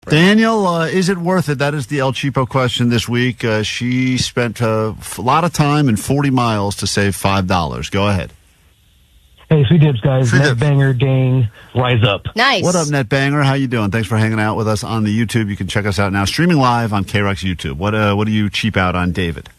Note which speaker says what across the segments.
Speaker 1: Daniel, is it worth it? That is the El Cheapo question this week. She spent a lot of time and 40 miles to save $5. Go ahead.
Speaker 2: Hey, sweet dibs, guys. Net Banger gang, rise up.
Speaker 3: Nice.
Speaker 1: What up, Net Banger? How you doing? Thanks for hanging out with us on the YouTube. You can check us out now, streaming live on KROQ's YouTube. What do you cheap out on, David?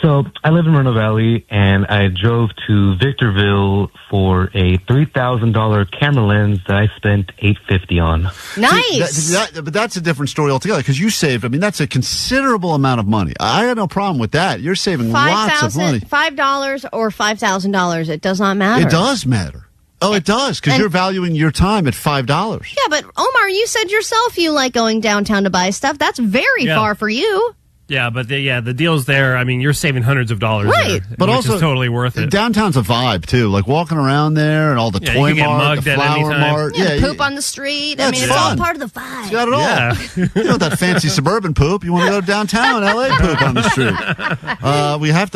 Speaker 2: So I live in Moreno Valley, and I drove to Victorville for a $3,000 camera lens that I spent $850 on.
Speaker 3: Nice.
Speaker 1: But that's a different story altogether because you saved. I mean, that's a considerable amount of money. I had no problem with that. You're saving lots of money.
Speaker 3: $5 or $5,000. It does not matter.
Speaker 1: It does matter. Oh, it does, because you're valuing your time at $5.
Speaker 3: Yeah, but Omar, you said yourself you like going downtown to buy stuff. That's very far for you.
Speaker 4: Yeah, but the deal's there. I mean, you're saving hundreds of dollars
Speaker 3: right.
Speaker 4: there,
Speaker 1: but
Speaker 4: which
Speaker 1: also
Speaker 4: is totally worth it.
Speaker 1: Downtown's a vibe, too. Like walking around there and all the toy mart, the flower mart.
Speaker 3: Yeah, poop on the street. I mean, it's all part of the vibe.
Speaker 1: It's got it all.
Speaker 4: Yeah.
Speaker 1: You know that fancy suburban poop. You want to go downtown, L.A. poop on the street.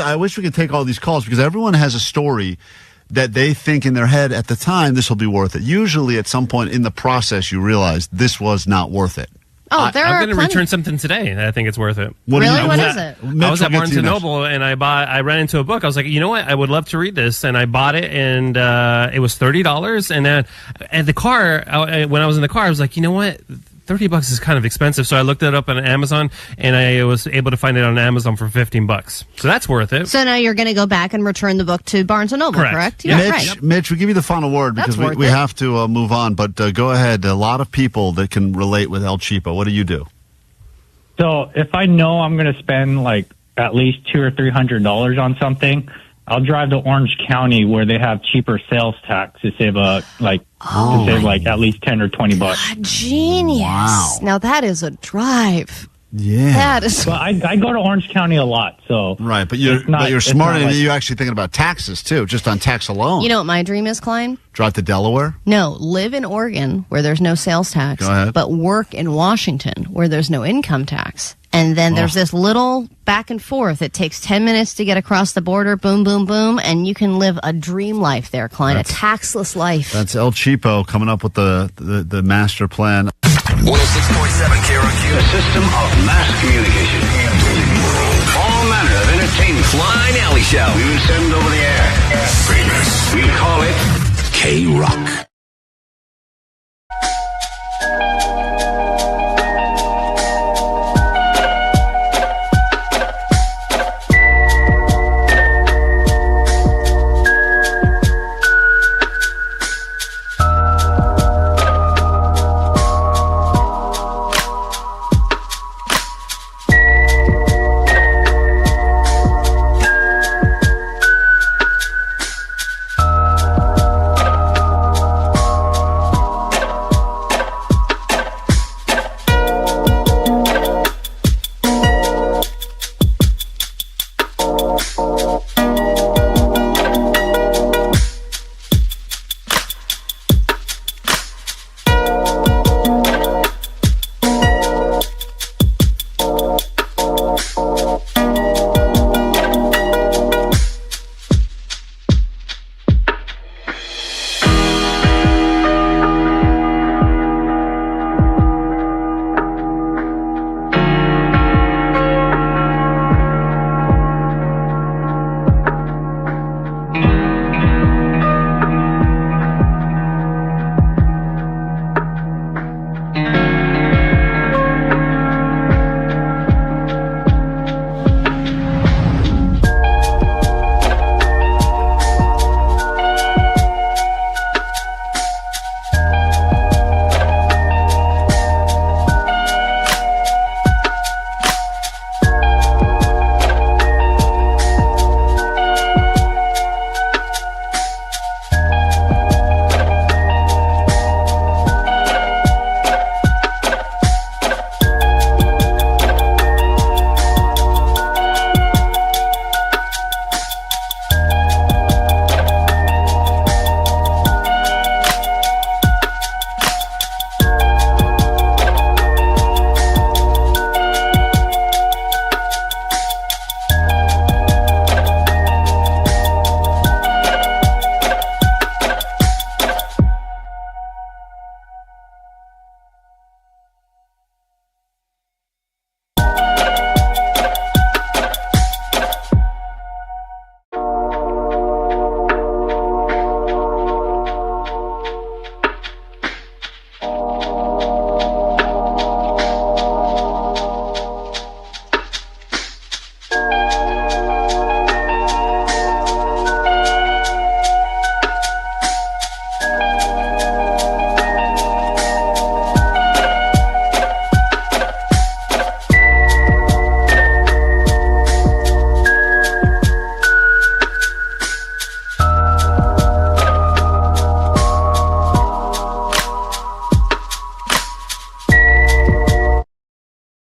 Speaker 1: I wish we could take all these calls because everyone has a story that they think in their head at the time this will be worth it. Usually at some point in the process you realize this was not worth it.
Speaker 3: Oh,
Speaker 4: I'm going to return something today, and I think it's worth it.
Speaker 3: What is it?
Speaker 4: I was at Barnes & Noble, and I ran into a book. I was like, you know what? I would love to read this, and I bought it, and it was $30. And then at the car, when I was in the car, I was like, you know what? $30 is kind of expensive, so I looked it up on Amazon, and I was able to find it on Amazon for $15. So that's worth it.
Speaker 3: So now you're going to go back and return the book to Barnes & Noble, correct?
Speaker 1: Yeah. Mitch, we give you the final word because we have to move on, but go ahead. A lot of people that can relate with El Cheapo. What do you do?
Speaker 5: So if I know I'm going to spend like at least $200 or $300 on something, I'll drive to Orange County where they have cheaper sales tax to save at least 10 or $20.
Speaker 3: God, genius!
Speaker 1: Wow.
Speaker 3: Now that is a drive.
Speaker 1: Yeah,
Speaker 3: that is.
Speaker 5: But I go to Orange County a lot, so
Speaker 1: right. But you're smart, and you're actually thinking about taxes too, just on tax alone.
Speaker 3: You know what my dream is, Klein?
Speaker 1: Drive to Delaware?
Speaker 3: No, live in Oregon where there's no sales tax.
Speaker 1: Go ahead.
Speaker 3: But work in Washington where there's no income tax. And then there's this little back and forth. It takes 10 minutes to get across the border. Boom, boom, boom. And you can live a dream life there, Klein. A taxless life.
Speaker 1: That's El Cheapo coming up with the master plan.
Speaker 6: 106.7 KROQ.
Speaker 7: A system of mass communication.
Speaker 6: All manner of entertainment. Klein Alley Show.
Speaker 7: We will send over the air.
Speaker 6: Famous.
Speaker 7: We'll call it
Speaker 6: KROQ.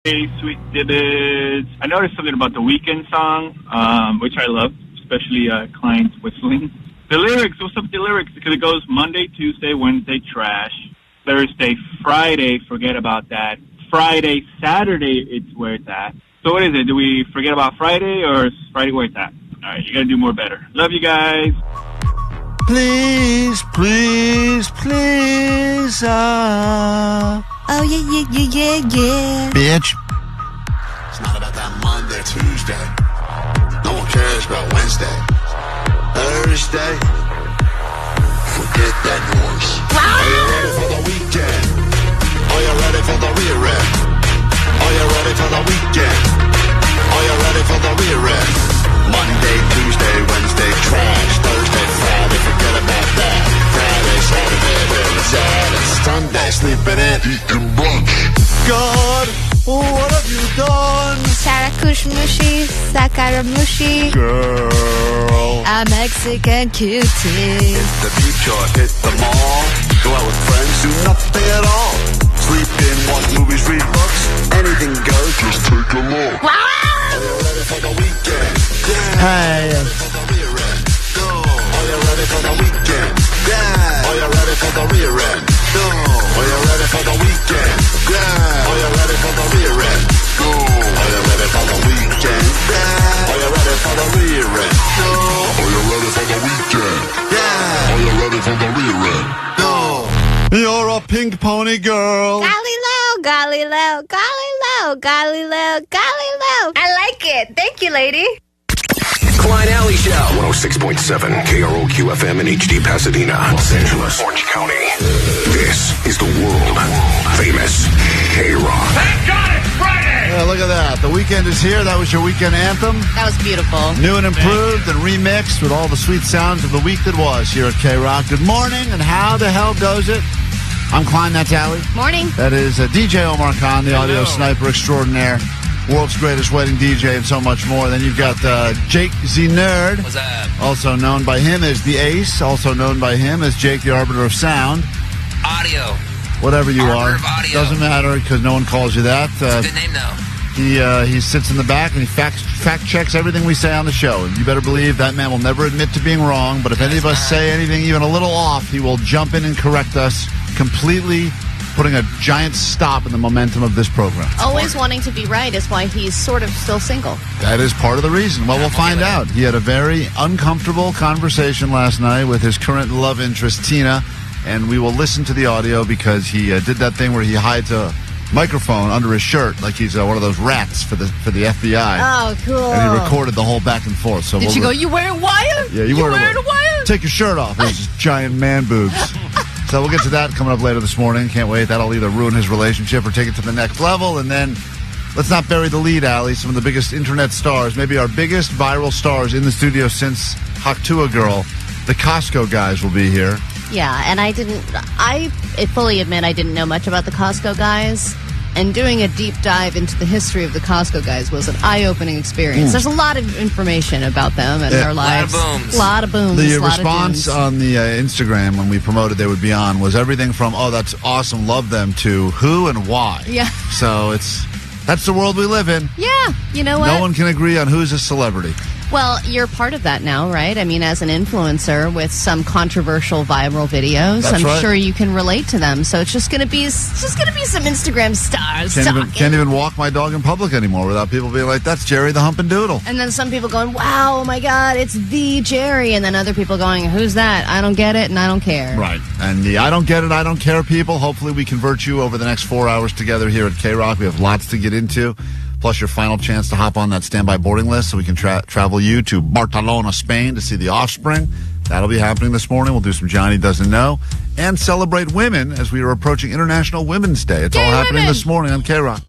Speaker 8: Hey, sweet dibbits. I noticed something about the Weekend song, which I love, especially Klein's whistling. The lyrics, what's up with the lyrics? Because it goes Monday, Tuesday, Wednesday, trash. Thursday, Friday, forget about that. Friday, Saturday, it's where it's at. So what is it? Do we forget about Friday, or is Friday where it's at? All right, you got to do more better. Love you guys.
Speaker 1: Please, please, please,
Speaker 3: Oh, yeah.
Speaker 1: bitch.
Speaker 9: It's not about that Monday, Tuesday. No one cares about Wednesday. Thursday. Forget that noise. Are you ready for the weekend? Are you ready for the rear end? Are you ready for the weekend? Are you ready for the rear end? Monday, Tuesday, Wednesday, trash. Thursday, Friday, forget about that. Friday, Saturday, where it's at. It's Sunday, sleeping in, eating brunch.
Speaker 1: God, what have you done?
Speaker 3: Sarakushmushi, Sakaramushi.
Speaker 1: Girl.
Speaker 3: A Mexican cutie.
Speaker 9: Hit the beach or hit the mall. Go out with friends, do nothing at all. Sleep in, watch movies, read books. Anything goes, just take a look. Are you ready for the weekend? Yeah.
Speaker 1: Hey.
Speaker 9: Are you ready for the weekend? Yeah. Are you ready for the rear end? No. Are you ready for the weekend? Yeah. Are you ready for the rear end? No. Are you ready for the weekend? Yeah. Are you ready for the rear end? No. Are you ready for the weekend? Yeah. Are you ready for the rear end? No.
Speaker 1: You're a pink pony girl.
Speaker 3: Galileo. I like it. Thank you, lady.
Speaker 6: Klein Alley Show. 106.7 KROQ FM in HD Pasadena, Los Angeles, Orange County. This is the world famous KROQ.
Speaker 7: Thank God it's Friday!
Speaker 1: Yeah, look at that. The weekend is here. That was your weekend anthem.
Speaker 3: That was beautiful.
Speaker 1: New and improved and remixed with all the sweet sounds of the week that was here at KROQ. Good morning, and how the hell goes it? I'm Klein, that's Allie.
Speaker 3: Morning.
Speaker 1: That is DJ Omar Khan, the audio sniper extraordinaire, world's greatest wedding DJ, and so much more. Then you've got Jake Z Nerd.
Speaker 10: What's up?
Speaker 1: Also known by him as the Ace, also known by him as Jake the Arbiter of Sound.
Speaker 10: Audio.
Speaker 1: Whatever you
Speaker 10: Arbiter
Speaker 1: are.
Speaker 10: of audio.
Speaker 1: Doesn't matter because no one calls you that.
Speaker 10: It's a good name, though.
Speaker 1: He sits in the back and he fact checks everything we say on the show. And you better believe that man will never admit to being wrong. But if any of us say anything even a little off, he will jump in and correct us, completely putting a giant stop in the momentum of this program.
Speaker 3: Always wanting to be right is why he's sort of still single.
Speaker 1: That is part of the reason. Well, we'll find out. He had a very uncomfortable conversation last night with his current love interest, Tina, and we will listen to the audio because he did that thing where he hides a microphone under his shirt like he's one of those rats for the FBI.
Speaker 3: Oh, cool.
Speaker 1: And he recorded the whole back and forth. So
Speaker 3: Did she go, you wearing wire?
Speaker 1: Yeah, you
Speaker 3: wearing a wire?
Speaker 1: Take your shirt off. There's just giant man boobs. So we'll get to that coming up later this morning. Can't wait. That'll either ruin his relationship or take it to the next level. And then let's not bury the lead, Allie. Some of the biggest internet stars, maybe our biggest viral stars in the studio since Haktua Girl, the Costco guys will be here.
Speaker 3: Yeah, and I fully admit I didn't know much about the Costco guys. And doing a deep dive into the history of the Costco guys was an eye-opening experience. There's a lot of information about them and their lives.
Speaker 10: A lot of booms.
Speaker 3: A lot of booms.
Speaker 1: The
Speaker 3: lot
Speaker 1: response
Speaker 3: of
Speaker 1: on the Instagram when we promoted they would be on was everything from, oh, that's awesome, love them, to who and why.
Speaker 3: Yeah.
Speaker 1: So that's the world we live in.
Speaker 3: Yeah, you know what?
Speaker 1: No one can agree on who's a celebrity.
Speaker 3: Well, you're part of that now, right? I mean, as an influencer with some controversial viral videos,
Speaker 1: That's
Speaker 3: I'm
Speaker 1: right.
Speaker 3: sure you can relate to them. So it's just going to be some Instagram stars talking.
Speaker 1: Can't even walk my dog in public anymore without people being like, that's Jerry the Humpin' Doodle.
Speaker 3: And then some people going, wow, oh my God, it's the Jerry. And then other people going, who's that? I don't get it and I don't care.
Speaker 1: Right. And the I don't get it, I don't care people, hopefully we convert you over the next 4 hours together here at KROQ. We have lots to get into. Plus your final chance to hop on that standby boarding list so we can travel you to Barcelona, Spain to see The Offspring. That'll be happening this morning. We'll do some Johnny Doesn't Know and celebrate women as we are approaching International Women's Day. It's all happening this morning on KROQ.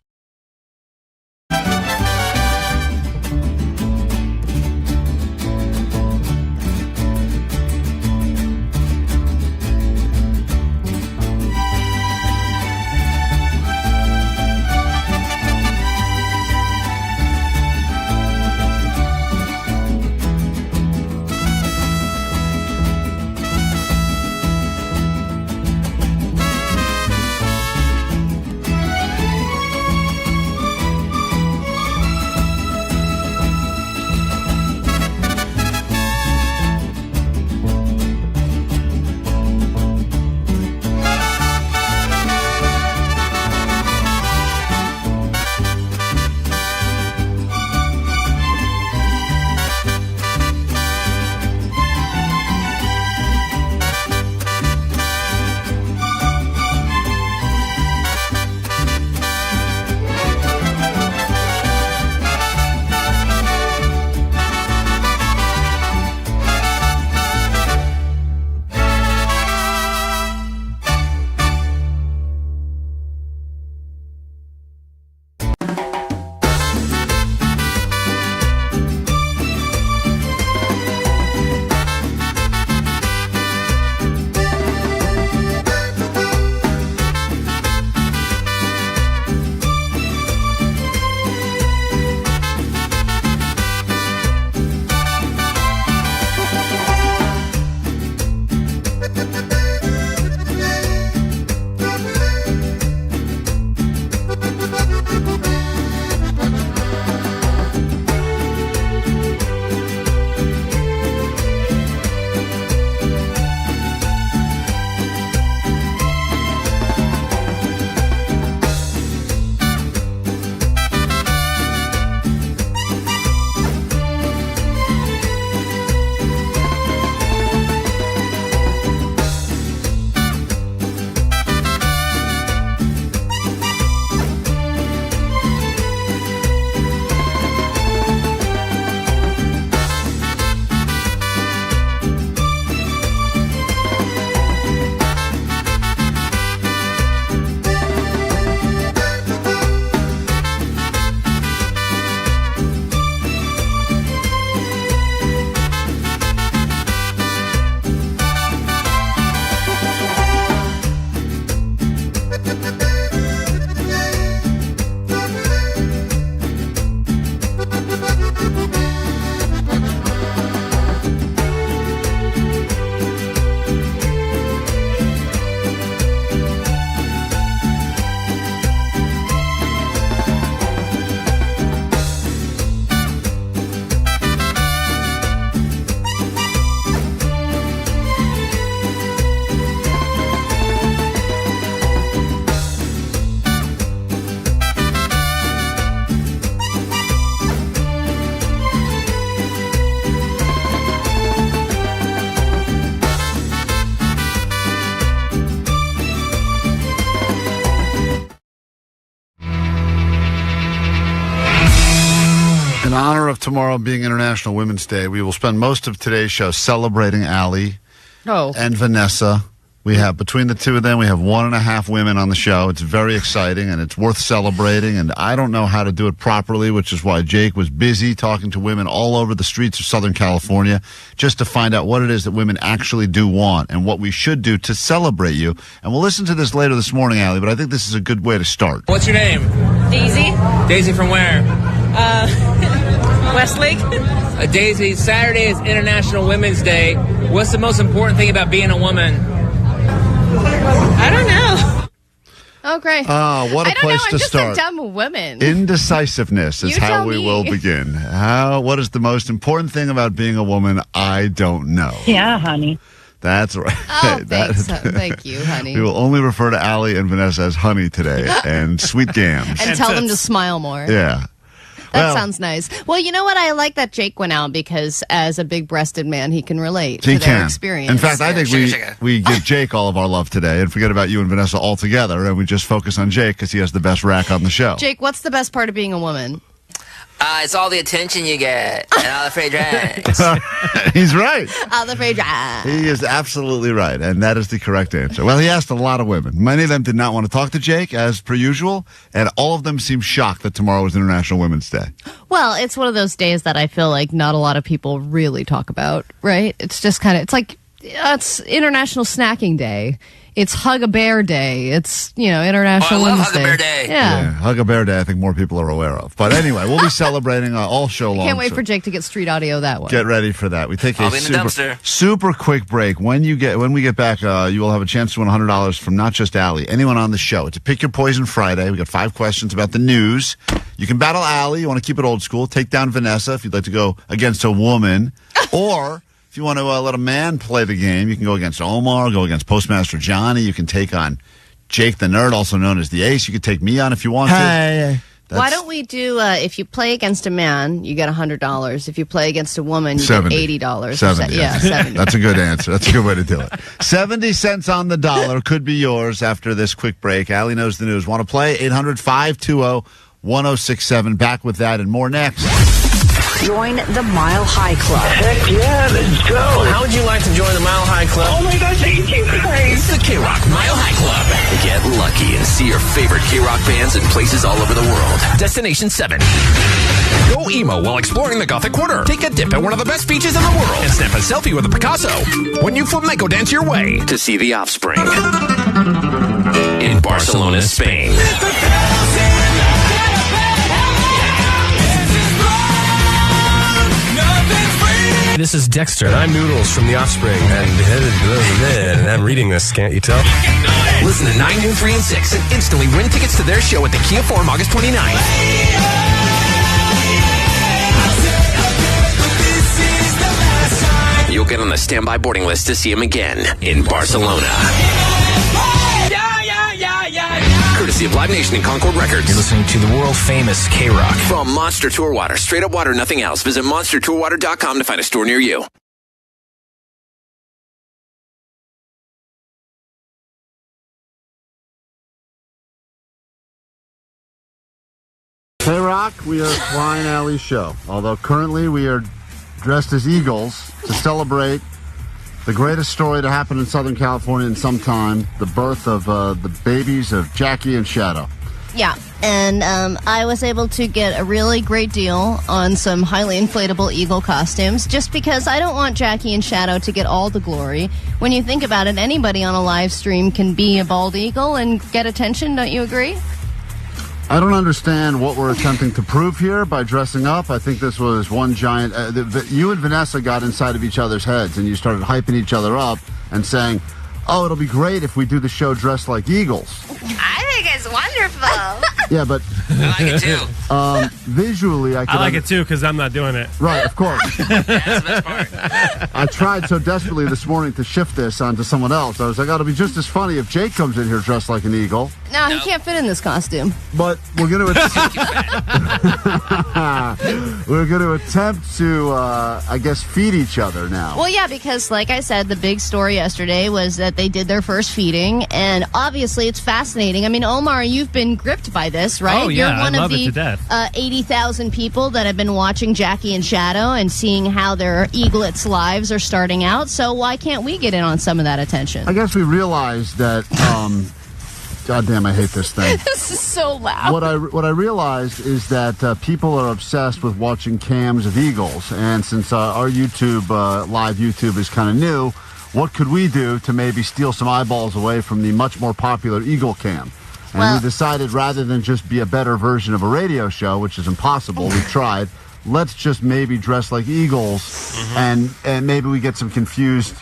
Speaker 1: honor of tomorrow being International Women's Day, we will spend most of today's show celebrating Allie and Vanessa. We have, between the two of them, we have 1.5 women on the show. It's very exciting, and it's worth celebrating, and I don't know how to do it properly, which is why Jake was busy talking to women all over the streets of Southern California just to find out what it is that women actually do want and what we should do to celebrate you. And we'll listen to this later this morning, Allie, but I think this is a good way to start.
Speaker 11: What's your name?
Speaker 12: Daisy.
Speaker 11: Daisy from where?
Speaker 12: Westlake.
Speaker 11: Daisy, Saturday is International Women's Day. What's the most important thing about being a woman?
Speaker 12: I don't know.
Speaker 3: Oh, great.
Speaker 1: What a place to start.
Speaker 3: I'm just a dumb woman.
Speaker 1: Indecisiveness is how we will begin. What is the most important thing about being a woman? I don't know.
Speaker 12: Yeah, honey.
Speaker 1: That's right.
Speaker 3: Oh, thank you, honey.
Speaker 1: We will only refer to Allie and Vanessa as honey today and sweet gams.
Speaker 3: And tell them to smile more.
Speaker 1: Yeah.
Speaker 3: That sounds nice. Well, you know what? I like that Jake went out because as a big-breasted man, he can relate to their experience.
Speaker 1: In fact, I think we give Jake all of our love today and forget about you and Vanessa altogether, and we just focus on Jake because he has the best rack on the show.
Speaker 3: Jake, what's the best part of being a woman?
Speaker 10: It's all the attention you get and all the free drinks.
Speaker 1: He's right.
Speaker 3: All the free drinks.
Speaker 1: He is absolutely right, and that is the correct answer. Well, he asked a lot of women. Many of them did not want to talk to Jake, as per usual, and all of them seemed shocked that tomorrow was International Women's Day.
Speaker 3: Well, it's one of those days that I feel like not a lot of people really talk about, right? It's just kind of, it's like, it's International Snacking Day. It's Hug a Bear Day. It's, International Women's
Speaker 10: Hug a Bear Day.
Speaker 1: Yeah, Hug a Bear Day, I think more people are aware of. But anyway, we'll be celebrating all show long.
Speaker 3: Can't wait for Jake to get street audio that way.
Speaker 1: Get ready for that. We take
Speaker 10: I'll be in the dumpster.
Speaker 1: Super quick break. When we get back, you will have a chance to win $100 from not just Allie, anyone on the show. It's a Pick Your Poison Friday. We got 5 questions about the news. You can battle Allie. You want to keep it old school. Take down Vanessa if you'd like to go against a woman. Or if you want to let a man play the game, you can go against Omar, go against Postmaster Johnny. You can take on Jake the Nerd, also known as the Ace. You can take me on if you want to.
Speaker 3: Why don't we do, if you play against a man, you get $100. If you play against a woman, you get $80.
Speaker 1: 70.
Speaker 3: Yeah, 70.
Speaker 1: That's a good answer. That's a good way to do it. 70 cents on the dollar could be yours after this quick break. Allie knows the news. Want to play? 800-520-1067. Back with that and more next.
Speaker 13: Join the Mile High Club.
Speaker 7: Heck yeah, let's go.
Speaker 11: How would you like to join the Mile High Club?
Speaker 7: Oh my gosh, thank you guys.
Speaker 6: It's the KROQ Mile High Club. Get lucky and see your favorite KROQ bands in places all over the world. Destination 7. Go emo while exploring the Gothic Quarter. Take a dip at one of the best beaches in the world. And snap a selfie with a Picasso. When you flamenco dance your way to see The Offspring. In Barcelona, Spain.
Speaker 14: This is Dexter, and I'm Noodles from The Offspring, and I'm reading this, can't you tell?
Speaker 6: Listen to 9, Noon, 3, and 6 and instantly win tickets to their show at the Kia Forum August 29th. You'll get on the standby boarding list to see him again in Barcelona. Courtesy of Live Nation and Concord Records.
Speaker 14: You're listening to the World Famous KROQ.
Speaker 6: From Monster Tour Water, straight up water, nothing else. Visit monstertourwater.com to find a store near you.
Speaker 1: KROQ, we are Klein Alley Show. Although currently we are dressed as eagles to celebrate the greatest story to happen in Southern California in some time, the birth of the babies of Jackie and Shadow.
Speaker 3: Yeah, and I was able to get a really great deal on some highly inflatable eagle costumes just because I don't want Jackie and Shadow to get all the glory. When you think about it, anybody on a live stream can be a bald eagle and get attention, don't you agree?
Speaker 1: I don't understand what we're attempting to prove here by dressing up. I think this was one giant... you and Vanessa got inside of each other's heads, and you started hyping each other up and saying, oh, it'll be great if we do the show dressed like eagles.
Speaker 12: I think it's wonderful.
Speaker 1: Yeah, but...
Speaker 10: I like it too.
Speaker 1: Visually, I
Speaker 4: like it too because I'm not doing it.
Speaker 1: Right, of course.
Speaker 10: That's the best part.
Speaker 1: I tried so desperately this morning to shift this onto someone else. I was like, oh, it'll be just as funny if Jake comes in here dressed like an eagle.
Speaker 3: No, he can't fit in this costume.
Speaker 1: But we're going to attempt to, I guess, feed each other now.
Speaker 3: Well, yeah, because like I said, the big story yesterday was that they did their first feeding, and obviously it's fascinating. I mean, Omar, you've been gripped by this. this, right?
Speaker 4: Oh, yeah,
Speaker 3: You're one
Speaker 4: I
Speaker 3: of
Speaker 4: love it
Speaker 3: the
Speaker 4: to death.
Speaker 3: 80,000 people that have been watching Jackie and Shadow and seeing how their eaglets' lives are starting out. So why can't we get in on some of that attention?
Speaker 1: I guess we realized that. God damn, I hate this thing.
Speaker 3: This is so loud.
Speaker 1: What I realized is that people are obsessed with watching cams of eagles, and since our YouTube live YouTube is kind of new, what could we do to maybe steal some eyeballs away from the much more popular eagle cam? And we decided rather than just be a better version of a radio show, which is impossible, we tried. Let's just maybe dress like eagles, and maybe we get some confused,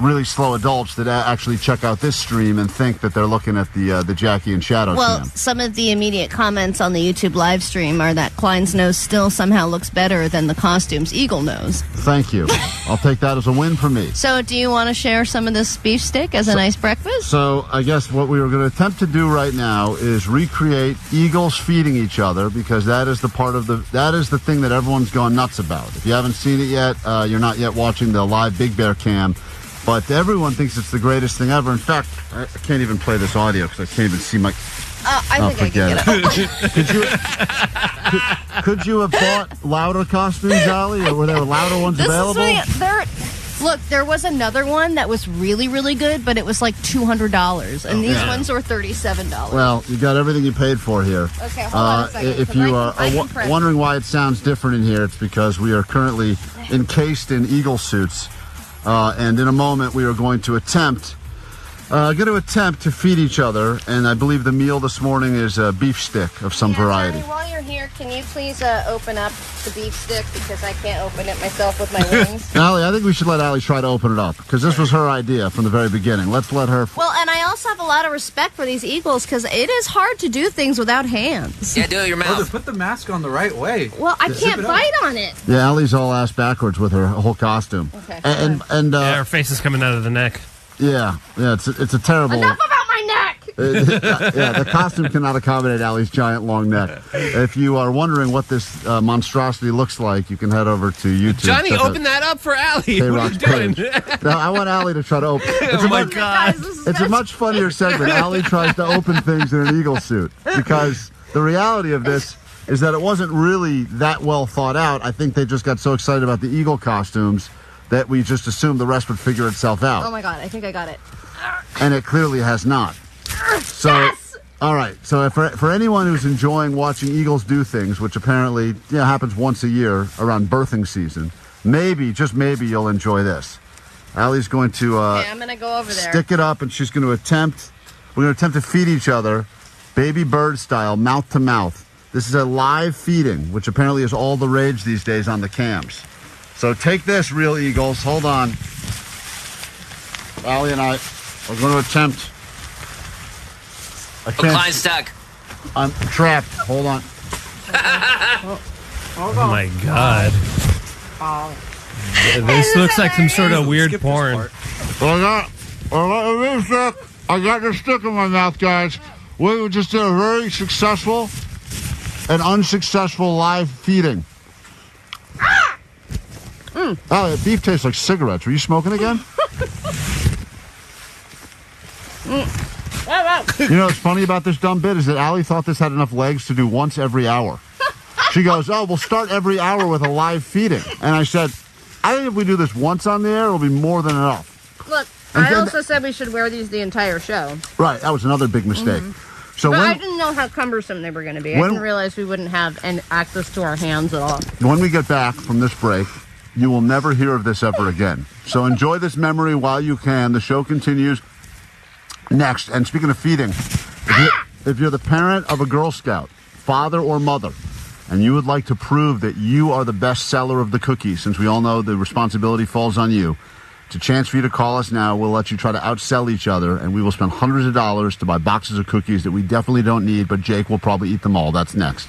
Speaker 1: really slow adults that actually check out this stream and think that they're looking at the Jackie and Shadow cam.
Speaker 3: Some of the immediate comments on the YouTube live stream are that Klein's nose still somehow looks better than the costume's eagle nose.
Speaker 1: Thank you. I'll take that as a win for me.
Speaker 3: So do you want to share some of this beef stick as a nice breakfast?
Speaker 1: So I guess what we were going to attempt to do right now is recreate eagles feeding each other, because that is the thing that everyone's going nuts about. If you haven't seen it yet, you're not yet watching the live Big Bear cam. But everyone thinks it's the greatest thing ever. In fact, I can't even play this audio because I can't even see my...
Speaker 3: I think I can get
Speaker 1: it. Could you have bought louder costumes, Allie? Or were there louder ones available?
Speaker 3: Look, there was another one that was really, really good, but it was like $200. And these ones were $37.
Speaker 1: Well, you got everything you paid for here.
Speaker 3: Okay, hold on a second.
Speaker 1: If you are wondering why it sounds different in here, it's because we are currently encased in eagle suits. And in a moment, we are going to attempt to feed each other. And I believe the meal this morning is a beef stick of some variety.
Speaker 3: Honey, while you're here, can you please open up the beef stick, because I can't open it myself with my wings.
Speaker 1: Allie, I think we should let Allie try to open it up, because this was her idea from the very beginning. Let's let her...
Speaker 3: Well, and I also have a lot of respect for these eagles, because it is hard to do things without hands.
Speaker 10: Yeah, do it your mouth.
Speaker 15: Put the mask on the right way.
Speaker 3: Well, I can't bite on it.
Speaker 1: Yeah, Allie's all ass backwards with her whole costume.
Speaker 3: Okay.
Speaker 1: And
Speaker 4: her face is coming out of the neck.
Speaker 1: Yeah, it's a terrible...
Speaker 3: Enough about my neck!
Speaker 1: The costume cannot accommodate Allie's giant long neck. If you are wondering what this monstrosity looks like, you can head over to YouTube.
Speaker 4: Johnny, open that up for Allie. What are you doing?
Speaker 1: Now, I want Allie to try to open.
Speaker 4: Oh my God!
Speaker 1: It's a much funnier segment. Allie tries to open things in an eagle suit, because the reality of this is that it wasn't really that well thought out. I think they just got so excited about the eagle costumes that we just assumed the rest would figure itself out.
Speaker 3: Oh my God, I think I got it.
Speaker 1: And it clearly has not. So,
Speaker 3: yes!
Speaker 1: All right. So for anyone who's enjoying watching eagles do things, which apparently happens once a year around birthing season, maybe, just maybe, you'll enjoy this. Allie's going to
Speaker 3: okay, I'm going to go over there.
Speaker 1: Stick it up, and we're going to attempt to feed each other, baby bird style, mouth to mouth. This is a live feeding, which apparently is all the rage these days on the cams. So take this, real eagles. Hold on. Allie and I are going to attempt.
Speaker 10: Klein's stuck.
Speaker 1: I'm trapped. Hold on.
Speaker 4: Oh my God. This looks like some sort of weird porn.
Speaker 1: I got this stick in my mouth, guys. We just did a very successful and unsuccessful live feeding. Oh, the beef tastes like cigarettes. Were you smoking again? You know what's funny about this dumb bit is that Allie thought this had enough legs to do once every hour. She goes, we'll start every hour with a live feeding. And I said, I think if we do this once on the air, it'll be more than enough.
Speaker 3: Look, I also said we should wear these the entire show.
Speaker 1: Right, that was another big mistake.
Speaker 3: But I didn't know how cumbersome they were going to be. I didn't realize we wouldn't have access to our hands at all.
Speaker 1: When we get back from this break, you will never hear of this ever again. So enjoy this memory while you can. The show continues next. And speaking of feeding, if you're the parent of a Girl Scout, father or mother, and you would like to prove that you are the best seller of the cookies, since we all know the responsibility falls on you, it's a chance for you to call us now. We'll let you try to outsell each other, and we will spend hundreds of dollars to buy boxes of cookies that we definitely don't need, but Jake will probably eat them all. That's next.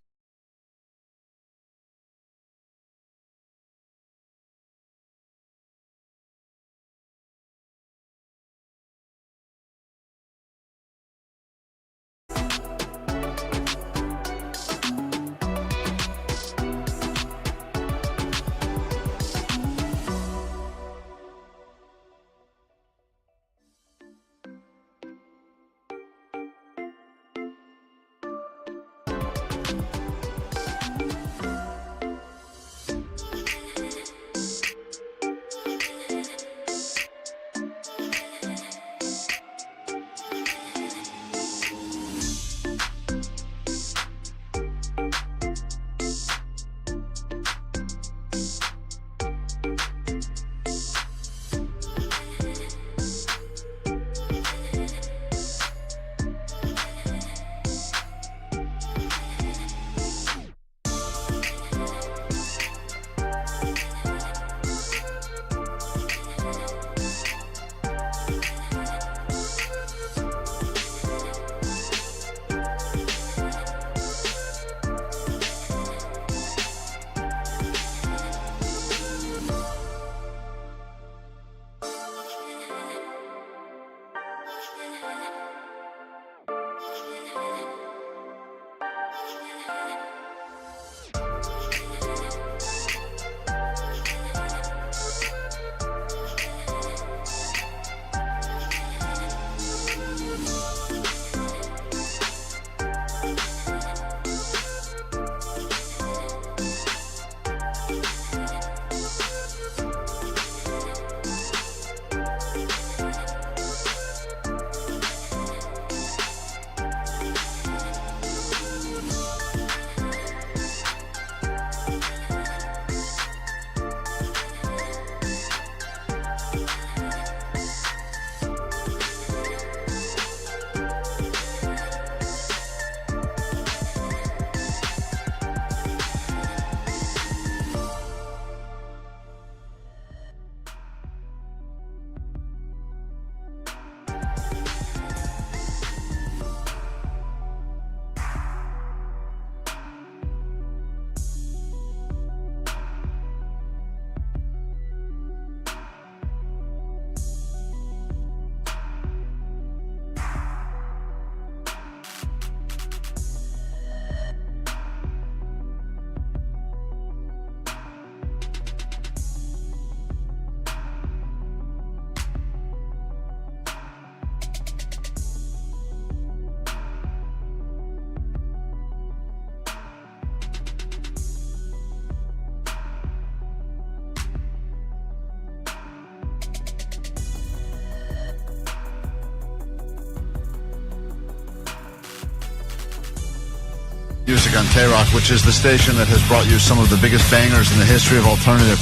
Speaker 1: Music on KROQ, which is the station that has brought you some of the biggest bangers in the history of alternative.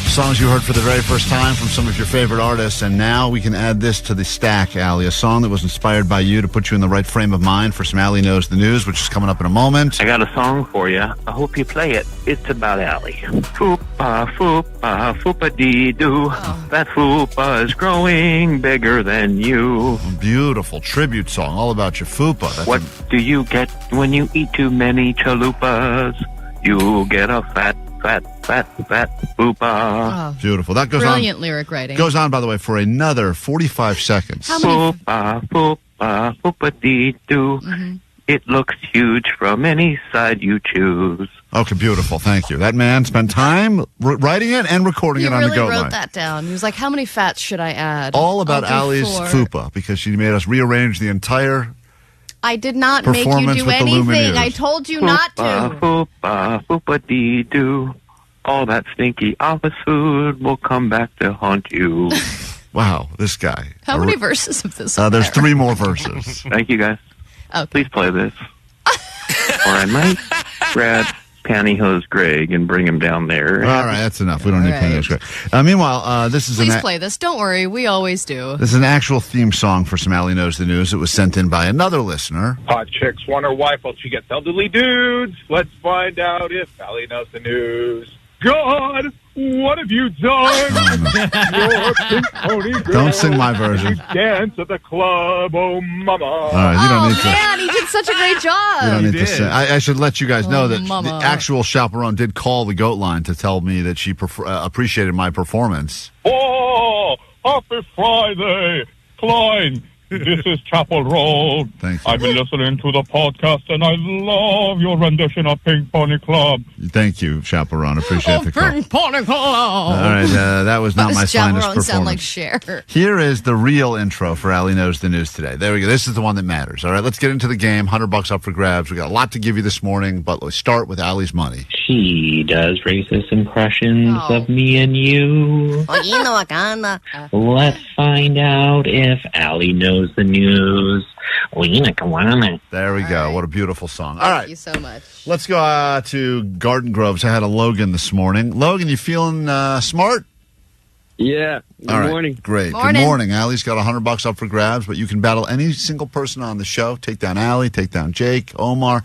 Speaker 1: Songs you heard for the very first time from some of your favorite artists, and now we can add this to the stack, Allie, a song that was inspired by you to put you in the right frame of mind for some Allie Knows the News, which is coming up in a moment.
Speaker 16: I got a song for you. I hope you play it. It's about Allie. Fupa, fupa, fupa-dee-doo. That fupa is growing bigger than you.
Speaker 1: Beautiful tribute song, all about your fupa.
Speaker 16: What do you get when you eat too many chalupas? You get a fat fupa.
Speaker 1: Beautiful. That goes
Speaker 3: Brilliant
Speaker 1: on.
Speaker 3: lyric writing.
Speaker 1: Goes on, by the way, for another 45 seconds.
Speaker 3: How many?
Speaker 16: Fupa-dee-doo. It looks huge from any side you choose.
Speaker 1: Okay, beautiful. Thank you. That man spent time writing it and recording it on the
Speaker 3: He
Speaker 1: goat
Speaker 3: really wrote
Speaker 1: line.
Speaker 3: that down. He was like, how many fats should I add?
Speaker 1: All about
Speaker 3: I'll do
Speaker 1: Allie's
Speaker 3: 4.
Speaker 1: fupa, because she made us rearrange the entire...
Speaker 3: I did not make you
Speaker 1: Performance
Speaker 3: do
Speaker 1: with the
Speaker 3: anything.
Speaker 1: Lumineers.
Speaker 3: I told you not to.
Speaker 16: Fupa, fupa-dee-doo. All that stinky office food will come back to haunt you.
Speaker 1: Wow, this guy.
Speaker 3: How many verses of this?
Speaker 1: There's 3 more verses.
Speaker 16: Thank you, guys.
Speaker 3: Okay.
Speaker 16: Please play this. Or I might grab Pantyhose Greg and bring him down there.
Speaker 1: All right, that's enough. We don't need Pantyhose Greg. Meanwhile, this is
Speaker 3: Please play this. Don't worry. We always do.
Speaker 1: This is an actual theme song for Some Allie Knows the News. It was sent in by another listener.
Speaker 17: Hot chicks want her wife while she gets elderly dudes. Let's find out if Allie knows the news. God, what have you done? You're a pink pony girl.
Speaker 1: Don't sing my version.
Speaker 17: You dance at the club, oh mama.
Speaker 1: All right, you don't need to.
Speaker 3: Man, he did such a great job.
Speaker 1: You don't need to sing. I should let you guys know that
Speaker 3: mama.
Speaker 1: the actual chaperone did call the goat line to tell me that she appreciated my performance.
Speaker 17: Oh, happy Friday, Klein. This is Chapel Road.
Speaker 1: Thank you.
Speaker 17: I've been listening to the podcast, and I love your rendition of Pink Pony Club.
Speaker 1: Thank you, chaperone. Appreciate the call.
Speaker 3: Pink Pony Club.
Speaker 1: All right, that was not my finest performance.
Speaker 3: Sound like Cher.
Speaker 1: Here is the real intro for Allie Knows the News today. There we go. This is the one that matters. All right, let's get into the game. $100 up for grabs. We got a lot to give you this morning, but let's start with Allie's money.
Speaker 16: She does racist impressions of me and you. Let's find out if Allie knows the news.
Speaker 1: There we go. What a beautiful song. All right.
Speaker 3: Thank you so much.
Speaker 1: Let's go to Garden Groves. I had a Logan this morning. Logan, you feeling smart?
Speaker 18: Yeah. Good
Speaker 1: All right.
Speaker 18: morning.
Speaker 1: Great.
Speaker 3: Morning.
Speaker 1: Good morning. Allie's got $100 up for grabs, but you can battle any single person on the show. Take down Allie, take down Jake, Omar,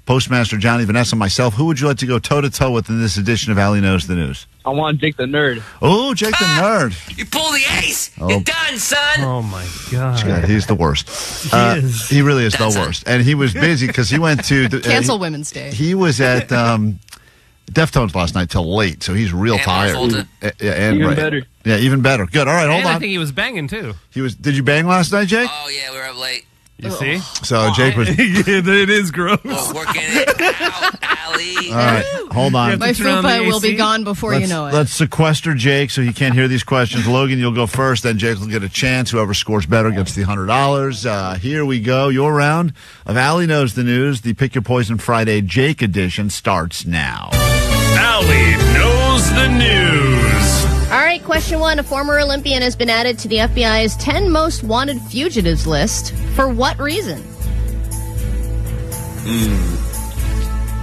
Speaker 1: Postmaster Johnny, Vanessa, myself. Who would you like to go toe-to-toe with in this edition of Allie Knows the News?
Speaker 18: I want Jake the Nerd.
Speaker 1: Oh, Jake the Nerd.
Speaker 10: You pull the ace.
Speaker 1: Oh.
Speaker 10: You're done, son.
Speaker 4: Oh, my God.
Speaker 1: God, he's the worst.
Speaker 4: is.
Speaker 1: He really is the worst. And he was busy because he went to...
Speaker 3: Cancel Women's Day.
Speaker 1: He was at Deftones last night till late, so he's real tired.
Speaker 18: Even better.
Speaker 1: Yeah, even better. Good. All right, hold
Speaker 4: And
Speaker 1: on.
Speaker 4: I think he was banging, too.
Speaker 1: Did you bang last night, Jake?
Speaker 10: Oh, yeah, we were up late.
Speaker 4: You see?
Speaker 1: So Jake was...
Speaker 4: It is gross.
Speaker 10: Working it out, Allie.
Speaker 1: All right, hold on.
Speaker 3: My fupa will be gone before you know it.
Speaker 1: Let's sequester Jake so he can't hear these questions. Logan, you'll go first, then Jake will get a chance. Whoever scores better gets the $100. Here we go. Your round of Allie Knows the News. The Pick Your Poison Friday Jake edition starts now.
Speaker 19: Allie Knows the News.
Speaker 3: All right, question 1. A former Olympian has been added to the FBI's 10 most wanted fugitives list. For what reason?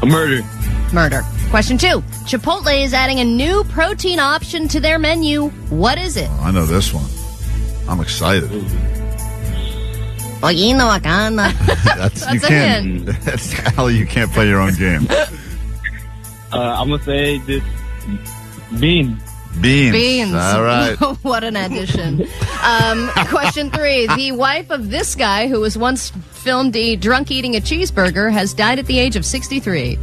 Speaker 18: A murder.
Speaker 3: Murder. Question 2. Chipotle is adding a new protein option to their menu. What is it?
Speaker 1: I know this one. I'm excited. That's you
Speaker 3: That's a
Speaker 1: can't. That's Allie. You can't play your own game.
Speaker 18: I'm going to say this bean.
Speaker 1: Beans. All right.
Speaker 3: What an addition. Question 3. The wife of this guy who was once filmed drunk eating a cheeseburger has died at the age of 63.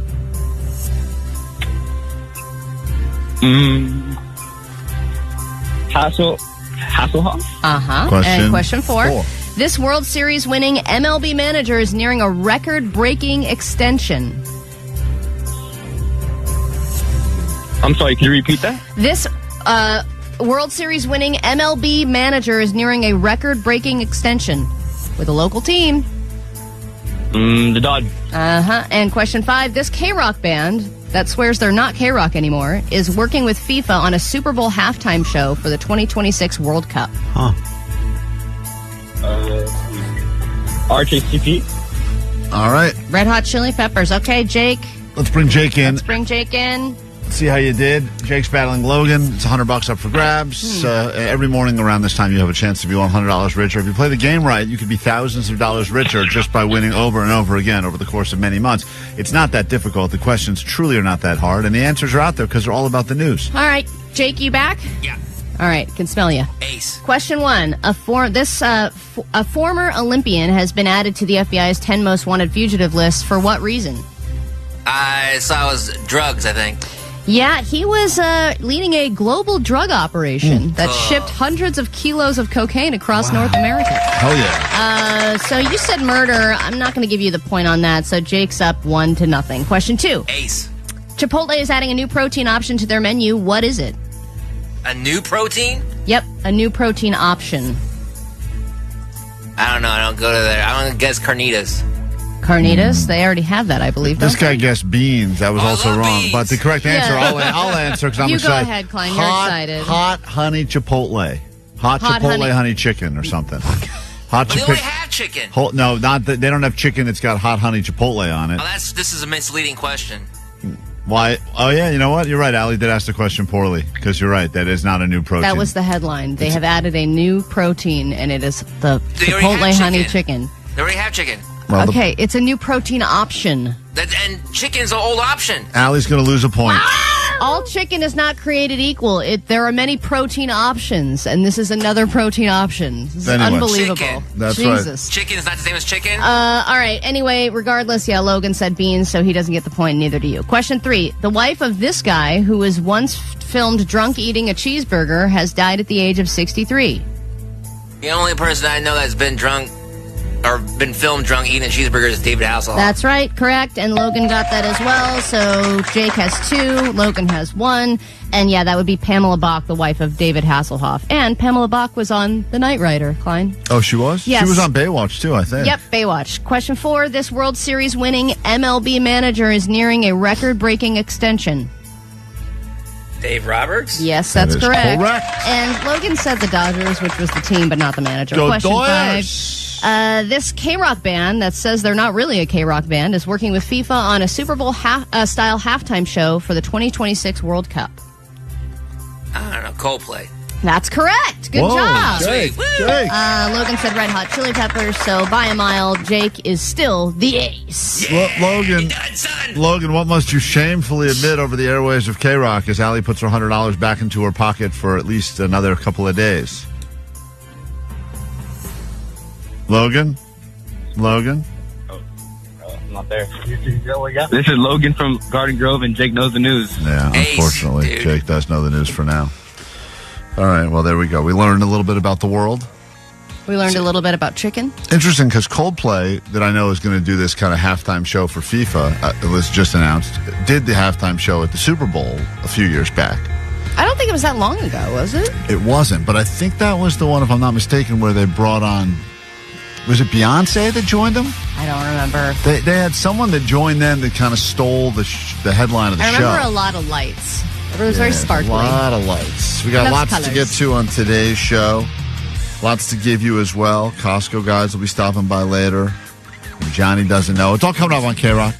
Speaker 18: Hasselhoff?
Speaker 3: Uh-huh. And question 4. This World Series winning MLB manager is nearing a record-breaking extension.
Speaker 18: I'm sorry, can you repeat that?
Speaker 3: This World Series winning MLB manager is nearing a record-breaking extension with a local team.
Speaker 18: The Dodgers.
Speaker 3: Uh-huh. And question 5, this KROQ band that swears they're not KROQ anymore is working with FIFA on a Super Bowl halftime show for the 2026 World Cup.
Speaker 18: RJCP?
Speaker 1: All right.
Speaker 3: Red Hot Chili Peppers. Okay, Jake.
Speaker 1: Let's bring Jake in.
Speaker 3: Bring Jake in.
Speaker 1: See how you did. Jake's battling Logan. It's $100 up for grabs. Every morning around this time, you have a chance to be $100 richer. If you play the game right, you could be thousands of dollars richer just by winning over and over again over the course of many months. It's not that difficult. The questions truly are not that hard, and the answers are out there because they're all about the news.
Speaker 3: All right, Jake, you back?
Speaker 10: Yeah.
Speaker 3: All right, can smell you.
Speaker 10: Ace.
Speaker 3: Question 1. A former Olympian has been added to the FBI's 10 most wanted fugitive list for what reason?
Speaker 10: I saw it was drugs, I think.
Speaker 3: Yeah, he was leading a global drug operation that shipped hundreds of kilos of cocaine across North America.
Speaker 1: Hell yeah.
Speaker 3: So you said murder. I'm not going to give you the point on that, so Jake's up 1-0. Question 2.
Speaker 10: Ace.
Speaker 3: Chipotle is adding a new protein option to their menu. What is it?
Speaker 10: A new protein?
Speaker 3: Yep, a new protein option.
Speaker 10: I don't know. I don't go to there. I'm going to guess carnitas.
Speaker 3: Carnitas? They already have that, I believe.
Speaker 1: This guy guessed beans. That was also wrong. But the correct answer, I'll answer because I'm
Speaker 3: you
Speaker 1: excited.
Speaker 3: You go ahead, Klein. You're excited.
Speaker 1: Hot honey Chipotle. Hot Chipotle honey chicken or something. Hot
Speaker 10: They only have chicken.
Speaker 1: No, not that. They don't have chicken that's got hot honey Chipotle on it.
Speaker 10: Oh, this is a misleading question.
Speaker 1: Why? Oh, yeah, you know what? You're right. Allie did ask the question poorly because you're right. That is not a new protein.
Speaker 3: That was the headline. They have added a new protein, and it is the Chipotle honey chicken.
Speaker 10: They already have chicken.
Speaker 1: Well,
Speaker 3: okay, it's a new protein option.
Speaker 10: And chicken's an old option.
Speaker 1: Allie's going to lose a point.
Speaker 3: All chicken is not created equal. There are many protein options, and this is another protein option. This is unbelievable.
Speaker 10: Chicken.
Speaker 1: That's
Speaker 3: Jesus.
Speaker 10: Right. Chicken is not the same as chicken?
Speaker 3: All right. Anyway, regardless, Logan said beans, so he doesn't get the point, neither do you. Question 3. The wife of this guy, who was once filmed drunk eating a cheeseburger, has died at the age of 63.
Speaker 10: The only person I know that's been drunk or been filmed drunk eating a cheeseburger is David Hasselhoff.
Speaker 3: That's right, correct. And Logan got that as well. So Jake has 2, Logan has 1. And yeah, that would be Pamela Bach, the wife of David Hasselhoff. And Pamela Bach was on The Knight Rider, Klein.
Speaker 1: Oh, she was?
Speaker 3: Yes.
Speaker 1: She was on Baywatch, too, I think.
Speaker 3: Yep, Baywatch. Question 4. This World Series winning MLB manager is nearing a record-breaking extension.
Speaker 10: Dave Roberts?
Speaker 3: Yes, that's correct. And Logan said the Dodgers, which was the team, but not the manager.
Speaker 1: Go
Speaker 3: Question
Speaker 1: Dodgers.
Speaker 3: 5. This KROQ band that says they're not really a KROQ band is working with FIFA on a Super Bowl style halftime show for the 2026 World Cup.
Speaker 10: I don't know. Coldplay.
Speaker 3: That's correct. Good job.
Speaker 1: Jake.
Speaker 3: Logan said Red Hot Chili Peppers, so by a mile, Jake is still the ace.
Speaker 1: Logan, what must you shamefully admit over the airwaves of KROQ as Allie puts her $100 back into her pocket for at least another couple of days? Logan?
Speaker 18: I'm not there. This is Logan from Garden Grove, and Jake knows the news.
Speaker 1: Yeah, unfortunately, Jake does know the news for now. All right, well, there we go. We learned a little bit about the world.
Speaker 3: We learned a little bit about chicken.
Speaker 1: Interesting, because Coldplay, that I know is going to do this kind of halftime show for FIFA, it was just announced, did the halftime show at the Super Bowl a few years back.
Speaker 3: I don't think it was that long ago, was it?
Speaker 1: It wasn't, but I think that was the one, if I'm not mistaken, where they brought on... Was it Beyonce that joined them?
Speaker 3: I don't remember.
Speaker 1: They had someone that joined them that kind of stole the headline of the show.
Speaker 3: I remember a lot of lights. It was very sparkly.
Speaker 1: A lot of lights. We got lots to get to on today's show. Lots to give you as well. Costco guys will be stopping by later. Johnny doesn't know. It's all coming up on KROQ.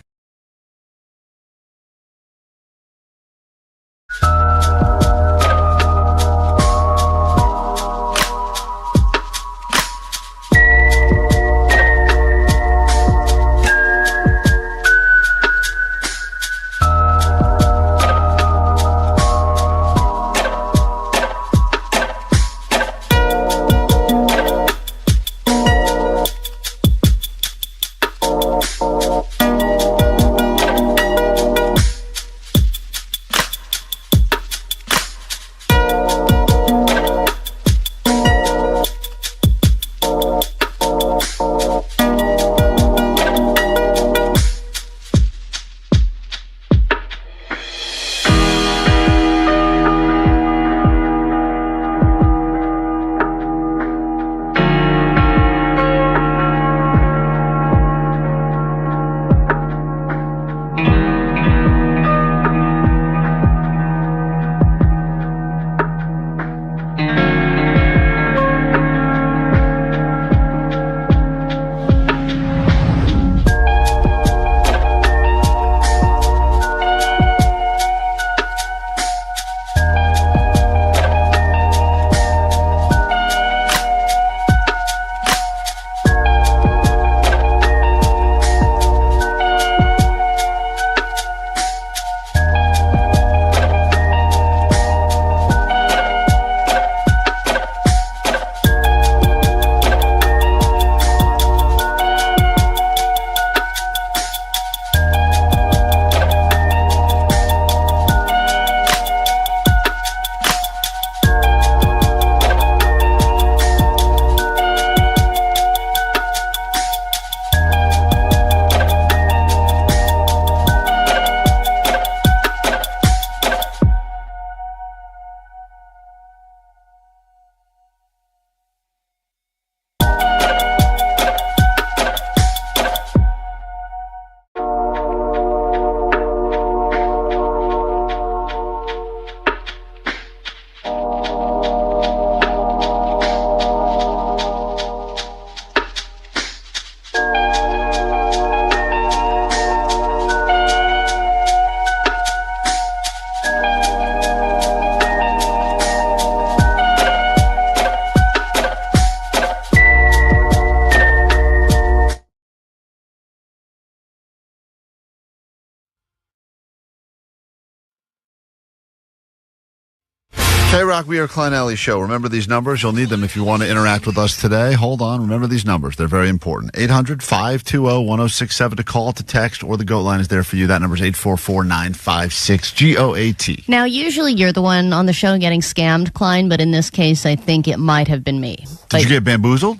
Speaker 1: KROQ, we are Klein Alley Show. Remember these numbers. You'll need them if you want to interact with us today. Hold on. Remember these numbers. They're very important. 800-520-1067 to call, to text, or the GOAT line is there for you. That number is 844-956-GOAT.
Speaker 3: Now, usually you're the one on the show getting scammed, Klein, but in this case, I think it might have been me.
Speaker 1: Did you get bamboozled?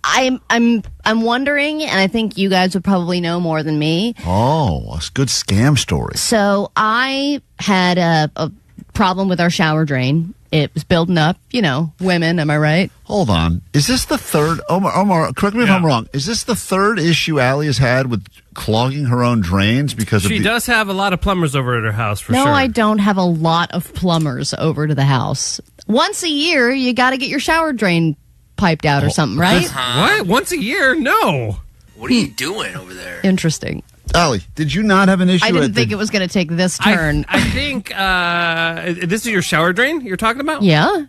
Speaker 3: I'm wondering, and I think you guys would probably know more than me.
Speaker 1: Oh, a good scam story.
Speaker 3: So I had a problem with our shower drain. It was building up, women, am I right?
Speaker 1: Hold on. Is this the third, Omar, correct me if I'm wrong, is this the third issue Allie has had with clogging her own drains because
Speaker 4: She does have a lot of plumbers over at her house, for
Speaker 3: no,
Speaker 4: sure.
Speaker 3: I don't have a lot of plumbers over to the house. Once a year, you got to get your shower drain piped out or something, right?
Speaker 4: What? Once a year? No.
Speaker 10: What are you doing over there?
Speaker 3: Interesting.
Speaker 1: Allie, did you not have an issue?
Speaker 3: I didn't think it was going to take this turn.
Speaker 4: I think this is your shower drain you're talking about?
Speaker 3: Yeah.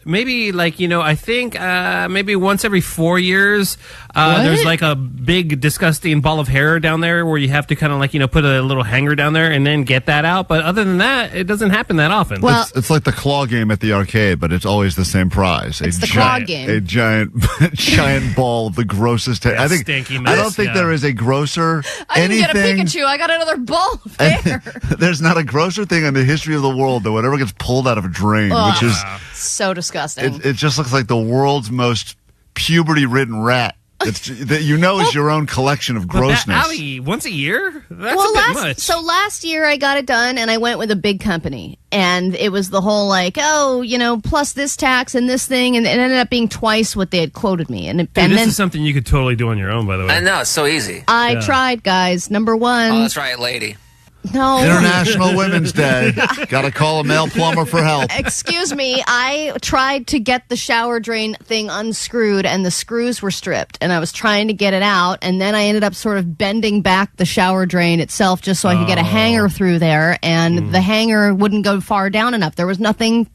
Speaker 4: Maybe I think maybe once every 4 years, there's like a big disgusting ball of hair down there where you have to kind of put a little hanger down there and then get that out. But other than that, it doesn't happen that often.
Speaker 3: Well,
Speaker 1: it's like the claw game at the arcade, but it's always the same prize.
Speaker 3: It's the claw game.
Speaker 1: A giant ball of the grossest hair.
Speaker 4: Yeah,
Speaker 1: I think
Speaker 4: stinky mess,
Speaker 1: I don't think there is a grosser
Speaker 3: I didn't
Speaker 1: anything.
Speaker 3: get a Pikachu. I got another ball of hair.
Speaker 1: There's not a grosser thing in the history of the world than whatever gets pulled out of a drain, which is
Speaker 3: so disgusting.
Speaker 1: It just looks like the world's most puberty-ridden rat. That is your own collection of grossness.
Speaker 4: Allie, once a year? That's a bit much.
Speaker 3: So last year I got it done, and I went with a big company, and it was the whole plus this tax and this thing, and it ended up being twice what they had quoted me. And
Speaker 4: this is something you could totally do on your own, by the way.
Speaker 10: I know, it's so easy.
Speaker 3: I tried, guys. Number one.
Speaker 10: Oh, that's right, lady.
Speaker 3: No.
Speaker 1: International Women's Day. Got to call a male plumber for help.
Speaker 3: Excuse me. I tried to get the shower drain thing unscrewed, and the screws were stripped, and I was trying to get it out, and then I ended up sort of bending back the shower drain itself just so I could get a hanger through there, and the hanger wouldn't go far down enough. There was nothing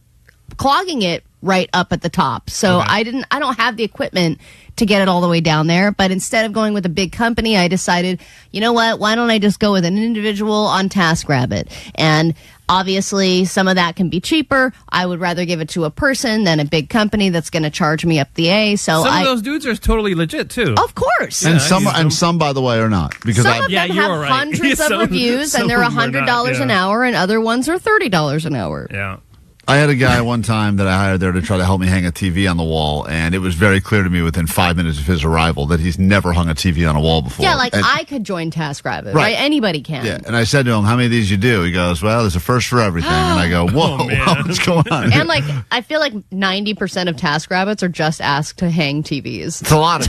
Speaker 3: clogging it right up at the top. So I don't have the equipment to get it all the way down there. But instead of going with a big company, I decided, you know what, why don't I just go with an individual on TaskRabbit? And obviously some of that can be cheaper. I would rather give it to a person than a big company that's going to charge me up the A. So
Speaker 4: some of those dudes are totally legit too.
Speaker 3: Of course.
Speaker 1: And some, by the way, are not. Because
Speaker 3: some of them have hundreds of reviews, and they're $100 an hour, and other ones are $30 an hour.
Speaker 4: Yeah.
Speaker 1: I had a guy one time that I hired there to try to help me hang a TV on the wall, and it was very clear to me within 5 minutes of his arrival that he's never hung a TV on a wall before.
Speaker 3: Yeah, I could join TaskRabbit, right? Anybody can.
Speaker 1: Yeah, and I said to him, how many of these you do? He goes, well, there's a first for everything. And I go, whoa, what's going on?
Speaker 3: And I feel like 90% of TaskRabbits are just asked to hang TVs.
Speaker 1: It's a lot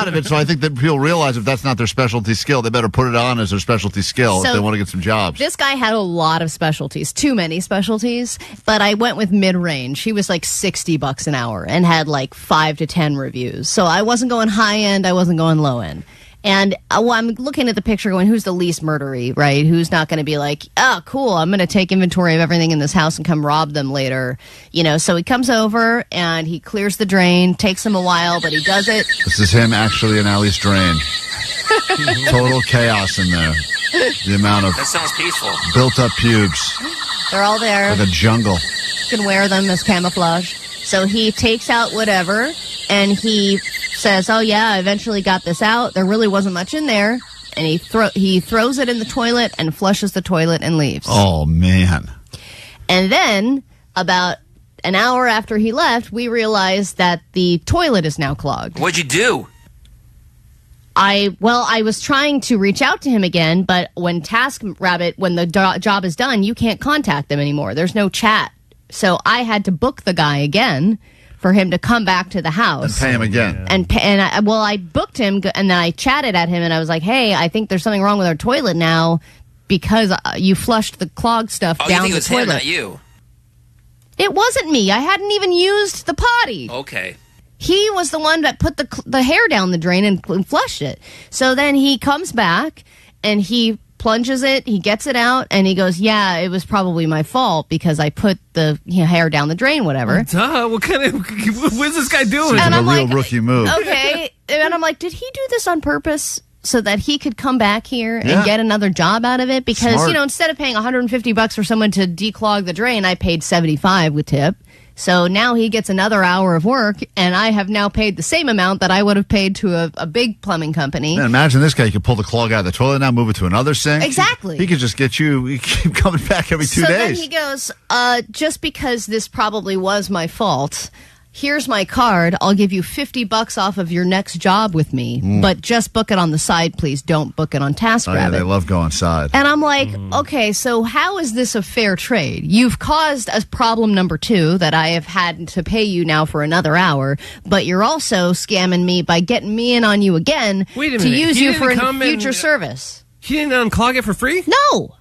Speaker 1: of it. So I think that people realize if that's not their specialty skill, they better put it on as their specialty skill if they want to get some jobs.
Speaker 3: This guy had a lot of specialties, too many specialties, but I went with mid-range. He was like $60 an hour and had like 5 to 10 reviews. So I wasn't going high end, I wasn't going low end. And I'm looking at the picture going, who's the least murdery, right? Who's not going to be like, oh, cool, I'm going to take inventory of everything in this house and come rob them later. So he comes over and he clears the drain. Takes him a while, but he does it.
Speaker 1: This is him actually in Allie's drain. Total chaos in there. The amount of
Speaker 10: that sounds peaceful.
Speaker 1: Built up pubes.
Speaker 3: They're all there.
Speaker 1: Like a jungle.
Speaker 3: You can wear them as camouflage. So he takes out whatever, and he says, oh, yeah, I eventually got this out. There really wasn't much in there. And he throws it in the toilet and flushes the toilet and leaves.
Speaker 1: Oh, man.
Speaker 3: And then, about an hour after he left, we realized that the toilet is now clogged.
Speaker 10: What'd you do?
Speaker 3: I was trying to reach out to him again, but when TaskRabbit, when the job is done, you can't contact them anymore. There's no chat. So I had to book the guy again for him to come back to the house.
Speaker 1: And pay him again.
Speaker 3: I booked him, and then I chatted at him, and I was like, hey, I think there's something wrong with our toilet now because you flushed the clogged stuff down the toilet.
Speaker 10: Oh, you think it was him, not you?
Speaker 3: It wasn't me. I hadn't even used the potty.
Speaker 10: Okay.
Speaker 3: He was the one that put the hair down the drain and flushed it. So then he comes back, and he plunges it, he gets it out, and he goes, yeah, it was probably my fault because I put the hair down the drain, whatever.
Speaker 4: Duh, what is this guy doing?
Speaker 1: It's a real rookie move.
Speaker 3: Okay. And I'm like, did he do this on purpose? so that he could come back here and
Speaker 1: Yeah.
Speaker 3: get another job out of it? Because,
Speaker 1: Smart.
Speaker 3: instead of paying $150 for someone to declog the drain, I paid $75 with tip. So now he gets another hour of work, and I have now paid the same amount that I would have paid to a big plumbing company.
Speaker 1: Man, imagine this guy. You could pull the clog out of the toilet now, move it to another sink.
Speaker 3: Exactly.
Speaker 1: He could just get you. He keep coming back every 2
Speaker 3: So
Speaker 1: days.
Speaker 3: then he goes, just because this probably was my fault, here's my card. I'll give you $50 off of your next job with me, but just book it on the side, please. Don't book it on TaskRabbit.
Speaker 1: Oh, yeah, they love going side.
Speaker 3: And I'm like, okay, so how is this a fair trade? You've caused a problem number 2 that I have had to pay you now for another hour, but you're also scamming me by getting me in on you again
Speaker 4: Wait a
Speaker 3: to
Speaker 4: minute.
Speaker 3: use
Speaker 4: He
Speaker 3: you
Speaker 4: didn't
Speaker 3: for
Speaker 4: come
Speaker 3: a future
Speaker 4: and-
Speaker 3: service.
Speaker 4: He didn't unclog it for free?
Speaker 3: No.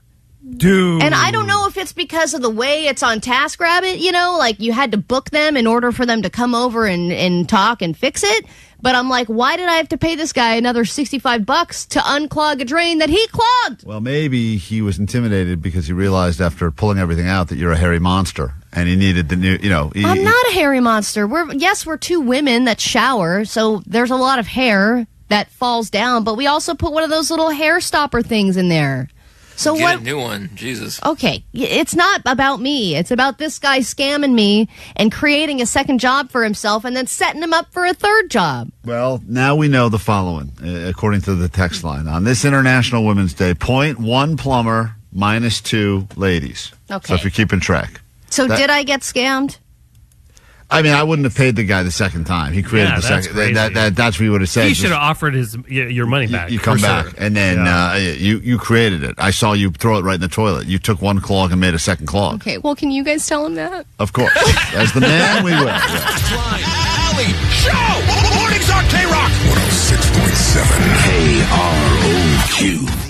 Speaker 4: Dude.
Speaker 3: And I don't know if it's because of the way it's on TaskRabbit, like you had to book them in order for them to come over and talk and fix it. But I'm like, why did I have to pay this guy another $65 to unclog a drain that he clogged?
Speaker 1: Well, maybe he was intimidated because he realized after pulling everything out that you're a hairy monster, and he needed the new.
Speaker 3: I'm not a hairy monster. We're 2 women that shower, so there's a lot of hair that falls down. But we also put one of those little hair stopper things in there. So
Speaker 10: Get
Speaker 3: what?
Speaker 10: a new one. Jesus.
Speaker 3: Okay, it's not about me. It's about this guy scamming me and creating a second job for himself and then setting him up for a third job.
Speaker 1: Well, now we know the following, according to the text line. On this International Women's Day, 0.1 plumber, -2 ladies.
Speaker 3: Okay.
Speaker 1: So if you're keeping track.
Speaker 3: So did I get scammed?
Speaker 1: I mean, I wouldn't have paid the guy the second time. He created the
Speaker 4: that's
Speaker 1: second.
Speaker 4: crazy.
Speaker 1: That's what he would have said.
Speaker 4: He should have offered your money back.
Speaker 1: You come
Speaker 4: for
Speaker 1: back,
Speaker 4: sure.
Speaker 1: and then you created it. I saw you throw it right in the toilet. You took one clog and made a second clog.
Speaker 3: Okay, well, can you guys tell him that?
Speaker 1: Of course. As the man, we will. Yeah.
Speaker 6: Klein, Alley, Show! Mornings on KROQ 106.7 KROQ.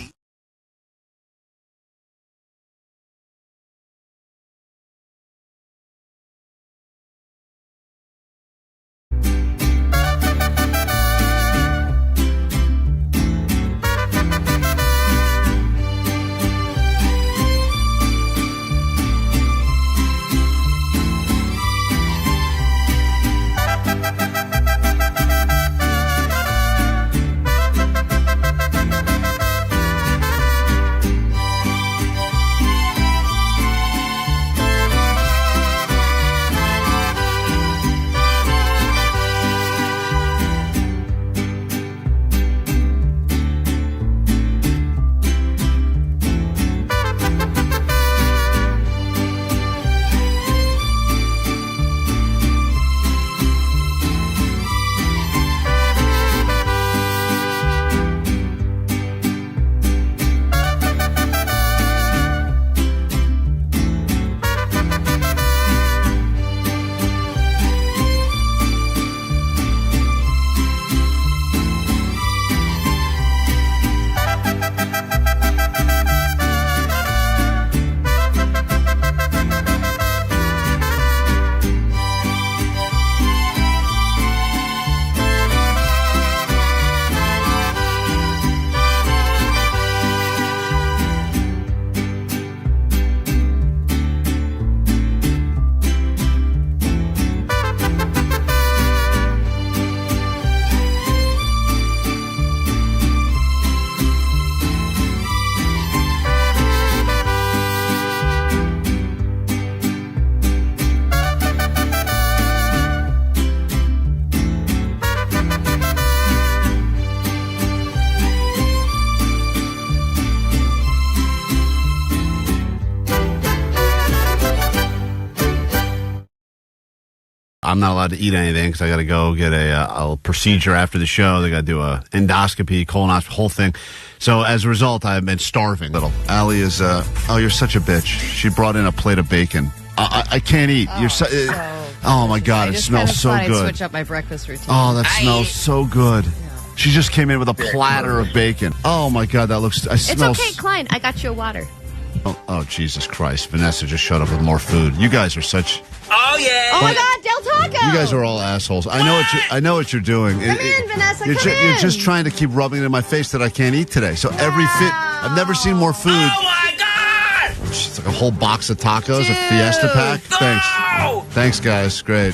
Speaker 1: I'm not allowed to eat anything because I got to go get a procedure after the show. They got to do a endoscopy, colonoscopy, whole thing. So as a result, I've been starving. Little Allie is, oh, you're such a bitch. She brought in a plate of bacon. I can't eat. You're so. Oh my God, it smells so
Speaker 3: I'd
Speaker 1: good.
Speaker 3: switch up my breakfast routine.
Speaker 1: Oh, that smells so good. She just came in with a platter of bacon. Oh my God, that looks.
Speaker 3: It's okay, Klein. I got you a water.
Speaker 1: Oh, Jesus Christ. Vanessa just showed up with more food. You guys are such.
Speaker 10: Oh, yeah.
Speaker 3: Oh, my God, Del Taco.
Speaker 1: You guys are all assholes. I know what you're doing.
Speaker 3: Come in, Vanessa,
Speaker 1: You're
Speaker 3: come in.
Speaker 1: You're just trying to keep rubbing it in my face that I can't eat today. So I've never seen more food.
Speaker 10: Oh, my God.
Speaker 1: It's like a whole box of tacos, a Fiesta pack.
Speaker 10: No.
Speaker 1: Thanks, guys. Great.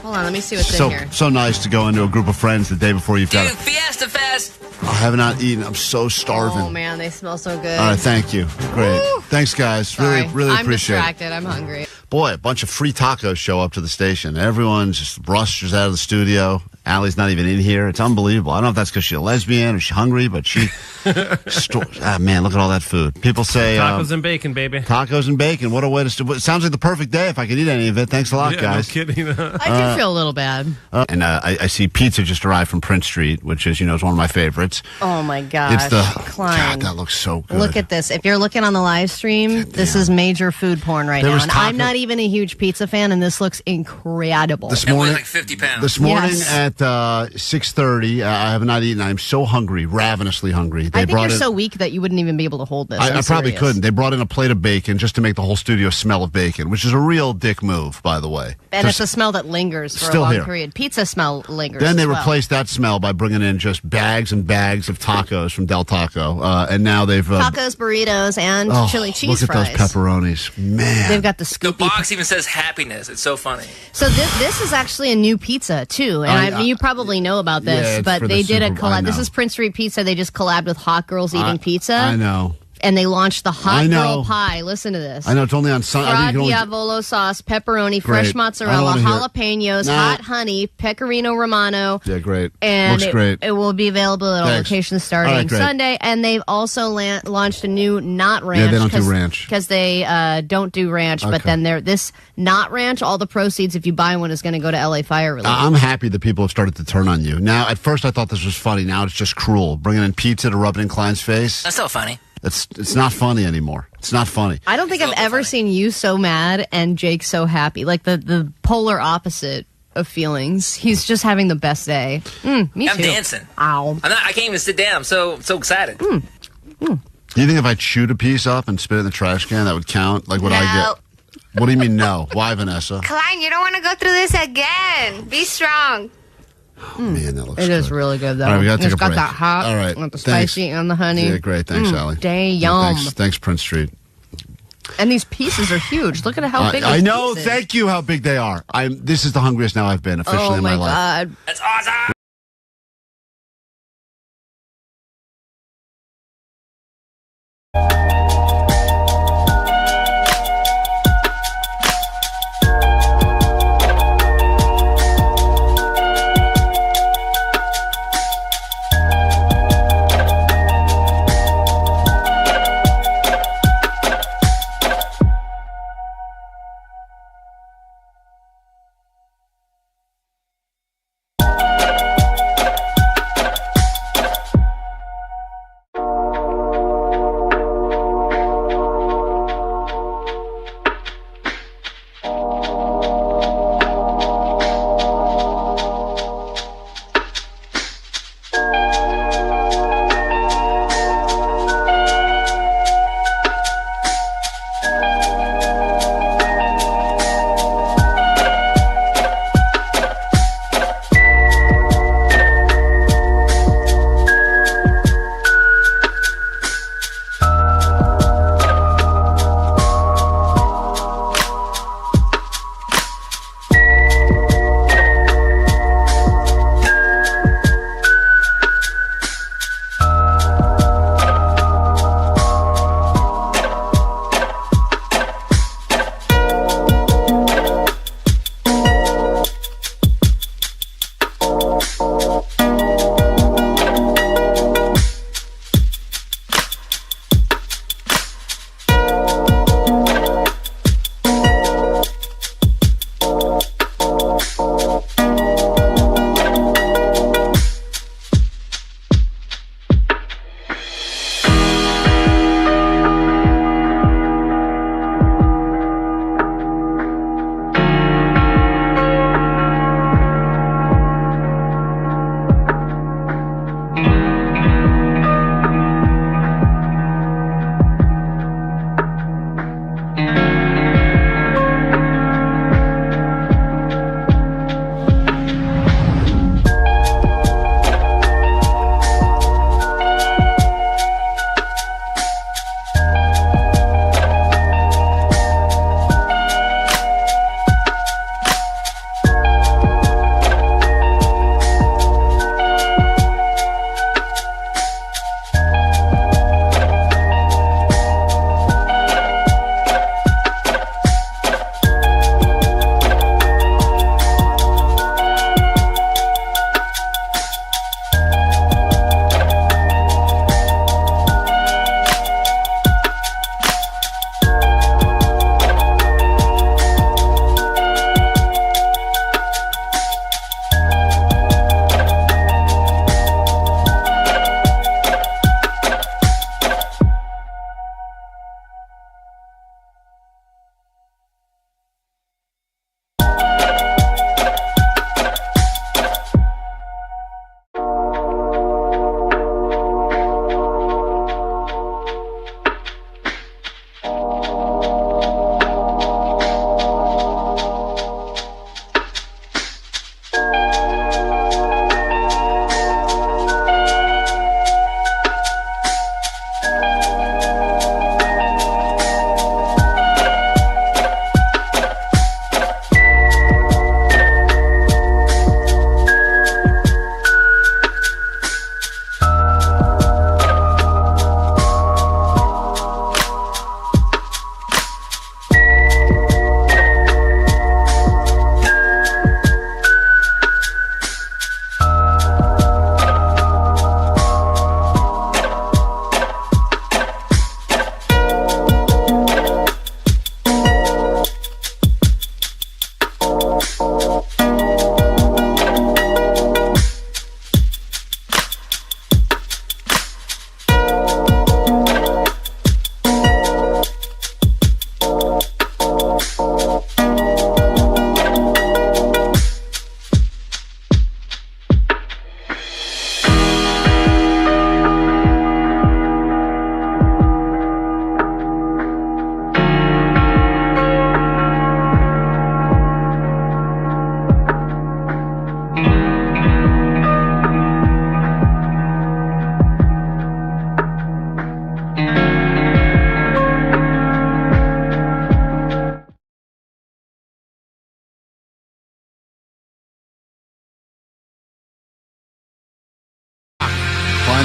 Speaker 3: Hold on, let me see what's in here.
Speaker 1: So nice to go into a group of friends the day before you've got
Speaker 10: Dude, Fiesta Fest.
Speaker 1: I have not eaten. I'm so starving.
Speaker 3: Oh, man, they smell so good.
Speaker 1: All right, thank you. Great.
Speaker 3: Woo.
Speaker 1: Thanks, guys.
Speaker 3: Sorry.
Speaker 1: Really
Speaker 3: I'm
Speaker 1: appreciate
Speaker 3: distracted. I'm hungry.
Speaker 1: Boy, a bunch of free tacos show up to the station. Everyone just rushes out of the studio. Allie's not even in here. It's unbelievable. I don't know if that's because she's a lesbian or she's hungry, but she... man, look at all that food. People say...
Speaker 4: Tacos and bacon, baby.
Speaker 1: Tacos and bacon. What a way to... It sounds like the perfect day if I could eat any of it. Thanks a lot, guys.
Speaker 4: No kidding.
Speaker 3: I do feel a little bad.
Speaker 1: And I see pizza just arrived from Prince Street, which is, is one of my favorites.
Speaker 3: Oh, my gosh.
Speaker 1: It's the...
Speaker 3: Klein.
Speaker 1: God, that looks so good.
Speaker 3: Look at this. If you're looking on the live stream, this is major food porn right now. And I'm not even a huge pizza fan, and this looks incredible.
Speaker 1: This morning,
Speaker 10: like 50 pounds.
Speaker 1: This morning at 6:30, I have not eaten. I'm so hungry, ravenously hungry.
Speaker 3: I think you're so weak that you wouldn't even be able to hold this.
Speaker 1: I probably couldn't. They brought in a plate of bacon just to make the whole studio smell of bacon, which is a real dick move, by the way.
Speaker 3: And it's a smell that lingers for a long period. Pizza smell lingers.
Speaker 1: Then they replaced that smell by bringing in just bags and bags of tacos from Del Taco, and now they've
Speaker 3: tacos, burritos, and chili cheese
Speaker 1: fries. Look at those pepperonis, man.
Speaker 3: They've got the scoopy.
Speaker 10: The box even says happiness. It's so funny.
Speaker 3: So this is actually a new pizza too, and you probably know about this, but they did a collab. This is Prince Street Pizza. They just collabed with Hot Girls Eating Pizza.
Speaker 1: I know.
Speaker 3: And they launched the Hot Girl Pie. Listen to this.
Speaker 1: I know, it's only on Sunday.
Speaker 3: Diavolo sauce, pepperoni, fresh mozzarella, jalapenos, hot honey, pecorino romano.
Speaker 1: Yeah, great.
Speaker 3: And
Speaker 1: looks great.
Speaker 3: It will be available at all locations starting Sunday. And they've also launched a new not ranch.
Speaker 1: Yeah, they don't do ranch.
Speaker 3: Because they don't do ranch. But then this not ranch, all the proceeds, if you buy one, is going to go to LA Fire Relief.
Speaker 1: I'm happy that people have started to turn on you. Now, at first I thought this was funny. Now it's just cruel. Bringing in pizza to rub it in Klein's face.
Speaker 10: That's so funny.
Speaker 1: It's not funny anymore. It's not funny.
Speaker 3: I don't think I've ever seen you so mad and Jake so happy. Like the polar opposite of feelings. He's just having the best day. Me too.
Speaker 10: I'm dancing.
Speaker 3: Ow.
Speaker 10: I can't even sit down. I'm so excited.
Speaker 1: Do you think if I chewed a piece up and spit it in the trash can, that would count? Like, would I get... What do you mean no? Why, Vanessa?
Speaker 12: Klein, you don't want to go through this again. Be strong.
Speaker 1: Oh, man, that looks good.
Speaker 3: It is really good, though.
Speaker 1: All right, we got to take a break.
Speaker 3: It's got that hot,
Speaker 1: all right,
Speaker 3: with the spicy and the honey.
Speaker 1: Yeah, great. Thanks, Allie.
Speaker 3: Damn.
Speaker 1: Thanks, Prince Street.
Speaker 3: And these pieces are huge. Look at how big
Speaker 1: I
Speaker 3: these
Speaker 1: know.
Speaker 3: pieces.
Speaker 1: Thank you how big they are. This is the hungriest now I've been officially in my life.
Speaker 3: Oh, my God.
Speaker 10: That's awesome.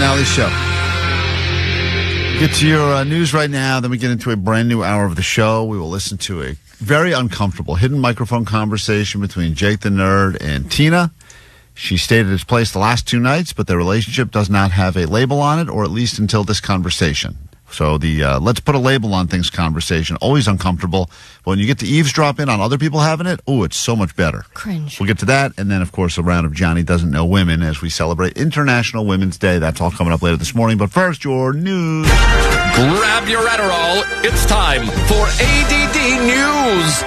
Speaker 1: Allie Show. Get to your news right now, then we get into a brand new hour of the show. We will listen to a very uncomfortable hidden microphone conversation between Jake the Nerd and Tina. She stayed at his place the last 2 nights, but their relationship does not have a label on it, or at least until this conversation. So the let's put a label on things conversation, always uncomfortable. But when you get to eavesdrop in on other people having it, it's so much better.
Speaker 3: Cringe.
Speaker 1: We'll get to that, and then, of course, a round of Johnny Doesn't Know Women as we celebrate International Women's Day. That's all coming up later this morning. But first, your news.
Speaker 6: Grab your Adderall. It's time for ADD News.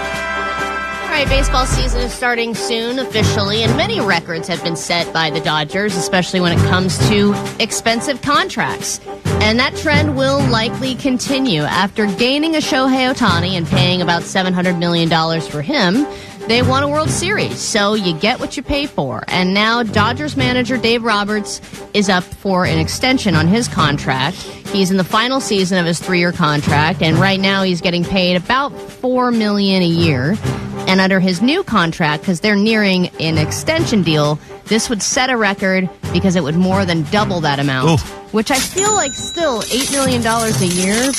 Speaker 3: All right, baseball season is starting soon officially, and many records have been set by the Dodgers, especially when it comes to expensive contracts. And that trend will likely continue. After gaining a Shohei Ohtani and paying about $700 million for him, they won a World Series, so you get what you pay for. And now Dodgers manager Dave Roberts is up for an extension on his contract. He's in the final season of his 3-year contract, and right now he's getting paid about $4 million a year. And under his new contract, because they're nearing an extension deal, this would set a record because it would more than double that amount. Which I feel like still $8 million a year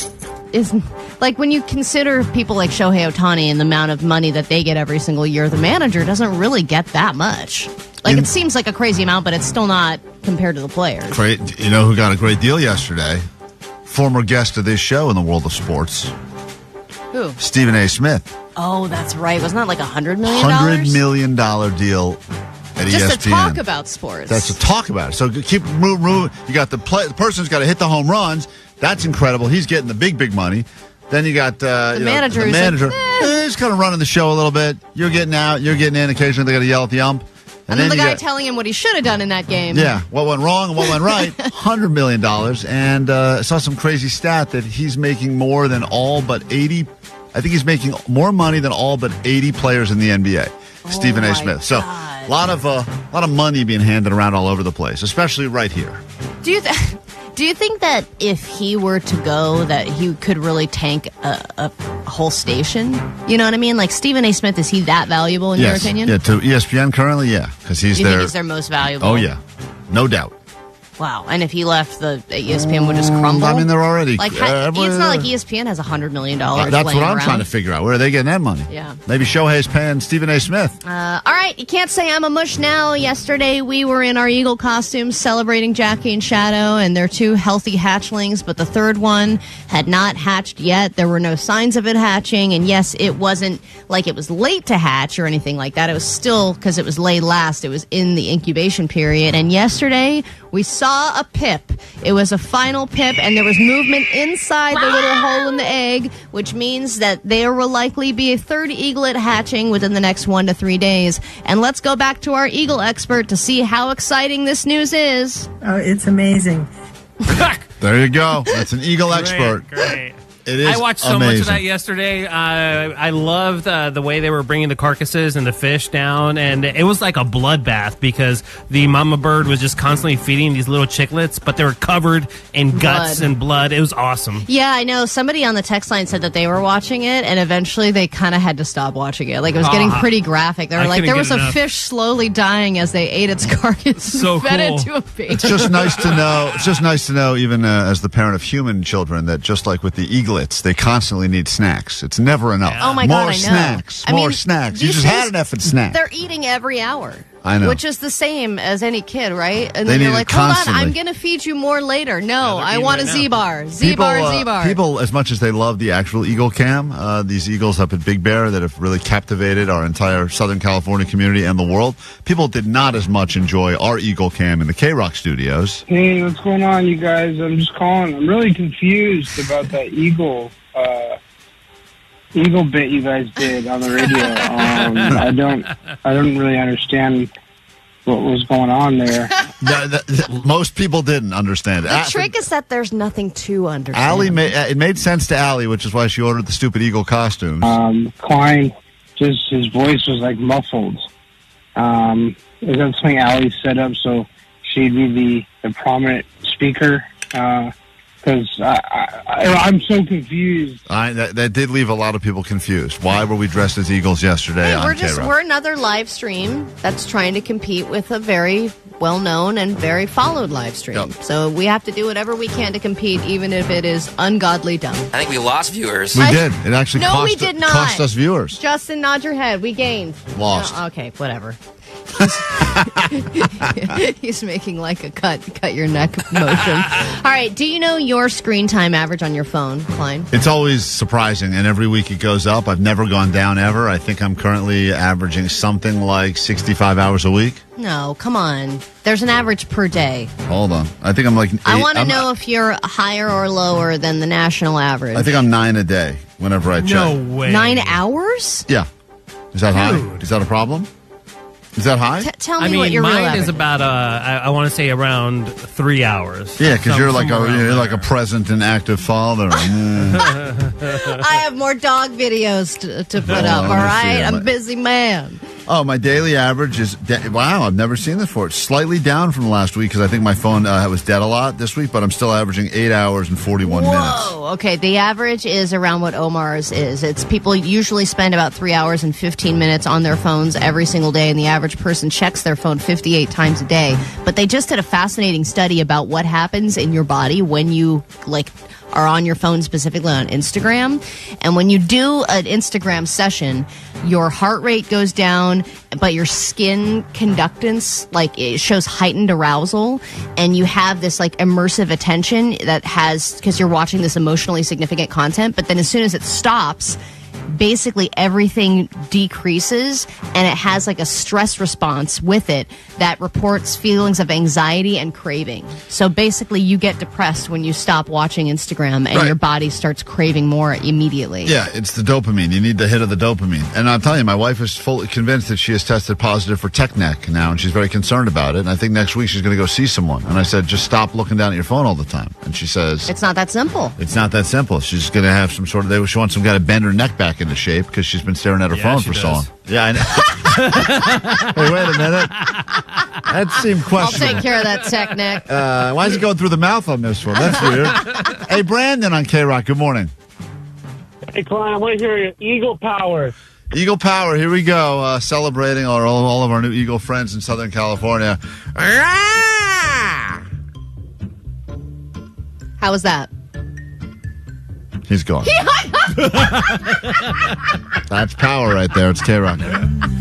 Speaker 3: is, like, when you consider people like Shohei Ohtani and the amount of money that they get every single year, the manager doesn't really get that much. Like, it seems like a crazy amount, but it's still not compared to the players.
Speaker 1: Great. You know who got a great deal yesterday? Former guest of this show in the world of sports.
Speaker 3: Who?
Speaker 1: Stephen A. Smith.
Speaker 3: Oh, that's right. Wasn't that like $100 million?
Speaker 1: $100 million deal at ESPN.
Speaker 3: Just to talk about sports.
Speaker 1: That's to talk about it. So keep moving. You got the person's got to hit the home runs. That's incredible. He's getting the big money. Then you got the manager. The manager. He's kind of running the show a little bit. You're getting out. You're getting in. Occasionally they got to yell at the ump.
Speaker 3: And then the guy telling him what he should have done in that game.
Speaker 1: Yeah, what went wrong and what went right. $100 million. And I saw some crazy stat that he's making more than all but 80. I think he's making more money than all but 80 players in the NBA. Stephen A. Smith. So a lot of money being handed around all over the place, especially right here.
Speaker 3: Do you think that if he were to go, that he could really tank a whole station? You know what I mean? Like, Stephen A. Smith, is he that valuable in your opinion?
Speaker 1: Yeah, to ESPN currently, yeah, because he's
Speaker 3: think he's their most valuable?
Speaker 1: Oh yeah, no doubt.
Speaker 3: Wow. And if he left, the ESPN would just crumble?
Speaker 1: I mean, they're already...
Speaker 3: Like, it's not like ESPN has $100 million
Speaker 1: That's what I'm trying to figure out. Where are they getting that money?
Speaker 3: Yeah.
Speaker 1: Maybe Shohei's paying Stephen A. Smith.
Speaker 3: All right. You can't say I'm a mush now. Yesterday, we were in our Eagle costumes celebrating Jackie and Shadow and their 2 healthy hatchlings, but the third one had not hatched yet. There were no signs of it hatching. And yes, it wasn't like it was late to hatch or anything like that. It was still, because it was laid last, it was in the incubation period. And yesterday, we saw a pip. It was a final pip, and there was movement inside the little hole in the egg, which means that there will likely be a third eaglet hatching within the next 1 to 3 days. And let's go back to our eagle expert to see how exciting this news is.
Speaker 20: Oh, it's amazing.
Speaker 1: There you go. That's an eagle expert.
Speaker 4: Great.
Speaker 1: It is
Speaker 4: I watched so
Speaker 1: amazing.
Speaker 4: much of that yesterday. I loved the way they were bringing the carcasses and the fish down, and it was like a bloodbath because the mama bird was just constantly feeding these little chicklets, but they were covered in guts and blood. It was awesome.
Speaker 3: Yeah, I know. Somebody on the text line said that they were watching it, and eventually they kind of had to stop watching it. Like, it was getting pretty graphic. They were like, there was a fish slowly dying as they ate its carcass
Speaker 4: so
Speaker 3: and fed
Speaker 4: cool.
Speaker 3: it to a baby.
Speaker 1: It's just nice to know. It's just nice to know, even as the parent of human children, that just like with the eaglets, they constantly need snacks. It's never enough.
Speaker 3: Oh my
Speaker 1: God,
Speaker 3: I know.
Speaker 1: Snacks. More snacks. You just had an effing snack.
Speaker 3: They're eating every hour.
Speaker 1: I know.
Speaker 3: Which is the same as any kid, right? And
Speaker 1: They
Speaker 3: then you're
Speaker 1: need it
Speaker 3: like, hold on,
Speaker 1: constantly.
Speaker 3: I'm going to feed you more later. No, I want a Z-bar.
Speaker 1: People,
Speaker 3: Z-bar.
Speaker 1: people, as much as they love the actual Eagle Cam, these eagles up at Big Bear that have really captivated our entire Southern California community and the world, people did not as much enjoy our Eagle Cam in the KROQ studios.
Speaker 21: Hey, what's going on, you guys? I'm just calling. I'm really confused about that eagle bit you guys did on the radio. I don't really understand what was going on there.
Speaker 1: Most people didn't understand.
Speaker 3: The trick is that there's nothing to understand.
Speaker 1: Allie it made sense to Allie, which is why she ordered the stupid eagle costumes.
Speaker 21: Klein, just his voice was like muffled. Is that something Allie set up so she'd be the prominent speaker? Because I'm so confused.
Speaker 1: That did leave a lot of people confused. Why were we dressed as eagles yesterday on KROQ?
Speaker 3: We're another live stream that's trying to compete with a very well-known and very followed live stream.
Speaker 1: Yep.
Speaker 3: So we have to do whatever we can to compete, even if it is ungodly dumb.
Speaker 10: I think we lost viewers.
Speaker 1: We did. It actually
Speaker 3: No, we did not.
Speaker 1: cost us viewers.
Speaker 3: Justin, nod your head. We gained.
Speaker 1: Lost.
Speaker 3: No, okay, whatever. He's making like a cut your neck motion. All right, do you know your screen time average on your phone, Klein?
Speaker 1: It's always surprising, and every week it goes up. I've never gone down ever. I think I'm currently averaging something like 65 hours a week.
Speaker 3: No, come on. There's an average per day.
Speaker 1: Hold on. I think I'm like 8.
Speaker 3: I want to know if you're higher or lower than the national average.
Speaker 1: I think I'm 9 a day whenever I check.
Speaker 4: No way.
Speaker 3: 9 hours?
Speaker 1: Yeah. Is that high? Is that a problem? Is that high?
Speaker 3: Tell me what your real
Speaker 4: mine
Speaker 3: average
Speaker 4: is about I want to say around 3 hours.
Speaker 1: Yeah, because you're like
Speaker 4: Somewhere
Speaker 1: you're like a present and active father.
Speaker 3: I have more dog videos to put up, all right? I'm a busy man.
Speaker 1: Oh, my daily average is, wow, I've never seen this before. It's slightly down from last week because I think my phone was dead a lot this week, but I'm still averaging 8 hours and 41 minutes.
Speaker 3: Whoa, okay. The average is around what Omar's is. It's people usually spend about 3 hours and 15 minutes on their phones every single day, and the average person checks their phone 58 times a day. But they just did a fascinating study about what happens in your body when you, are on your phone, specifically on Instagram. And when you do an Instagram session, your heart rate goes down, but your skin conductance, it shows heightened arousal. And you have this immersive attention that has, because you're watching this emotionally significant content. But then as soon as it stops, basically everything decreases, and it has a stress response with it that reports feelings of anxiety and craving. So basically you get depressed when you stop watching Instagram, and your body starts craving more immediately.
Speaker 1: Yeah, it's the dopamine. You need the hit of the dopamine. And I'm telling you, my wife is fully convinced that she has tested positive for tech neck now, and she's very concerned about it. And I think next week she's going to go see someone. And I said, just stop looking down at your phone all the time. And she says,
Speaker 3: it's not that simple.
Speaker 1: It's not that simple. She's going to have some sort of, she wants some guy to bend her neck back into shape because she's been staring at her phone for so long. Yeah, I know. Hey, wait a minute. That seemed questionable.
Speaker 3: I'll take care of that tech neck.
Speaker 1: Why is it going through the mouth on this one? That's weird. Hey, Brandon on KROQ. Good morning.
Speaker 20: Hey, Klein, I want to hear your Eagle Power.
Speaker 1: Eagle Power. Here we go. Celebrating all of our new Eagle friends in Southern California.
Speaker 3: How was that?
Speaker 1: He's gone. That's power right there. It's KROQ.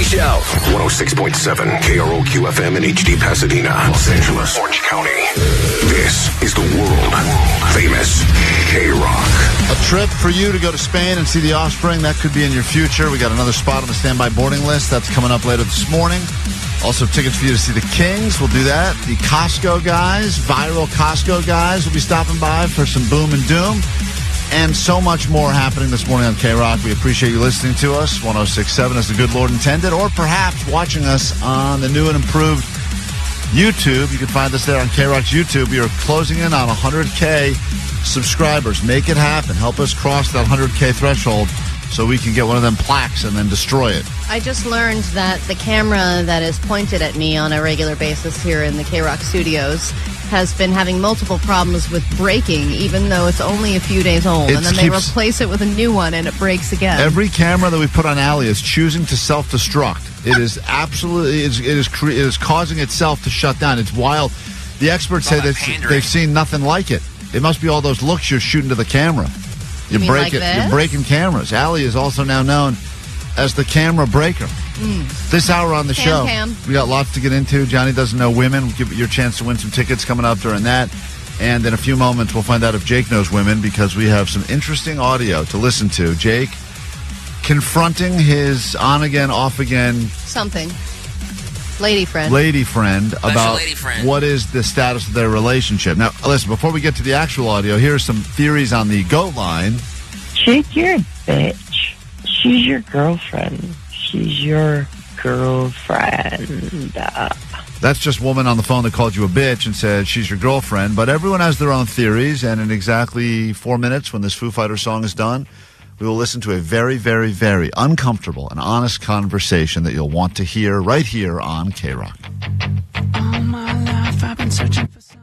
Speaker 6: show.
Speaker 2: 106.7 KROQ FM in HD Pasadena, Los Angeles, Orange County. This is the world famous KROQ.
Speaker 1: A trip for you to go to Spain and see the Offspring, that could be in your future. We got another spot on the standby boarding list. That's coming up later this morning. Also, tickets for you to see the Kings. We'll do that. The Costco guys, viral Costco guys, will be stopping by for some boom and doom. And so much more happening this morning on KROQ. We appreciate you listening to us. 106.7 as the good Lord intended. Or perhaps watching us on the new and improved YouTube. You can find us there on KROQ's YouTube. We are closing in on 100K subscribers. Make it happen. Help us cross that 100K threshold so we can get one of them plaques and then destroy it.
Speaker 3: I just learned that the camera that is pointed at me on a regular basis here in the KROQ studios has been having multiple problems with breaking, even though it's only a few days old. And then they replace it with a new one, and it breaks again.
Speaker 1: Every camera that we put on Allie is choosing to self-destruct. It is absolutely, it is causing itself to shut down. It's wild. The experts say that they've seen nothing like it. It must be all those looks you're shooting to the camera. You're breaking cameras. Allie is also now known as the camera breaker. This hour on the show, we got lots to get into. Johnny doesn't know women. We'll give you your chance to win some tickets coming up during that. And in a few moments, we'll find out if Jake knows women because we have some interesting audio to listen to. Jake confronting his on-again, off-again...
Speaker 3: something. Lady friend
Speaker 10: about
Speaker 1: what is the status of their relationship. Now, listen, before we get to the actual audio, here are some theories on the GOAT line.
Speaker 22: Jake, you're a bitch. She's your girlfriend. She's your girlfriend.
Speaker 1: That's just a woman on the phone that called you a bitch and said she's your girlfriend. But everyone has their own theories, and in exactly 4 minutes, when this Foo Fighters song is done, we will listen to a very, very, very uncomfortable and honest conversation that you'll want to hear right here on KROQ.
Speaker 23: All my life I've been searching for something.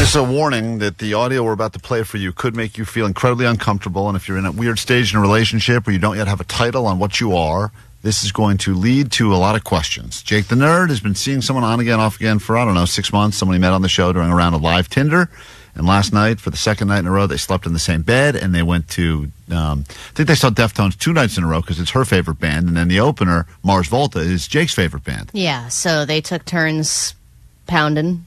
Speaker 1: Just a warning that the audio we're about to play for you could make you feel incredibly uncomfortable. And if you're in a weird stage in a relationship where you don't yet have a title on what you are, this is going to lead to a lot of questions. Jake the Nerd has been seeing someone on again, off again for, 6 months. Someone he met on the show during a round of live Tinder. And last night, for the second night in a row, they slept in the same bed, and they went to, I think they saw Deftones 2 nights in a row because it's her favorite band. And then the opener, Mars Volta, is Jake's favorite band.
Speaker 3: Yeah, so they took turns pounding,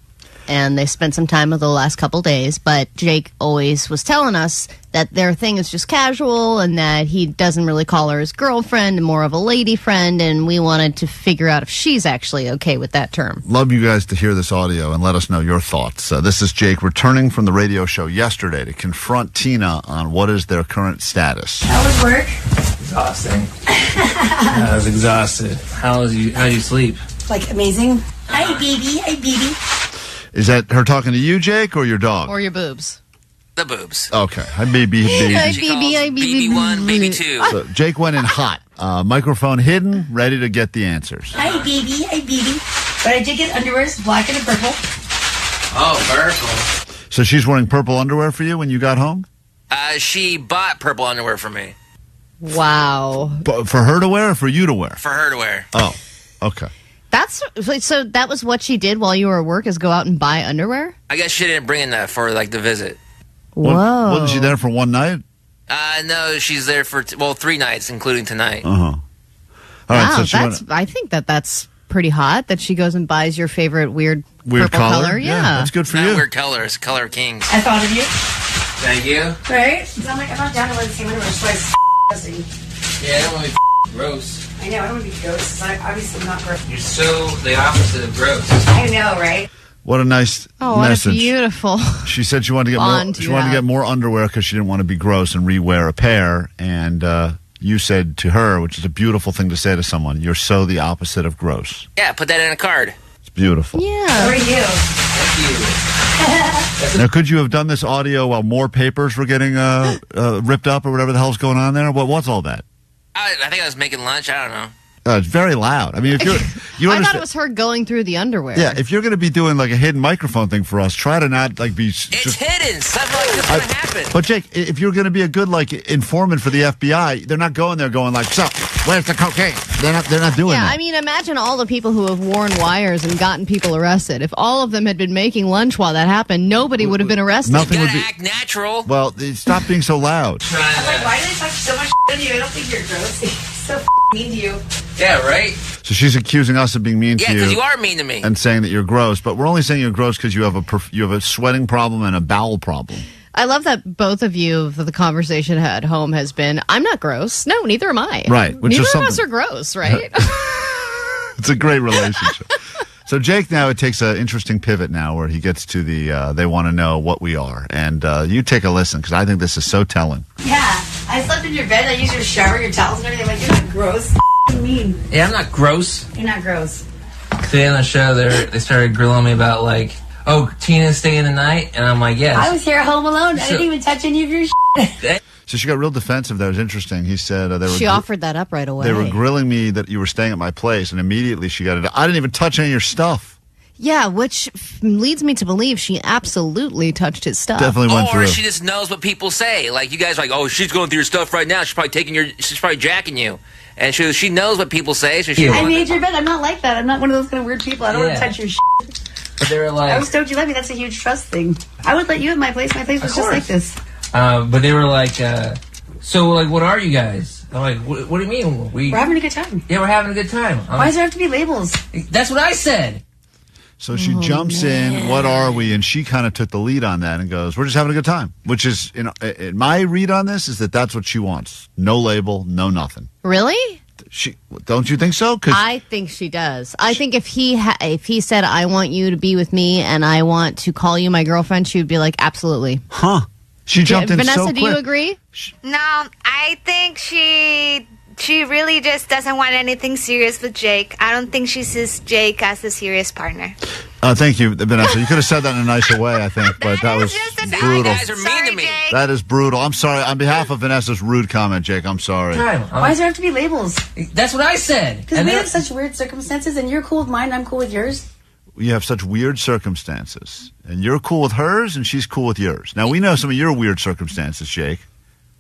Speaker 3: and they spent some time over the last couple days. But Jake always was telling us that their thing is just casual and that he doesn't really call her his girlfriend and more of a lady friend. And we wanted to figure out if she's actually okay with that term.
Speaker 1: Love you guys to hear this audio and let us know your thoughts. This is Jake returning from the radio show yesterday to confront Tina on what is their current status.
Speaker 5: How was work? Exhausting. I was exhausted. How did you sleep?
Speaker 8: Like amazing. Hi, baby. Hi, baby.
Speaker 1: Is that her talking to you, Jake, or your dog?
Speaker 3: Or your boobs.
Speaker 10: The boobs.
Speaker 1: Okay. Hi, baby.
Speaker 3: Hi, baby. Hi, baby.
Speaker 10: BB1, BB2.
Speaker 1: So Jake went in hot. Microphone hidden, ready to get the answers.
Speaker 8: Hi, baby. Hi, baby. But I did get underwear, it's black and purple.
Speaker 10: Oh, purple.
Speaker 1: So she's wearing purple underwear for you when you got home?
Speaker 10: She bought purple underwear for me.
Speaker 3: Wow.
Speaker 1: But for her to wear or for you to wear?
Speaker 10: For her to wear.
Speaker 1: Oh, okay.
Speaker 3: So that was what she did while you were at work, is go out and buy underwear?
Speaker 10: I guess she didn't bring in that for, the visit.
Speaker 3: Whoa.
Speaker 1: Wasn't she there for one night?
Speaker 10: No, she's there for, 3 nights, including tonight.
Speaker 1: Uh-huh. All right,
Speaker 3: wow,
Speaker 1: so
Speaker 3: I think that's pretty hot that she goes and buys your favorite weird purple color.
Speaker 1: Yeah, that's good for
Speaker 10: Not
Speaker 1: you.
Speaker 10: weird color. It's color of kings.
Speaker 8: I thought of you.
Speaker 10: Thank you.
Speaker 8: Right? So I'm not down to wear the same underwear, so it's disgusting.
Speaker 10: Yeah, I don't want to be gross.
Speaker 8: I know, I don't want to be gross. Obviously, I'm not gross.
Speaker 10: You're so the opposite of gross.
Speaker 8: I know, right?
Speaker 1: What a nice
Speaker 3: What
Speaker 1: message.
Speaker 3: a beautiful
Speaker 1: She said she wanted to get
Speaker 3: bond
Speaker 1: more. She wanted to get more underwear because she didn't want to be gross and re-wear a pair. And you said to her, which is a beautiful thing to say to someone, "You're so the opposite of gross."
Speaker 10: Yeah, put that in a card.
Speaker 1: It's beautiful.
Speaker 3: Yeah.
Speaker 8: Who are you?
Speaker 10: Thank you.
Speaker 1: Now, could you have done this audio while more papers were getting ripped up or whatever the hell's going on there? What's all that?
Speaker 10: I think I was making lunch. I don't know.
Speaker 1: It's very loud. I mean, if you
Speaker 3: I thought it was her going through the underwear.
Speaker 1: Yeah, if you're going to be doing like a hidden microphone thing for us, try to not be.
Speaker 10: It's hidden. Something like this is going to happen.
Speaker 1: But Jake, if you're going to be a good informant for the FBI, they're not going there going like, "So, where's the cocaine?" They're not doing that.
Speaker 3: I mean, imagine all the people who have worn wires and gotten people arrested. If all of them had been making lunch while that happened, nobody would have been arrested.
Speaker 1: Nothing
Speaker 10: You
Speaker 1: would
Speaker 10: gotta
Speaker 1: be.
Speaker 10: act natural.
Speaker 1: Well, stop being so loud.
Speaker 8: I'm like, why do they talk so much on you? I don't think you're gross. So mean to you.
Speaker 10: Yeah, right?
Speaker 1: So she's accusing us of being mean
Speaker 10: Yeah,
Speaker 1: to you.
Speaker 10: because you are mean to me.
Speaker 1: And saying that you're gross, but we're only saying you're gross because you have a sweating problem and a bowel problem.
Speaker 3: I love that both of you, the conversation at home has been, I'm not gross. No, neither am I.
Speaker 1: Right. Which
Speaker 3: neither
Speaker 1: is
Speaker 3: of us
Speaker 1: something.
Speaker 3: are gross, right?
Speaker 1: It's a great relationship. So Jake now, it takes an interesting pivot now where he gets to the, they want to know what we are. And you take a listen because I think this is so telling.
Speaker 8: Yeah, I slept in your bed. I used your shower, your towels, and everything. Like, you're not gross. Mean.
Speaker 5: Yeah, I'm not gross.
Speaker 8: You're not gross.
Speaker 5: Today on the show, they started grilling me about oh, Tina's staying the night, and I'm like, yes.
Speaker 8: I was here home alone. I didn't even touch any of your shit.
Speaker 1: So she got real defensive. That was interesting. He said
Speaker 3: she offered that up right away.
Speaker 1: They were grilling me that you were staying at my place, and immediately she got it. I didn't even touch any of your stuff.
Speaker 3: Yeah, which leads me to believe she absolutely touched his stuff.
Speaker 1: Definitely went through.
Speaker 10: Or she just knows what people say. Like, you guys are like, oh, she's going through your stuff right now. She's probably jacking you. And she knows what people say. So
Speaker 8: I made your bed. I'm not like that. I'm not one of those kind of weird people. I don't want to touch your shit.
Speaker 5: But they were like...
Speaker 8: I was stoked you let me. That's a huge trust thing. I would let you at my place. My place was just like this.
Speaker 5: But they were like, so, what are you guys? I'm like, what do you mean?
Speaker 8: We're having a good time.
Speaker 5: Yeah, we're having a good time.
Speaker 8: Why does there have to be labels?
Speaker 5: That's what I said.
Speaker 1: So she jumps in, what are we? And she kind of took the lead on that and goes, we're just having a good time. Which is, my read on this is that's what she wants. No label, no nothing.
Speaker 3: Really?
Speaker 1: Don't you think so?
Speaker 3: I think she does. I think if he said, I want you to be with me and I want to call you my girlfriend, she would be like, absolutely.
Speaker 1: Huh. She jumped in
Speaker 3: Vanessa,
Speaker 1: so quick.
Speaker 3: do you agree?
Speaker 12: No, I think she really just doesn't want anything serious with Jake. I don't think she sees Jake as a serious partner.
Speaker 1: Thank you, Vanessa. You could have said that in a nicer way, I think, but that was brutal.
Speaker 10: You guys are mean to me.
Speaker 1: That is brutal. I'm sorry. On behalf of Vanessa's rude comment, Jake, I'm sorry.
Speaker 8: Why does there have to be labels?
Speaker 5: That's what I said.
Speaker 8: Because we have such weird circumstances, and you're cool with mine, I'm cool with yours.
Speaker 1: you have such weird circumstances, and you're cool with hers, and she's cool with yours. Now, we know some of your weird circumstances, Jake.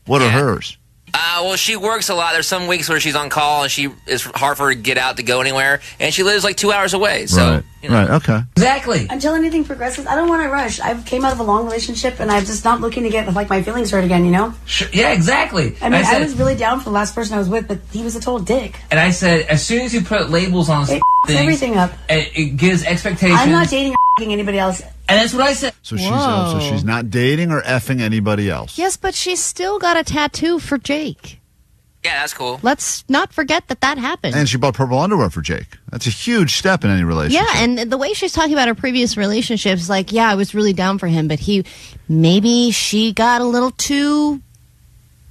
Speaker 1: What are hers?
Speaker 10: Well, she works a lot. There's some weeks where she's on call, and it's hard for her to get out to go anywhere, and she lives like 2 hours away. So,
Speaker 1: right.
Speaker 10: you know.
Speaker 1: Right, okay.
Speaker 10: Exactly.
Speaker 8: Until anything progresses, I don't want to rush. I came out of a long relationship, and I'm just not looking to get like my feelings hurt again, you know?
Speaker 5: Sure. Yeah, exactly.
Speaker 8: I mean, I was really down for the last person I was with, but he was a total dick.
Speaker 5: And I said, as soon as you put labels on
Speaker 8: It
Speaker 5: things,
Speaker 8: everything up.
Speaker 5: it gives expectations.
Speaker 8: I'm not dating or anybody else.
Speaker 5: And that's what I said.
Speaker 1: So she's not dating or effing anybody else.
Speaker 3: Yes, but she's still got a tattoo for Jake.
Speaker 10: Yeah, that's cool.
Speaker 3: Let's not forget that happened.
Speaker 1: And she bought purple underwear for Jake. That's a huge step in any relationship.
Speaker 3: Yeah, and the way she's talking about her previous relationships, like, yeah, I was really down for him, but maybe she got a little too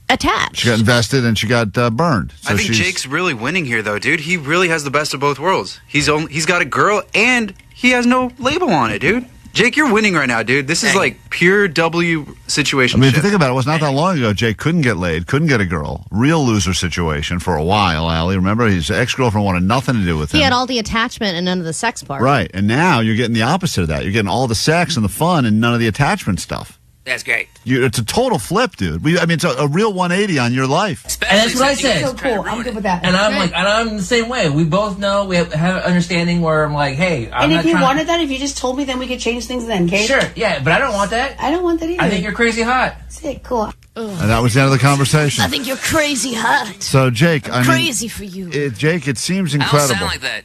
Speaker 3: attached.
Speaker 1: She got invested and she got burned. So
Speaker 15: I think Jake's really winning here, though, dude. He really has the best of both worlds. He's got a girl and he has no label on it, dude. Jake, you're winning right now, dude. This is like pure W situation.
Speaker 1: I mean, if you think about it, it was not that long ago. Jake couldn't get laid, couldn't get a girl. Real loser situation for a while, Allie. Remember, his ex-girlfriend wanted nothing to do with him.
Speaker 3: He had all the attachment and none of the sex part.
Speaker 1: Right, and now you're getting the opposite of that. You're getting all the sex and the fun and none of the attachment stuff.
Speaker 10: That's great.
Speaker 1: It's a total flip, dude. It's a real 180 on your life.
Speaker 5: And that's what I said.
Speaker 8: So cool. I'm good with that.
Speaker 5: And I'm the same way. We both know, we have an understanding where I'm like, hey, I'm
Speaker 8: and
Speaker 5: not
Speaker 8: if you
Speaker 5: trying
Speaker 8: wanted that, if you just told me, then we could change things then, okay?
Speaker 5: Sure, yeah, but I don't want that.
Speaker 8: I don't want that either.
Speaker 5: I think you're crazy hot.
Speaker 8: Sick, cool.
Speaker 1: And that was the end of the conversation.
Speaker 3: I think you're crazy hot.
Speaker 1: So, Jake,
Speaker 3: Crazy for you.
Speaker 1: Jake, it seems incredible.
Speaker 10: I don't sound like that.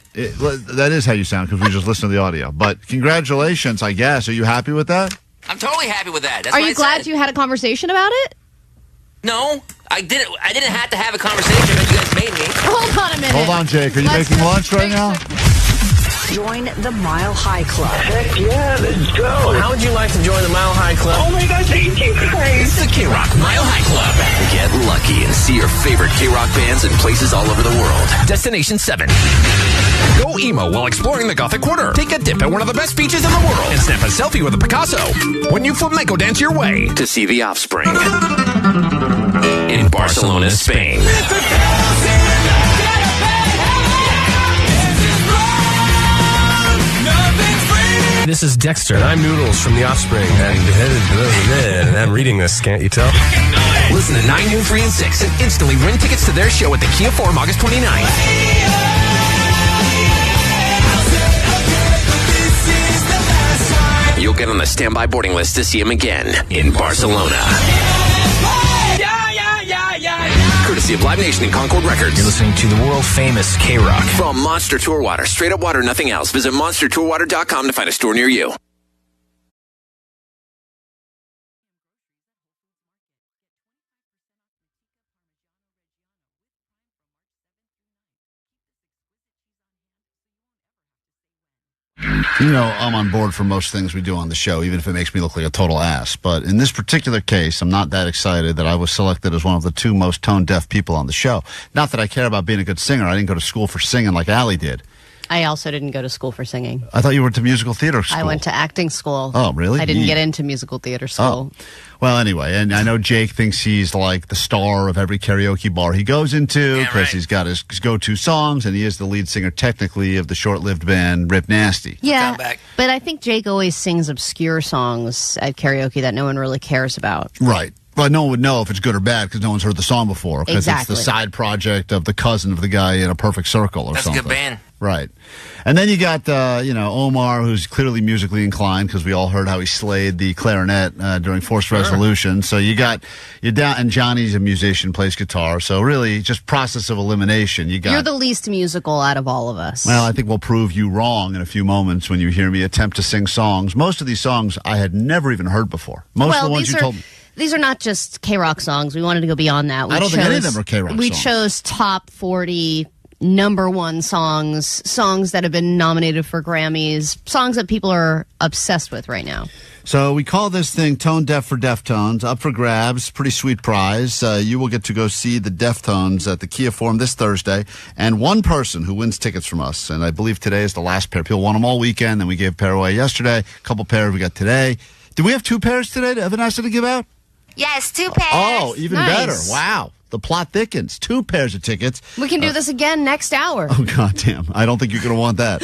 Speaker 1: That is how you sound because we just listened to the audio. But congratulations, I guess. Are you happy with that?
Speaker 10: I'm totally happy with that. That's
Speaker 3: Are
Speaker 10: what
Speaker 3: you
Speaker 10: I
Speaker 3: glad
Speaker 10: said.
Speaker 3: you had a conversation about it?
Speaker 10: No, I didn't have to have a conversation that you guys made me.
Speaker 3: Hold on a minute.
Speaker 1: Hold on, Jake. Are you making lunch right now?
Speaker 9: Join the Mile High Club.
Speaker 7: Heck yeah, let's go.
Speaker 14: How would you like to join the Mile High Club?
Speaker 7: Oh my gosh, thank you, Klein.
Speaker 6: It's the KROQ Mile High Club. Get lucky and see your favorite KROQ bands in places all over the world. Destination 7. Go emo while exploring the Gothic Quarter. Take a dip at one of the best beaches in the world and snap a selfie with a Picasso. When you flamenco dance your way to see The Offspring in Barcelona, Spain.
Speaker 14: This is Dexter, and I'm Noodles from The Offspring, and I'm reading this, can't you tell?
Speaker 6: Listen to 9, noon, 3, and 6 and instantly win tickets to their show at the Kia Forum August 29th. You'll get on the standby boarding list to see him again in Barcelona. Courtesy of Live Nation and Concord Records.
Speaker 14: You're listening to the world famous KROQ.
Speaker 6: From Monster Tour Water, straight up water, nothing else. Visit monstertourwater.com to find a store near you.
Speaker 1: You know, I'm on board for most things we do on the show, even if it makes me look like a total ass. But in this particular case, I'm not that excited that I was selected as one of the 2 most tone-deaf people on the show. Not that I care about being a good singer. I didn't go to school for singing like Allie did.
Speaker 3: I also didn't go to school for singing.
Speaker 1: I thought you went to musical theater school.
Speaker 3: I went to acting school.
Speaker 1: Oh, really?
Speaker 3: I didn't get into musical theater school.
Speaker 1: Oh. Well, anyway, and I know Jake thinks he's like the star of every karaoke bar he goes into because he's got his go-to songs, and he is the lead singer technically of the short-lived band Rip Nasty.
Speaker 3: Yeah, but I think Jake always sings obscure songs at karaoke that no one really cares about.
Speaker 1: Right. Well, no one would know if it's good or bad because no one's heard the song before. Because
Speaker 3: Exactly.
Speaker 1: it's the side project of the cousin of the guy in A Perfect Circle or something.
Speaker 10: That's a good band.
Speaker 1: Right. And then you got, Omar, who's clearly musically inclined because we all heard how he slayed the clarinet during Forced Resolution. So you're down, and Johnny's a musician, plays guitar. So really, just process of elimination.
Speaker 3: You're the least musical out of all of us.
Speaker 1: Well, I think we'll prove you wrong in a few moments when you hear me attempt to sing songs. Most of these songs I had never even heard before. Most of the ones you told me.
Speaker 3: These are not just KROQ songs. We wanted to go beyond that.
Speaker 1: I don't think any of them are KROQ songs.
Speaker 3: We chose top 40 #1 songs that have been nominated for Grammys, songs that people are obsessed with right now.
Speaker 1: So we call this thing Tone Deaf for Deftones, up for grabs, pretty sweet prize. You will get to go see the Deftones at the Kia Forum this Thursday, and one person who wins tickets from us, and I believe today is the last pair. People won them all weekend, and we gave a pair away yesterday, a couple pairs we got today. Do we have 2 pairs today, Vanessa, to give out?
Speaker 12: Yes, 2 pairs.
Speaker 1: Oh, even better. Wow. The plot thickens. 2 pairs of tickets.
Speaker 3: We can do this again next hour.
Speaker 1: Oh, goddamn. I don't think you're going to want that.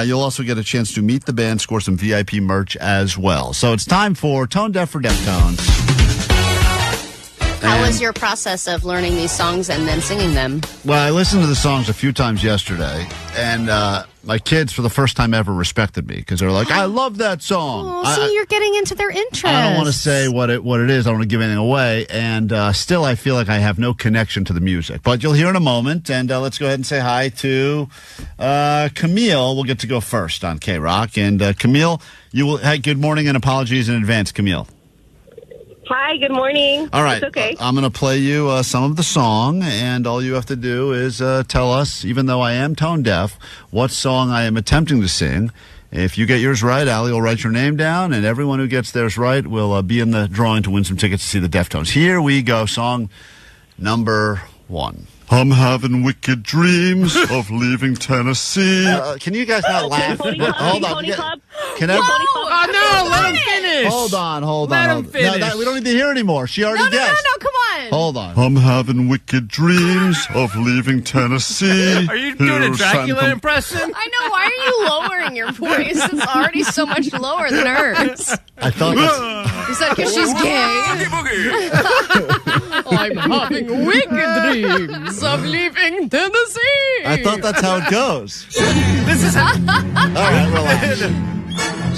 Speaker 1: You'll also get a chance to meet the band, score some VIP merch as well. So it's time for Tone Deaf for Deftones.
Speaker 3: How was your process of learning these songs and then singing them?
Speaker 1: Well, I listened to the songs a few times yesterday, and my kids, for the first time ever, respected me because they're like, I love that song.
Speaker 3: Oh, see, you're getting into their interest.
Speaker 1: I don't want to say what it is. I don't want to give anything away. And still, I feel like I have no connection to the music. But you'll hear in a moment. And let's go ahead and say hi to Camille. We'll get to go first on KROQ. And Camille, good morning and apologies in advance, Camille.
Speaker 11: Hi, good morning.
Speaker 1: All right.
Speaker 11: It's okay.
Speaker 1: I'm going to play you some of the song, and all you have to do is tell us, even though I am tone deaf, what song I am attempting to sing. If you get yours right, Allie will write your name down, and everyone who gets theirs right will be in the drawing to win some tickets to see the Deftones. Here we go. Song number 1. I'm having wicked dreams of leaving Tennessee. Can you guys not laugh? Hold on. Can I?
Speaker 4: Oh, no, let him finish.
Speaker 1: Hold on.
Speaker 4: Let him finish.
Speaker 1: No, we don't need to hear anymore. She already guessed.
Speaker 3: No, come on.
Speaker 1: Hold on. I'm having wicked dreams of leaving Tennessee.
Speaker 4: Are you doing a Dracula impression?
Speaker 3: I know. Why are you lowering your voice? It's already so much lower than hers.
Speaker 1: I thought that's...
Speaker 3: You said because she's gay. I'm having wicked dreams of leaving Tennessee.
Speaker 1: I thought that's how it goes.
Speaker 4: This is how...
Speaker 1: All right, relax.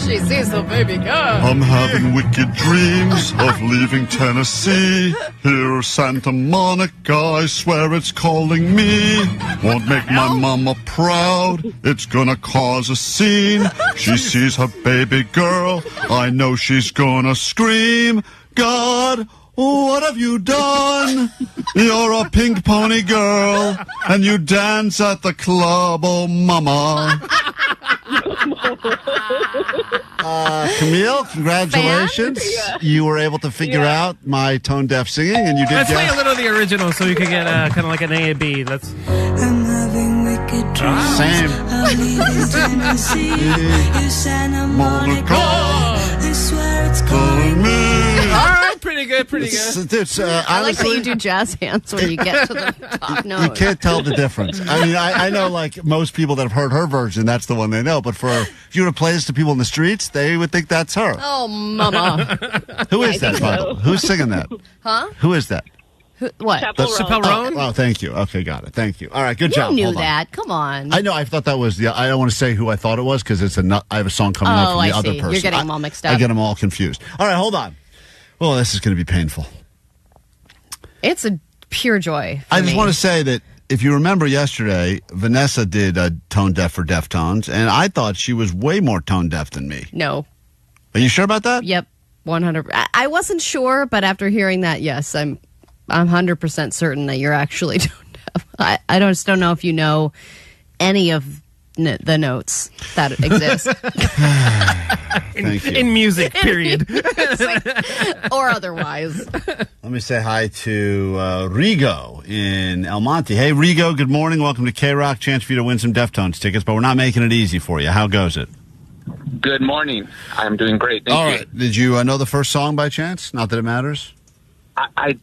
Speaker 3: She sees the baby girl.
Speaker 1: I'm having wicked dreams of leaving Tennessee. Here, Santa Monica, I swear it's calling me. Won't make my mama proud. It's gonna cause a scene. She sees her baby girl. I know she's gonna scream. God, what have you done? You're a pink pony girl, and you dance at the club, oh mama. Camille, congratulations. You were able to figure out my tone deaf singing, and you did.
Speaker 4: Let's play a little of the original so you can get kind of like an A and B. Let's.
Speaker 23: I'm having wicked dreams.
Speaker 1: Same.
Speaker 23: of leaving Tennessee. You Santa Monica. I swear it's calling me.
Speaker 4: All right, pretty good.
Speaker 3: I like that you do jazz hands when you get to the top note.
Speaker 1: You can't tell the difference. I mean, I know, like most people that have heard her version, that's the one they know. But if you were to play this to people in the streets, they would think that's her.
Speaker 3: Oh, mama.
Speaker 1: Who is that, by the way? Who's singing that?
Speaker 3: Huh?
Speaker 1: Who is that?
Speaker 3: What?
Speaker 4: Chappelle Roan?
Speaker 1: Oh, thank you. Okay, got it. Thank you. All right, good job.
Speaker 3: You knew
Speaker 1: Hold on.
Speaker 3: that. Come on.
Speaker 1: I know. I thought that was I don't want to say who I thought it was because I have a song coming up from the other person.
Speaker 3: You're getting them all mixed up.
Speaker 1: I get them all confused. All right, hold on. Well, this is going to be painful.
Speaker 3: It's a pure joy.
Speaker 1: I just want to say that if you remember yesterday, Vanessa did Tone Deaf for Deftones, and I thought she was way more tone deaf than me.
Speaker 3: No.
Speaker 1: Are you sure about that?
Speaker 3: Yep, 100. I wasn't sure, but after hearing that, yes, I'm 100% certain that you're actually tone deaf. I just don't know if you know any of the notes that exist.
Speaker 1: Thank you.
Speaker 4: In music, period.
Speaker 3: Or otherwise.
Speaker 1: Let me say hi to Rigo in El Monte. Hey, Rigo, good morning. Welcome to KROQ. Chance for you to win some Deftones tickets, but we're not making it easy for you. How goes it?
Speaker 13: Good morning. I'm doing great. Thank you.
Speaker 1: All right. Did you know the first song by chance? Not that it matters.
Speaker 13: I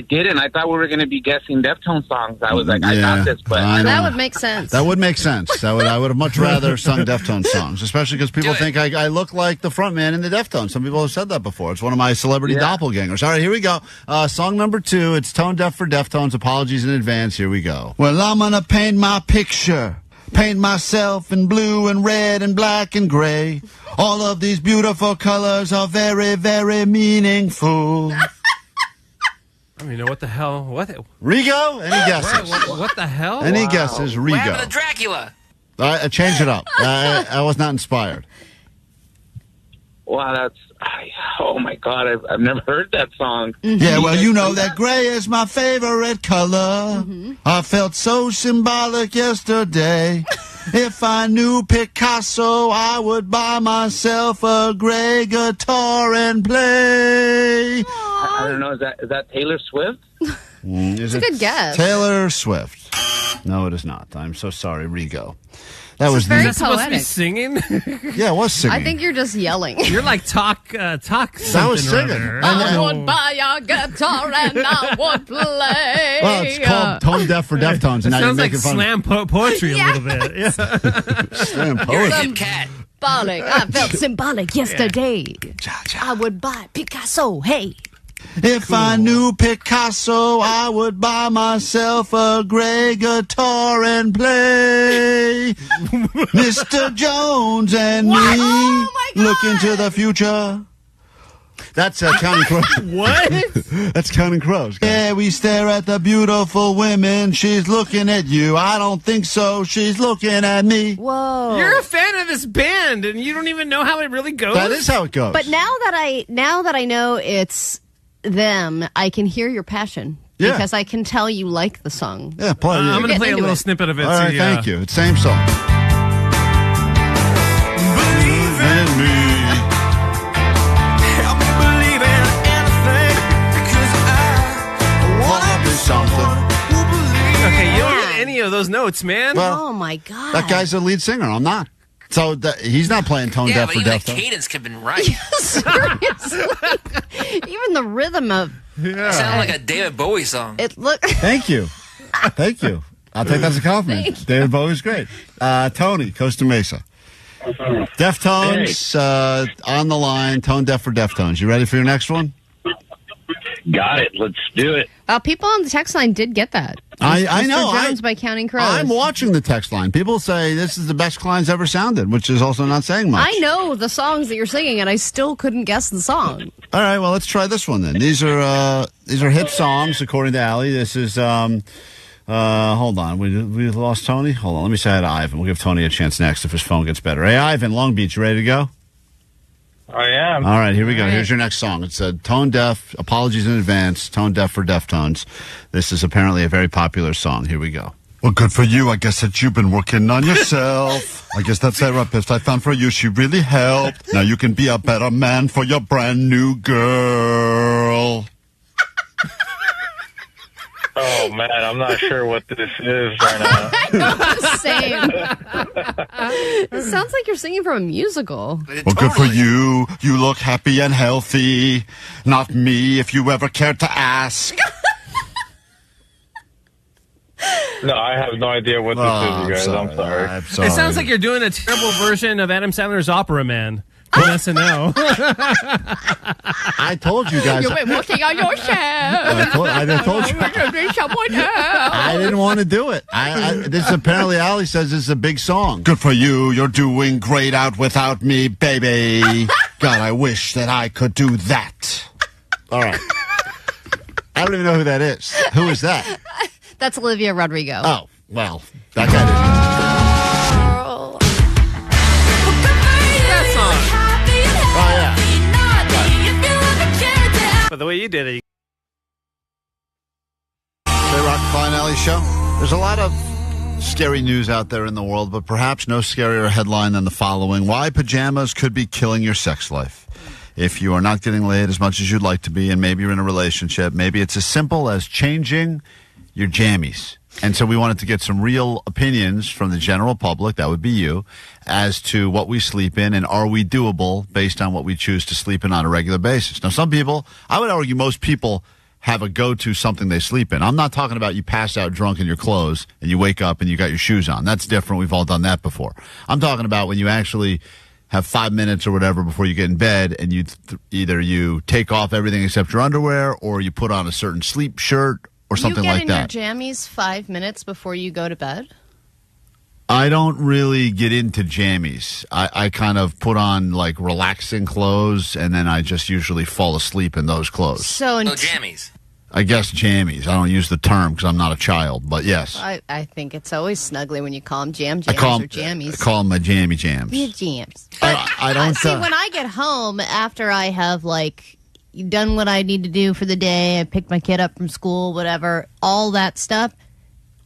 Speaker 13: did, and I thought we were going to be guessing Deftones songs. I was like, I got this, but
Speaker 3: that would make sense.
Speaker 1: That would make sense. I would have much rather sung Deftones songs, especially because people think I look like the front man in the Deftones. Some people have said that before. It's one of my celebrity doppelgangers. All right, here we go. Song number 2. It's Tone Deaf for Deftones. Apologies in advance. Here we go. Well, I'm gonna paint my picture. Paint myself in blue and red and black and gray. All of these beautiful colors are very, very meaningful.
Speaker 4: I don't even know what the hell. What?
Speaker 1: Rigo? Any guesses?
Speaker 4: What the hell?
Speaker 1: Any guesses? Rigo.
Speaker 10: What happened to Dracula?
Speaker 1: Change it up. I was not inspired.
Speaker 13: Wow, oh my God, I've never heard that song.
Speaker 1: Mm-hmm. Yeah, well, you know that gray is my favorite color. Mm-hmm. I felt so symbolic yesterday. If I knew Picasso, I would buy myself a gray guitar and play.
Speaker 13: I don't know, is that Taylor Swift?
Speaker 1: It's
Speaker 3: a good guess.
Speaker 1: Taylor Swift. No, it is not. I'm so sorry, Rigo. That was
Speaker 3: very
Speaker 4: Is that supposed to be
Speaker 3: poetic.
Speaker 4: singing?
Speaker 1: Yeah, it was singing.
Speaker 3: I think you're just yelling.
Speaker 4: You're like talk.
Speaker 1: That
Speaker 4: Something
Speaker 1: was singing.
Speaker 4: or other.
Speaker 3: I would buy a guitar and I would play.
Speaker 1: Well, it's called Tone Deaf for Deftones, and
Speaker 4: It
Speaker 1: now you're
Speaker 4: sounds like
Speaker 1: making fun
Speaker 4: slam poetry a little bit. Yeah.
Speaker 1: of slam
Speaker 10: You're a
Speaker 1: poetry.
Speaker 10: hip cat.
Speaker 3: Symbolic. I felt symbolic yesterday. I would buy Picasso. Hey.
Speaker 1: If I knew Picasso, I would buy myself a gray guitar and play. Mr. Jones and me look into the future. That's Counting Crows.
Speaker 4: What?
Speaker 1: That's Counting Crows. Yeah, we stare at the beautiful women. She's looking at you. I don't think so. She's looking at me.
Speaker 3: Whoa.
Speaker 4: You're a fan of this band, and you don't even know how it really goes.
Speaker 1: That is how it goes.
Speaker 3: But now that I know it's them, I can hear your passion.
Speaker 1: Yeah.
Speaker 3: Because I can tell you like the song.
Speaker 1: Yeah, play it.
Speaker 4: I'm going to play a
Speaker 3: into
Speaker 4: little
Speaker 3: it.
Speaker 4: snippet of it.
Speaker 1: All right,
Speaker 4: see,
Speaker 1: thank you. It's same song. Believe in me.
Speaker 23: Help me believe in anything, because I wanna be someone who believes.
Speaker 4: Okay, you don't get any of those notes, man.
Speaker 1: Well,
Speaker 3: Oh my god.
Speaker 1: that guy's the lead singer. I'm not. So he's not playing Tone
Speaker 10: Yeah,
Speaker 1: Deaf
Speaker 10: but
Speaker 1: for
Speaker 10: even the
Speaker 1: Deftones.
Speaker 10: cadence could have been right.
Speaker 3: Seriously. Even the rhythm of
Speaker 10: It sounded like a David Bowie song.
Speaker 3: it look
Speaker 1: Thank you. Thank you. I'll take that as a compliment. David Bowie's great. Tony, Costa Mesa. Deftones on the line. Tone Deaf for Deftones. You ready for your next one?
Speaker 18: Got it. Let's do it.
Speaker 3: people on the text line did get that.
Speaker 1: I
Speaker 3: Mr.
Speaker 1: know.
Speaker 3: Jones by Counting Crows.
Speaker 1: I'm watching the text line. People say this is the best Klein's ever sounded, which is also not saying much.
Speaker 3: I know the songs that you're singing, and I still couldn't guess the song.
Speaker 1: All right, well, let's try this one then. These are hit songs according to Allie. This is hold on, we lost Tony. Hold on, let me say hi to Ivan. We'll give Tony a chance next if his phone gets better. Hey, Ivan, Long Beach, you ready to go?
Speaker 18: I am.
Speaker 1: All right, here we go. Here's your next song. It's Tone Deaf. Apologies in advance. Tone Deaf for Deftones. This is apparently a very popular song. Here we go. Well, good for you. I guess that you've been working on yourself. I guess that therapist I found for you, she really helped. Now you can be a better man for your brand new girl.
Speaker 18: Oh, man, I'm not sure what this is right now.
Speaker 3: I know the same. It sounds like you're singing from a musical.
Speaker 1: Well, good for you. You look happy and healthy. Not me, if you ever cared to ask.
Speaker 18: No, I have no idea what this is, you guys. I'm sorry.
Speaker 1: I'm sorry.
Speaker 4: It sounds like you're doing a terrible version of Adam Sandler's Opera Man on SNL.
Speaker 1: I told you guys.
Speaker 3: You've been working on yourself.
Speaker 1: I told you.
Speaker 3: Someone else.
Speaker 1: I didn't want to do it. This apparently, Allie says this is a big song. Good for you. You're doing great out without me, baby. God, I wish that I could do that. All right. I don't even know who that is. Who is that?
Speaker 3: That's Olivia Rodrigo.
Speaker 1: Oh, well, that guy didn't.
Speaker 4: Oh, yeah. But the way you did it.
Speaker 1: K-Rock Klein Alley Show. There's a lot of scary news out there in the world, but perhaps no scarier headline than the following. Why pajamas could be killing your sex life. If you are not getting laid as much as you'd like to be, and maybe you're in a relationship, maybe it's as simple as changing your jammies. And so we wanted to get some real opinions from the general public, that would be you, as to what we sleep in and are we doable based on what we choose to sleep in on a regular basis. Now, some people, I would argue most people have a go-to something they sleep in. I'm not talking about you pass out drunk in your clothes and you wake up and you got your shoes on. That's different. We've all done that before. I'm talking about when you actually have 5 minutes or whatever before you get in bed and you either you take off everything except your underwear or you put on a certain sleep shirt or something like that.
Speaker 3: You get in your jammies 5 minutes before you go to bed?
Speaker 1: I don't really get into jammies. I kind of put on like relaxing clothes and then I just usually fall asleep in those clothes.
Speaker 3: So
Speaker 10: jammies.
Speaker 1: I guess jammies. I don't use the term because I'm not a child, but yes.
Speaker 3: I think it's always snuggly when you call them jams
Speaker 1: I call
Speaker 3: or jammies.
Speaker 1: I call them my jammy jams.
Speaker 3: Yeah, jams.
Speaker 1: I don't
Speaker 3: See, when I get home after I have like done what I need to do for the day, I picked my kid up from school, whatever, all that stuff,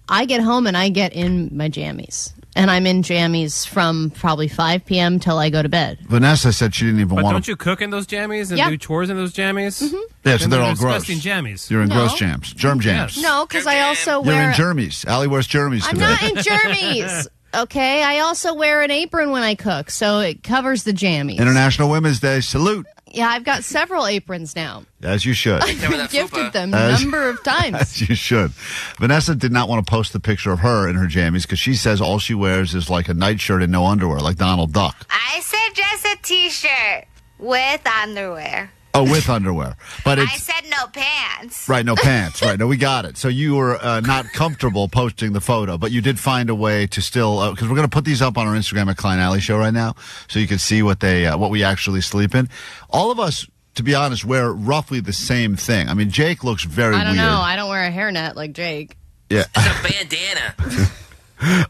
Speaker 3: I get home and I get in my jammies. And I'm in jammies from probably 5 p.m. till I go to bed.
Speaker 1: Vanessa said she didn't even
Speaker 4: But
Speaker 1: want
Speaker 4: don't
Speaker 1: to.
Speaker 4: you cook in those jammies and
Speaker 3: Yeah.
Speaker 4: do chores in those jammies?
Speaker 3: Mm-hmm.
Speaker 1: Yeah, so
Speaker 4: Then
Speaker 1: they're all gross.
Speaker 4: disgusting jammies.
Speaker 1: You're in
Speaker 3: No.
Speaker 1: gross jams. Germ jams.
Speaker 3: No, because I also
Speaker 1: You're
Speaker 3: wear...
Speaker 1: in germies. Allie wears germies
Speaker 3: I'm
Speaker 1: today.
Speaker 3: not in jammies. Okay, I also wear an apron when I cook, so it covers the jammies.
Speaker 1: International Women's Day. Salute.
Speaker 3: Yeah, I've got several aprons now.
Speaker 1: As you should.
Speaker 3: I've gifted them a
Speaker 1: As-
Speaker 3: number of times.
Speaker 1: As you should. Vanessa did not want to post the picture of her in her jammies because she says all she wears is like a nightshirt and no underwear, like Donald Duck.
Speaker 12: I said just a t-shirt with underwear.
Speaker 1: Oh, with underwear. But
Speaker 12: I
Speaker 1: it's
Speaker 12: said no pants.
Speaker 1: right, no pants. Right, no, we got it. So you were not comfortable posting the photo, but you did find a way to still because we're going to put these up on our Instagram at Klein Alley Show right now, so you can see what we actually sleep in. All of us, to be honest, wear roughly the same thing. I mean, Jake looks very
Speaker 3: I don't
Speaker 1: weird.
Speaker 3: know. I don't wear a hairnet like Jake.
Speaker 1: Yeah.
Speaker 10: It's a bandana.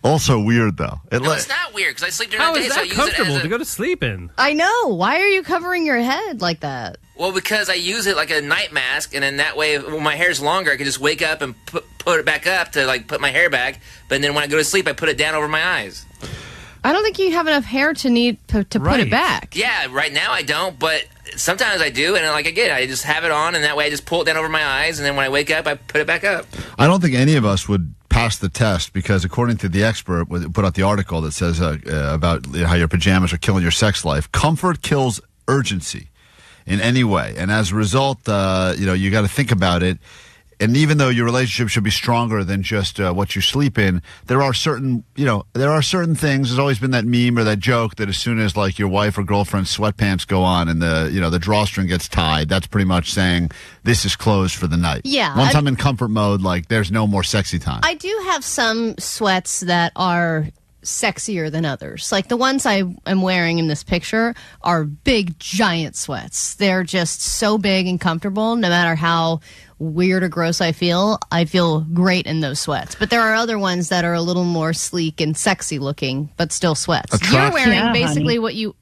Speaker 1: Also weird though.
Speaker 10: No, it's not weird because I sleep during
Speaker 4: How
Speaker 10: the
Speaker 4: is
Speaker 10: day, so I
Speaker 4: that
Speaker 10: use it
Speaker 4: comfortable
Speaker 10: as
Speaker 4: to go to sleep in?
Speaker 3: I know. Why are you covering your head like that?
Speaker 10: Well, because I use it like a night mask, and then that way, when my hair's longer, I can just wake up and put it back up to like put my hair back. But then when I go to sleep, I put it down over my eyes.
Speaker 3: I don't think you have enough hair to need to put it back.
Speaker 10: Yeah, right now I don't, but sometimes I do, and like again, I just have it on, and that way I just pull it down over my eyes, and then when I wake up, I put it back up.
Speaker 1: I don't think any of us would pass the test because according to the expert put out the article that says about how your pajamas are killing your sex life, comfort kills urgency in any way, and as a result you got to think about it. And even though your relationship should be stronger than just what you sleep in, there are certain things. There's always been that meme or that joke that as soon as like your wife or girlfriend's sweatpants go on and the drawstring gets tied, that's pretty much saying this is closed for the night.
Speaker 3: Yeah,
Speaker 1: Once I'm in comfort mode, like there's no more sexy time.
Speaker 3: I do have some sweats that are sexier than others. Like the ones I am wearing in this picture are big, giant sweats. They're just so big and comfortable. No matter how weird or gross I feel great in those sweats. But there are other ones that are a little more sleek and sexy looking, but still sweats. You're wearing basically what you...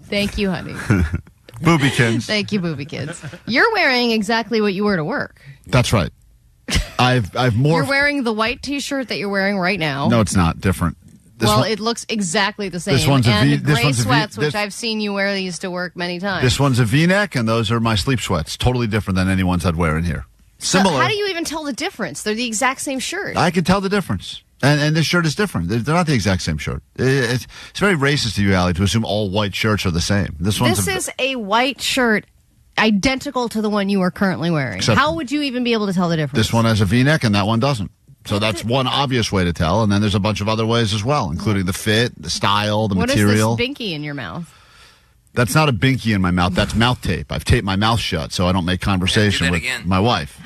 Speaker 3: Thank you, honey.
Speaker 1: Boobykins.
Speaker 3: Thank you, booby kids. You're wearing exactly what you wear to work.
Speaker 1: That's right. I've more.
Speaker 3: You're wearing the white T-shirt that you're wearing right now.
Speaker 1: No, it's not different.
Speaker 3: It looks exactly the same.
Speaker 1: This one's
Speaker 3: and
Speaker 1: a V.
Speaker 3: the
Speaker 1: This
Speaker 3: gray
Speaker 1: one's a V.
Speaker 3: sweats, which I've seen you wear these to work many times.
Speaker 1: This one's a V-neck, and those are my sleep sweats. Totally different than any ones I'd wear in here. Similar.
Speaker 3: So how do you even tell the difference? They're the exact same shirt.
Speaker 1: I can tell the difference. And this shirt is different. They're not the exact same shirt. It's very racist of you, Allie, to assume all white shirts are the same. This
Speaker 3: is a white shirt identical to the one you are currently wearing. How would you even be able to tell the difference?
Speaker 1: This one has a V-neck, and that one doesn't. So that's one obvious way to tell, and then there's a bunch of other ways as well, including the fit, the style, the material.
Speaker 3: What is this binky in your mouth?
Speaker 1: That's not a binky in my mouth. That's mouth tape. I've taped my mouth shut so I don't make conversation with my wife.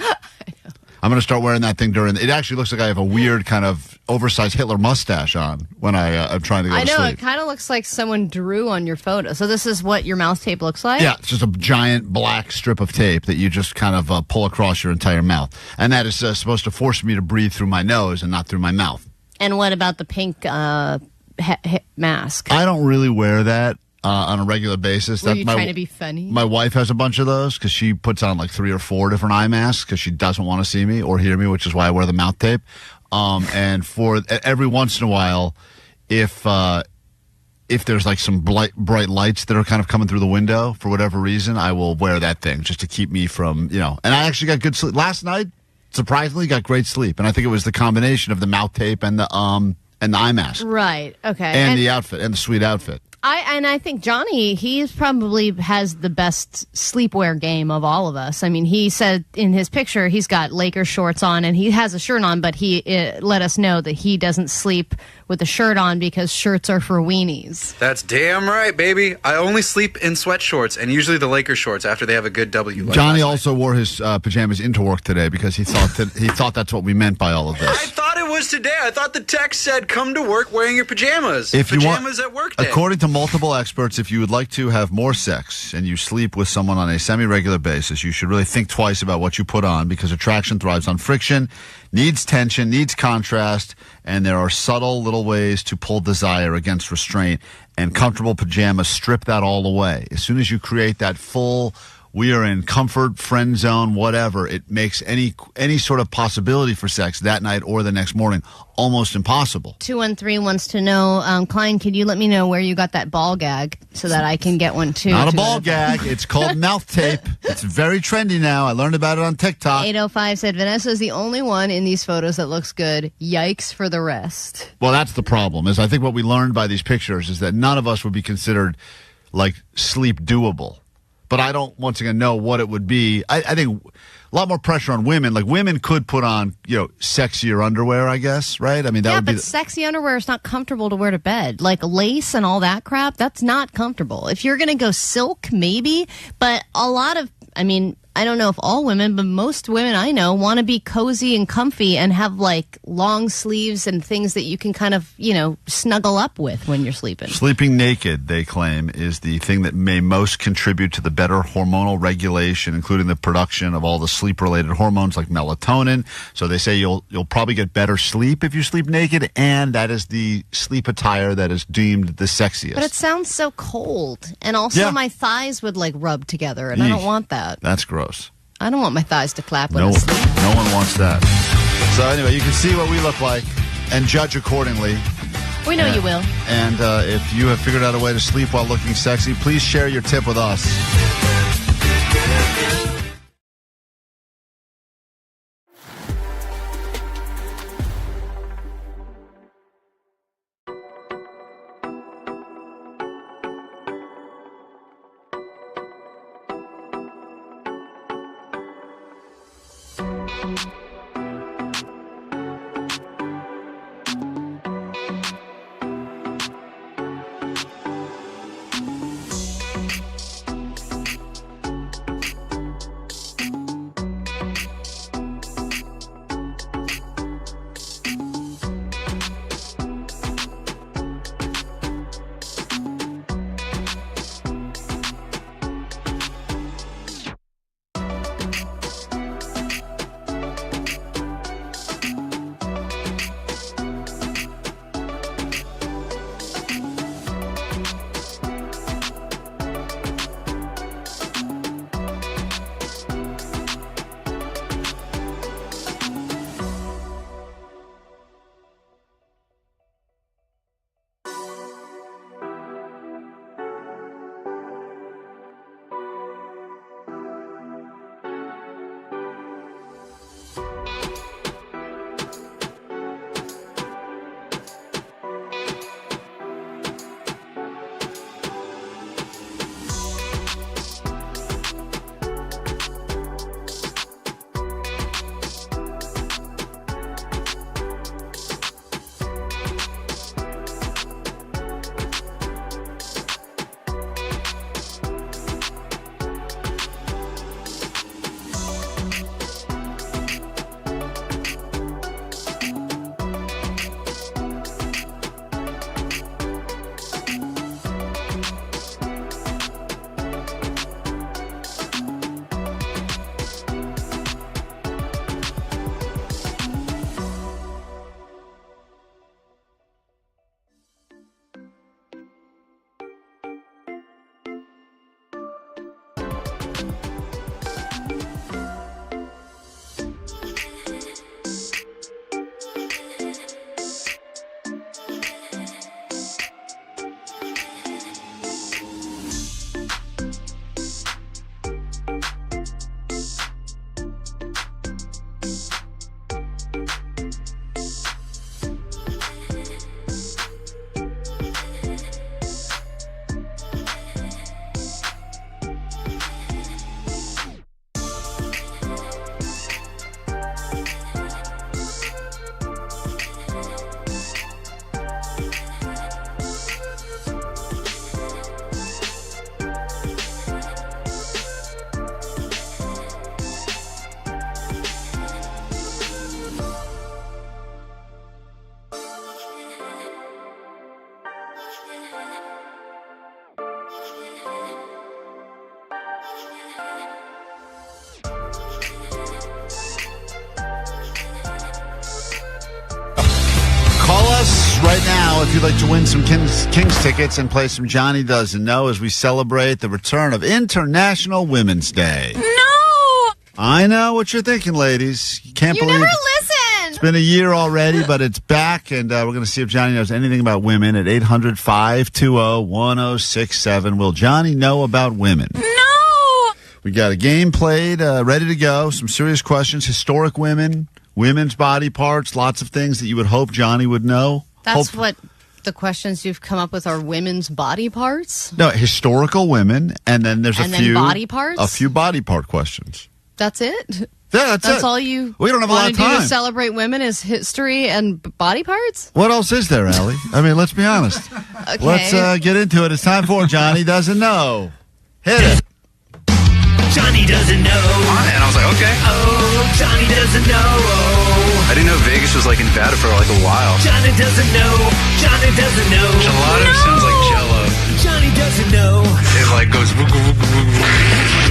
Speaker 1: I'm going to start wearing that thing during... It actually looks like I have a weird kind of oversized Hitler mustache on when I'm trying to go to sleep.
Speaker 3: I know, it kind of looks like someone drew on your photo. So this is what your mouth tape looks like?
Speaker 1: Yeah, it's just a giant black strip of tape that you just kind of pull across your entire mouth. And that is supposed to force me to breathe through my nose and not through my mouth.
Speaker 3: And what about the pink mask?
Speaker 1: I don't really wear that on a regular basis.
Speaker 3: Were you trying to be funny?
Speaker 1: My wife has a bunch of those because she puts on like 3 or 4 different eye masks because she doesn't want to see me or hear me, which is why I wear the mouth tape. And for every once in a while, if there's like some bright lights that are kind of coming through the window for whatever reason, I will wear that thing just to keep me from, and I actually got good sleep. Last night, surprisingly, got great sleep. And I think it was the combination of the mouth tape and the eye mask.
Speaker 3: Right, okay.
Speaker 1: And the outfit, and the sweet outfit.
Speaker 3: I think Johnny, he probably has the best sleepwear game of all of us. I mean, he said in his picture he's got Lakers shorts on and he has a shirt on, but he let us know that he doesn't sleep with a shirt on because shirts are for weenies.
Speaker 15: That's damn right, baby. I only sleep in sweat shorts and usually the Lakers shorts after they have a good W. Like
Speaker 1: Johnny also wore his pajamas into work today because he thought that's what we meant by all of this.
Speaker 15: I thought it was today. I thought the text said come to work wearing your pajamas.
Speaker 1: If you
Speaker 15: pajamas
Speaker 1: want,
Speaker 15: at work day.
Speaker 1: According to multiple experts, if you would like to have more sex and you sleep with someone on a semi-regular basis, you should really think twice about what you put on because attraction thrives on friction, needs tension, needs contrast, and there are subtle little ways to pull desire against restraint, and comfortable pajamas strip that all away. As soon as you create that full we are in comfort, friend zone, whatever. It makes any sort of possibility for sex that night or the next morning almost impossible.
Speaker 3: 213 wants to know, Klein, could you let me know where you got that ball gag so that I can get one too?
Speaker 1: Not a ball gag. It's called mouth tape. It's very trendy now. I learned about it on TikTok.
Speaker 3: 805 said, Vanessa's the only one in these photos that looks good. Yikes for the rest.
Speaker 1: Well, that's the problem. Is I think what we learned by these pictures is that none of us would be considered like sleep doable. But I don't, once again, know what it would be. I think a lot more pressure on women. Like, women could put on, sexier underwear, I guess, right? I mean, that would be...
Speaker 3: but sexy underwear is not comfortable to wear to bed. Like, lace and all that crap, that's not comfortable. If you're going to go silk, maybe. But a lot of, I don't know if all women, but most women I know want to be cozy and comfy and have, like, long sleeves and things that you can kind of, snuggle up with when you're sleeping.
Speaker 1: Sleeping naked, they claim, is the thing that may most contribute to the better hormonal regulation, including the production of all the sleep-related hormones like melatonin. So they say you'll probably get better sleep if you sleep naked, and that is the sleep attire that is deemed the sexiest.
Speaker 3: But it sounds so cold. And also my thighs would, like, rub together, and I don't want that.
Speaker 1: That's gross.
Speaker 3: I don't want my thighs to clap when
Speaker 1: No
Speaker 3: I sleep.
Speaker 1: one wants that. So anyway, you can see what we look like and judge accordingly.
Speaker 3: We know you will.
Speaker 1: And if you have figured out a way to sleep while looking sexy, please share your tip with us. right now, now if you'd like to win some Kings tickets and play some Johnny Doesn't Know as we celebrate the return of International Women's Day.
Speaker 3: No!
Speaker 1: I know what you're thinking, ladies. You can't believe
Speaker 3: never
Speaker 1: it.
Speaker 3: listen!
Speaker 1: It's been a year already, but it's back, and we're going to see if Johnny knows anything about women at 800-520-1067. Will Johnny know about women?
Speaker 3: No!
Speaker 1: We got a game played, ready to go, some serious questions, historic women, women's body parts, lots of things that you would hope Johnny would know.
Speaker 3: That's what the questions you've come up with are women's body parts?
Speaker 1: No, historical women, and then there's
Speaker 3: And
Speaker 1: a
Speaker 3: then
Speaker 1: few
Speaker 3: body parts?
Speaker 1: A few body part questions.
Speaker 3: That's it?
Speaker 1: Yeah, that's it.
Speaker 3: all you
Speaker 1: We don't have a lot
Speaker 3: want
Speaker 1: of
Speaker 3: to do
Speaker 1: time.
Speaker 3: to celebrate women is history and body parts?
Speaker 1: What else is there, Allie? I mean, let's be honest.
Speaker 3: Okay.
Speaker 1: Let's get into it. It's time for Johnny Doesn't Know. Hit it.
Speaker 6: Johnny doesn't know.
Speaker 15: And I was like, okay.
Speaker 6: Oh, Johnny doesn't know.
Speaker 15: I didn't know Vegas was like in Nevada for like a while.
Speaker 6: Johnny doesn't know. Johnny doesn't know.
Speaker 15: Gelato sounds like Jello.
Speaker 6: Johnny doesn't know.
Speaker 15: It like goes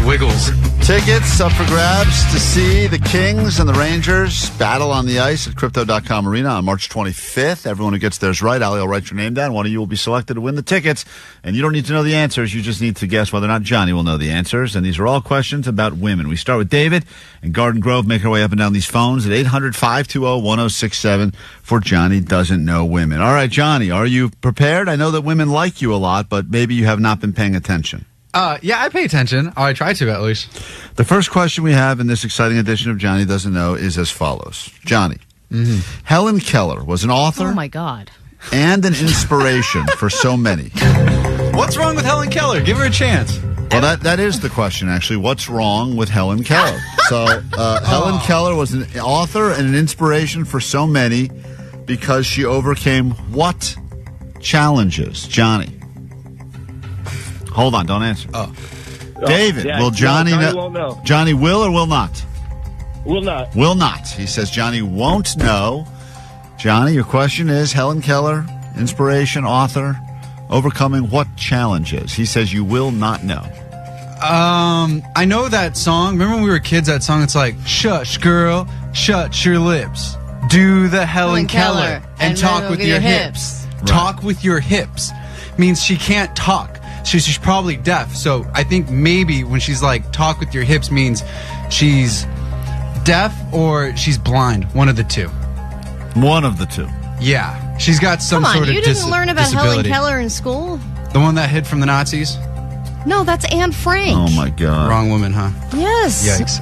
Speaker 15: wiggles.
Speaker 1: Tickets up for grabs to see the Kings and the Rangers battle on the ice at Crypto.com Arena on March 25th. Everyone who gets theirs right, Allie will write your name down. One of you will be selected to win the tickets. And you don't need to know the answers. You just need to guess whether or not Johnny will know the answers. And these are all questions about women. We start with David in Garden Grove. Make our way up and down these phones at 800-520-1067 for Johnny Doesn't Know Women. All right, Johnny, are you prepared? I know that women like you a lot, but maybe you have not been paying attention.
Speaker 15: Yeah, I pay attention. Or I try to, at least.
Speaker 1: The first question we have in this exciting edition of Johnny Doesn't Know is as follows. Johnny, Helen Keller was an author
Speaker 3: Oh, my God.
Speaker 1: and an inspiration for so many.
Speaker 15: What's wrong with Helen Keller? Give her a chance.
Speaker 1: Well, that is the question, actually. What's wrong with Helen Keller? So, Helen Keller was an author and an inspiration for so many because she overcame what challenges? Johnny. Hold on, don't answer. David,
Speaker 20: yeah,
Speaker 1: will Johnny
Speaker 20: Johnny
Speaker 1: know?
Speaker 20: won't know.
Speaker 1: Johnny will or will not?
Speaker 20: Will not.
Speaker 1: Will not. He says Johnny won't know. Johnny, your question is Helen Keller, inspiration, author, overcoming what challenges? He says you will not know.
Speaker 15: I know that song. Remember when we were kids, that song, it's like, shush, girl, shut your lips. Do the Helen Keller and talk with your hips.
Speaker 1: Right.
Speaker 15: Talk with your hips means she can't talk. She's probably deaf. So I think maybe when she's like, talk with your hips means she's deaf or she's blind. One of the two.
Speaker 1: One of the two.
Speaker 15: Yeah. She's got some
Speaker 3: Come on,
Speaker 15: sort of
Speaker 3: you didn't learn about
Speaker 15: disability.
Speaker 3: Helen Keller in school?
Speaker 15: The one that hid from the Nazis?
Speaker 3: No, that's Anne Frank.
Speaker 1: Oh, my God.
Speaker 15: Wrong woman, huh?
Speaker 3: Yes.
Speaker 15: Yikes.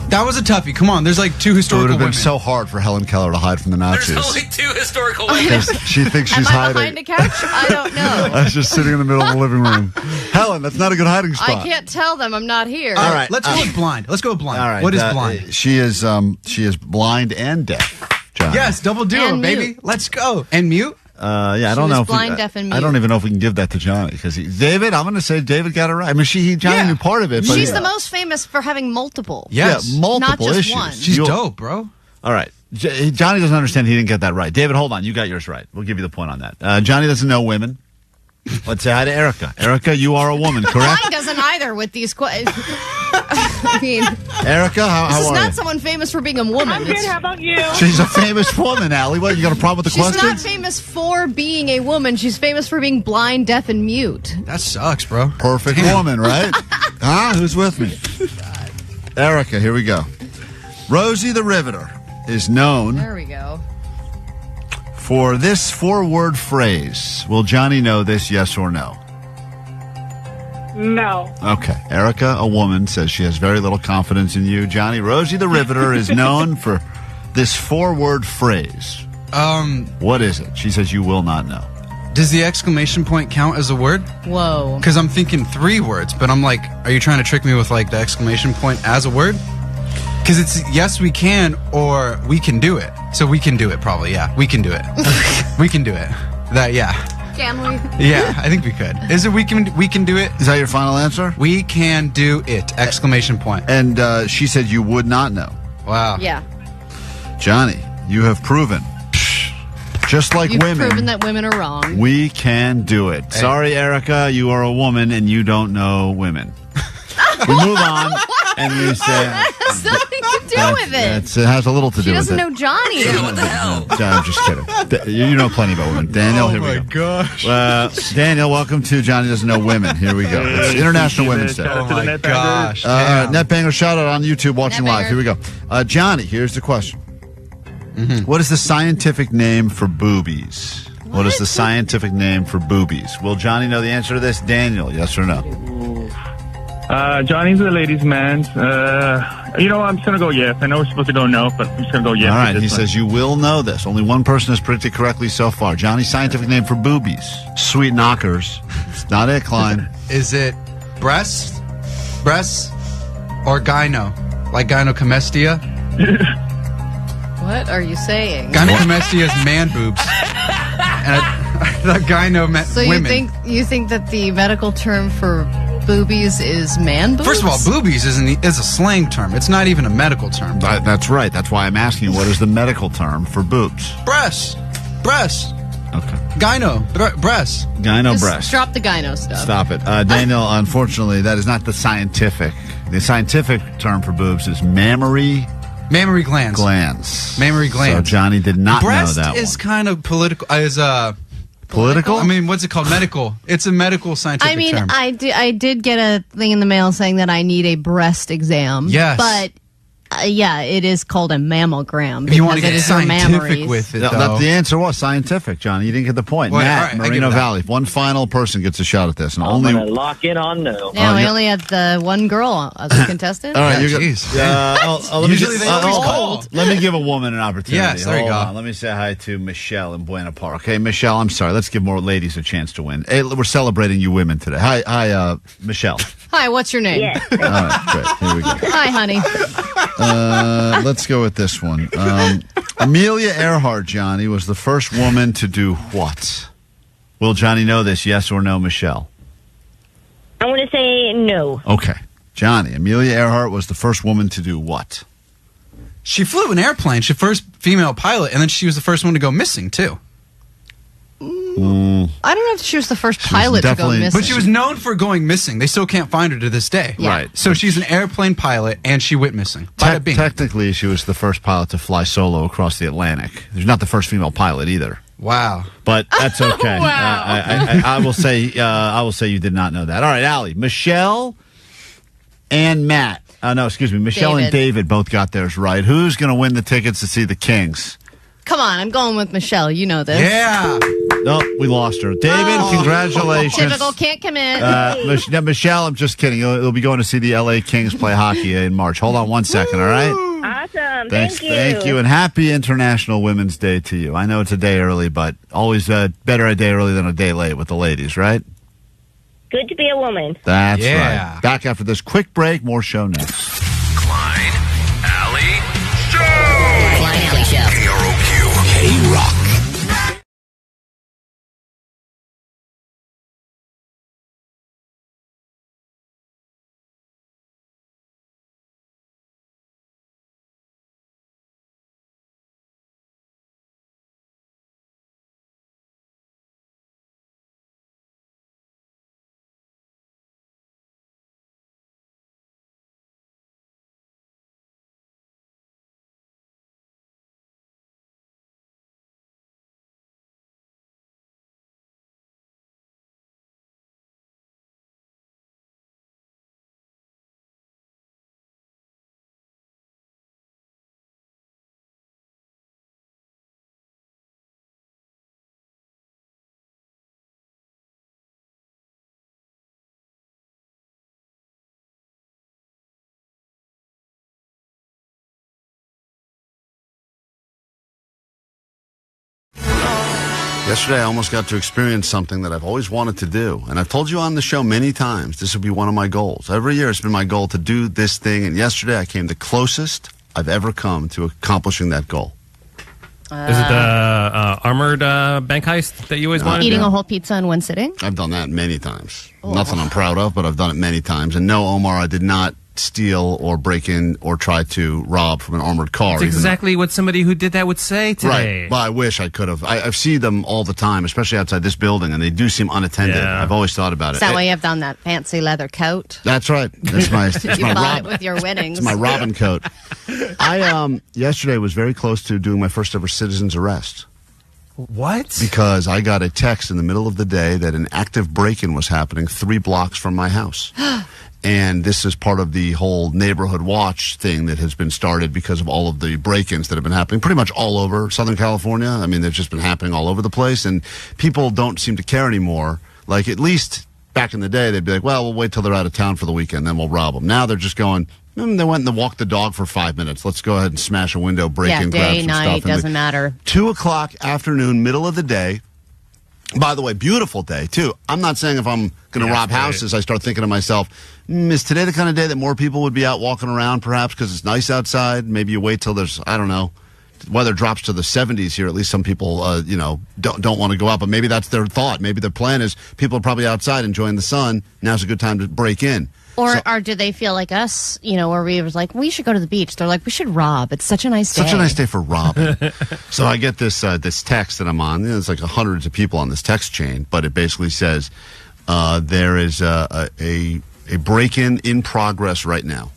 Speaker 15: That was a toughie. Come on, there's like two
Speaker 1: It would
Speaker 15: historical
Speaker 1: have been
Speaker 15: women.
Speaker 1: so hard for Helen Keller to hide from the Nazis.
Speaker 10: There's only two historical women.
Speaker 1: Because she thinks she's
Speaker 3: Am I
Speaker 1: hiding.
Speaker 3: behind a couch? I don't know.
Speaker 1: I was just sitting in the middle of the living room. Helen, that's not a good hiding spot.
Speaker 3: I can't tell them I'm not here.
Speaker 1: All right.
Speaker 15: Let's go with blind. Let's go with blind.
Speaker 1: All right.
Speaker 15: What is blind?
Speaker 1: She is blind and deaf. Johnny.
Speaker 15: Yes, double duo,
Speaker 3: And
Speaker 15: baby.
Speaker 3: mute.
Speaker 15: Let's go. And mute?
Speaker 1: Yeah, I
Speaker 3: She
Speaker 1: don't know
Speaker 3: was
Speaker 1: if
Speaker 3: blind, deaf, and
Speaker 1: I don't
Speaker 3: mute.
Speaker 1: even know if we can give that to Johnny because David. I'm going to say David got it right. I mean, Johnny knew part of it, but
Speaker 3: She's the most famous for having multiple.
Speaker 15: Yes.
Speaker 1: yeah, multiple
Speaker 3: Not just
Speaker 1: issues.
Speaker 3: one.
Speaker 15: She's dope, bro.
Speaker 1: All right, Johnny doesn't understand he didn't get that right. David, hold on, you got yours right. We'll give you the point on that. Johnny doesn't know women. Let's say hi to Erica. Erica, you are a woman, correct?
Speaker 3: Mine doesn't either with these questions. I mean,
Speaker 1: Erica, how
Speaker 3: this is
Speaker 1: are
Speaker 3: not
Speaker 1: you?
Speaker 3: someone famous for being a woman.
Speaker 11: I'm good. How about you?
Speaker 1: She's a famous woman, Allie. What, you got a problem with the
Speaker 3: She's not
Speaker 1: questions?
Speaker 3: famous for being a woman. She's famous for being blind, deaf, and mute.
Speaker 15: That sucks, bro.
Speaker 1: Perfect woman, right? Huh? Who's with me? Erica, here we go. Rosie the Riveter is known
Speaker 3: There we go.
Speaker 1: for this 4-word phrase. Will Johnny know this, yes or no?
Speaker 11: No.
Speaker 1: Okay. Erica, a woman, says she has very little confidence in you. Johnny, Rosie the Riveter is known for this 4-word phrase. What is it? She says you will not know.
Speaker 15: Does the exclamation point count as a word?
Speaker 3: Whoa.
Speaker 15: Because I'm thinking 3 words, but I'm like, are you trying to trick me with like the exclamation point as a word? Because it's yes, we can, or we can do it. So we can do it, probably. Yeah, we can do it. We can do it.
Speaker 3: Can we?
Speaker 15: Yeah, I think we could. Is it we can do it?
Speaker 1: Is that your final answer?
Speaker 15: We can do it! Exclamation point.
Speaker 1: And she said you would not know.
Speaker 15: Wow.
Speaker 3: Yeah.
Speaker 1: Johnny, you have proven, just like
Speaker 3: You've
Speaker 1: women,
Speaker 3: proven that women are wrong.
Speaker 1: we can do it. Sorry, Erica, you are a woman and you don't know women. We move on and we say,
Speaker 3: has nothing to do with it.
Speaker 1: It has a little to
Speaker 3: She
Speaker 1: do with it.
Speaker 3: doesn't know Johnny.
Speaker 6: Yeah, what the hell?
Speaker 1: I'm just kidding. You know plenty about women. Daniel, here we go.
Speaker 15: Gosh.
Speaker 1: Daniel, welcome to Johnny Doesn't Know Women. Here we go. It's International Women's Day.
Speaker 15: Oh my gosh.
Speaker 1: Netbanger, shout out on YouTube watching live. Here we go. Johnny, here's the question. What is the scientific name for boobies? What is the scientific name for boobies? Will Johnny know the answer to this? Daniel, yes or no?
Speaker 16: Johnny's a ladies' man. I'm just going to go yes. I know we're supposed to go no, but I'm just going to go yes.
Speaker 1: All right, he says you will know this. Only one person has predicted correctly so far. Johnny's scientific name for boobies. Sweet knockers. It's not it, Klein.
Speaker 15: Is it breast, or gyno? Like gynecomastia?
Speaker 3: What are you saying?
Speaker 15: Gynecomastia is man boobs. And I thought gyno meant
Speaker 3: So
Speaker 15: women.
Speaker 3: you think that the medical term for boobies is man boobs?
Speaker 15: First of all, boobies is a slang term. It's not even a medical term.
Speaker 1: That's right. That's why I'm asking you, what is the medical term for boobs?
Speaker 15: Breast.
Speaker 1: Okay.
Speaker 15: Gyno. Breast.
Speaker 1: Gyno
Speaker 3: Just
Speaker 1: breast.
Speaker 3: drop the gyno stuff.
Speaker 1: Stop it. Daniel, unfortunately, that is not the scientific. The scientific term for boobs is mammary
Speaker 15: glands. Mammary glands.
Speaker 1: So Johnny did not
Speaker 15: breast
Speaker 1: know that
Speaker 15: is
Speaker 1: one.
Speaker 15: kind of political.
Speaker 1: Political?
Speaker 15: I mean, what's it called? Medical. It's a medical scientific term.
Speaker 3: I did get a thing in the mail saying that I need a breast exam.
Speaker 15: Yes.
Speaker 3: But, it is called a mammogram.
Speaker 15: If you want to
Speaker 3: because
Speaker 15: get
Speaker 3: it is your
Speaker 15: scientific
Speaker 3: mammaries.
Speaker 15: with it,
Speaker 1: The answer was scientific, Johnny. You didn't get the point.
Speaker 15: Well,
Speaker 1: Matt,
Speaker 15: all right, I
Speaker 1: Moreno
Speaker 15: give it that.
Speaker 1: Valley. One final person gets a shot at this. And
Speaker 7: I'm
Speaker 1: only.
Speaker 7: going to lock in on no.
Speaker 3: Yeah, we only had the one girl as a contestant.
Speaker 1: All right,
Speaker 15: Yeah,
Speaker 1: you're
Speaker 15: jeez. Usually they always call.
Speaker 1: Let me give a woman an opportunity.
Speaker 15: Yes, there you
Speaker 1: Hold
Speaker 15: go.
Speaker 1: on. Let me say hi to Michelle in Buena Park. Okay, Michelle, I'm sorry. Let's give more ladies a chance to win. Hey, we're celebrating you women today. Hi, Michelle.
Speaker 3: Hi, what's your name?
Speaker 7: Yes.
Speaker 1: All right, great. Here we go.
Speaker 3: Hi, honey.
Speaker 1: Let's go with this one. Amelia Earhart, Johnny, was the first woman to do what? Will Johnny know this, yes or no, Michelle?
Speaker 11: I want to say no.
Speaker 1: Okay. Johnny, Amelia Earhart was the first woman to do what?
Speaker 15: She flew an airplane. She's the first female pilot, and then she was the first one to go missing, too.
Speaker 3: I don't know if she was the first pilot to go missing.
Speaker 15: But she was known for going missing. They still can't find her to this day.
Speaker 3: Yeah.
Speaker 1: Right.
Speaker 15: So she's an airplane pilot, and she went missing. Bada bing.
Speaker 1: Technically, she was the first pilot to fly solo across the Atlantic. She's not the first female pilot either.
Speaker 15: Wow.
Speaker 1: But that's okay.
Speaker 3: Wow.
Speaker 1: I will say you did not know that. All right, Allie, Michelle and Matt. No, excuse me. Michelle and David both got theirs right. Who's going to win the tickets to see the Kings?
Speaker 3: Come on, I'm going with Michelle. You know this.
Speaker 15: Yeah.
Speaker 1: No, we lost her. David, congratulations.
Speaker 3: Typical, can't commit.
Speaker 1: Michelle, I'm just kidding. You'll be going to see the LA Kings play hockey in March. Hold on one second, all right?
Speaker 11: Awesome.
Speaker 1: Thanks,
Speaker 11: Thank you.
Speaker 1: Thank you, and happy International Women's Day to you. I know it's a day early, but always better a day early than a day late with the ladies, right?
Speaker 11: Good to be a woman.
Speaker 1: That's
Speaker 15: Yeah.
Speaker 1: right. Back after this quick break. More show next.
Speaker 2: Klein, Alley, Show.
Speaker 9: Klein Alley Show.
Speaker 2: KROQ, K-Rock.
Speaker 1: Yesterday, I almost got to experience something that I've always wanted to do. And I've told you on the show many times, this would be one of my goals. Every year, it's been my goal to do this thing. And yesterday, I came the closest I've ever come to accomplishing that goal.
Speaker 4: Is it the armored bank heist that you always wanted
Speaker 3: Eating
Speaker 4: to do?
Speaker 3: a whole pizza in one sitting?
Speaker 1: I've done that many times. Nothing I'm proud of, but I've done it many times. And no, Omar, I did not steal or break in or try to rob from an armored car.
Speaker 4: That's exactly what somebody who did that would say today.
Speaker 1: Right. Well, I wish I could have. I see them all the time, especially outside this building, and they do seem unattended.
Speaker 4: Yeah.
Speaker 1: I've always thought about it.
Speaker 3: Is that why you have on that fancy leather coat?
Speaker 1: That's right. That's my. It's
Speaker 3: You
Speaker 1: my
Speaker 3: bought it with your winnings.
Speaker 1: It's my Robin coat. I yesterday was very close to doing my first ever citizen's arrest.
Speaker 4: What?
Speaker 1: Because I got a text in the middle of the day that an active break-in was happening 3 blocks from my house. And this is part of the whole neighborhood watch thing that has been started because of all of the break-ins that have been happening pretty much all over Southern California. I mean, they've just been happening all over the place, and people don't seem to care anymore. Like, at least back in the day, they'd be like, well, we'll wait till they're out of town for the weekend, then we'll rob them. Now they're just going, they went and walked the dog for 5 minutes. Let's go ahead and smash a window, break in, grab
Speaker 3: day,
Speaker 1: some
Speaker 3: night,
Speaker 1: stuff.
Speaker 3: doesn't matter.
Speaker 1: 2 o'clock afternoon, middle of the day. By the way, beautiful day, too. I'm not saying if I'm going to rob houses, I start thinking to myself, is today the kind of day that more people would be out walking around, perhaps because it's nice outside? Maybe you wait till there's, I don't know, weather drops to the 70s here. At least some people, don't want to go out. But maybe that's their thought. Maybe their plan is people are probably outside enjoying the sun. Now's a good time to break in.
Speaker 3: Or do they feel like us, where we was like, we should go to the beach. They're like, we should rob. It's such a nice day.
Speaker 1: Such a nice day for robbing. So I get this text that I'm on. There's like hundreds of people on this text chain, but it basically says there is a break-in in progress right now.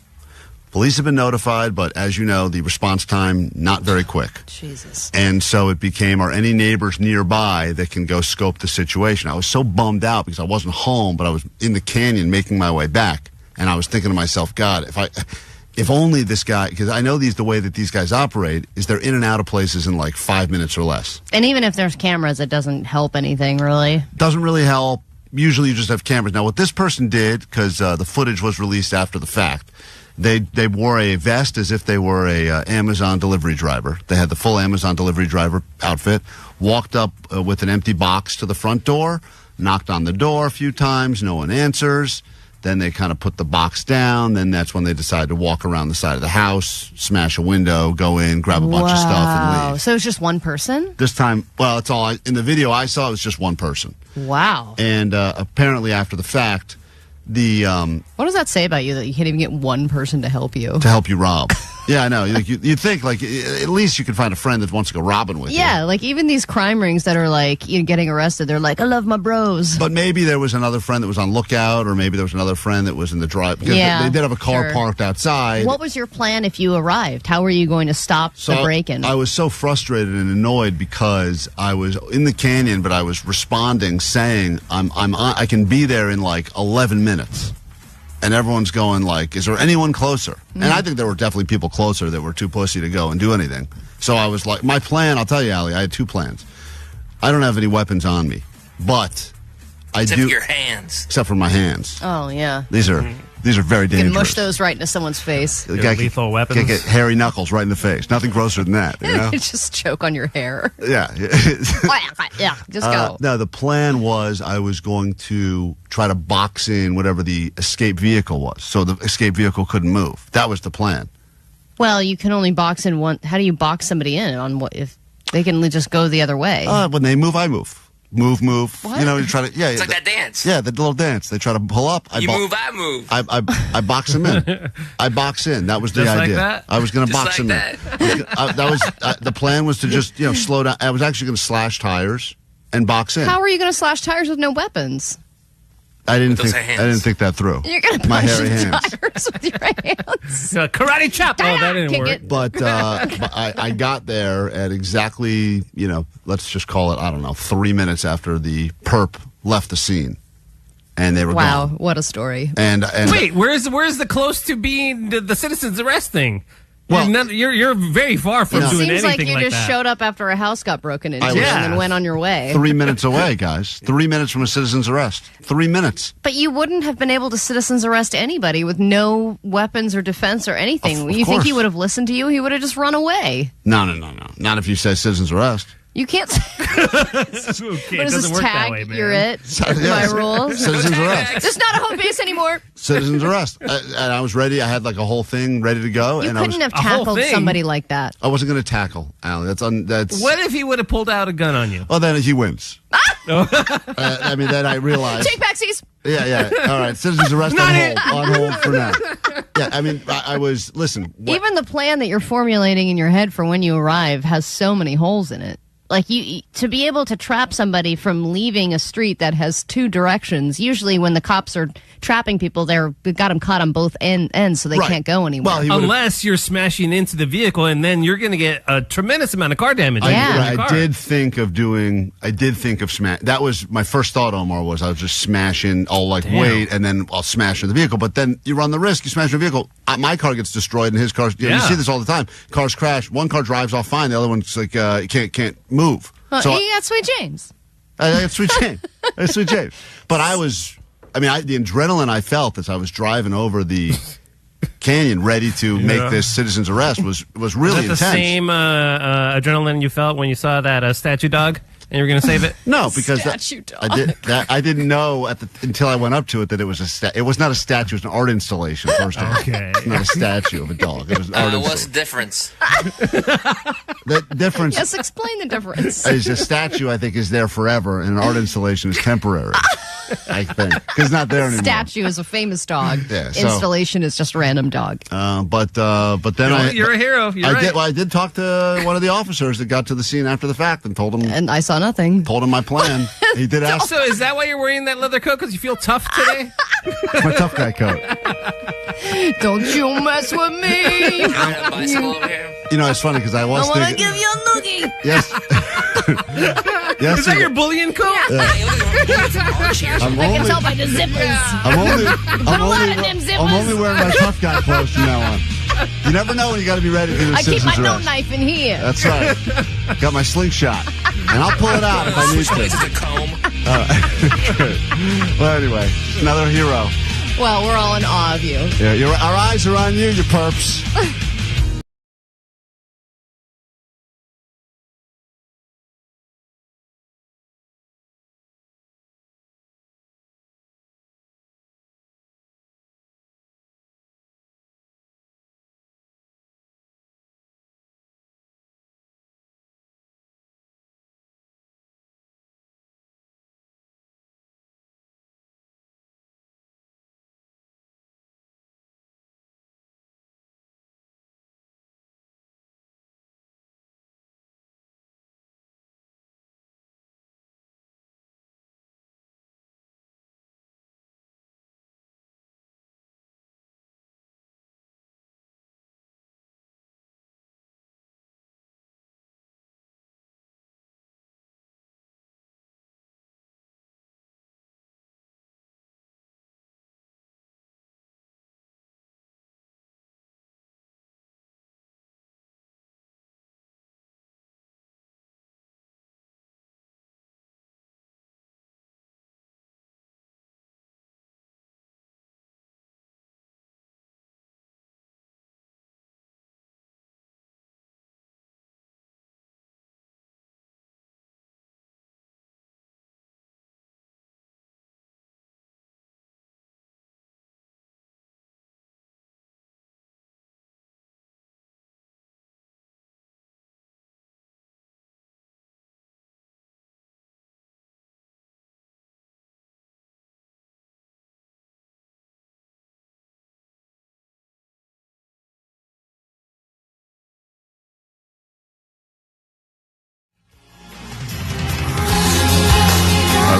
Speaker 1: Police have been notified, but as you know, the response time, not very quick.
Speaker 3: Jesus.
Speaker 1: And so it became, are any neighbors nearby that can go scope the situation? I was so bummed out because I wasn't home, but I was in the canyon making my way back. And I was thinking to myself, God, if only this guy, because I know the way that these guys operate is they're in and out of places in like 5 minutes or less.
Speaker 3: And even if there's cameras, it doesn't help anything, really.
Speaker 1: Doesn't really help. Usually you just have cameras. Now, what this person did, because the footage was released after the fact, they wore a vest as if they were a Amazon delivery driver. They had the full Amazon delivery driver outfit, walked up with an empty box to the front door, knocked on the door a few times, no one answers. Then they kind of put the box down. Then that's when they decided to walk around the side of the house, smash a window, go in, grab a bunch of stuff, and leave.
Speaker 3: So it's just one person?
Speaker 1: This time, well, that's all. In the video I saw, it was just one person.
Speaker 3: Wow.
Speaker 1: And apparently after the fact,
Speaker 3: what does that say about you that you can't even get one person to help you?
Speaker 1: To help you rob. Yeah, I know. You'd think, like, at least you could find a friend that wants to go robbing with you.
Speaker 3: Yeah, like even these crime rings that are like getting arrested, they're like, I love my bros.
Speaker 1: But maybe there was another friend that was on lookout, or maybe there was another friend that was in the drive. Because they did have a car parked outside.
Speaker 3: What was your plan if you arrived? How were you going to stop the break-in?
Speaker 1: I was so frustrated and annoyed because I was in the canyon, but I was responding saying, I can be there in like 11 minutes. And everyone's going like, is there anyone closer? And I think there were definitely people closer that were too pussy to go and do anything. So I was like, my plan, I'll tell you, Allie, I had 2 plans. I don't have any weapons on me, but I
Speaker 10: Except
Speaker 1: do.
Speaker 10: for your hands.
Speaker 1: Except for my hands.
Speaker 3: Oh, yeah.
Speaker 1: These are very
Speaker 3: You
Speaker 1: dangerous.
Speaker 3: can mush those right into someone's face.
Speaker 4: Lethal weapons.
Speaker 1: Get hairy knuckles right in the face. Nothing grosser than that, you know?
Speaker 3: Just choke on your hair.
Speaker 1: Yeah.
Speaker 3: Yeah, just go.
Speaker 1: No, the plan was I was going to try to box in whatever the escape vehicle was, so the escape vehicle couldn't move. That was the plan.
Speaker 3: Well, you can only box in one. How do you box somebody in on what if they can just go the other way?
Speaker 1: When they move, I move. Move.
Speaker 3: What?
Speaker 1: You know, you try to. Yeah,
Speaker 10: It's like that dance.
Speaker 1: Yeah, the little dance. They try to pull up.
Speaker 10: You move, I move.
Speaker 1: I box them in. I box in. That was the
Speaker 4: Just like
Speaker 1: idea.
Speaker 4: that?
Speaker 1: I was going to
Speaker 10: Just
Speaker 1: box
Speaker 10: like
Speaker 1: them
Speaker 10: that.
Speaker 1: in. That was the plan was to just slow down. I was actually going to slash tires and box in.
Speaker 3: How are you going to slash tires with no weapons?
Speaker 1: I didn't
Speaker 10: With those
Speaker 1: think.
Speaker 10: hands.
Speaker 1: I didn't think that through.
Speaker 3: You're going to
Speaker 1: My
Speaker 3: punch
Speaker 1: hairy
Speaker 3: the
Speaker 1: hands.
Speaker 3: tires with your hands.
Speaker 4: Karate chop. Oh, that didn't
Speaker 3: Kick
Speaker 4: work.
Speaker 3: it.
Speaker 1: But I got there at exactly, let's just call it, I don't know, 3 minutes after the perp left the scene. And they were
Speaker 3: Wow,
Speaker 1: gone.
Speaker 3: what a story.
Speaker 1: And
Speaker 4: Wait, where's the close to being the citizens arrest thing?
Speaker 1: Well,
Speaker 4: you're very far from
Speaker 1: No.
Speaker 4: doing
Speaker 3: Seems like
Speaker 4: anything
Speaker 3: you
Speaker 4: like
Speaker 3: just
Speaker 4: that.
Speaker 3: showed up after a house got broken into
Speaker 1: I
Speaker 3: and
Speaker 1: was-
Speaker 3: then went on your way.
Speaker 1: 3 minutes away, guys. 3 minutes from a citizen's arrest. 3 minutes.
Speaker 3: But you wouldn't have been able to citizens arrest anybody with no weapons or defense or anything.
Speaker 1: Of
Speaker 3: You think he
Speaker 1: course.
Speaker 3: would have listened to you? He would have just run away.
Speaker 1: No. Not if you say citizen's arrest.
Speaker 3: You can't say,
Speaker 4: Okay,
Speaker 3: what
Speaker 4: it
Speaker 3: is
Speaker 4: doesn't
Speaker 3: this
Speaker 4: work that
Speaker 3: tag?
Speaker 4: way, man.
Speaker 3: You're it. My rules.
Speaker 1: Citizen's arrest.
Speaker 3: This is not a home base anymore.
Speaker 1: Citizen's arrest. And I was ready. I had like a whole thing ready to go.
Speaker 3: You
Speaker 1: and
Speaker 3: couldn't have
Speaker 4: A whole
Speaker 3: tackled
Speaker 4: thing?
Speaker 3: somebody like that.
Speaker 1: I wasn't going to tackle, Allie. That's.
Speaker 4: What if he would have pulled out a gun on you?
Speaker 1: Well, then he wins. I mean, then I realized.
Speaker 3: Take backsies.
Speaker 1: Yeah. All right. Citizens arrest on hold for now. Yeah, I mean, I was, listen.
Speaker 3: Even the plan that you're formulating in your head for when you arrive has so many holes in it. Like, to be able to trap somebody from leaving a street that has two directions, usually when the cops are trapping people, they've got them caught on both ends, so they can't go anywhere.
Speaker 4: Well, unless you're smashing into the vehicle, and then you're going to get a tremendous amount of car damage.
Speaker 1: I did think of smash. That was my first thought, Omar, was I was just smashing. I'll wait, and then I'll smash in the vehicle. But then you run the risk. You smash in the vehicle. My car gets destroyed, and his car. You see this all the time. Cars crash. One car drives off fine. The other one's like can't move.
Speaker 3: Well, so you got Sweet James.
Speaker 1: I got Sweet James. Sweet James. But the adrenaline I felt as I was driving over the canyon, ready to make this citizen's arrest, was really intense.
Speaker 4: The same adrenaline you felt when you saw that statue dog, and you were going to save it?
Speaker 1: No, because
Speaker 3: statue dog.
Speaker 1: I didn't know until I went up to it that it was it was not a statue. It was an art installation. First of all, it's not a statue of a dog. It was an art installation.
Speaker 10: What's the difference?
Speaker 1: The difference.
Speaker 3: Yes, explain the difference.
Speaker 1: Is a statue, I think, is there forever, and an art installation is temporary. I think because it's not there anymore.
Speaker 3: Statue is a famous dog.
Speaker 1: Yeah,
Speaker 3: installation is just a random dog.
Speaker 1: But then
Speaker 4: you're a hero.
Speaker 1: I did talk to one of the officers that got to the scene after the fact and told him.
Speaker 3: And I saw nothing.
Speaker 1: Told him my plan. He did ask.
Speaker 4: So is that why you're wearing that leather coat? Because you feel tough today?
Speaker 1: It's my tough guy coat.
Speaker 3: Don't you mess with me.
Speaker 10: Bicycle over here.
Speaker 1: You know, it's funny because I want
Speaker 3: to give you a noogie.
Speaker 1: Yes. Yes.
Speaker 4: Is that your bullion coat?
Speaker 1: Yeah.
Speaker 3: I can tell by the zippers.
Speaker 1: I'm only wearing my tough guy clothes from now on. You never know when you got to be ready to do a citizen's arrest.
Speaker 3: I keep my note knife in here.
Speaker 1: That's right. Got my slingshot, and I'll pull it out if I need to.
Speaker 10: It's a comb.
Speaker 1: Well, anyway, another hero.
Speaker 3: Well, we're all in awe of you.
Speaker 1: Yeah, our eyes are on you, you perps.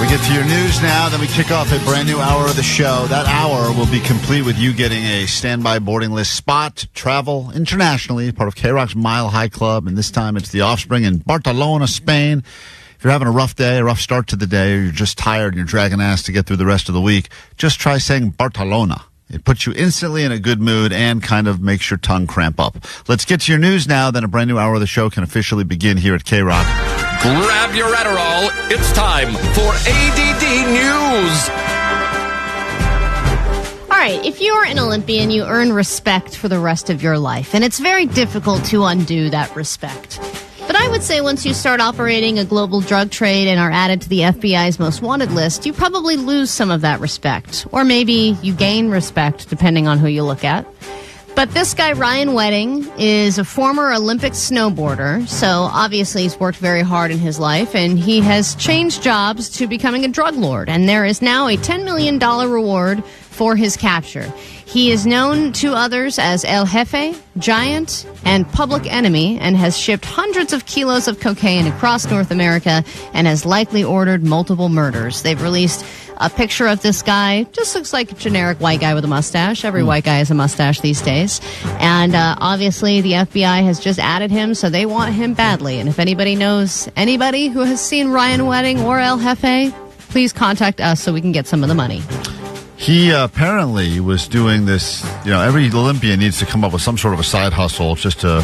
Speaker 1: We get to your news now, then we kick off a brand new hour of the show. That hour will be complete with you getting a standby boarding list spot to travel internationally, part of KROQ's Mile High Club, and this time it's The Offspring in Barcelona, Spain. If you're having a rough day, a rough start to the day, or you're just tired and you're dragging ass to get through the rest of the week, just try saying Barcelona. It puts you instantly in a good mood and kind of makes your tongue cramp up. Let's get to your news now, then a brand new hour of the show can officially begin here at KROQ.
Speaker 6: Grab your Adderall. It's time for ADD News.
Speaker 3: All right, if you're an Olympian, you earn respect for the rest of your life, and it's very difficult to undo that respect. But I would say once you start operating a global drug trade and are added to the FBI's most wanted list, you probably lose some of that respect. Or maybe you gain respect, depending on who you look at. But this guy, Ryan Wedding, is a former Olympic snowboarder, so obviously he's worked very hard in his life, and he has changed jobs to becoming a drug lord, and there is now a $10 million reward for his capture. He is known to others as El Jefe, Giant, and Public Enemy, and has shipped hundreds of kilos of cocaine across North America and has likely ordered multiple murders. They've released a picture of this guy. Just looks like a generic white guy with a mustache. Every white guy has a mustache these days. And obviously the FBI has just added him, so they want him badly. And if anybody knows anybody who has seen Ryan Wedding or El Jefe, please contact us so we can get some of the money.
Speaker 1: He apparently was doing this, every Olympian needs to come up with some sort of a side hustle just to,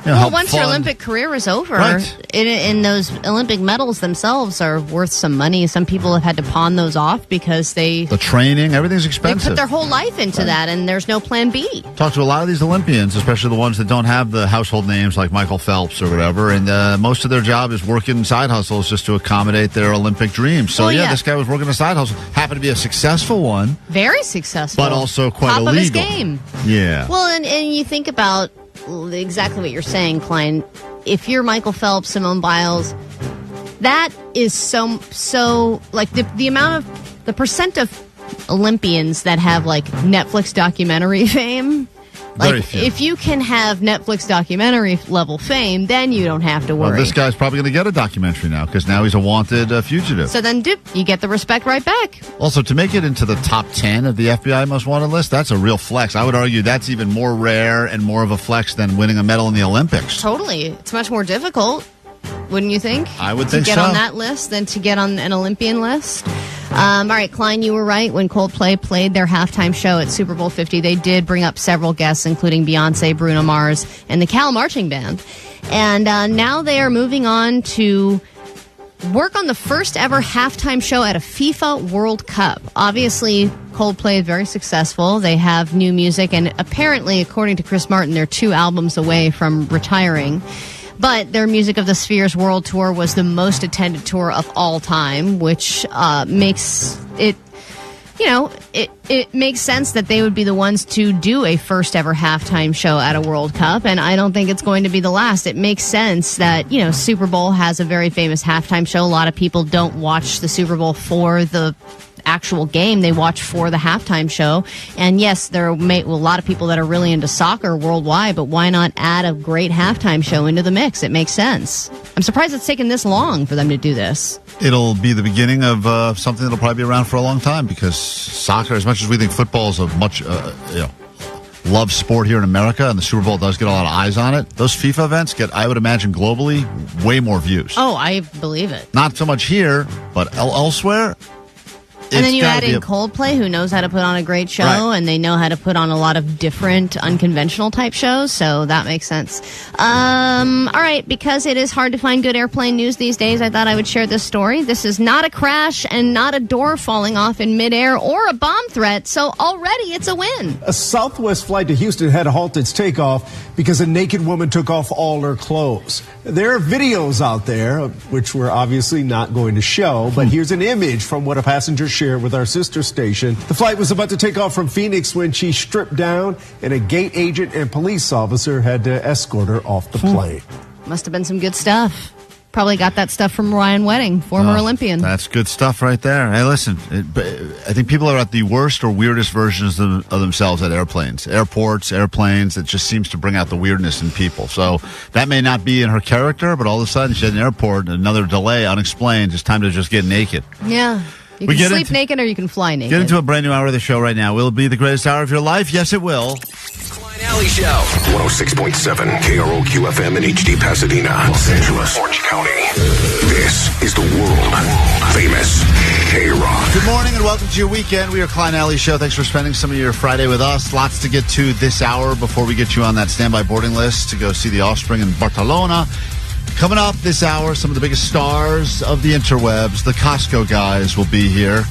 Speaker 1: help
Speaker 3: once
Speaker 1: fund.
Speaker 3: your Olympic career is over,
Speaker 1: Right.
Speaker 3: and those Olympic medals themselves are worth some money. Some people have had to pawn those off because the
Speaker 1: training, everything's
Speaker 3: they
Speaker 1: expensive.
Speaker 3: put their whole life into that, and there's no plan B.
Speaker 1: Talk to a lot of these Olympians, especially the ones that don't have the household names like Michael Phelps or whatever, and most of their job is working side hustles just to accommodate their Olympic dreams. So, this guy was working a side hustle. Happened to be a successful one.
Speaker 3: Very successful.
Speaker 1: But also quite
Speaker 3: Top
Speaker 1: illegal.
Speaker 3: of his game.
Speaker 1: Yeah.
Speaker 3: Well, and you think about exactly what you're saying, Klein. If you're Michael Phelps, Simone Biles, that is so like the amount of the percent of Olympians that have like Netflix documentary fame. Like, if you can have Netflix documentary level fame, then you don't have to worry.
Speaker 1: Well, this guy's probably going to get a documentary now because now he's a wanted fugitive.
Speaker 3: So then, you get the respect right back.
Speaker 1: Also, to make it into the top 10 of the FBI most wanted list, that's a real flex. I would argue that's even more rare and more of a flex than winning a medal in the Olympics.
Speaker 3: Totally. It's much more difficult, wouldn't you think?
Speaker 1: I would think so.
Speaker 3: To get on that list than to get on an Olympian list. All right, Klein, you were right. When Coldplay played their halftime show at Super Bowl 50, they did bring up several guests, including Beyonce, Bruno Mars, and the Cal Marching Band. And now they are moving on to work on the first ever halftime show at a FIFA World Cup. Obviously, Coldplay is very successful. They have new music, and apparently, according to Chris Martin, they're 2 albums away from retiring. But their Music of the Spheres World Tour was the most attended tour of all time, which makes it, it makes sense that they would be the ones to do a first ever halftime show at a World Cup. And I don't think it's going to be the last. It makes sense that, Super Bowl has a very famous halftime show. A lot of people don't watch the Super Bowl for the actual game. They watch for the halftime show. And yes, there are a lot of people that are really into soccer worldwide, but why not add a great halftime show into the mix? It makes sense. I'm surprised it's taken this long for them to do this.
Speaker 1: It'll be the beginning of something that'll probably be around for a long time because soccer, as much as we think football is a much loved sport here in America, and the Super Bowl does get a lot of eyes on it, those FIFA events get, I would imagine, globally way more views.
Speaker 3: Oh, I believe it.
Speaker 1: Not so much here, but elsewhere.
Speaker 3: And then you add in Coldplay, who knows how to put on a great show,
Speaker 1: Right.
Speaker 3: and they know how to put on a lot of different, unconventional type shows, so that makes sense. All right, because it is hard to find good airplane news these days, I thought I would share this story. This is not a crash and not a door falling off in midair or a bomb threat, so already it's a win.
Speaker 17: A Southwest flight to Houston had to halt its takeoff because a naked woman took off all her clothes. There are videos out there, which we're obviously not going to show, but here's an image from what a passenger shared with our sister station. The flight was about to take off from Phoenix when she stripped down, and a gate agent and police officer had to escort her off the plane.
Speaker 3: Must have been some good stuff. Probably got that stuff from Ryan Wedding, former Olympian.
Speaker 1: That's good stuff right there. Hey, listen, I think people are at the worst or weirdest versions of themselves at airplanes, airports, airplanes. It just seems to bring out the weirdness in people. So that may not be in her character, but all of a sudden she's at an airport, another delay, unexplained. It's time to just get naked.
Speaker 3: Yeah. You can sleep naked or you can fly naked.
Speaker 1: Get into a brand new hour of the show right now. Will it be the greatest hour of your life? Yes, it will.
Speaker 6: Klein Alley Show.
Speaker 2: 106.7 KROQ FM in HD Pasadena, Los Angeles, Orange County. This is the world famous KROQ.
Speaker 1: Good morning and welcome to your weekend. We are Klein Alley Show. Thanks for spending some of your Friday with us. Lots to get to this hour before we get you on that standby boarding list to go see the Offspring in Barcelona. Coming up this hour, some of the biggest stars of the interwebs, the Costco guys, will be here.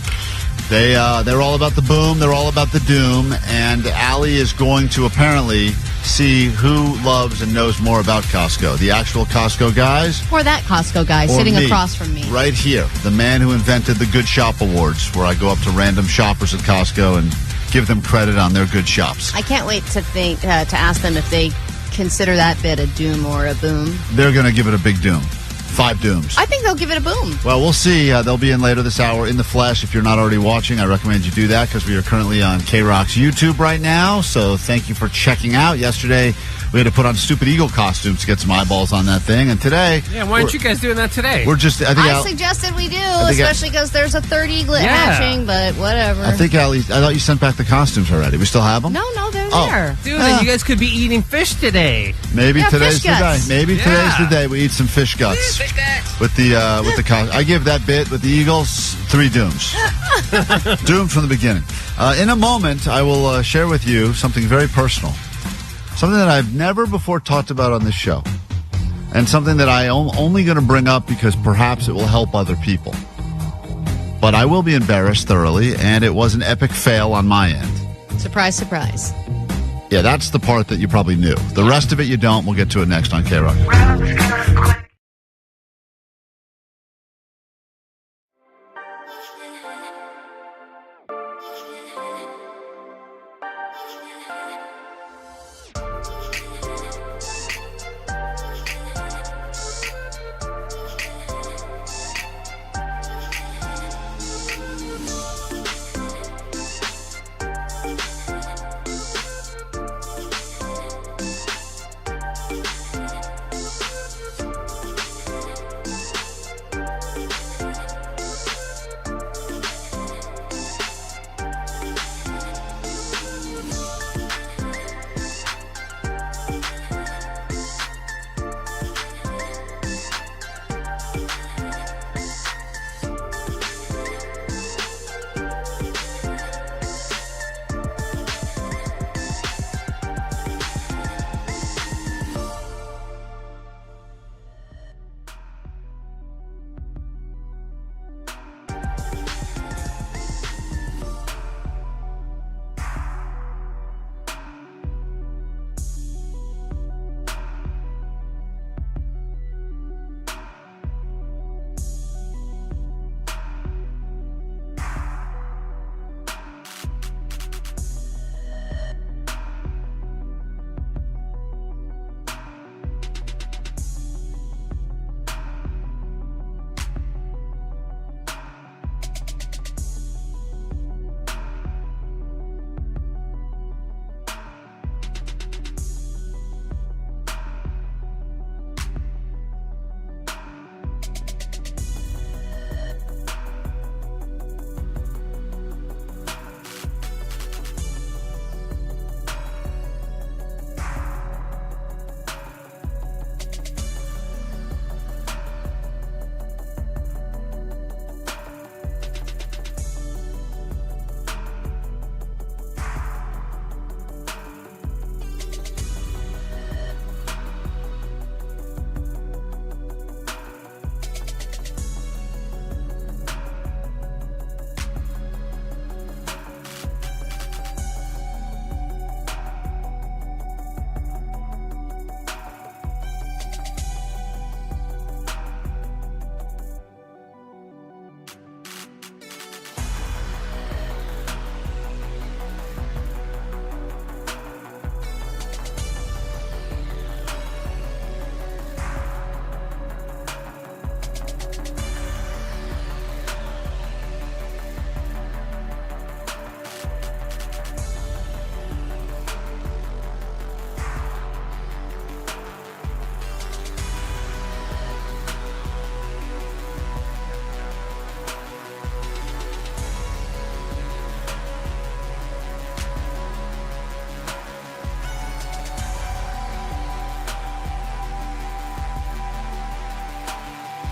Speaker 1: They're all about the boom. They're all about the doom. And Allie is going to apparently see who loves and knows more about Costco. The actual Costco guys.
Speaker 3: Or that Costco guy sitting across from me.
Speaker 1: Right here. The man who invented the Good Shop Awards, where I go up to random shoppers at Costco and give them credit on their good shops.
Speaker 3: I can't wait to think to ask them if they consider that bit a doom or a boom.
Speaker 1: They're going to give it a big doom. 5 dooms.
Speaker 3: I think they'll give it a boom.
Speaker 1: Well, we'll see. They'll be in later this hour in the flesh. If you're not already watching, I recommend you do that because we are currently on KROQ's YouTube right now. So thank you for checking out. Yesterday, we had to put on stupid eagle costumes to get some eyeballs on that thing. And today...
Speaker 4: Yeah, why aren't you guys doing that today?
Speaker 1: We're just...
Speaker 3: I suggested we do, especially because there's a third eaglet hatching, but whatever.
Speaker 1: I think, Allie, I thought you sent back the costumes already. We still have them?
Speaker 3: No, they're there.
Speaker 4: Dude, then you guys could be eating fish today.
Speaker 1: Maybe today's the day.
Speaker 3: guts.
Speaker 1: Maybe today's the day we eat some fish guts.
Speaker 10: Fish guts.
Speaker 1: With the I give that bit with the Eagles 3 dooms. Doomed from the beginning. In a moment, I will share with you something very personal. Something that I've never before talked about on this show. And something that I am only going to bring up because perhaps it will help other people. But I will be embarrassed thoroughly, and it was an epic fail on my end.
Speaker 3: Surprise, surprise.
Speaker 1: Yeah, that's the part that you probably knew. The rest of it you don't. We'll get to it next on KROQ.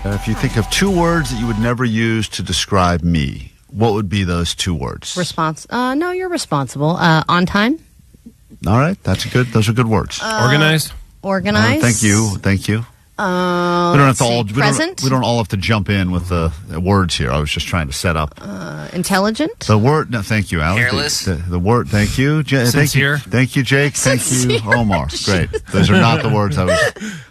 Speaker 1: If you think of 2 words that you would never use to describe me, what would be those 2 words?
Speaker 3: No, you're responsible. On time.
Speaker 1: All right, those are good words.
Speaker 4: Organized.
Speaker 3: Organized.
Speaker 1: Thank you. We don't have to all.
Speaker 3: Present.
Speaker 1: We don't all have to jump in with the words here. I was just trying to set up.
Speaker 3: Intelligent.
Speaker 1: The word. No, thank you, Alan.
Speaker 10: Careless.
Speaker 1: The word. Thank you.
Speaker 4: Sincere.
Speaker 1: Thank you, Jake. Thank you, Omar. Great. Those are not the words I was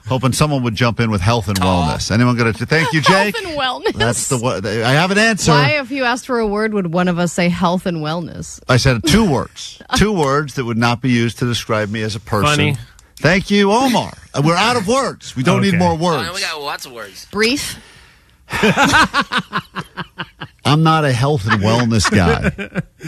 Speaker 1: Hoping someone would jump in with health and wellness. Anyone going to? Thank you, Jake.
Speaker 3: Health and wellness.
Speaker 1: That's the one. I have an answer.
Speaker 3: Why, if you asked for a word, would one of us say health and wellness?
Speaker 1: I said 2 words. 2 words that would not be used to describe me as a person.
Speaker 4: Funny.
Speaker 1: Thank you, Omar. We're out of words. We don't need more words.
Speaker 10: Oh, we got lots of words.
Speaker 3: Brief.
Speaker 1: I'm not a health and wellness guy,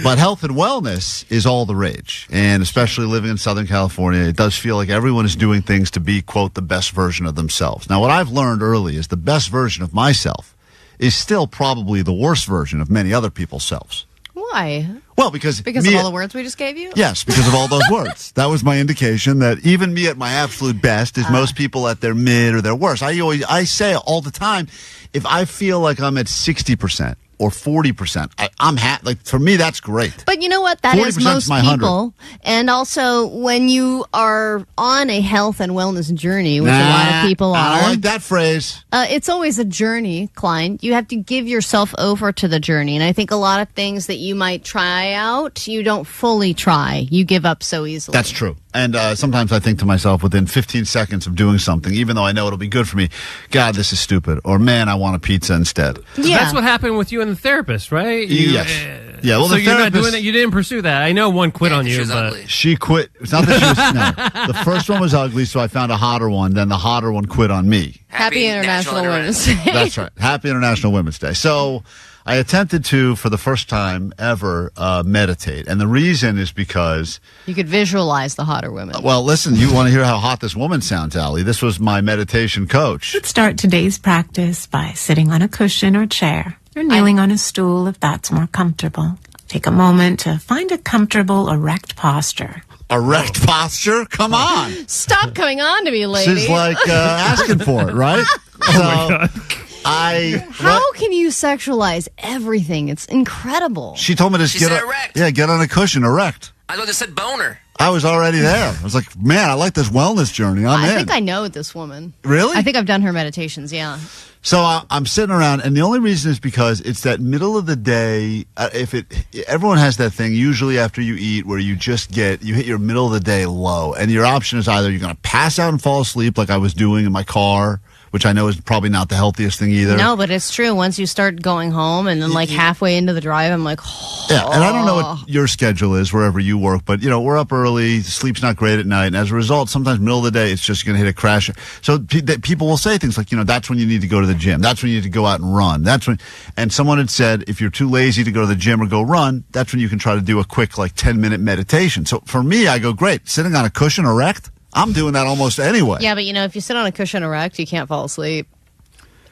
Speaker 1: but health and wellness is all the rage. And especially living in Southern California, it does feel like everyone is doing things to be, quote, the best version of themselves. Now, what I've learned early is the best version of myself is still probably the worst version of many other people's selves.
Speaker 3: Why?
Speaker 1: Well, because
Speaker 3: of all the words we just gave you?
Speaker 1: Yes, because of all those words. That was my indication that even me at my absolute best is most people at their mid or their worst. I say all the time, if I feel like I'm at 60% or 40%, I'm happy. Like, for me, that's great.
Speaker 3: But you know what? That is most people. And also, when you are on a health and wellness journey, which a lot of people are.
Speaker 1: I don't like that phrase.
Speaker 3: It's always a journey, Klein. You have to give yourself over to the journey. And I think a lot of things that you might try out, you don't fully try. You give up so easily.
Speaker 1: That's true. And sometimes I think to myself, within 15 seconds of doing something, even though I know it'll be good for me, God, this is stupid. Or, man, I want a pizza instead.
Speaker 4: Yeah. That's what happened with you and the therapist, right?
Speaker 1: Yes. Yeah, well,
Speaker 4: so
Speaker 1: the
Speaker 4: you're
Speaker 1: therapist,
Speaker 4: not doing that. You didn't pursue that. I know one quit on you, but
Speaker 1: she quit. It's not that she was. No, the first one was ugly, so I found a hotter one. Then the hotter one quit on me.
Speaker 3: Happy International Women's Day.
Speaker 1: That's right. Happy International Women's Day. So I attempted to, for the first time ever, meditate, and the reason is because
Speaker 3: you could visualize the hotter women.
Speaker 1: Well, listen, you want to hear how hot this woman sounds, Allie? This was my meditation coach.
Speaker 19: Let's start today's practice by sitting on a cushion or chair. Or kneeling on a stool if that's more comfortable. Take a moment to find a comfortable, erect posture.
Speaker 1: Erect posture? Come on.
Speaker 3: Stop coming on to me, lady.
Speaker 1: She's like asking for it, right?
Speaker 4: Oh, my God.
Speaker 3: How can you sexualize everything? It's incredible.
Speaker 1: She told me to get
Speaker 10: erect.
Speaker 1: Yeah, get on a cushion, erect.
Speaker 10: I thought it said boner.
Speaker 1: I was already there. I was like, man, I like this wellness journey. I
Speaker 3: think I know this woman.
Speaker 1: Really?
Speaker 3: I think I've done her meditations, yeah.
Speaker 1: So I'm sitting around, and the only reason is because it's that middle of the day. Everyone has that thing usually after you eat where you hit your middle of the day low, and your option is either you're going to pass out and fall asleep like I was doing in my car, which I know is probably not the healthiest thing either.
Speaker 3: No, but it's true. Once you start going home and then like halfway into the drive, I'm like,
Speaker 1: yeah. And I don't know what your schedule is wherever you work, but we're up early, sleep's not great at night, and as a result, sometimes middle of the day, it's just going to hit a crash. So people will say things like, that's when you need to go to the gym. That's when you need to go out and run. And someone had said, if you're too lazy to go to the gym or go run, that's when you can try to do a quick 10-minute meditation. So for me, I go, great, sitting on a cushion erect. I'm doing that almost anyway.
Speaker 3: Yeah, but if you sit on a cushion erect, you can't fall asleep.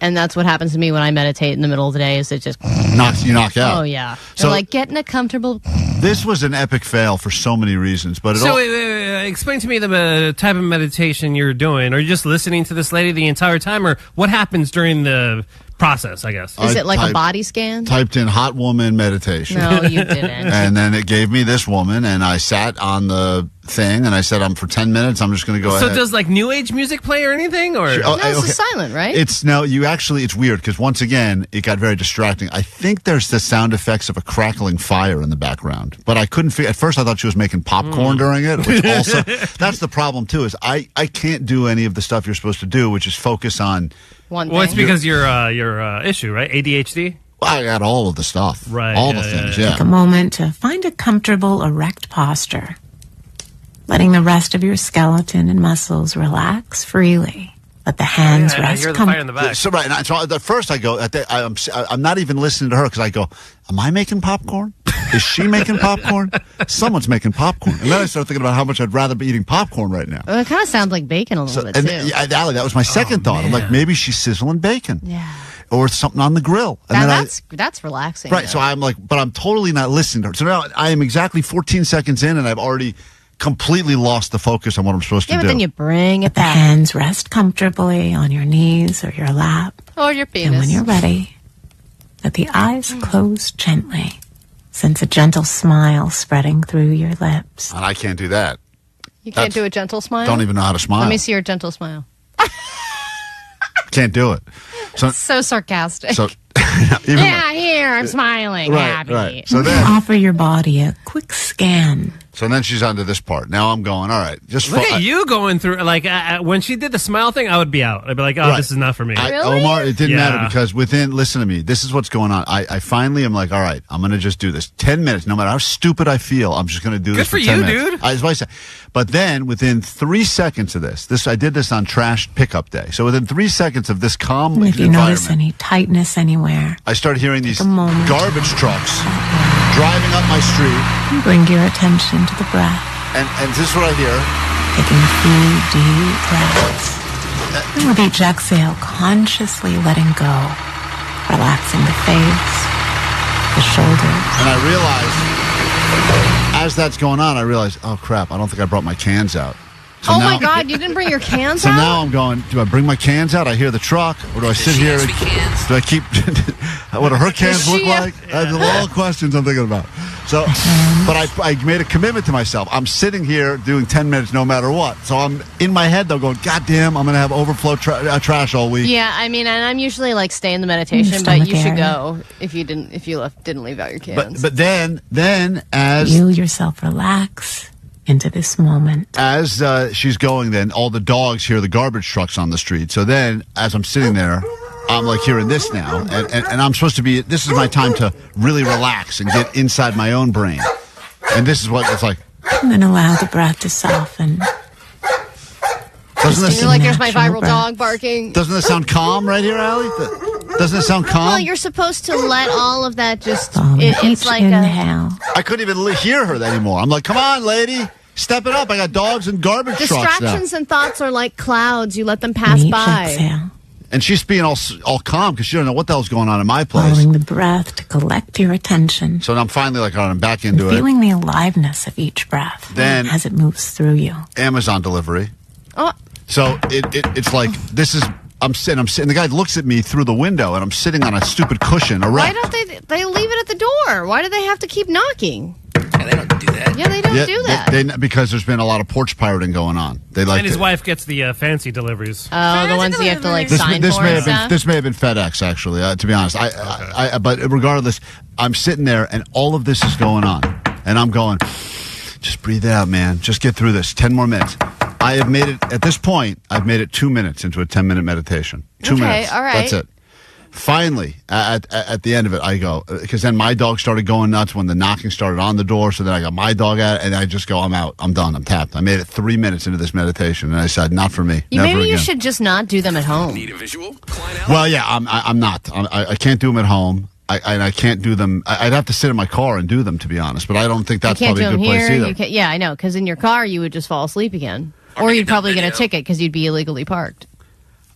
Speaker 3: And that's what happens to me when I meditate in the middle of the day is it just
Speaker 1: knock out.
Speaker 3: Oh, yeah. So get in a comfortable...
Speaker 1: This was an epic fail for so many reasons. But
Speaker 4: explain to me the type of meditation you're doing. Are you just listening to this lady the entire time? Or what happens during the process, I guess?
Speaker 3: Is it like a body scan?
Speaker 1: Typed in hot woman meditation.
Speaker 3: No, you didn't.
Speaker 1: And then it gave me this woman, and I sat on the thing, and I said, for 10 minutes, I'm just going to go ahead.
Speaker 4: So does new age music play or anything? Or
Speaker 3: it's silent, right?
Speaker 1: It's weird, because once again, it got very distracting. I think there's the sound effects of a crackling fire in the background, but I couldn't figure. At first, I thought she was making popcorn during it, which also, that's the problem too, is I can't do any of the stuff you're supposed to do, which is focus on
Speaker 3: one thing.
Speaker 4: Well, it's because your issue, right? ADHD?
Speaker 1: Well, I got all of the stuff.
Speaker 4: Right.
Speaker 1: All the things, yeah.
Speaker 19: Take a moment to find a comfortable, erect posture. Letting the rest of your skeleton and muscles relax freely. Let the hands rest.
Speaker 4: I hear the fire in the back.
Speaker 1: So at first I go, I'm not even listening to her because I go, am I making popcorn? Is she making popcorn? Someone's making popcorn. And then I start thinking about how much I'd rather be eating popcorn right now.
Speaker 3: Well, it kind of sounds like bacon a little bit, too.
Speaker 1: Allie, that was my second thought. I'm like, maybe she's sizzling bacon.
Speaker 3: Yeah.
Speaker 1: Or something on the grill. And
Speaker 3: that's relaxing.
Speaker 1: Right,
Speaker 3: though.
Speaker 1: so I'm like, but I'm totally not listening to her. So now I am exactly 14 seconds in, and I've already completely lost the focus on what I'm supposed to do.
Speaker 3: Yeah, but then you bring it back.
Speaker 19: The hands rest comfortably on your knees or your lap.
Speaker 3: Or your penis.
Speaker 19: And when you're ready, let the eyes close gently. Sense a gentle smile spreading through your lips.
Speaker 1: And I can't do that.
Speaker 3: You can't do a gentle smile?
Speaker 1: Don't even know how to smile.
Speaker 3: Let me see your gentle smile.
Speaker 1: Can't do it.
Speaker 3: So sarcastic.
Speaker 12: Here, I'm smiling.
Speaker 1: Right,
Speaker 12: happy.
Speaker 1: right. So then,
Speaker 19: offer your body a quick scan.
Speaker 1: So then she's on to this part. Now I'm going, all right. Just
Speaker 4: Look at you going through, like, when she did the smile thing, I would be out. I'd be like, oh, this is not for me.
Speaker 3: Really?
Speaker 1: Omar, it didn't
Speaker 4: Yeah.
Speaker 1: matter because listen to me, this is what's going on. I finally am like, all right, I'm going to just do this. 10 minutes, no matter how stupid I feel, I'm just going to do this
Speaker 4: Good for
Speaker 1: 10
Speaker 4: you,
Speaker 1: minutes.
Speaker 4: dude.
Speaker 1: That's what I said. But then within 3 seconds of this, I did this on trash pickup day. So within 3 seconds of this calm
Speaker 19: And if you
Speaker 1: environment,
Speaker 19: notice any tightness anywhere,
Speaker 1: I started hearing these
Speaker 19: a moment.
Speaker 1: garbage trucks driving up my street.
Speaker 19: bring your attention to the breath.
Speaker 1: And this is what I hear.
Speaker 19: Taking a few deep breaths. And with each exhale, consciously letting go. Relaxing the face, the shoulders.
Speaker 1: And I realized, as that's going on, I realized, oh crap, I don't think I brought my cans out. So
Speaker 3: Oh
Speaker 1: now-
Speaker 3: my God, you didn't bring your cans
Speaker 1: So
Speaker 3: out?
Speaker 1: now I'm going, do I bring my cans out? I hear the truck, or do I sit here? Do I keep, what do her cans look like? There's a lot of questions I'm thinking about. So, but I made a commitment to myself. I'm sitting here doing 10 minutes no matter what. So I'm in my head, though, going, God damn, I'm going to have overflow trash all week.
Speaker 3: Yeah, I mean, and I'm usually like stay in the meditation, but
Speaker 19: Stomach
Speaker 3: you should
Speaker 19: area.
Speaker 3: go if you didn't leave out your cans.
Speaker 1: But then as
Speaker 19: Feel yourself relax into this moment.
Speaker 1: As she's going, then all the dogs hear the garbage trucks on the street. So then, as I'm sitting there, I'm like hearing this now, and I'm supposed to be. This is my time to really relax and get inside my own brain. And this is what it's like.
Speaker 19: And then allow the breath to soften.
Speaker 1: Doesn't this
Speaker 3: You're like, there's my
Speaker 19: natural
Speaker 3: viral
Speaker 19: breath.
Speaker 3: dog barking.
Speaker 1: Doesn't it sound calm right here, Allie? Doesn't it sound calm?
Speaker 3: Well, you're supposed to let all of that just.
Speaker 19: Following
Speaker 3: It's
Speaker 19: each
Speaker 3: like
Speaker 19: inhale.
Speaker 1: I couldn't even hear her anymore. I'm like, come on, lady, step it up. I got dogs and garbage trucks now.
Speaker 3: distractions and thoughts are like clouds. You let them pass
Speaker 19: And each
Speaker 3: by.
Speaker 19: exhale.
Speaker 1: And she's being all calm because she doesn't know what the hell's going on in my place.
Speaker 19: Following the breath to collect your attention.
Speaker 1: So I'm finally like, all right, I'm back
Speaker 19: And
Speaker 1: into it.
Speaker 19: feeling the aliveness of each breath
Speaker 1: Then-
Speaker 19: as it moves through you.
Speaker 1: Amazon delivery.
Speaker 3: Oh,
Speaker 1: So it's like this is I'm sitting. The guy looks at me through the window, and I'm sitting on a stupid cushion.
Speaker 3: why
Speaker 1: Erect.
Speaker 3: don't they leave it at the door? Why do they have to keep knocking?
Speaker 10: Yeah, they don't do that.
Speaker 3: Yeah, they don't
Speaker 1: Yeah,
Speaker 3: do that.
Speaker 1: because there's been a lot of porch pirating going on. They like
Speaker 4: And his
Speaker 1: to-
Speaker 4: wife gets the fancy deliveries.
Speaker 3: Oh, the ones that you have to like
Speaker 1: This,
Speaker 3: sign
Speaker 1: this
Speaker 3: for
Speaker 1: may
Speaker 3: and
Speaker 1: have been
Speaker 3: stuff.
Speaker 1: this may have been FedEx actually. To be honest, but regardless, I'm sitting there, and all of this is going on, and I'm going, just breathe out, man. Just get through this. 10 more minutes. I have made it at this point. I've made it 2 minutes into a 10-minute meditation. 2
Speaker 3: Okay,
Speaker 1: minutes.
Speaker 3: all right.
Speaker 1: That's it. Finally, at the end of it, I go, because then my dog started going nuts when the knocking started on the door. So then I got my dog at it, and I just go, I'm out. I'm done. I'm tapped. I made it 3 minutes into this meditation, and I said, not for me. Never
Speaker 3: Maybe you
Speaker 1: again.
Speaker 3: should just not do them at home.
Speaker 6: Need a visual?
Speaker 1: Well, yeah, I'm not. I can't do them at home. I can't do them. I'd have to sit in my car and do them, to be honest. But I don't think that's
Speaker 3: you can't
Speaker 1: probably
Speaker 3: do
Speaker 1: a
Speaker 3: them
Speaker 1: good place
Speaker 3: here.
Speaker 1: either.
Speaker 3: You can't, yeah, I know. Because in your car, you would just fall asleep again, or you'd probably get a ticket because you'd be illegally parked.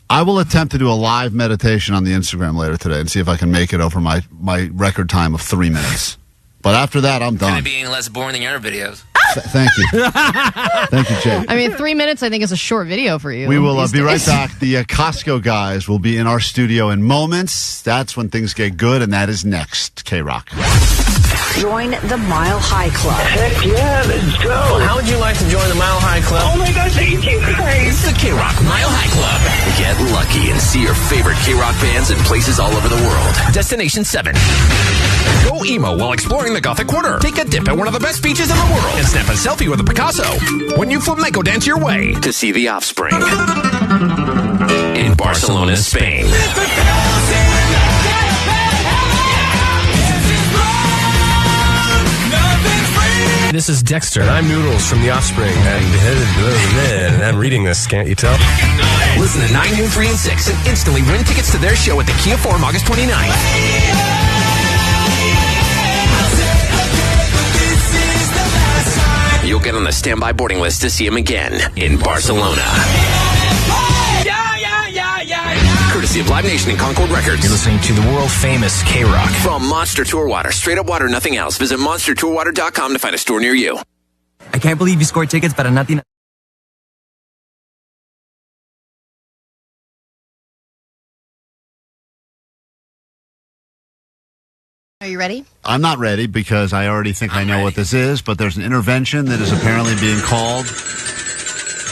Speaker 1: I will attempt to do a live meditation on the Instagram later today and see if I can make it over my record time of 3 minutes. But after that, I'm
Speaker 10: Gonna
Speaker 1: done.
Speaker 10: be any less boring than your other videos.
Speaker 1: Thank you. Thank you, Jay.
Speaker 3: I mean, 3 minutes, I think, is a short video for you.
Speaker 1: We will
Speaker 3: these
Speaker 1: be right
Speaker 3: days.
Speaker 1: back. The Costco guys will be in our studio in moments. That's when things get good, and that is next. KROQ.
Speaker 9: Join the Mile High Club.
Speaker 20: Heck yeah, let's go.
Speaker 14: How would you like to join the Mile High Club?
Speaker 20: Oh my gosh, thank you guys.
Speaker 6: The KROQ Mile High Club. Get lucky and see your favorite KROQ bands in places all over the world. Destination 7. Go emo while exploring the Gothic Quarter. Take a dip at one of the best beaches in the world. And snap a selfie with a Picasso. When you flamenco dance your way to see the Offspring. In Barcelona, Spain.
Speaker 14: This is Dexter, and I'm Noodles from The Offspring, and I'm reading this, can't you tell?
Speaker 6: Listen to 9, Noon, 3, and 6 and instantly win tickets to their show at the Kia Forum August 29th. You'll get on the standby boarding list to see him again in Barcelona. Courtesy of Live Nation and Concord Records.
Speaker 5: You're listening to the world famous KROQ.
Speaker 6: From Monster Tour Water, straight up water, nothing else. Visit monstertourwater.com to find a store near you.
Speaker 5: I can't believe you scored tickets para natin.
Speaker 3: Are you ready?
Speaker 1: I'm not ready because I already think I know what this is, but there's an intervention that is apparently being called.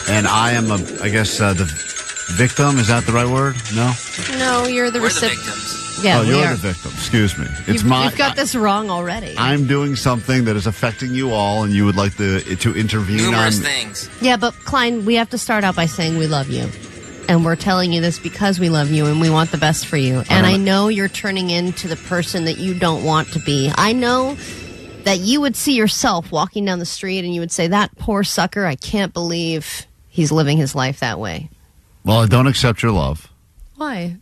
Speaker 1: And I am, the victim. Is that the right word? No?
Speaker 3: No, you're the
Speaker 10: We're the
Speaker 3: recipient.
Speaker 10: victims.
Speaker 3: Yeah,
Speaker 1: oh,
Speaker 3: we
Speaker 1: you're
Speaker 3: are.
Speaker 1: the victim. Excuse me. It's
Speaker 3: You've got this wrong already.
Speaker 1: I'm doing something that is affecting you all, and you would like to intervene
Speaker 10: Numerous
Speaker 1: on
Speaker 10: things.
Speaker 3: Yeah, but Klein, we have to start out by saying we love you. And we're telling you this because we love you and we want the best for you. And I know you're turning into the person that you don't want to be. I know that you would see yourself walking down the street and you would say, that poor sucker, I can't believe he's living his life that way.
Speaker 1: Well, I don't accept your love.
Speaker 3: Why?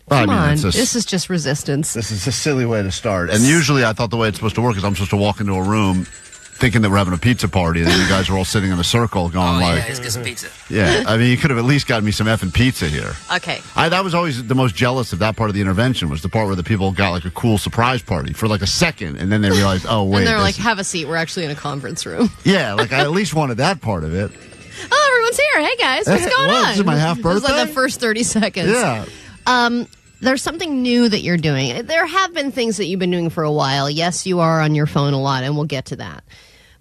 Speaker 1: Well,
Speaker 3: Come on,
Speaker 1: it's
Speaker 3: this is just resistance.
Speaker 1: This is a silly way to start. And usually I thought the way it's supposed to work is I'm supposed to walk into a room thinking that we're having a pizza party, and then you guys are all sitting in a circle going
Speaker 10: Yeah, let's get some pizza.
Speaker 1: Yeah, I mean, you could have at least gotten me some effing pizza here.
Speaker 3: Okay.
Speaker 1: That was always the most jealous of that part of the intervention, was the part where the people got like a cool surprise party for like a second, and then they realized, oh, wait.
Speaker 3: And they're like, have a seat. We're actually in a conference room.
Speaker 1: Yeah, like I at least wanted that part of it.
Speaker 3: Oh, everyone's here. Hey, guys. What's going on?
Speaker 1: This is my half
Speaker 3: It was like
Speaker 1: birthday?
Speaker 3: the first 30 seconds.
Speaker 1: Yeah.
Speaker 3: There's something new that you're doing. There have been things that you've been doing for a while. Yes, you are on your phone a lot, and we'll get to that.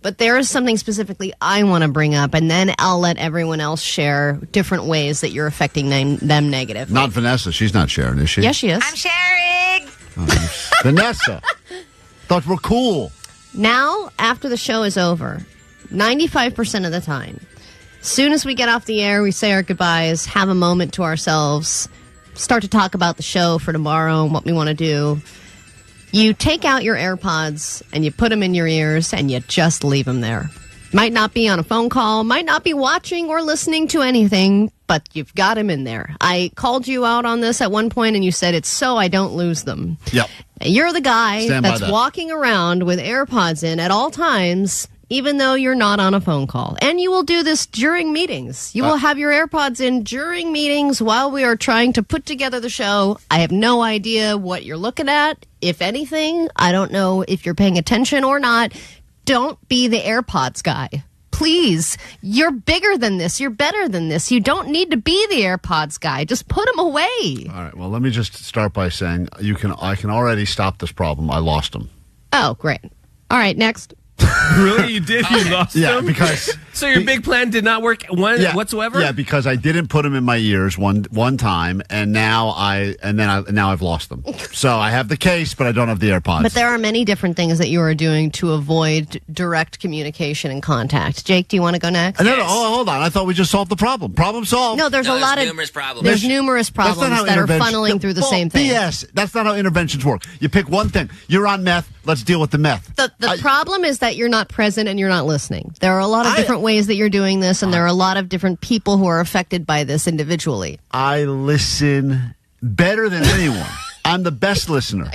Speaker 3: But there is something specifically I want to bring up, and then I'll let everyone else share different ways that you're affecting them negative.
Speaker 1: Not Vanessa. She's not sharing, is she?
Speaker 3: Yes, she is.
Speaker 12: I'm sharing.
Speaker 1: Vanessa. Thought we're cool.
Speaker 3: Now, after the show is over, 95% of the time, as soon as we get off the air, we say our goodbyes, have a moment to ourselves, start to talk about the show for tomorrow and what we want to do. You take out your AirPods and you put them in your ears and you just leave them there. Might not be on a phone call, might not be watching or listening to anything, but you've got them in there. I called you out on this at one point and you said it's so I don't lose them.
Speaker 1: Yep.
Speaker 3: You're the guy
Speaker 1: Stand by
Speaker 3: that's
Speaker 1: that.
Speaker 3: walking around with AirPods in at all times, even though you're not on a phone call. And you will do this during meetings. You will have your AirPods in during meetings while we are trying to put together the show. I have no idea what you're looking at, if anything. I don't know if you're paying attention or not. Don't be the AirPods guy. Please, you're bigger than this. You're better than this. You don't need to be the AirPods guy. Just put them away.
Speaker 1: All right, well, let me just start by saying I can already stop this problem. I lost them.
Speaker 3: Oh, great. All right, next.
Speaker 4: Really? You did? You lost
Speaker 1: Yeah,
Speaker 4: them?
Speaker 1: because...
Speaker 4: So your big plan did not work whatsoever?
Speaker 1: Yeah, because I didn't put them in my ears one time, and now I've lost them. So I have the case, but I don't have the AirPods.
Speaker 3: But there are many different things that you are doing to avoid direct communication and contact. Jake, do you want to go next?
Speaker 1: No, hold on. I thought we just solved the problem. Problem solved.
Speaker 3: No, there's
Speaker 10: numerous problems.
Speaker 3: There's numerous
Speaker 1: That's not
Speaker 3: problems
Speaker 1: how
Speaker 3: that are
Speaker 1: intervention-
Speaker 3: funneling through the same thing.
Speaker 1: BS. That's not how interventions work. You pick one thing. You're on meth. Let's deal with the meth.
Speaker 3: The problem is that you're not present and you're not listening. There are a lot of different ways that you're doing this, and there are a lot of different people who are affected by this individually.
Speaker 1: I listen better than anyone. I'm the best listener.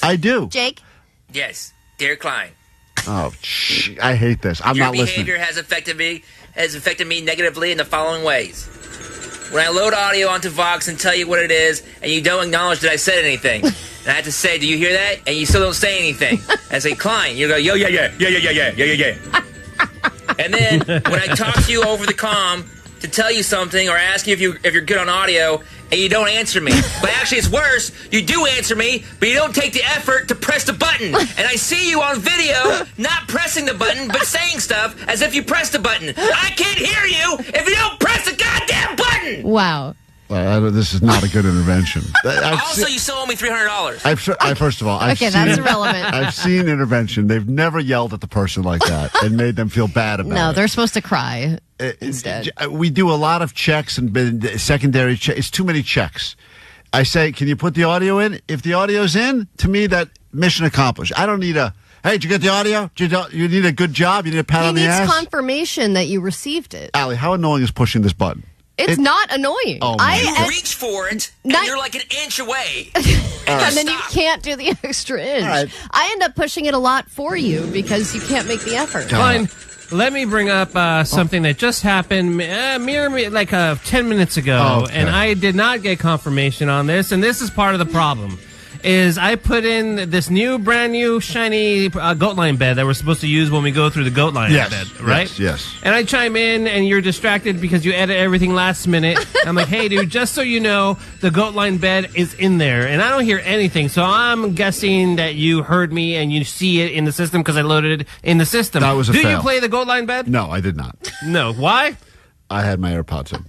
Speaker 1: I do.
Speaker 3: Jake?
Speaker 10: Yes, dear Klein.
Speaker 1: Oh, I hate this. I'm
Speaker 10: Your
Speaker 1: not listening.
Speaker 10: behavior has affected me negatively in the following ways. When I load audio onto Vox and tell you what it is, and you don't acknowledge that I said anything, and I have to say, "Do you hear that?" And you still don't say anything. I say, "Klein," you go, "Yo, yeah." And then when I talk to you over the comm to tell you something or ask you if you're good on audio, and you don't answer me. But actually, it's worse. You do answer me, but you don't take the effort to press the button. And I see you on video not pressing the button, but saying stuff as if you pressed the button. I can't hear you if you don't press the goddamn button.
Speaker 3: Wow.
Speaker 1: This is not a good intervention.
Speaker 10: Also, you still owe me $300.
Speaker 1: First of all,
Speaker 3: Okay, that's irrelevant.
Speaker 1: I've seen intervention. They've never yelled at the person like that and made them feel bad about it.
Speaker 3: No, they're supposed to cry instead.
Speaker 1: We do a lot of checks and secondary checks. It's too many checks. I say, can you put the audio in? If the audio's in, to me, that mission accomplished. I don't need a, hey, did you get the audio? You need a good job? You need a pat on the ass?
Speaker 3: He needs confirmation that you received it.
Speaker 1: Allie, how annoying is pushing this button?
Speaker 3: It's not annoying.
Speaker 1: Oh, my
Speaker 10: You reach for it, and you're like an inch away.
Speaker 3: And then you can't do the extra inch.
Speaker 1: Right.
Speaker 3: I end up pushing it a lot for you because you can't make the effort.
Speaker 4: Fine. Let me bring up something that just happened like 10 minutes ago,
Speaker 1: Okay.
Speaker 4: and I did not get confirmation on this, and this is part of the problem. Is I put in this brand new, shiny goat line bed that we're supposed to use when we go through the goat line bed, right?
Speaker 1: Yes.
Speaker 4: And I chime in, and you're distracted because you edit everything last minute. I'm like, hey, dude, just so you know, the goat line bed is in there, and I don't hear anything. So I'm guessing that you heard me and you see it in the system because I loaded it in the system.
Speaker 1: That was a
Speaker 4: Do
Speaker 1: fail.
Speaker 4: you play the goat line bed?
Speaker 1: No, I did not.
Speaker 4: No. Why?
Speaker 1: I had my AirPods in.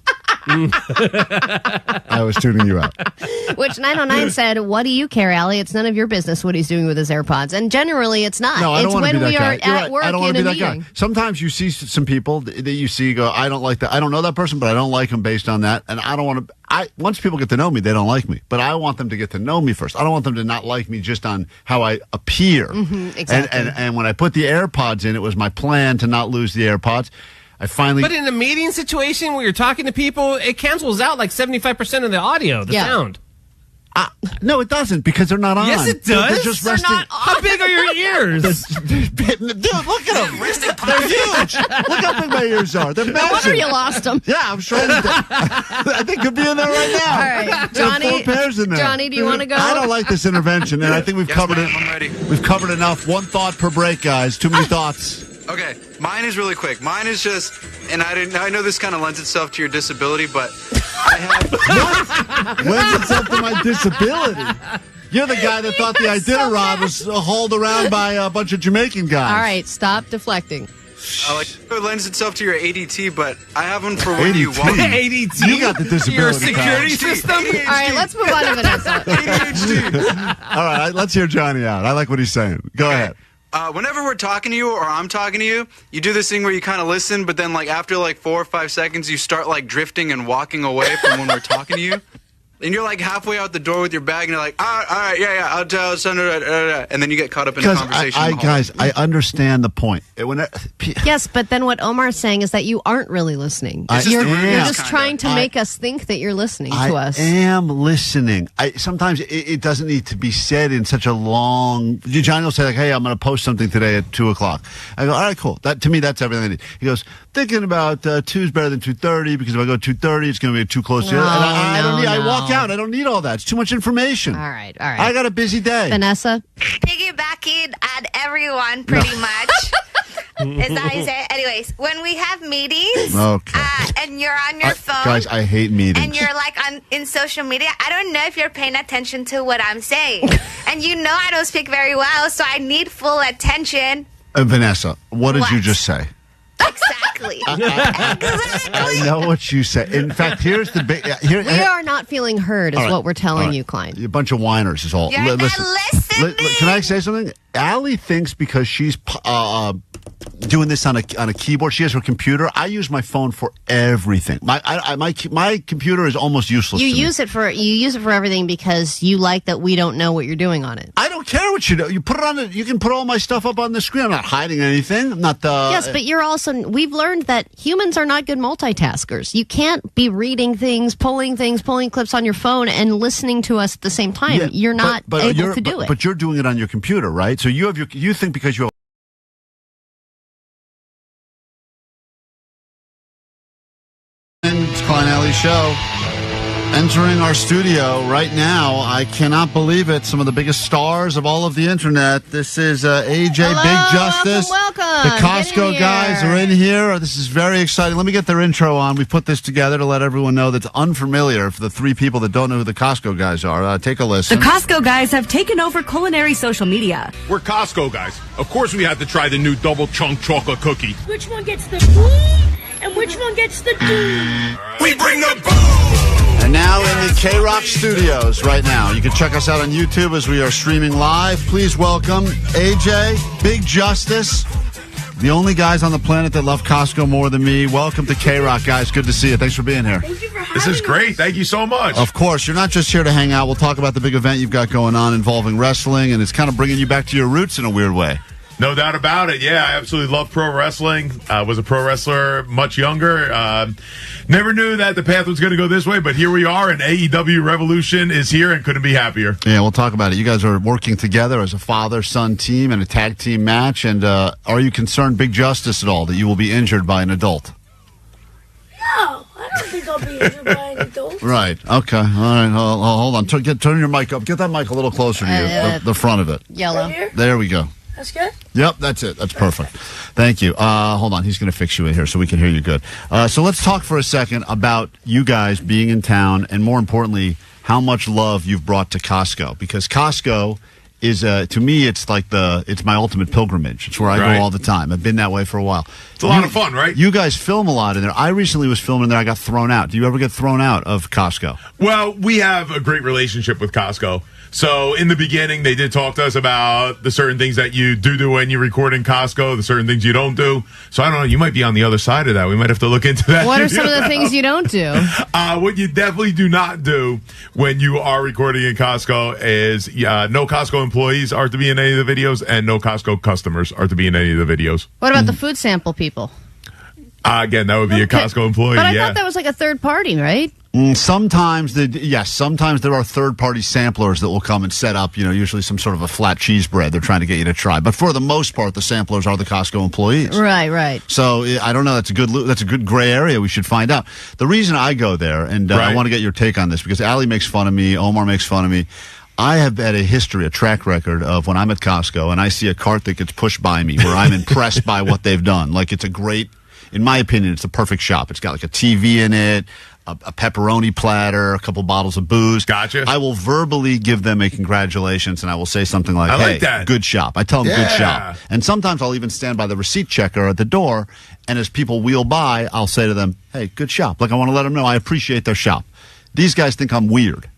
Speaker 1: I was tuning you out.
Speaker 3: Which 909 said, what do you care, Allie? It's none of your business what he's doing with his AirPods. And generally, it's not.
Speaker 1: No, I don't
Speaker 3: it's
Speaker 1: want to
Speaker 3: when
Speaker 1: be that
Speaker 3: we
Speaker 1: guy.
Speaker 3: are
Speaker 1: You're
Speaker 3: at
Speaker 1: right.
Speaker 3: work
Speaker 1: I don't want
Speaker 3: in
Speaker 1: to
Speaker 3: a
Speaker 1: be that
Speaker 3: meeting.
Speaker 1: guy. Sometimes you see some people that you see go, I don't like that. I don't know that person, but I don't like them based on that. And I don't want to. Once people get to know me, they don't like me. But I want them to get to know me first. I don't want them to not like me just on how I appear.
Speaker 3: Exactly.
Speaker 1: And when I put the AirPods in, it was my plan to not lose the AirPods. I finally.
Speaker 4: But in a meeting situation where you're talking to people, it cancels out like 75% of the audio, the sound.
Speaker 1: No, it doesn't because they're not on.
Speaker 4: Yes, it
Speaker 1: They're
Speaker 4: does.
Speaker 1: just
Speaker 4: They're
Speaker 1: resting.
Speaker 4: not on. How big are your ears?
Speaker 1: Dude, look at them. They're huge. Look how big my ears are. They're
Speaker 3: No
Speaker 1: massive.
Speaker 3: wonder you lost them.
Speaker 1: Yeah, I'm trying to. I think could be in there right now.
Speaker 3: All right,
Speaker 1: There are
Speaker 3: Johnny.
Speaker 1: 4 pairs in there.
Speaker 3: Johnny, do you want to go?
Speaker 1: I don't like this intervention, and I think we've covered it.
Speaker 8: I'm ready.
Speaker 1: We've covered enough. One thought per break, guys. Too many thoughts.
Speaker 8: Okay, mine is really quick. Mine is just, and I know this kind of lends itself to your disability, but I have.
Speaker 1: What? Lends itself to my disability. You're the guy that thought the Iditarod was hauled around by a bunch of Jamaican guys.
Speaker 3: All right, stop deflecting.
Speaker 8: It lends itself to your ADT, but I have one for when you walk.
Speaker 4: ADT?
Speaker 1: You got the disability.
Speaker 4: Your security
Speaker 1: pal.
Speaker 4: system?
Speaker 3: All right, let's move on to Vanessa.
Speaker 1: All right, let's hear Johnny out. I like what he's saying. Go ahead.
Speaker 8: Whenever we're talking to you or I'm talking to you, you do this thing where you kind of listen, but then like after like 4 or 5 seconds, you start like drifting and walking away from when we're talking to you. And you're like halfway out the door with your bag, and you're like, all right, yeah, I'll tell Senator, and then you get caught up in a conversation.
Speaker 1: Guys, I understand the point.
Speaker 3: Yes, but then what Omar's saying is that you aren't really listening. You're just trying to make us think that you're listening to us.
Speaker 1: I am listening. Sometimes it doesn't need to be said in such a long. Johnny will say like, "Hey, I'm going to post something today at 2:00." I go, "All right, cool." That to me, that's everything I need. He goes, "Thinking about 2's better than 2:30 because if I go 2:30, it's going to be too close to it." And I don't need. I walk out. I don't need all that. It's too much information.
Speaker 3: All right.
Speaker 1: I got a busy day.
Speaker 3: Vanessa?
Speaker 12: Piggybacking on everyone, pretty much. Is that how you say it? Anyways, when we have meetings and you're on your phone.
Speaker 1: Guys, I hate meetings.
Speaker 12: And you're like in social media, I don't know if you're paying attention to what I'm saying. And you know I don't speak very well, so I need full attention.
Speaker 1: Vanessa, what did you just say?
Speaker 12: Exactly.
Speaker 1: I know what you said. In fact, here's the big.
Speaker 3: We are not feeling heard, is what we're telling you, Klein.
Speaker 1: A bunch of whiners is all.
Speaker 12: You're not listening.
Speaker 1: Can I say something? Allie thinks because she's doing this on a keyboard, she has her computer. I use my phone for everything. My computer is almost useless.
Speaker 3: You
Speaker 1: to me.
Speaker 3: use it for everything because you like that we don't know what you're doing on it.
Speaker 1: I don't care what you do. You put it on. You can put all my stuff up on the screen. I'm not hiding anything. I'm not.
Speaker 3: Yes, but you're also. We've learned that humans are not good multitaskers. You can't be reading things, pulling clips on your phone, and listening to us at the same time.
Speaker 1: Yeah,
Speaker 3: you're not able to do it.
Speaker 1: But you're doing it on your computer, right? So you think because you have. It's Klein Alley Show. Entering our studio right now. I cannot believe it. Some of the biggest stars of all of the internet. This is AJ Big Justice.
Speaker 3: Welcome.
Speaker 1: The Costco guys are in here. This is very exciting. Let me get their intro on. We put this together to let everyone know that's unfamiliar for the 3 people that don't know who the Costco guys are. Take a listen.
Speaker 21: The Costco guys have taken over culinary social media.
Speaker 22: We're Costco guys. Of course we have to try the new double chunk chocolate cookie.
Speaker 23: Which one gets the boom and which one gets the doom?
Speaker 2: We bring the boom!
Speaker 1: And now in the KROQ studios right now. You can check us out on YouTube as we are streaming live. Please welcome AJ, Big Justice, the only guys on the planet that love Costco more than me. Welcome to KROQ, guys. Good to see you. Thanks for being here.
Speaker 23: Thank you for having
Speaker 22: This is great. Thank you so much.
Speaker 1: Of course, you're not just here to hang out. We'll talk about the big event you've got going on involving wrestling, and it's kind of bringing you back to your roots in a weird way.
Speaker 22: No doubt about it. Yeah, I absolutely love pro wrestling. I was a pro wrestler much younger. Never knew that the path was going to go this way, but here we are, and AEW Revolution is here and couldn't be happier.
Speaker 1: Yeah, we'll talk about it. You guys are working together as a father-son team in a tag team match, and are you concerned, Big Justice, at all, that you will be injured by an adult?
Speaker 23: No, I don't think I'll be injured by an adult.
Speaker 1: Right. Okay. All right. Hold on. Turn your mic up. Get that mic a little closer to you, the front of it.
Speaker 3: Yellow.
Speaker 23: Right here?
Speaker 1: There we go.
Speaker 23: That's good?
Speaker 1: Yep, that's it. That's perfect. Thank you. Hold on. He's going to fix you in here so we can hear you good. So let's talk for a second about you guys being in town and, more importantly, how much love you've brought to Costco. Because Costco is to me it's my ultimate pilgrimage. It's where I go all the time. I've been that way for a while.
Speaker 22: It's a lot of fun, right?
Speaker 1: You guys film a lot in there. I recently was filming there. I got thrown out. Do you ever get thrown out of Costco?
Speaker 22: Well, we have a great relationship with Costco. So in the beginning, they did talk to us about the certain things that you do when you record in Costco, the certain things you don't do. So I don't know. You might be on the other side of that. We might have to look into that.
Speaker 3: What are some of the things you don't do?
Speaker 22: What you definitely do not do when you are recording in Costco is no Costco employees are to be in any of the videos, and no Costco customers are to be in any of the videos.
Speaker 3: What about the food sample people?
Speaker 22: Again, that would be a Costco employee.
Speaker 3: But I thought that was like a third party, right?
Speaker 1: Sometimes there are third-party samplers that will come and set up, usually some sort of a flat cheese bread they're trying to get you to try. But for the most part, the samplers are the Costco employees.
Speaker 3: Right.
Speaker 1: So I don't know. That's a good gray area. We should find out. The reason I go there, and I want to get your take on this, because Allie makes fun of me, Omar makes fun of me. I have had a track record of when I'm at Costco and I see a cart that gets pushed by me where I'm impressed by what they've done. Like, it's a great, in my opinion, it's the perfect shop. It's got like a TV in it, a pepperoni platter, a couple bottles of booze.
Speaker 22: Gotcha.
Speaker 1: I will verbally give them a congratulations, and I will say something like, hey, good shop. I tell them good shop. And sometimes I'll even stand by the receipt checker at the door, and as people wheel by, I'll say to them, hey, good shop. Like, I want to let them know I appreciate their shop. These guys think I'm weird.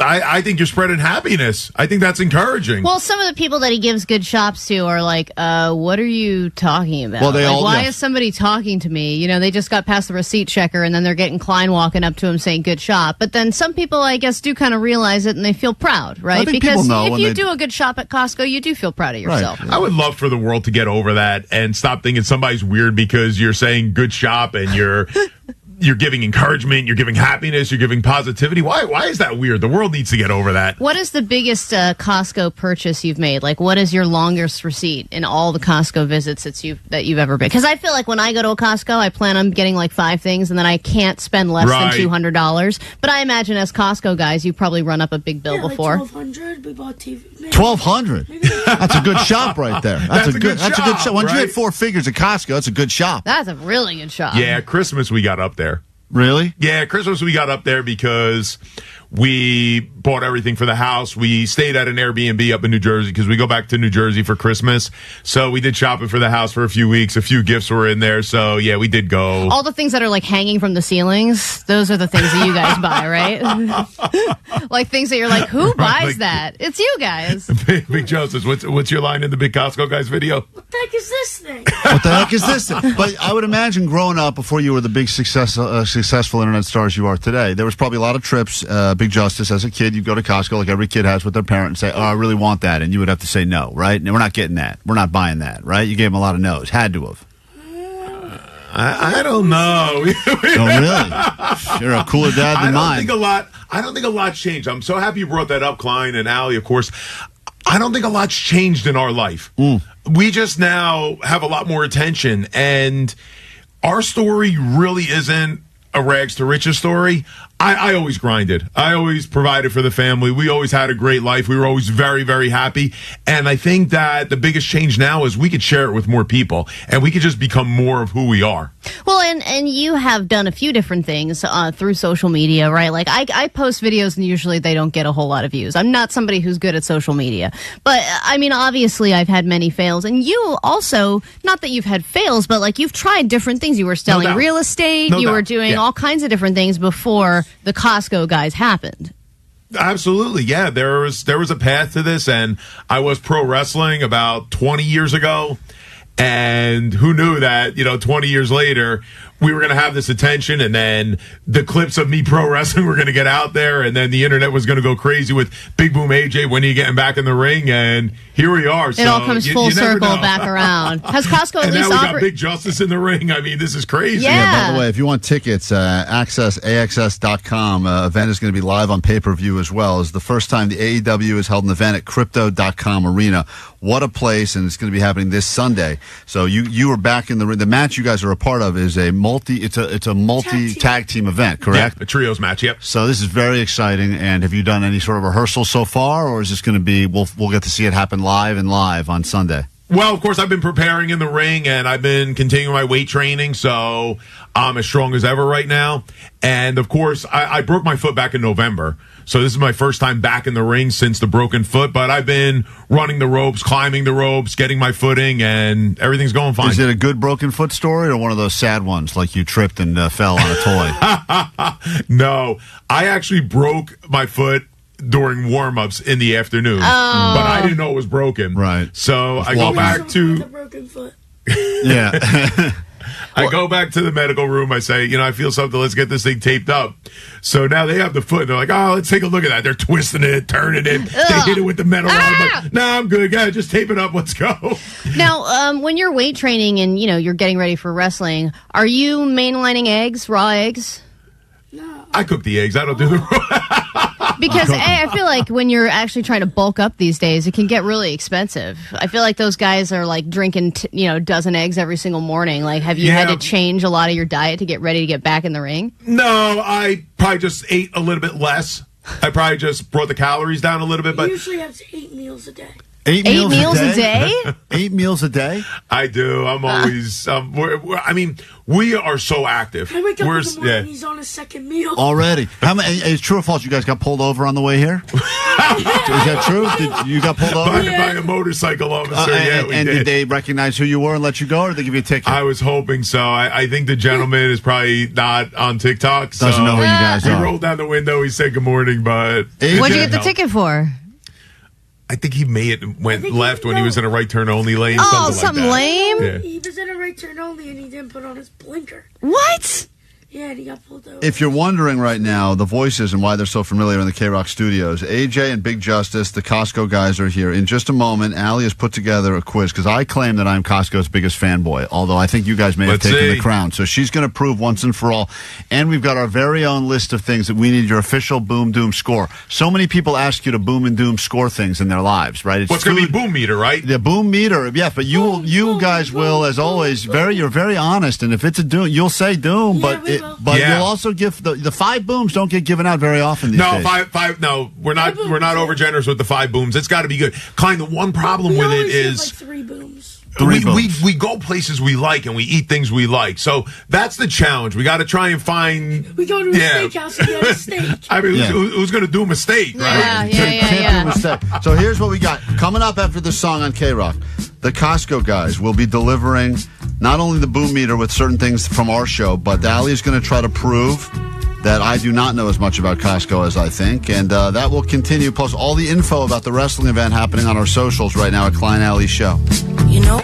Speaker 22: I think you're spreading happiness. I think that's encouraging.
Speaker 3: Well, some of the people that he gives good shops to are like, what are you talking about?
Speaker 1: Well,
Speaker 3: why is somebody talking to me? They just got past the receipt checker, and then they're getting Klein walking up to him saying good shop. But then some people, I guess, do kind of realize it, and they feel proud, right? Because if you do a good shop at Costco, you do feel proud of yourself.
Speaker 22: Right. I would love for the world to get over that and stop thinking somebody's weird because you're saying good shop and you're giving encouragement, you're giving happiness, you're giving positivity. Why is that weird? The world needs to get over that.
Speaker 3: What is the biggest Costco purchase you've made? Like, what is your longest receipt in all the Costco visits that you've ever been? Because I feel like when I go to a Costco, I plan on getting like 5 things, and then I can't spend less than $200. But I imagine as Costco guys, you probably run up a big bill before.
Speaker 23: Like $1,200. We bought TV.
Speaker 1: $1,200. That's a good shop right there. That's a good shop. Once you hit 4 figures at Costco, that's a good shop.
Speaker 3: That's a really good shop.
Speaker 22: Yeah, Christmas we got up there.
Speaker 1: Really?
Speaker 22: Yeah, Christmas we got up there because we bought everything for the house. We stayed at an Airbnb up in New Jersey because we go back to New Jersey for Christmas. So we did shopping for the house for a few weeks. A few gifts were in there. So, yeah, we did go.
Speaker 3: All the things that are like hanging from the ceilings, those are the things that you guys buy, right? Like things that you're like, who buys that? It's you guys.
Speaker 22: Big Joseph, what's your line in the Big Costco guys video?
Speaker 23: What the heck is this thing?
Speaker 1: What the heck is this thing? But I would imagine growing up before you were the big successful internet stars you are today, there was probably a lot of trips. Big Justice, as a kid, you'd go to Costco like every kid has with their parent and say, oh, I really want that. And you would have to say no, right? And we're not getting that. We're not buying that, right? You gave them a lot of no's. Had to have.
Speaker 22: I don't know.
Speaker 1: Oh, really? You're a cooler dad than mine.
Speaker 22: I don't think a lot's changed. I'm so happy you brought that up, Klein and Allie, of course. I don't think a lot's changed in our life. We just now have a lot more attention, and our story really isn't a rags to riches story. I always grinded. I always provided for the family. We always had a great life. We were always very, very happy. And I think that the biggest change now is we could share it with more people, and we could just become more of who we are.
Speaker 3: Well, and you have done a few different things through social media, right? Like I post videos, and usually they don't get a whole lot of views. I'm not somebody who's good at social media. But, I mean, obviously I've had many fails. And you also, not that you've had fails, but like you've tried different things. You were selling real estate. You were doing all kinds of different things before the Costco guys happened.
Speaker 22: Absolutely, yeah. There was a path to this, and I was pro wrestling about 20 years ago, and who knew that 20 years later we were going to have this attention, and then the clips of me pro wrestling were going to get out there, and then the internet was going to go crazy with Big Boom AJ when he getting back in the ring, and here we are.
Speaker 3: It all comes full circle back around. Has Costco at least
Speaker 22: now we got Big Justice in the ring. I mean, this is crazy.
Speaker 1: Yeah, by the way, if you want tickets, AXS.com. Event is going to be live on pay-per-view as well. It's the first time the AEW has held an event at Crypto.com Arena. What a place, and it's going to be happening this Sunday. So you are back in the ring. The match you guys are a part of is a multi tag team event, correct?
Speaker 22: Yeah, a trios match, yep.
Speaker 1: So this is very exciting. And have you done any sort of rehearsal so far, or is this going to be we'll get to see it happen live on Sunday?
Speaker 22: Well, of course, I've been preparing in the ring, and I've been continuing my weight training, so I'm as strong as ever right now. And, of course, I broke my foot back in November, so this is my first time back in the ring since the broken foot. But I've been running the ropes, climbing the ropes, getting my footing, and everything's going fine.
Speaker 1: Is it a good broken foot story or one of those sad ones, like you tripped and fell on a toy?
Speaker 22: No, I actually broke my foot during warm-ups in the afternoon, but I didn't know it was broken.
Speaker 1: Right.
Speaker 22: So I go back to
Speaker 13: broken foot.
Speaker 1: Yeah.
Speaker 22: I go back to the medical room. I say, I feel something. Let's get this thing taped up. So now they have the foot. They're like, oh, let's take a look at that. They're twisting it, turning it. They hit it with the metal rod. I'm like, nah, I'm good. Yeah, just tape it up. Let's go.
Speaker 3: Now, when you're weight training and, you're getting ready for wrestling, are you mainlining eggs, raw eggs?
Speaker 22: I cook the eggs. I don't do the
Speaker 3: Because I feel like when you're actually trying to bulk up these days, it can get really expensive. I feel like those guys are like drinking, a dozen eggs every single morning. Like, have you had to change a lot of your diet to get ready to get back in the ring?
Speaker 22: No, I probably just ate a little bit less. I probably just brought the calories down a little bit.
Speaker 13: You
Speaker 22: But
Speaker 13: usually have 8 meals a day.
Speaker 1: 8 meals a day? 8 meals a day?
Speaker 22: I do. I'm always. We are so active.
Speaker 13: I wake up in the morning, he's on his second meal.
Speaker 1: Already. How many? Is it true or false? You guys got pulled over on the way here? Is that true? You got pulled over
Speaker 22: by a motorcycle officer?
Speaker 1: And did they recognize who you were and let you go, or did they give you a ticket?
Speaker 22: I was hoping so. I think the gentleman is probably not on TikTok.
Speaker 1: Doesn't know who you guys are.
Speaker 22: He rolled down the window. He said good morning, but
Speaker 3: what'd you get the ticket for?
Speaker 22: I think he went left when he was in a right turn only lane.
Speaker 3: Oh,
Speaker 22: something like
Speaker 3: lame.
Speaker 22: Yeah.
Speaker 13: He was in a right turn only, and he didn't put on his blinker.
Speaker 3: What?
Speaker 13: Yeah, and he got pulled over.
Speaker 1: If you're wondering right now, the voices and why they're so familiar in the KROQ studios, AJ and Big Justice, the Costco guys are here. In just a moment, Allie has put together a quiz because I claim that I'm Costco's biggest fanboy, although I think you guys may have taken the crown. So she's going to prove once and for all. And we've got our very own list of things that we need your official Boom Doom score. So many people ask you to Boom and Doom score things in their lives, right?
Speaker 22: What's going to be Boom Meter, right?
Speaker 1: The Boom Meter, yes, but you guys will, as always, you're very honest. And if it's a Doom, you'll say Doom, but you'll also give the 5 booms don't get given out very often these days.
Speaker 22: Five. No, we're not over generous with the 5 booms. It's got to be good. Klein, the one problem with it is
Speaker 13: 3 booms.
Speaker 22: We go places we like and we eat things we like. So that's the challenge. We got to try and find.
Speaker 13: We go to a steakhouse and get a steak.
Speaker 22: I mean, who's going to do a mistake, right?
Speaker 3: Yeah.
Speaker 1: So here's what we got coming up after this song on KROQ. The Costco guys will be delivering not only the Boom Meter with certain things from our show, but Allie is going to try to prove that I do not know as much about Costco as I think, and that will continue. Plus, all the info about the wrestling event happening on our socials right now at Klein Alley Show.
Speaker 21: You know.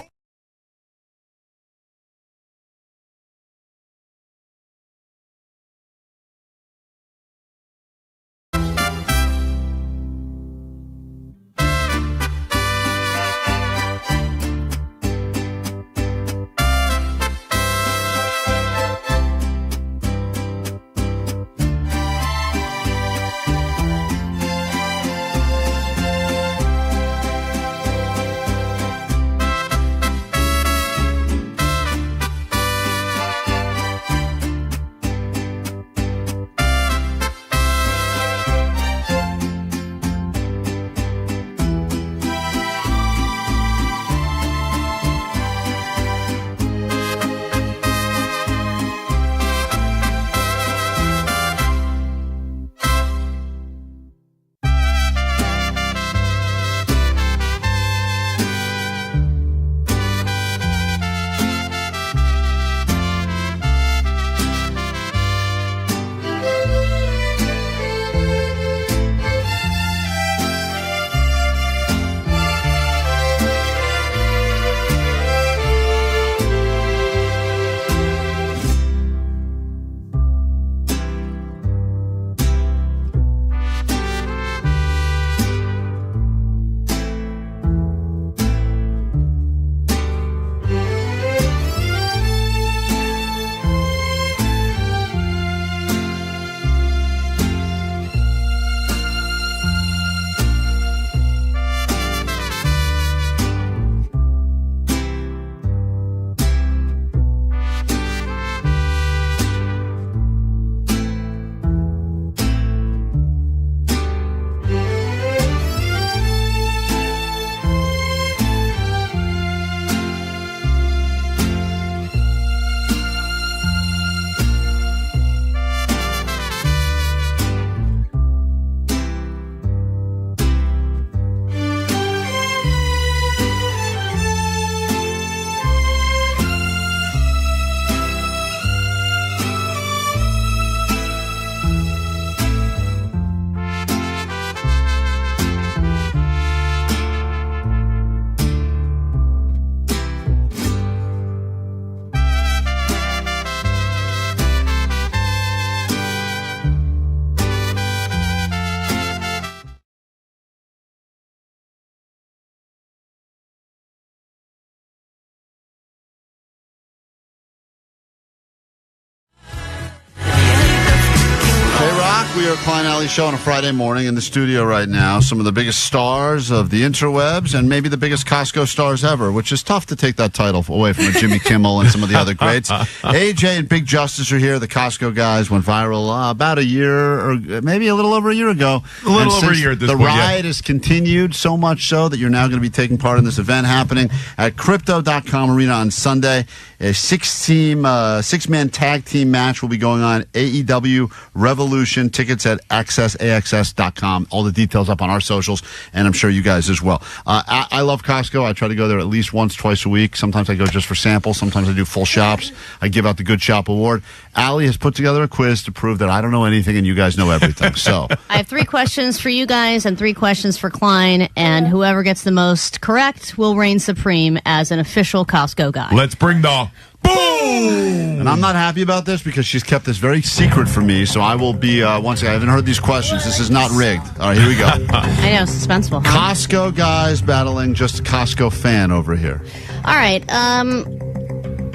Speaker 1: We are Klein Alley Show on a Friday morning in the studio right now. Some of the biggest stars of the interwebs and maybe the biggest Costco stars ever, which is tough to take that title away from Jimmy Kimmel and some of the other greats. AJ and Big Justice are here. The Costco guys went viral about a year or maybe a little over a year ago.
Speaker 22: A little over a year at this point.
Speaker 1: The ride has continued, so much so that you're now going to be taking part in this event happening at Crypto.com Arena on Sunday. A six-man tag team match will be going on. AEW Revolution. Tickets at AXS.com. All the details up on our socials, and I'm sure you guys as well. I love Costco. I try to go there at least once, twice a week. Sometimes I go just for samples. Sometimes I do full shops. I give out the Good Shop Award. Allie has put together a quiz to prove that I don't know anything and you guys know everything. So
Speaker 3: I have 3 questions for you guys and 3 questions for Klein, and whoever gets the most correct will reign supreme as an official Costco guy.
Speaker 22: Let's bring the boom!
Speaker 1: And I'm not happy about this because she's kept this very secret from me, so I will be, once again, I haven't heard these questions. This is not rigged. All right, here we go.
Speaker 3: I know, suspenseful. Huh?
Speaker 1: Costco guys battling just a Costco fan over here.
Speaker 3: All right,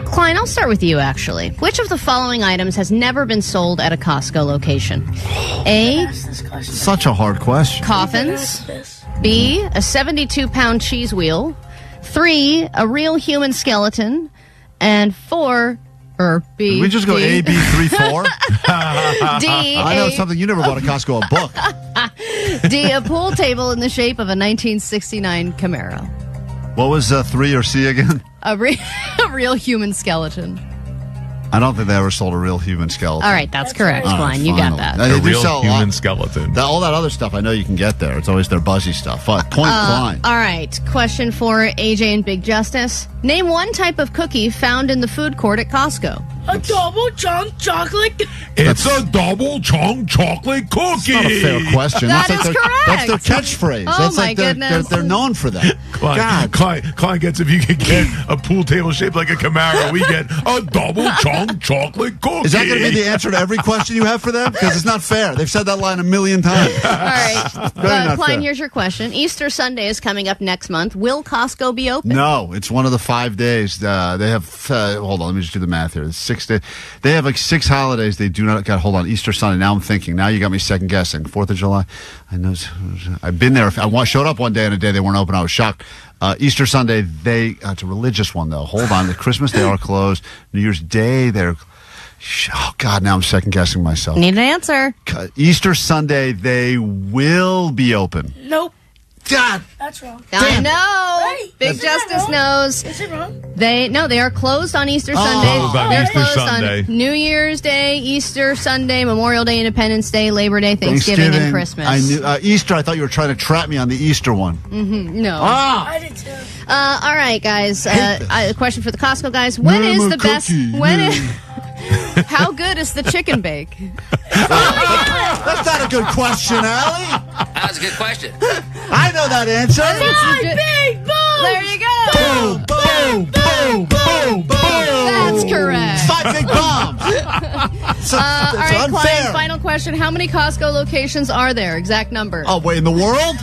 Speaker 3: Klein, I'll start with you, actually. Which of the following items has never been sold at a Costco location? A,
Speaker 1: such a hard question.
Speaker 3: coffins. B, a 72-pound cheese wheel. 3, a real human skeleton. And 4, or B.
Speaker 1: Did we just go A, B, 3, 4?
Speaker 3: D.
Speaker 1: I know something you never bought at Costco, a book.
Speaker 3: D, a pool table in the shape of a 1969 Camaro.
Speaker 1: What was 3 or C again?
Speaker 3: A real human skeleton.
Speaker 1: I don't think they ever sold a real human skeleton.
Speaker 3: All right, that's correct, Klein. You got that.
Speaker 1: They do
Speaker 22: real
Speaker 1: sell a
Speaker 22: human
Speaker 1: lot.
Speaker 22: skeleton.
Speaker 1: All that other stuff, I know you can get there. It's always their buzzy stuff. Point Klein.
Speaker 3: All right, question for AJ and Big Justice. Name one type of cookie found in the food court at Costco.
Speaker 13: A double chunk chocolate.
Speaker 22: It's a double chunk chocolate cookie.
Speaker 1: That's not a fair question.
Speaker 3: That
Speaker 1: that's
Speaker 3: is
Speaker 1: correct. That's their catchphrase.
Speaker 3: Oh,
Speaker 1: that's
Speaker 3: my
Speaker 1: like
Speaker 3: goodness.
Speaker 1: They're known for that.
Speaker 22: Klein gets, if you can get a pool table shaped like a Camaro, we get a double chunk chocolate cookie.
Speaker 1: Is that going to be the answer to every question you have for them? Because it's not fair. They've said that line a million times.
Speaker 3: All right,
Speaker 1: not
Speaker 3: Klein,
Speaker 1: fair.
Speaker 3: here's your question. Easter Sunday is coming up next month. Will Costco be open?
Speaker 1: No, it's one of the 5 days. They have, hold on, let me just do the math here. It's 6 days. They have like 6 holidays. They do not, hold on, Easter Sunday. Now I'm thinking. Now you got me second guessing. 4th of July. I know. I've been there. I showed up one day and a day they weren't open. I was shocked. Easter Sunday, it's a religious one though. Hold on. The Christmas, they are closed. New Year's Day, they're, oh God, now I'm second guessing myself.
Speaker 3: Need an answer.
Speaker 1: Easter Sunday, they will be open.
Speaker 13: Nope.
Speaker 1: God.
Speaker 13: That's wrong.
Speaker 3: I know.
Speaker 13: Right.
Speaker 3: Big Justice knows.
Speaker 13: Is it wrong?
Speaker 3: They are closed on Easter Sunday.
Speaker 22: Closed on
Speaker 3: They're
Speaker 22: Easter
Speaker 3: closed
Speaker 22: Sunday.
Speaker 3: on New Year's Day, Easter Sunday, Memorial Day, Independence Day, Labor Day, Thanksgiving, and Christmas.
Speaker 1: I knew Easter. I thought you were trying to trap me on the Easter one.
Speaker 3: No.
Speaker 13: I did too.
Speaker 3: All right, guys. A question for the Costco guys. When is the best? How good is the chicken bake?
Speaker 1: That's not a good question, Allie.
Speaker 10: That was a good question.
Speaker 1: I know that answer.
Speaker 13: Big boom!
Speaker 3: There you go.
Speaker 1: Boom, boom, boom, boom, boom.
Speaker 3: That's correct.
Speaker 1: 5 big bombs.
Speaker 3: All right, Klein, final question. How many Costco locations are there? Exact number.
Speaker 1: Oh, wait, in the world?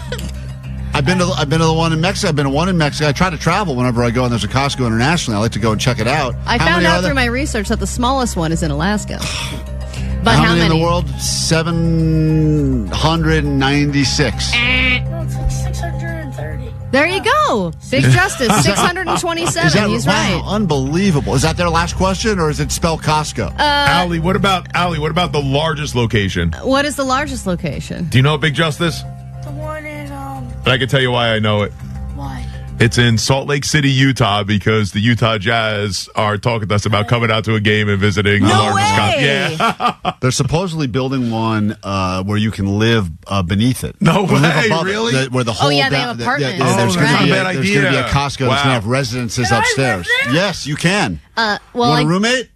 Speaker 1: I've been to the one in Mexico. I've been to one in Mexico. I try to travel whenever I go, and there's a Costco internationally. I like to go and check it out.
Speaker 3: I found out through my research that the smallest one is in Alaska. But
Speaker 1: how many in the world? 796.
Speaker 13: No, it's like 630.
Speaker 3: There you go. Big Justice, 627. He's right.
Speaker 1: Unbelievable. Is that their last question, or is it spell Costco?
Speaker 22: Allie, what about the largest location?
Speaker 3: What is the largest location?
Speaker 22: Do you know Big Justice?
Speaker 13: The one in,
Speaker 22: And I can tell you why I know it.
Speaker 13: Why?
Speaker 22: It's in Salt Lake City, Utah, because the Utah Jazz are talking to us about coming out to a game and visiting the largest
Speaker 3: way!
Speaker 22: Yeah.
Speaker 1: They're supposedly building one where you can live beneath it.
Speaker 22: No
Speaker 1: Or live
Speaker 22: way,
Speaker 1: above it.
Speaker 22: really?
Speaker 1: Where the whole
Speaker 3: they have apartments.
Speaker 1: there's
Speaker 3: That's
Speaker 1: going
Speaker 3: right.
Speaker 1: to be
Speaker 22: Bad
Speaker 1: there's going to be a
Speaker 22: idea.
Speaker 1: Costco that's going
Speaker 22: Wow.
Speaker 1: to have residences
Speaker 13: Can I
Speaker 1: upstairs.
Speaker 13: live there?
Speaker 1: Yes, you can.
Speaker 3: Well,
Speaker 1: Want a roommate?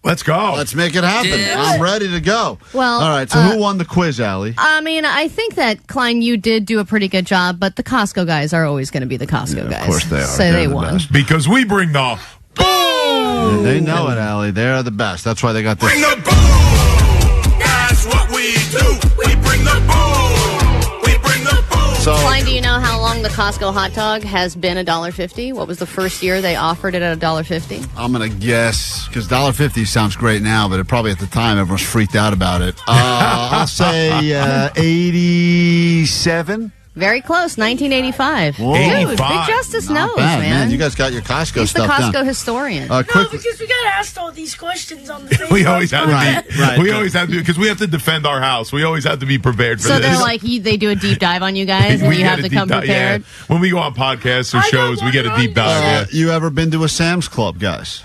Speaker 22: Let's go.
Speaker 1: Let's make it happen.
Speaker 10: Yeah.
Speaker 1: I'm ready to go.
Speaker 3: Well,
Speaker 1: all right. So who won the quiz, Allie?
Speaker 3: I mean, I think that, Klein, you did do a pretty good job, but the Costco guys are always going to be the Costco guys.
Speaker 1: Of course they are.
Speaker 3: So
Speaker 1: They're
Speaker 3: they
Speaker 1: the
Speaker 3: won.
Speaker 1: best.
Speaker 22: Because we bring the boom.
Speaker 1: They know it, Allie. They're the best. That's why they got this.
Speaker 2: Bring the boom. That's what we do. We bring the boom. We bring the boom.
Speaker 1: So,
Speaker 3: Klein, do you know how long the Costco hot dog has been $1.50? What was the first year they offered it at $1.50?
Speaker 1: I'm going to guess, because $1.50 sounds great now, but it probably at the time everyone's freaked out about it. I'll say 87.
Speaker 3: Very close, 1985.
Speaker 1: Whoa.
Speaker 3: Dude,
Speaker 22: 85.
Speaker 3: Big Justice
Speaker 1: Not
Speaker 3: knows,
Speaker 1: bad,
Speaker 3: man.
Speaker 1: You guys got your Costco
Speaker 3: He's the
Speaker 1: stuff
Speaker 3: Costco
Speaker 1: down.
Speaker 3: historian.
Speaker 13: No,
Speaker 1: Quickly.
Speaker 13: because we got asked all these questions on the Facebook.
Speaker 22: We always have to be.
Speaker 1: Right.
Speaker 22: We always have to because we have to defend our house. We always have to be prepared for
Speaker 3: So
Speaker 22: this.
Speaker 3: they're like, they do a deep dive on you guys, and
Speaker 22: We
Speaker 3: you
Speaker 22: get
Speaker 3: have
Speaker 22: a
Speaker 3: to
Speaker 22: deep
Speaker 3: come
Speaker 22: dive,
Speaker 3: prepared.
Speaker 22: Yeah. When we go on podcasts or shows, we get a deep dive. Yeah.
Speaker 1: You ever been to a Sam's Club, guys?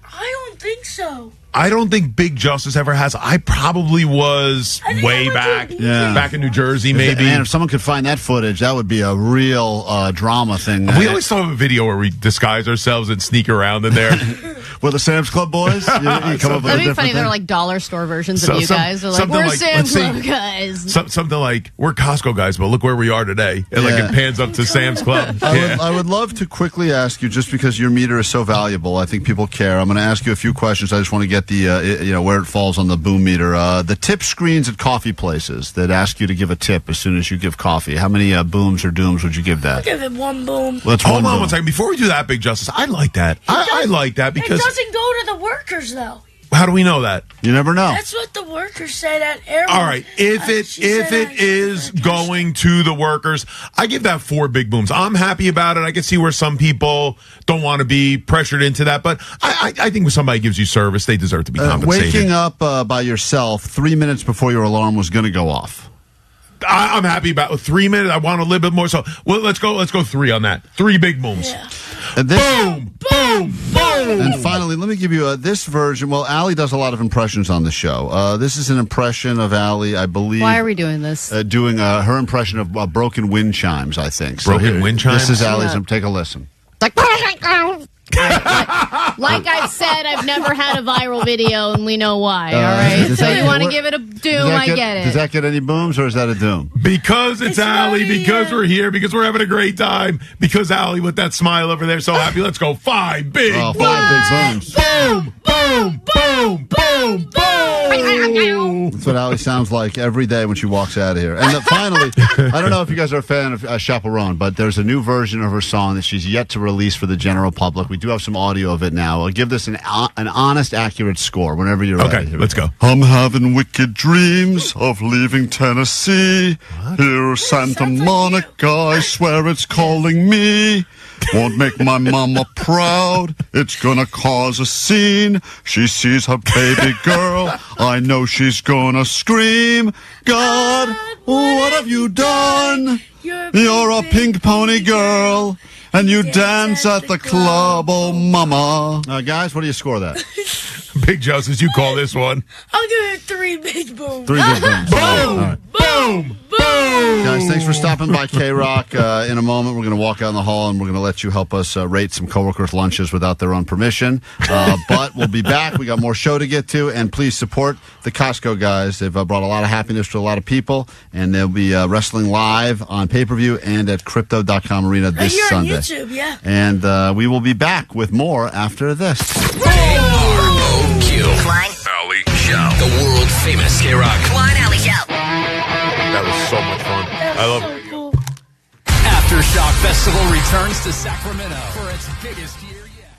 Speaker 13: I don't think so.
Speaker 22: I don't think Big Justice ever has. I probably was way back, back in New Jersey, maybe.
Speaker 1: Man, if someone could find that footage, that would be a real drama thing.
Speaker 22: We always saw a video where we disguise ourselves and sneak around in there.
Speaker 1: With the Sam's Club boys? You come up with
Speaker 3: That'd be
Speaker 1: a
Speaker 3: funny.
Speaker 1: different
Speaker 3: They're
Speaker 1: thing?
Speaker 3: like dollar store versions of you guys. They're like,
Speaker 22: something
Speaker 3: we're
Speaker 22: like-
Speaker 3: Sam's
Speaker 22: let's
Speaker 3: Club
Speaker 22: see.
Speaker 3: guys.
Speaker 22: Something like, we're Costco guys, but look where we are today. And like it pans up to Sam's Club.
Speaker 1: I would love to quickly ask you, just because your meter is so valuable, I think people care. I'm going to ask you a few questions. I just want to get the, where it falls on the boom meter. The tip screens at coffee places that ask you to give a tip as soon as you give coffee. How many booms or dooms would you give that?
Speaker 13: Give it one boom.
Speaker 1: Let's
Speaker 22: Hold on one second. Before we do that, Big Justice, I like that. I like that
Speaker 13: It
Speaker 22: because
Speaker 13: doesn't go to the workers, though.
Speaker 22: how do we know that?
Speaker 1: You never know.
Speaker 13: That's what the workers said at Airway.
Speaker 22: All right, if it is going to the workers, I give that 4 big booms. I'm happy about it. I can see where some people don't want to be pressured into that, but I think when somebody gives you service, they deserve to be compensated.
Speaker 1: Waking up by yourself 3 minutes before your alarm was going to go off.
Speaker 22: I'm happy about 3 minutes. I want a little bit more. So let's go 3 on that. 3 big booms.
Speaker 13: Yeah.
Speaker 1: And this,
Speaker 22: boom, boom, boom.
Speaker 1: And finally, let me give you this version. Well, Allie does a lot of impressions on the show. This is an impression of Allie, I believe.
Speaker 3: Why are we doing this?
Speaker 1: Doing her impression of broken wind chimes, I think.
Speaker 22: Broken wind chimes?
Speaker 1: This is Allie's. Take a listen.
Speaker 3: Like I've said, I've never had a viral video, and we know why. All right, so you want to give it a doom? I get it.
Speaker 1: Does that get any booms, or is that a doom?
Speaker 22: Because it's Allie, because we're here, because we're having a great time, because Allie with that smile over there, so happy. Let's go 5 big booms.
Speaker 1: 5 big booms.
Speaker 22: Boom, boom, boom, boom, boom.
Speaker 1: That's what Allie sounds like every day when she walks out of here. And finally, I don't know if you guys are a fan of Chaperone, but there's a new version of her song that she's yet to release for the general public. We do have some audio of it now. I'll give this an honest, accurate score whenever you're ready.
Speaker 22: Okay, let's go.
Speaker 1: I'm having wicked dreams of leaving Tennessee. Here, Santa Monica, I swear it's calling me. Won't make my mama proud. It's gonna cause a scene. She sees her baby girl. I know she's gonna scream. God, what have you done? You're a pink pony girl. And you dance at the club, oh mama. Guys, what do you score that?
Speaker 22: Big Justice, you call this one.
Speaker 13: I'll give it 3 big booms.
Speaker 1: 3 big booms.
Speaker 22: Boom, boom, boom.
Speaker 1: Guys, thanks for stopping by KROQ. In a moment, we're going to walk out in the hall and we're going to let you help us rate some coworkers' lunches without their own permission. But we'll be back. We got more show to get to, and please support the Costco guys. They've brought a lot of happiness to a lot of people, and they'll be wrestling live on pay-per-view and at Crypto.com Arena this
Speaker 13: Here
Speaker 1: Sunday.
Speaker 13: on YouTube, yeah.
Speaker 1: And we will be back with more after this.
Speaker 6: KROQ. Klein Alley Show. The world famous KROQ. Klein Alley Show.
Speaker 22: That was so much fun. I love it.
Speaker 6: Aftershock Festival returns to Sacramento for its biggest year yet.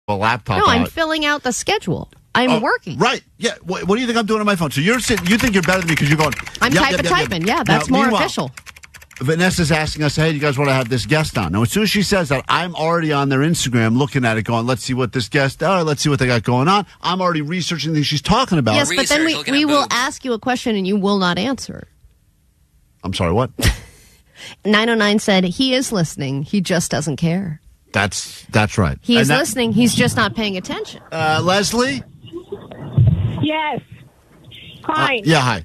Speaker 1: a laptop
Speaker 3: No, I'm
Speaker 1: out.
Speaker 3: filling out the schedule. I'm working.
Speaker 1: Right. Yeah. What do you think I'm doing on my phone? So you're sitting, you think you're better than me because you're going.
Speaker 3: I'm typing. Yeah, that's
Speaker 1: Now,
Speaker 3: more
Speaker 1: meanwhile,
Speaker 3: official.
Speaker 1: Vanessa's asking us, hey, do you guys want to have this guest on? Now, as soon as she says that, I'm already on their Instagram looking at it going, let's see what this guest, let's see what they got going on. I'm already researching things she's talking about.
Speaker 3: Yes, but then we will ask you a question and you will not answer.
Speaker 1: I'm sorry, what?
Speaker 3: 909 said he is listening. He just doesn't care.
Speaker 1: That's right.
Speaker 3: He is listening. He's just not paying attention.
Speaker 1: Leslie?
Speaker 7: Yes. Klein.
Speaker 1: Yeah, hi.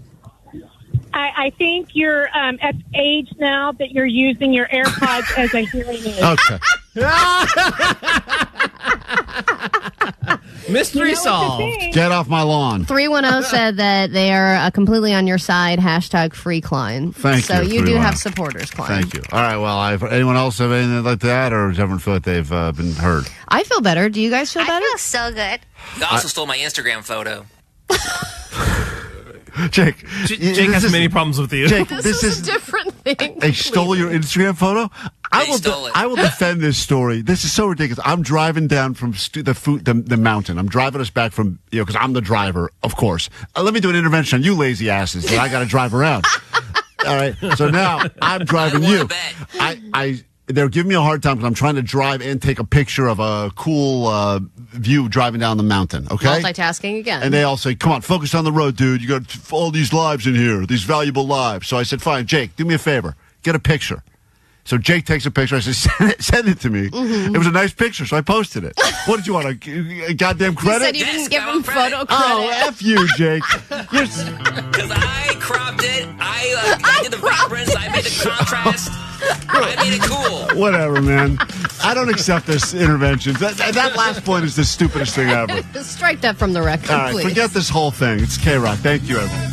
Speaker 7: I think you're at the age now that you're using your AirPods as a hearing aid.
Speaker 1: Okay.
Speaker 4: Mystery solved.
Speaker 1: Get off my lawn.
Speaker 3: 310 said that they are completely on your side. # free Klein.
Speaker 1: Thank
Speaker 3: so
Speaker 1: you.
Speaker 3: So you do have supporters, Klein.
Speaker 1: Thank you. All right. Well, anyone else have anything like that, or does everyone feel like they've been heard?
Speaker 3: I feel better. Do you guys feel better?
Speaker 12: I feel so good.
Speaker 10: You also stole my Instagram photo.
Speaker 1: Jake,
Speaker 4: Jake has many problems with you.
Speaker 1: Jake,
Speaker 3: this is a different thing.
Speaker 1: They stole your Instagram photo? I will defend this story. This is so ridiculous. I'm driving down from the mountain. I'm driving us back from, because I'm the driver, of course. Let me do an intervention on you lazy asses that I got to drive around. All right. So now I'm driving you. They're giving me a hard time because I'm trying to drive and take a picture of a cool view driving down the mountain. Okay.
Speaker 3: Multitasking again.
Speaker 1: And they all say, come on, focus on the road, dude. You got all these lives in here, these valuable lives. So I said, fine, Jake, do me a favor. Get a picture. So Jake takes a picture. I said, send it to me.
Speaker 3: Mm-hmm.
Speaker 1: It was a nice picture, so I posted it. What did you want, a goddamn credit?
Speaker 3: He said you didn't give him photo credit.
Speaker 1: Oh, F you, Jake.
Speaker 10: Because I cropped it. I did the vibrance. I made the contrast. I made it cool.
Speaker 1: Whatever, man. I don't accept this intervention. That last point is the stupidest thing ever.
Speaker 3: Strike that from the record,
Speaker 1: All right,
Speaker 3: please.
Speaker 1: forget this whole thing. It's KROQ. Thank you, everyone.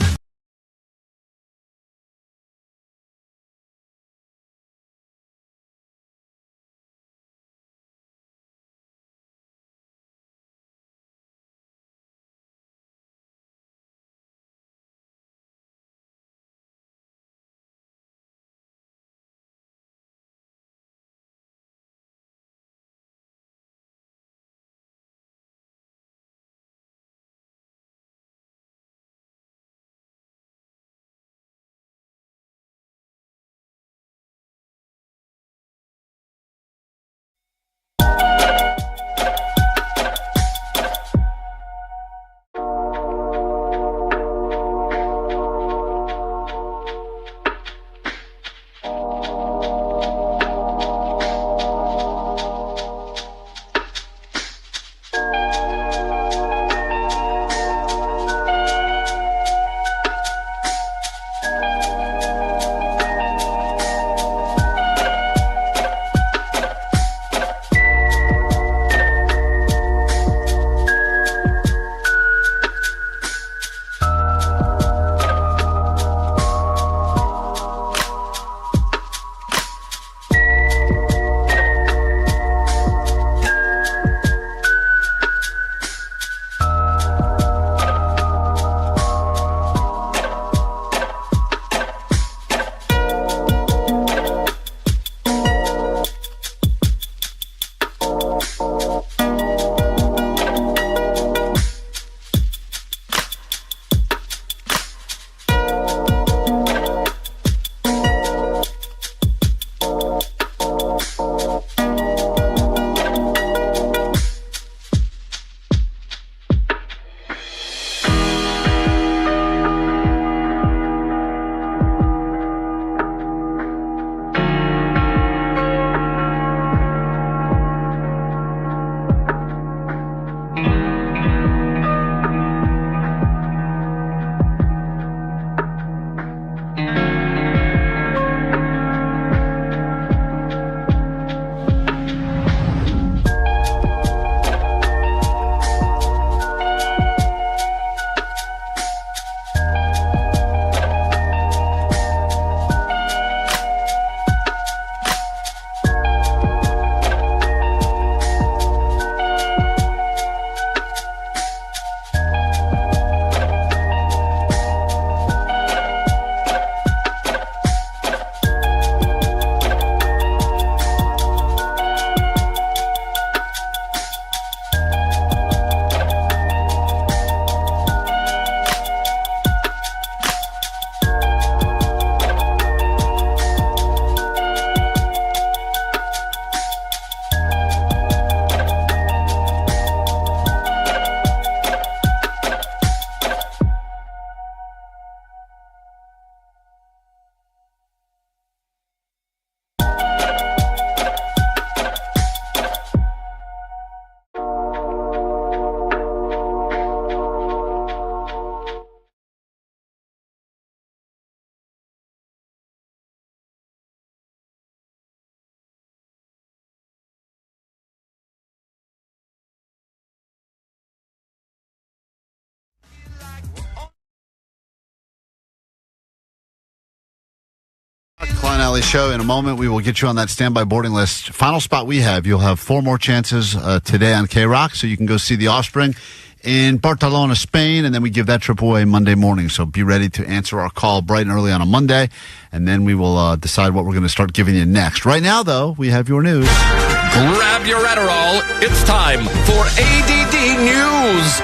Speaker 1: Klein Alley Show. In a moment, we will get you on that standby boarding list. Final spot we have. You'll have 4 more chances today on KROQ, so you can go see The Offspring in Barcelona, Spain, and then we give that trip away Monday morning. So be ready to answer our call bright and early on a Monday, and then we will decide what we're going to start giving you next. Right now, though, we have your news.
Speaker 6: Grab your Adderall. It's time for ADD News.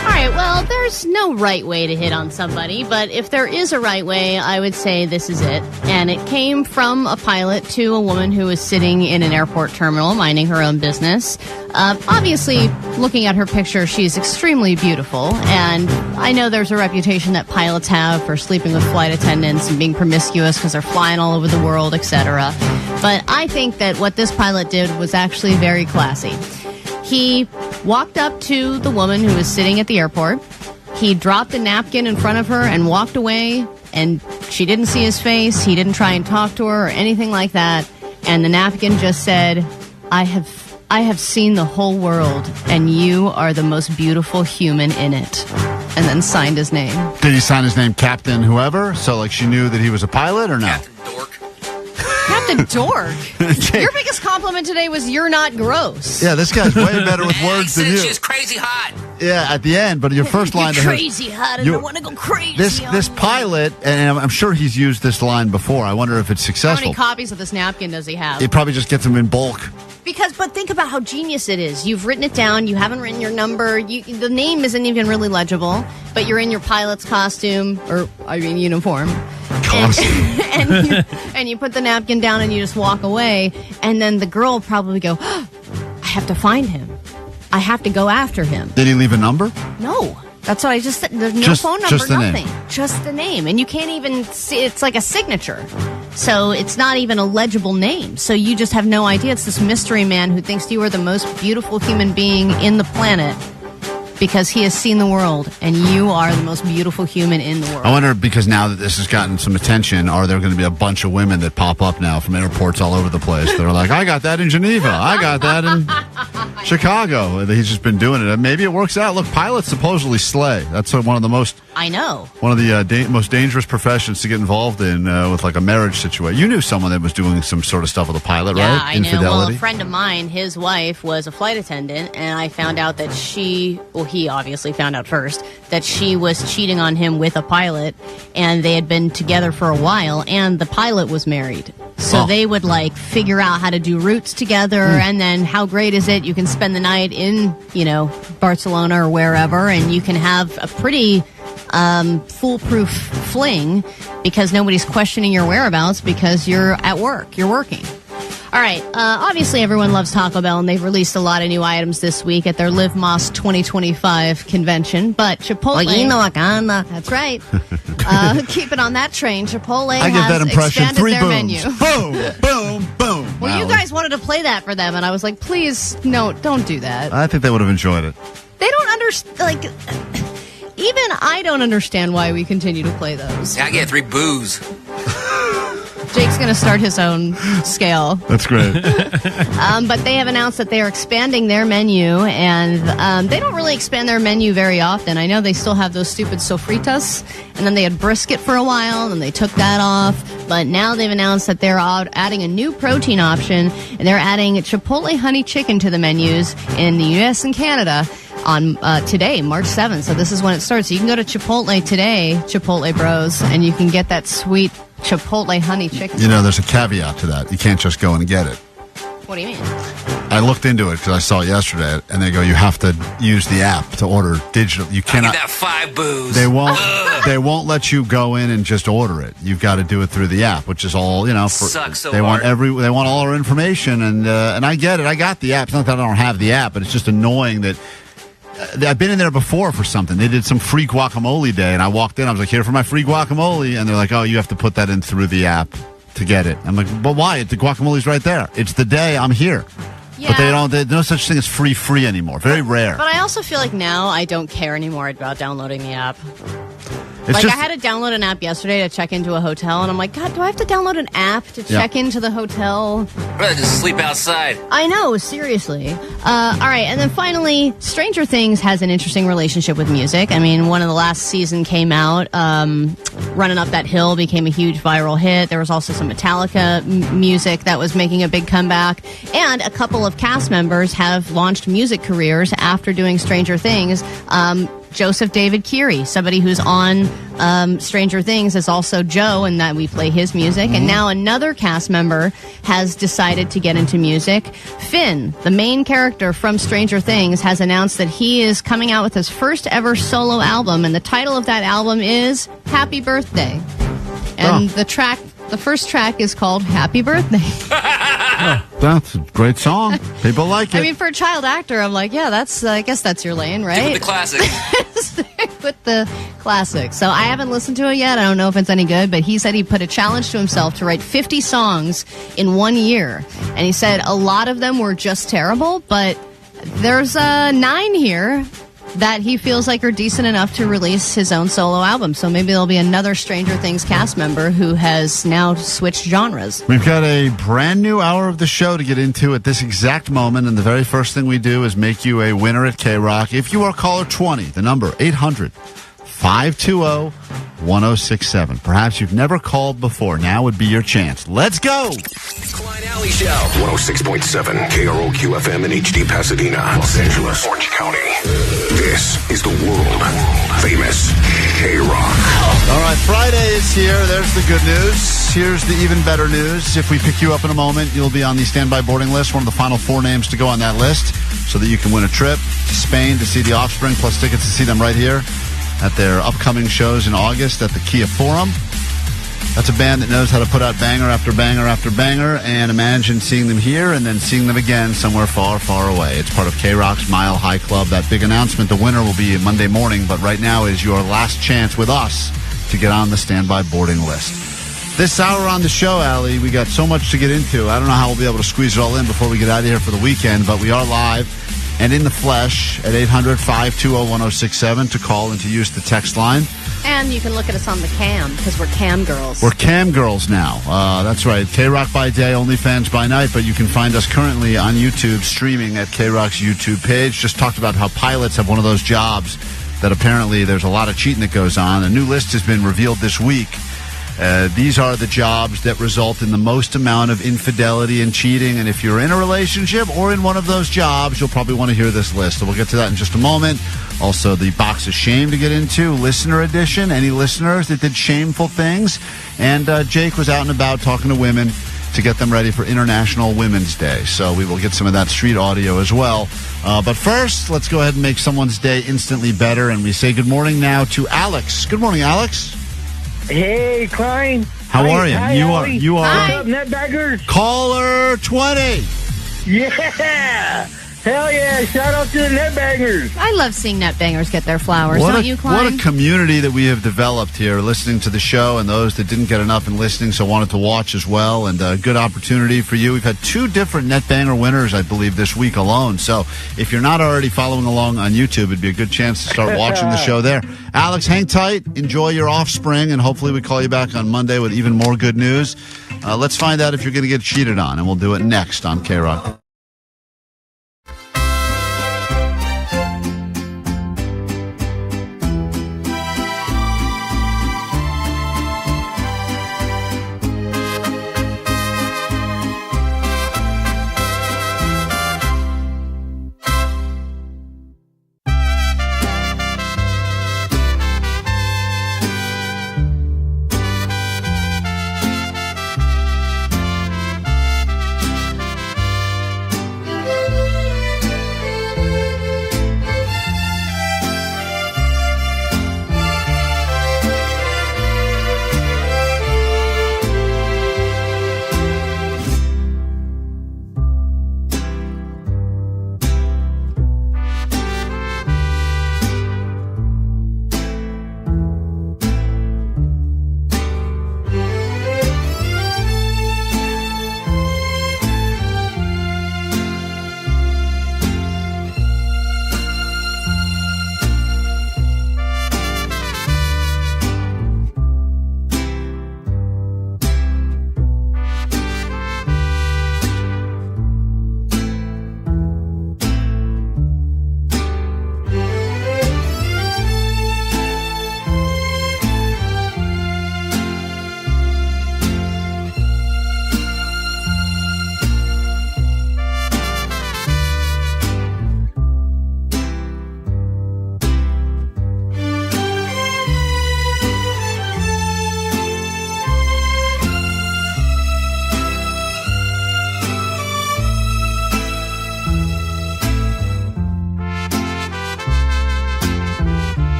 Speaker 3: All right, well, there's no right way to hit on somebody, but if there is a right way, I would say this is it. And it came from a pilot to a woman who was sitting in an airport terminal minding her own business. Obviously, looking at her picture, she's extremely beautiful, and I know there's a reputation that pilots have for sleeping with flight attendants and being promiscuous because they're flying all over the world, etc. But I think that what this pilot did was actually very classy. He walked up to the woman who was sitting at the airport. He dropped a napkin in front of her and walked away, and she didn't see his face. He didn't try and talk to her or anything like that. And the napkin just said, I have seen the whole world, and you are the most beautiful human in it. And then signed his name.
Speaker 1: Did he sign his name Captain whoever? So, like, she knew that he was a pilot or no?
Speaker 3: Captain Dork. Your biggest compliment today was you're not gross.
Speaker 1: Yeah, this guy's way better with words than you.
Speaker 10: She's crazy hot.
Speaker 1: Yeah, at the end, but your first line to her,
Speaker 3: crazy hot, and I want to go crazy.
Speaker 1: This pilot, and I'm sure he's used this line before. I wonder if it's
Speaker 3: How
Speaker 1: successful.
Speaker 3: many copies of this napkin does he have?
Speaker 1: He probably just gets them in bulk.
Speaker 3: But think about how genius it is. You've written it down. You haven't written your number. The name isn't even really legible, but you're in your pilot's costume, uniform. And you put the napkin down and you just walk away. And then the girl will probably go, oh, I have to find him. I have to go after him.
Speaker 1: Did he leave a number?
Speaker 3: No. That's what I just said. There's no phone number, nothing. Just the name. And you can't even see, it's like a signature. So it's not even a legible name. So you just have no idea. It's this mystery man who thinks you are the most beautiful human being in the planet because he has seen the world, and you are the most beautiful human in the world.
Speaker 1: I wonder, because now that this has gotten some attention, are there going to be a bunch of women that pop up now from airports all over the place? They're like, I got that in Geneva. I got that in Chicago. He's just been doing it. Maybe it works out. Look, pilots supposedly slay. That's one of the most...
Speaker 3: I know.
Speaker 1: One of the most dangerous professions to get involved in with like a marriage situation. You knew someone that was doing some sort of stuff with a pilot, right?
Speaker 3: Yeah, I knew.
Speaker 1: Infidelity.
Speaker 3: Well, a friend of mine, his wife was a flight attendant, and I found out that he obviously found out first, that she was cheating on him with a pilot, and they had been together for a while, and the pilot was married. So they would like figure out how to do routes together, and then how great is it? You can spend the night in, Barcelona or wherever, and you can have a pretty foolproof fling because nobody's questioning your whereabouts because you're at work. You're working. All right. Obviously, everyone loves Taco Bell, and they've released a lot of new items this week at their Live Más 2025 convention. But Chipotle... That's right. Keep it on that train. Chipotle has expanded their menu.
Speaker 1: Boom, boom, boom.
Speaker 3: Well, you guys wanted to play that for them, and I was like, please, no, don't do that.
Speaker 1: I think they would have enjoyed it.
Speaker 3: They don't understand... Even I don't understand why we continue to play those.
Speaker 10: I get 3 boos.
Speaker 3: Jake's going to start his own scale.
Speaker 1: That's great.
Speaker 3: But they have announced that they are expanding their menu, and they don't really expand their menu very often. I know they still have those stupid sofritas, and then they had brisket for a while, and they took that off. But now they've announced that they're adding a new protein option, and they're adding Chipotle honey chicken to the menus in the U.S. and Canada on today, March 7th. So this is when it starts. So you can go to Chipotle today, Chipotle Bros, and you can get that sweet Chipotle honey chicken.
Speaker 1: There's a caveat to that. You can't just go and get it.
Speaker 3: What do you mean?
Speaker 1: I looked into it because I saw it yesterday, and they go, you have to use the app to order digital. You cannot.
Speaker 10: I get that 5 boos.
Speaker 1: They won't let you go in and just order it. You've got to do it through the app, which is all,
Speaker 10: Sucks so
Speaker 1: they
Speaker 10: hard.
Speaker 1: They want all our information, and I get it. I got the app. It's not that I don't have the app, but it's just annoying that I've been in there before for something. They did some free guacamole day, and I walked in. I was like, here for my free guacamole. And they're like, oh, you have to put that in through the app to get it. I'm like, but why? The guacamole's right there. It's the day I'm here. Yeah. But there's no such thing as free anymore. Very rare.
Speaker 3: But I also feel like now I don't care anymore about downloading the app. Like, I had to download an app yesterday to check into a hotel, and I'm like, God, do I have to download an app to check into the hotel?
Speaker 10: I'd rather just sleep outside.
Speaker 3: I know, seriously. All right, and then finally, Stranger Things has an interesting relationship with music. I mean, one of the last season came out, Running Up That Hill became a huge viral hit. There was also some Metallica music that was making a big comeback, and a couple of cast members have launched music careers after doing Stranger Things. Joseph David Keary, somebody who's on Stranger Things, is also Joe, and that we play his music. And now another cast member has decided to get into music. Finn, the main character from Stranger Things, has announced that he is coming out with his first ever solo album, and the title of that album is Happy Birthday. And the first track is called Happy Birthday.
Speaker 1: That's a great song. People like it.
Speaker 3: I mean, for a child actor, I'm like, yeah, I guess that's your lane, right?
Speaker 10: Stick with the classics.
Speaker 3: Stick with the classics. So I haven't listened to it yet. I don't know if it's any good, but he said he put a challenge to himself to write 50 songs in 1 year. And he said a lot of them were just terrible, but there's 9 here that he feels like are decent enough to release his own solo album. So maybe there'll be another Stranger Things cast member who has now switched genres.
Speaker 1: We've got a brand new hour of the show to get into at this exact moment, and the very first thing we do is make you a winner at KROQ. If you are caller 20, the number 800-520-1067. Perhaps you've never called before. Now would be your chance. Let's go!
Speaker 6: Klein Alley Show.
Speaker 2: 106.7 KROQ FM in HD Pasadena, Los Angeles, Orange County. This is the world famous KROQ.
Speaker 1: All right, Friday is here. There's the good news. Here's the even better news. If we pick you up in a moment, you'll be on the standby boarding list, one of the final 4 names to go on that list, so that you can win a trip to Spain to see the Offspring, plus tickets to see them right here at their upcoming shows in August at the Kia Forum. That's a band that knows how to put out banger after banger after banger, and imagine seeing them here and then seeing them again somewhere far, far away. It's part of KROQ's Mile High Club. That big announcement, the winner will be Monday morning, but right now is your last chance with us to get on the standby boarding list. This hour on the show, Allie, we got so much to get into. I don't know how we'll be able to squeeze it all in before we get out of here for the weekend, but we are live and in the flesh at 800-520-1067 to call and to use the text line.
Speaker 3: And you can look at us on the cam, because we're cam girls.
Speaker 1: We're cam girls now. That's right. KROQ by day, OnlyFans by night, but you can find us currently on YouTube streaming at KROQ's YouTube page. Just talked about how pilots have one of those jobs that apparently there's a lot of cheating that goes on. A new list has been revealed this week. These are the jobs that result in the most amount of infidelity and cheating. And if you're in a relationship or in one of those jobs, you'll probably want to hear this list. So we'll get to that in just a moment. Also, the box of shame to get into, listener edition. Any listeners that did shameful things. And Jake was out and about talking to women to get them ready for International Women's Day. So we will get some of that street audio as well. But first, let's go ahead and make someone's day instantly better. And we say good morning now to Alex. Good morning, Alex.
Speaker 20: Hey, Klein.
Speaker 1: How are you?
Speaker 20: Hi,
Speaker 1: You are.
Speaker 20: What's up, netbaggers?
Speaker 1: Caller 20.
Speaker 20: Yeah. Hell yeah. Shout out to the netbangers.
Speaker 3: I love seeing netbangers get their flowers, don't you, Klein?
Speaker 1: What a community that we have developed here, listening to the show, and those that didn't get enough in listening, so wanted to watch as well, and a good opportunity for you. We've had 2 different netbanger winners, I believe, this week alone, so if you're not already following along on YouTube, it'd be a good chance to start watching the show there. Alex, hang tight, enjoy your offspring, and hopefully we call you back on Monday with even more good news. Let's find out if you're going to get cheated on, and we'll do it next on KROQ.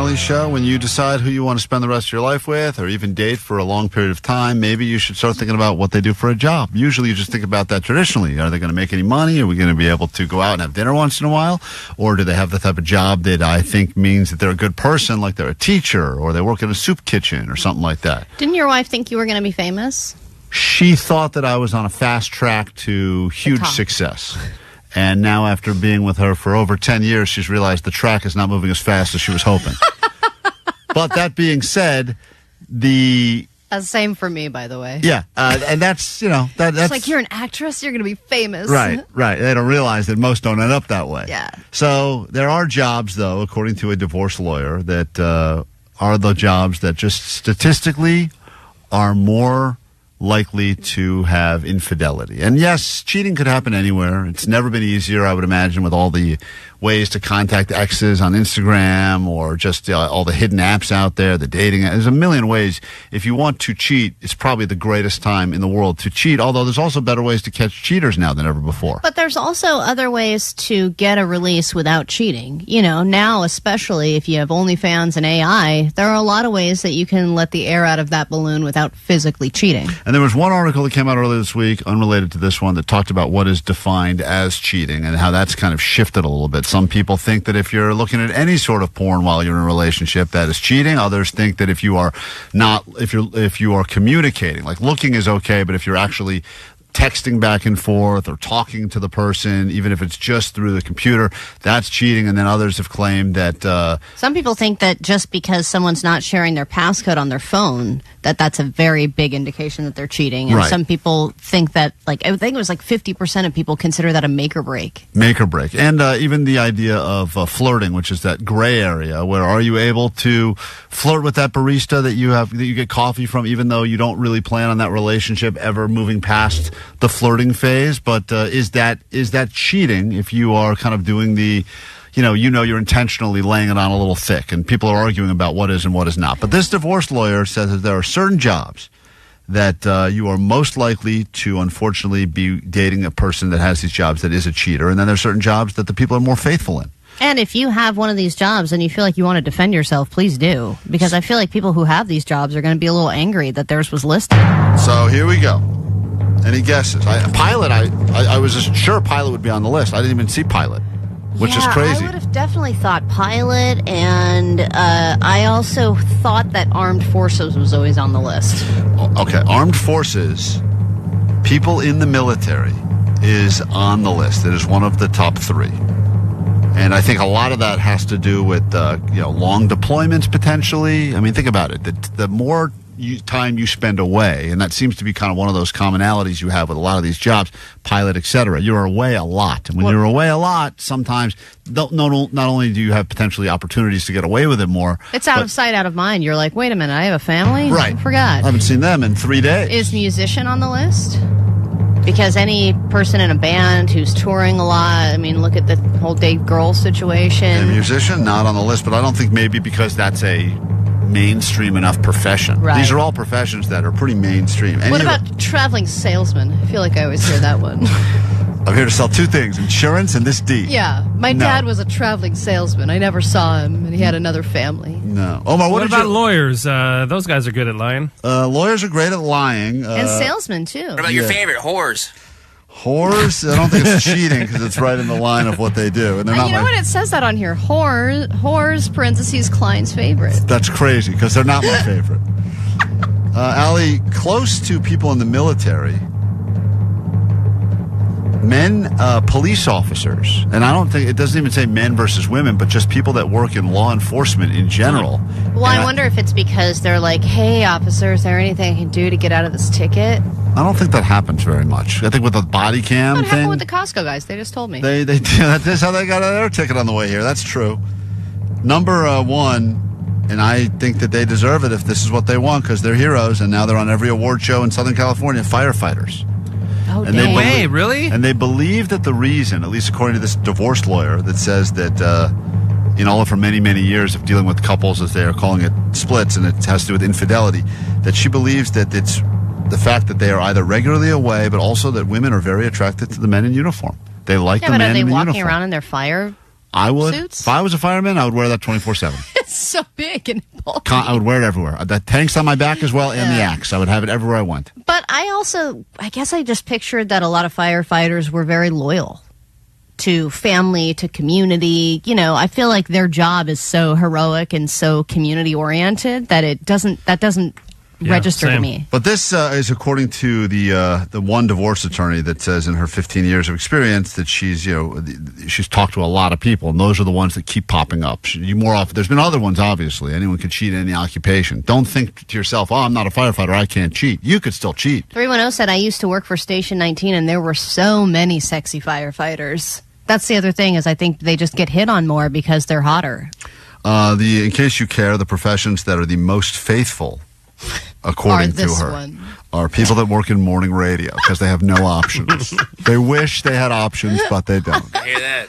Speaker 1: Ellie Show. When you decide who you want to spend the rest of your life with or even date for a long period of time, maybe you should start thinking about what they do for a job. Usually you just think about that traditionally. Are they going to make any money? Are we going to be able to go out and have dinner once in a while? Or do they have the type of job that I think means that they're a good person, like they're a teacher or they work in a soup kitchen or something like that?
Speaker 3: Didn't your wife think you were going to be famous?
Speaker 1: She thought that I was on a fast track to huge success. And now after being with her for over 10 years, she's realized the track is not moving as fast as she was hoping. But that being said,
Speaker 3: same for me, by the way.
Speaker 1: Yeah, and that's, that's...
Speaker 3: It's like, you're an actress, you're going to be famous.
Speaker 1: Right. They don't realize that most don't end up that way.
Speaker 3: Yeah.
Speaker 1: So there are jobs, though, according to a divorce lawyer, that are the jobs that just statistically are more likely to have infidelity. And yes, cheating could happen anywhere. It's never been easier, I would imagine, with all the ways to contact exes on Instagram or just all the hidden apps out there, the dating. There's a million ways. If you want to cheat, it's probably the greatest time in the world to cheat, although there's also better ways to catch cheaters now than ever before.
Speaker 3: But there's also other ways to get a release without cheating. Now, especially if you have OnlyFans and AI, there are a lot of ways that you can let the air out of that balloon without physically cheating.
Speaker 1: And there was one article that came out earlier this week, unrelated to this one, that talked about what is defined as cheating and how that's kind of shifted a little bit. Some people think that if you're looking at any sort of porn while you're in a relationship, that is cheating. Others think that if you are communicating, like looking is okay, but if you're actually texting back and forth or talking to the person, even if it's just through the computer, that's cheating. And then others have claimed that...
Speaker 3: some people think that just because someone's not sharing their passcode on their phone, that's a very big indication that they're cheating. And some people think that, I think it was 50% of people consider that a make or break.
Speaker 1: Make or break. And even the idea of flirting, which is that gray area where are you able to flirt with that barista that you get coffee from, even though you don't really plan on that relationship ever moving past the flirting phase. But is that cheating if you are kind of doing the, you're intentionally laying it on a little thick, and people are arguing about what is and what is not. But this divorce lawyer says that there are certain jobs that you are most likely to, unfortunately, be dating a person that has these jobs that is a cheater, and then there's certain jobs that the people are more faithful in.
Speaker 3: And if you have one of these jobs and you feel like you want to defend yourself, please do. Because I feel like people who have these jobs are going to be a little angry that theirs was listed.
Speaker 1: So here we go. Any guesses? Pilot, I was sure Pilot would be on the list. I didn't even see Pilot, which is crazy.
Speaker 3: I would have definitely thought Pilot, and I also thought that Armed Forces was always on the list.
Speaker 1: Okay, Armed Forces, people in the military is on the list. It is one of the top 3. And I think a lot of that has to do with long deployments potentially. I mean, think about it. The more time you spend away, and that seems to be kind of one of those commonalities you have with a lot of these jobs, pilot, etc. You're away a lot, and when you're away a lot, sometimes not only do you have potentially opportunities to get away with it more,
Speaker 3: it's out of sight, out of mind. You're like, wait a minute, I have a family?
Speaker 1: Right.
Speaker 3: I forgot.
Speaker 1: I haven't seen them in 3 days.
Speaker 3: Is musician on the list? Because any person in a band who's touring a lot, I mean, look at the whole Dave Grohl situation.
Speaker 1: A musician, not on the list, but I don't think maybe because that's a mainstream enough profession.
Speaker 3: Right.
Speaker 1: These are all professions that are pretty mainstream.
Speaker 3: What about traveling salesman? I feel like I always hear that one.
Speaker 1: I'm here to sell 2 things, insurance and this D.
Speaker 3: Yeah, my dad was a traveling salesman. I never saw him, and he had another family.
Speaker 1: No. Omar,
Speaker 4: what about lawyers? Those guys are good at lying.
Speaker 1: Lawyers are great at lying.
Speaker 3: And salesmen, too.
Speaker 10: What about your favorite, whores?
Speaker 1: Whores? I don't think it's cheating because it's right in the line of what they do. And they're not.
Speaker 3: You know what? It says that on here. Whores, parentheses, Klein's favorite.
Speaker 1: That's crazy because they're not my favorite. Allie, close to people in the military, men, police officers, and I don't think it doesn't even say men versus women, but just people that work in law enforcement in general.
Speaker 3: Well, I wonder if it's because they're like, hey, officer, is there anything I can do to get out of this ticket?
Speaker 1: I don't think that happens very much. I think with the body cam
Speaker 3: What
Speaker 1: thing.
Speaker 3: happened with the Costco guys? They just told me.
Speaker 1: That's how they got their ticket on the way here. That's true. Number 1, and I think that they deserve it if this is what they want because they're heroes, and now they're on every award show in Southern California, firefighters.
Speaker 3: Oh,
Speaker 1: and
Speaker 3: dang.
Speaker 4: Wait, really?
Speaker 1: And they believe that the reason, at least according to this divorce lawyer that says that in all of her many, many years of dealing with couples, as they are calling it, splits, and it has to do with infidelity, that she believes that it's the fact that they are either regularly away, but also that women are very attracted to the men in uniform. They like the men in
Speaker 3: but are they
Speaker 1: the
Speaker 3: walking
Speaker 1: uniform.
Speaker 3: around in their fire
Speaker 1: I would.
Speaker 3: suits?
Speaker 1: If I was a fireman, I would wear that 24/7.
Speaker 3: It's so big and bulky.
Speaker 1: I would wear it everywhere. The tank's on my back as well, and the axe. I would have it everywhere I went.
Speaker 3: But I guess I just pictured that a lot of firefighters were very loyal to family, to community. You know, I feel like their job is so heroic and so community oriented that doesn't register to me.
Speaker 1: But this is according to the one divorce attorney that says in her 15 years of experience that she's talked to a lot of people, and those are the ones that keep popping up. More often, there's been other ones, obviously. Anyone could cheat in any occupation. Don't think to yourself, "Oh, I'm not a firefighter, I can't cheat." You could still cheat.
Speaker 3: 310 said, I used to work for Station 19, and there were so many sexy firefighters. That's the other thing, is I think they just get hit on more because they're hotter.
Speaker 1: In case you care, the professions that are the most faithful, according to her, are people that work in morning radio because they have no options. They wish they had options, but they don't.
Speaker 10: I hear that.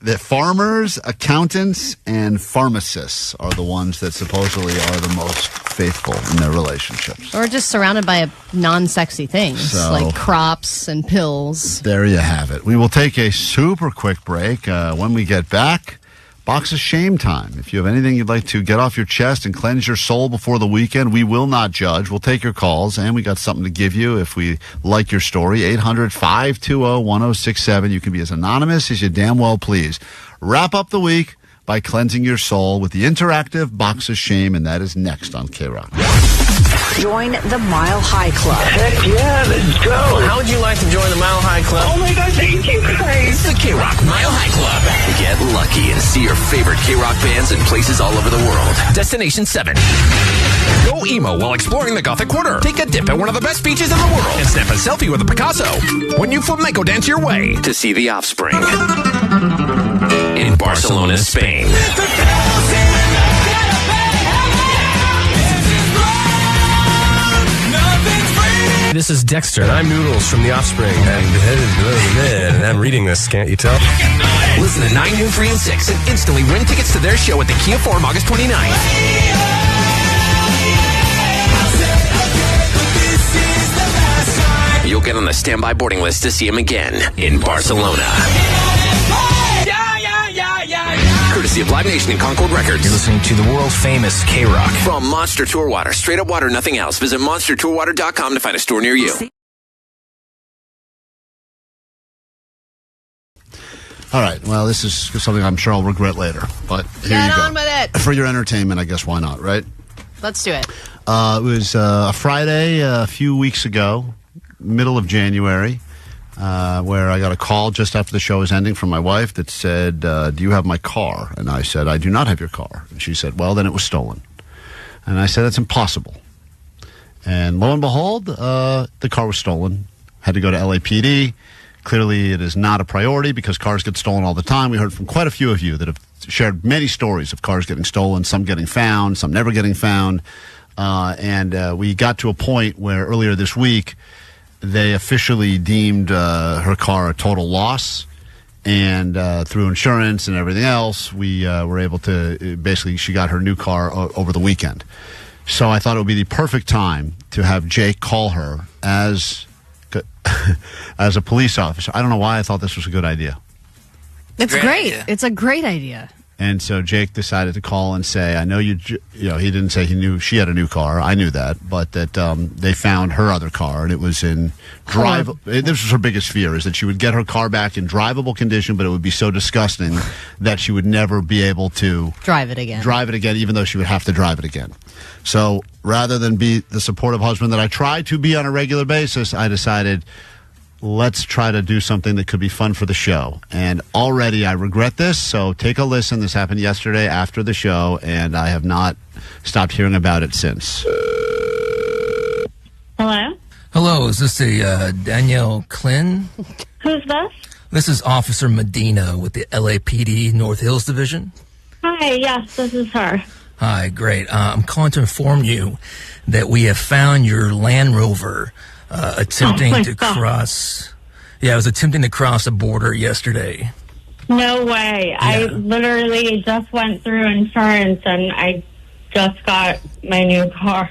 Speaker 1: The farmers, accountants, and pharmacists are the ones that supposedly are the most faithful in their relationships.
Speaker 3: Or just surrounded by non-sexy things like crops and pills.
Speaker 1: There you have it. We will take a super quick break. When we get back, Box of Shame time. If you have anything you'd like to get off your chest and cleanse your soul before the weekend, we will not judge. We'll take your calls, and we got something to give you if we like your story. 800-520-1067. You can be as anonymous as you damn well please. Wrap up the week by cleansing your soul with the interactive Box of Shame, and that is next on KROQ.
Speaker 9: Join the Mile High Club.
Speaker 6: Heck yeah, let's go. How would you like to join the Mile High Club?
Speaker 23: Oh my God, thank you, Klein.
Speaker 6: It's the KROQ Mile High Club. Get lucky and see your favorite KROQ bands in places all over the world. Destination 7. Go emo while exploring the Gothic Quarter. Take a dip at one of the best beaches in the world. And snap a selfie with a Picasso. When you flamenco dance your way to see The Offspring. In Barcelona, Spain.
Speaker 14: This is Dexter, and I'm Noodles from The Offspring, and I'm reading this, can't you tell?
Speaker 6: Listen to 9, Noon, 3, and 6 and instantly win tickets to their show at the Kia Forum August 29th. You'll get on the standby boarding list to see him again in Barcelona. Courtesy of Live Nation and Concord Records.
Speaker 5: You're listening to the world famous KROQ.
Speaker 6: From Monster Tour Water, straight up water, nothing else. Visit monstertourwater.com to find a store near you.
Speaker 1: All right. Well, this is something I'm sure I'll regret later, but here you go.
Speaker 3: Get on with it.
Speaker 1: For your entertainment, I guess, why not, right?
Speaker 3: Let's do it.
Speaker 1: It was a Friday a few weeks ago, middle of January, where I got a call just after the show was ending from my wife that said, do you have my car? And I said, I do not have your car. And she said, well, then it was stolen. And I said, that's impossible. And lo and behold, the car was stolen. Had to go to LAPD. Clearly, it is not a priority because cars get stolen all the time. We heard from quite a few of you that have shared many stories of cars getting stolen, some getting found, some never getting found. And we got to a point where earlier this week, they officially deemed her car a total loss. And through insurance and everything else, we were able to basically, she got her new car over the weekend. So I thought it would be the perfect time to have Jake call her as a police officer. I don't know why I thought this was a good idea.
Speaker 3: It's great. It's a great idea.
Speaker 1: And so Jake decided to call and say, I know he didn't say he knew she had a new car. I knew that, but that they found her other car and it was in this was her biggest fear, is that she would get her car back in drivable condition, but it would be so disgusting that she would never be able to
Speaker 3: drive it again,
Speaker 1: even though she would have to drive it again. So rather than be the supportive husband that I try to be on a regular basis, I decided, let's try to do something that could be fun for the show. And already I regret this, so take a listen. This happened yesterday after the show, and I have not stopped hearing about it since.
Speaker 11: Hello?
Speaker 5: Hello, is this the Danielle Klein?
Speaker 11: Who's this?
Speaker 5: This is Officer Medina with the LAPD North Hills Division.
Speaker 11: Hi, yes, this is her.
Speaker 5: Hi, great. I'm calling to inform you that we have found your Land Rover attempting to cross. Yeah, it was attempting to cross the border yesterday.
Speaker 11: No way.
Speaker 5: Yeah.
Speaker 11: I literally just went through insurance and I just got my new car.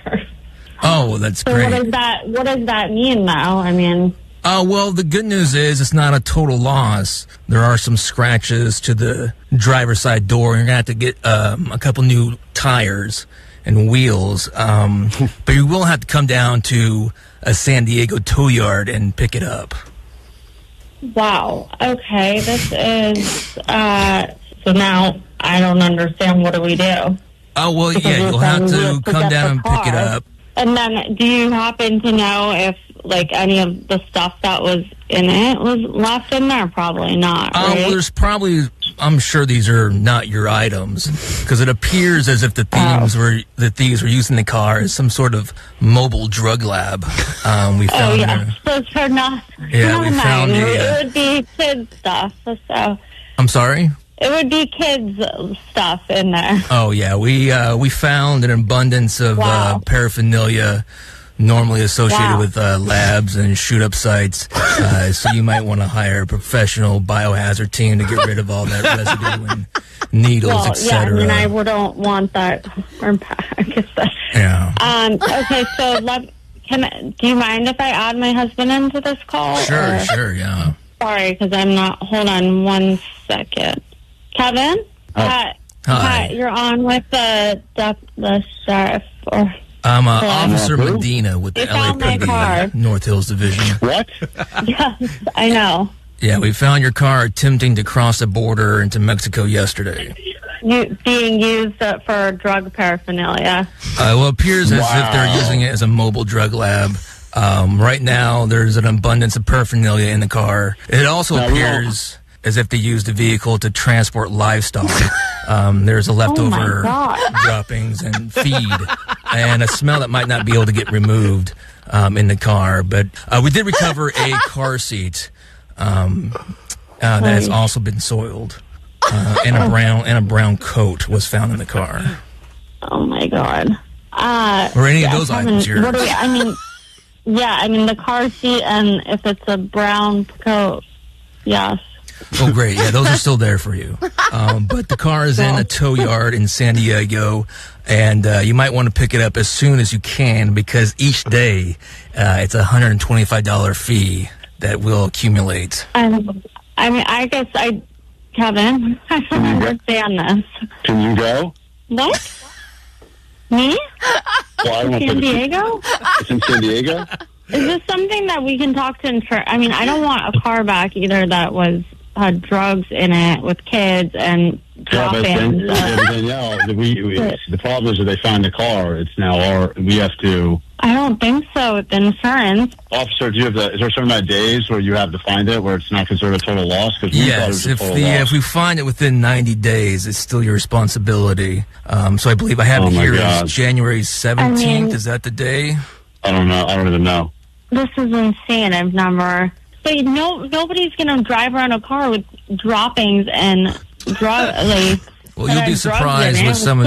Speaker 5: Oh, well, that's
Speaker 11: So
Speaker 5: great.
Speaker 11: what does that mean, though? I mean,
Speaker 5: Well, the good news is it's not a total loss. There are some scratches to the driver's side door. You're going to have to get a couple new tires and wheels. But you will have to come down to a San Diego tow yard and pick it up.
Speaker 11: Wow. Okay. This is, so now I don't understand. What do we do?
Speaker 5: Oh, well, yeah, you'll have to come down and pick it up.
Speaker 11: And then do you happen to know if, like, any of the stuff that was in it was left in there? Probably not, right?
Speaker 5: Well, there's probably, I'm sure these are not your items, because it appears as if the thieves were using the car as some sort of mobile drug lab. We found
Speaker 11: those are not.
Speaker 5: Yeah, we found
Speaker 11: it would be kids stuff. So
Speaker 5: I'm sorry?
Speaker 11: It would be kids stuff in there.
Speaker 5: Oh, yeah. We found an abundance of paraphernalia normally associated with labs and shoot-up sites. So you might want to hire a professional biohazard team to get rid of all that residue and needles, etc.
Speaker 11: Yeah, I wouldn't want that. I guess that.
Speaker 5: Yeah.
Speaker 11: Okay, so do you mind if I add my husband into this call?
Speaker 5: Sure, yeah.
Speaker 11: Sorry, because I'm not. Hold on 1 second. Kevin?
Speaker 5: Hi.
Speaker 11: You're on with the sheriff.
Speaker 5: I'm Officer Medina with the LAPD North Hills Division.
Speaker 11: What? Yes, I know.
Speaker 5: Yeah, we found your car attempting to cross the border into Mexico yesterday.
Speaker 11: Being used for drug paraphernalia.
Speaker 5: Well, it appears as if they're using it as a mobile drug lab. Right now, there's an abundance of paraphernalia in the car. It also appears as if they used the vehicle to transport livestock. There's a leftover droppings and feed and a smell that might not be able to get removed in the car. But we did recover a car seat that has also been soiled. And a brown coat was found in the car.
Speaker 11: Oh my God!
Speaker 5: Were any of those items yours?
Speaker 11: The car seat, and if it's a brown coat, yes.
Speaker 5: Oh, great. Yeah, those are still there for you. But the car is in a tow yard in San Diego, and you might want to pick it up as soon as you can, because each day it's a $125 fee that will accumulate.
Speaker 11: I guess Kevin, I don't understand this.
Speaker 15: Can you go?
Speaker 11: What? Me?
Speaker 15: Well,
Speaker 11: San Diego?
Speaker 15: It's in San Diego?
Speaker 11: Is this something that we can talk to insurance? I mean, I don't want a car back either that had drugs in it with kids and drop-ins.
Speaker 15: The problem is that they found the car. It's now we have to.
Speaker 11: I don't think so with insurance.
Speaker 15: Officer, is there a certain amount of days where you have to find it where it's not considered a total loss?
Speaker 5: Yes, if we find it within 90 days, it's still your responsibility. So I believe I have it here as January 17th. Is that the day?
Speaker 15: I don't know. I don't even know.
Speaker 11: This is insane. I've never. But nobody's going to drive around a car with droppings and drug.
Speaker 5: Well, you'll be surprised what some of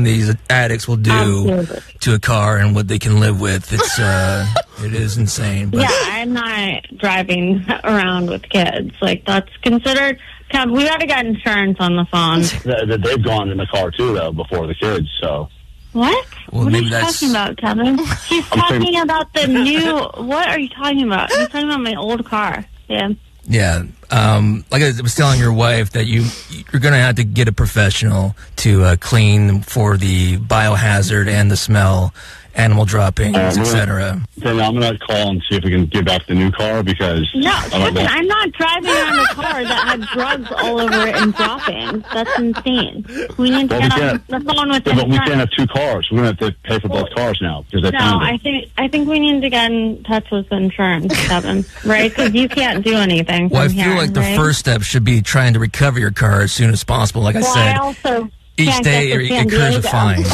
Speaker 5: these addicts will do to a car and what they can live with. It is insane. But.
Speaker 11: Yeah, I'm not driving around with kids. Like, that's considered. We got to get insurance on the phone.
Speaker 15: They've gone in the car too, though, before the kids. So.
Speaker 11: What?
Speaker 5: Well,
Speaker 11: what are you talking about, Kevin? He's talking about the new. What are you talking about? He's talking about my old car. Yeah.
Speaker 5: Yeah. Like I was telling your wife that you're going to have to get a professional to clean for the biohazard and the smell, animal droppings, etc.
Speaker 15: Then I'm going to call and see if we can get back the new car because...
Speaker 11: No, listen, I'm not driving around a car that had drugs all over it and droppings. That's insane. We need to get on the phone with them.
Speaker 15: But we can't have two cars. We're going to have to pay for both cars now because they found it.
Speaker 11: I think we need to get in touch with insurance, Kevin, right? Because you can't do anything from
Speaker 5: I feel like the first step should be trying to recover your car as soon as possible. Like I said, each day it incurs a fine.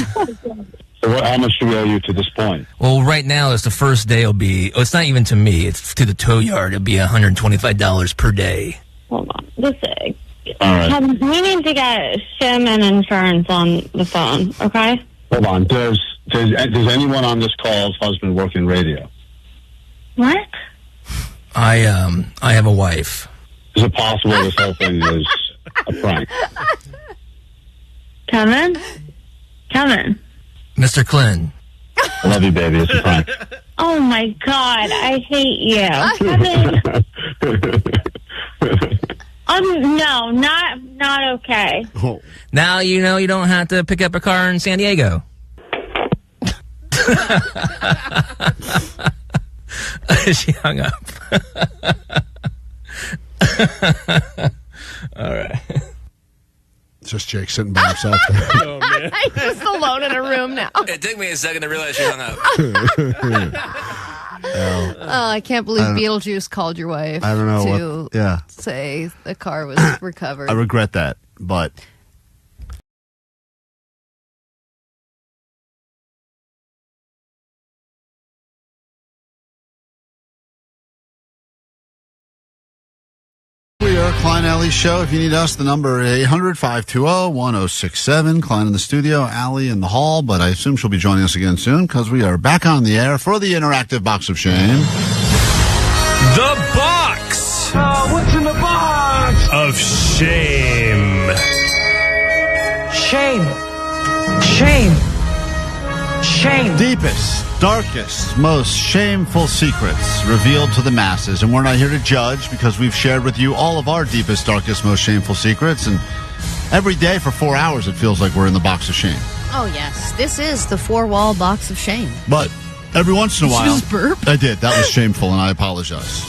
Speaker 15: So how much do we owe you to this point?
Speaker 5: Well, right now, it's the first day will be... it's not even to me. It's to the tow yard. It'll be $125 per day.
Speaker 11: Hold on. Listen,
Speaker 15: all right.
Speaker 11: We need to get Shim and insurance on the phone, okay?
Speaker 15: Hold on. Does anyone on this call's husband work in radio?
Speaker 11: What?
Speaker 5: I have a wife.
Speaker 15: Is it possible this whole thing is a prank?
Speaker 11: Kevin?
Speaker 5: Mr. Klein.
Speaker 15: I love you, baby. It's a prank.
Speaker 11: Oh my God, I hate you. Kevin. No, not okay.
Speaker 5: Now you know you don't have to pick up a car in San Diego. She hung up. All right.
Speaker 1: It's just Jake sitting by himself.
Speaker 3: Oh, man. I'm just alone in a room now.
Speaker 5: It took me a second to realize she hung up.
Speaker 3: Oh, I can't believe Beetlejuice called your wife.
Speaker 1: I don't know
Speaker 3: to say the car was recovered.
Speaker 1: I regret that, but. We are Klein Alley Show. If you need us, the number 800-520-1067. Klein in the studio, Alley in the hall, but I assume she'll be joining us again soon because we are back on the air for the interactive box of shame.
Speaker 14: The box
Speaker 20: What's in the box?
Speaker 14: of shame.
Speaker 20: Shame. Shame. Shame.
Speaker 1: Deepest, darkest, most shameful secrets revealed to the masses. And we're not here to judge because we've shared with you all of our deepest, darkest, most shameful secrets. And every day for 4 hours, it feels like we're in the box of shame.
Speaker 3: Oh, yes. This is the four-wall box of shame.
Speaker 1: But every once in a
Speaker 3: Did you
Speaker 1: while...
Speaker 3: just burp?
Speaker 1: I did. That was shameful, and I apologize.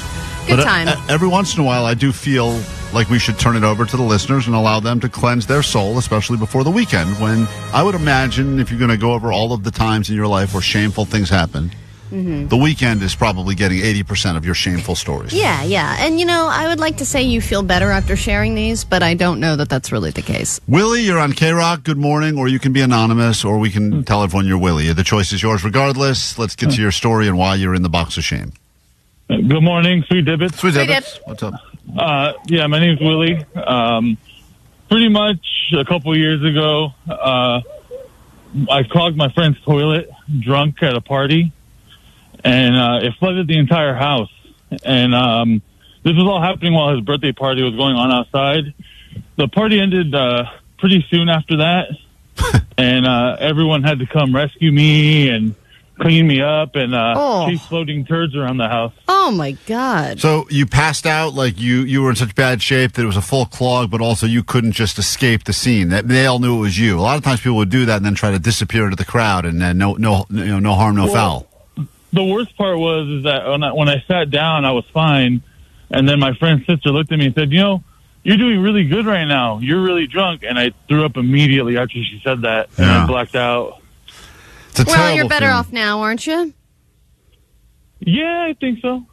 Speaker 3: Good
Speaker 1: But
Speaker 3: time.
Speaker 1: Every once in a while, I do feel like we should turn it over to the listeners and allow them to cleanse their soul, especially before the weekend, when I would imagine if you're going to go over all of the times in your life where shameful things happen, the weekend is probably getting 80% of your shameful stories.
Speaker 3: Yeah, yeah. And, I would like to say you feel better after sharing these, but I don't know that that's really the case.
Speaker 1: Willie, you're on KROQ. Good morning. Or you can be anonymous, or we can tell everyone you're Willie. The choice is yours regardless. Let's get to your story and why you're in the box of shame.
Speaker 16: Good morning, Sweet Dibbits.
Speaker 1: Sweet Dibbits. What's up?
Speaker 16: Yeah, my name's Willie. Pretty much a couple years ago, I clogged my friend's toilet drunk at a party, and it flooded the entire house. And this was all happening while his birthday party was going on outside. The party ended pretty soon after that, and everyone had to come rescue me and clean me up and chase floating turds around the house.
Speaker 3: Oh, my God.
Speaker 1: So you passed out, like you were in such bad shape that it was a full clog, but also you couldn't just escape the scene. They all knew it was you. A lot of times people would do that and then try to disappear into the crowd, and then no harm, no foul.
Speaker 16: The worst part is that when I sat down, I was fine, and then my friend's sister looked at me and said, "You're doing really good right now. You're really drunk." And I threw up immediately after she said that, and I blacked out.
Speaker 3: Well, you're better off now, aren't you?
Speaker 16: Yeah, I think so.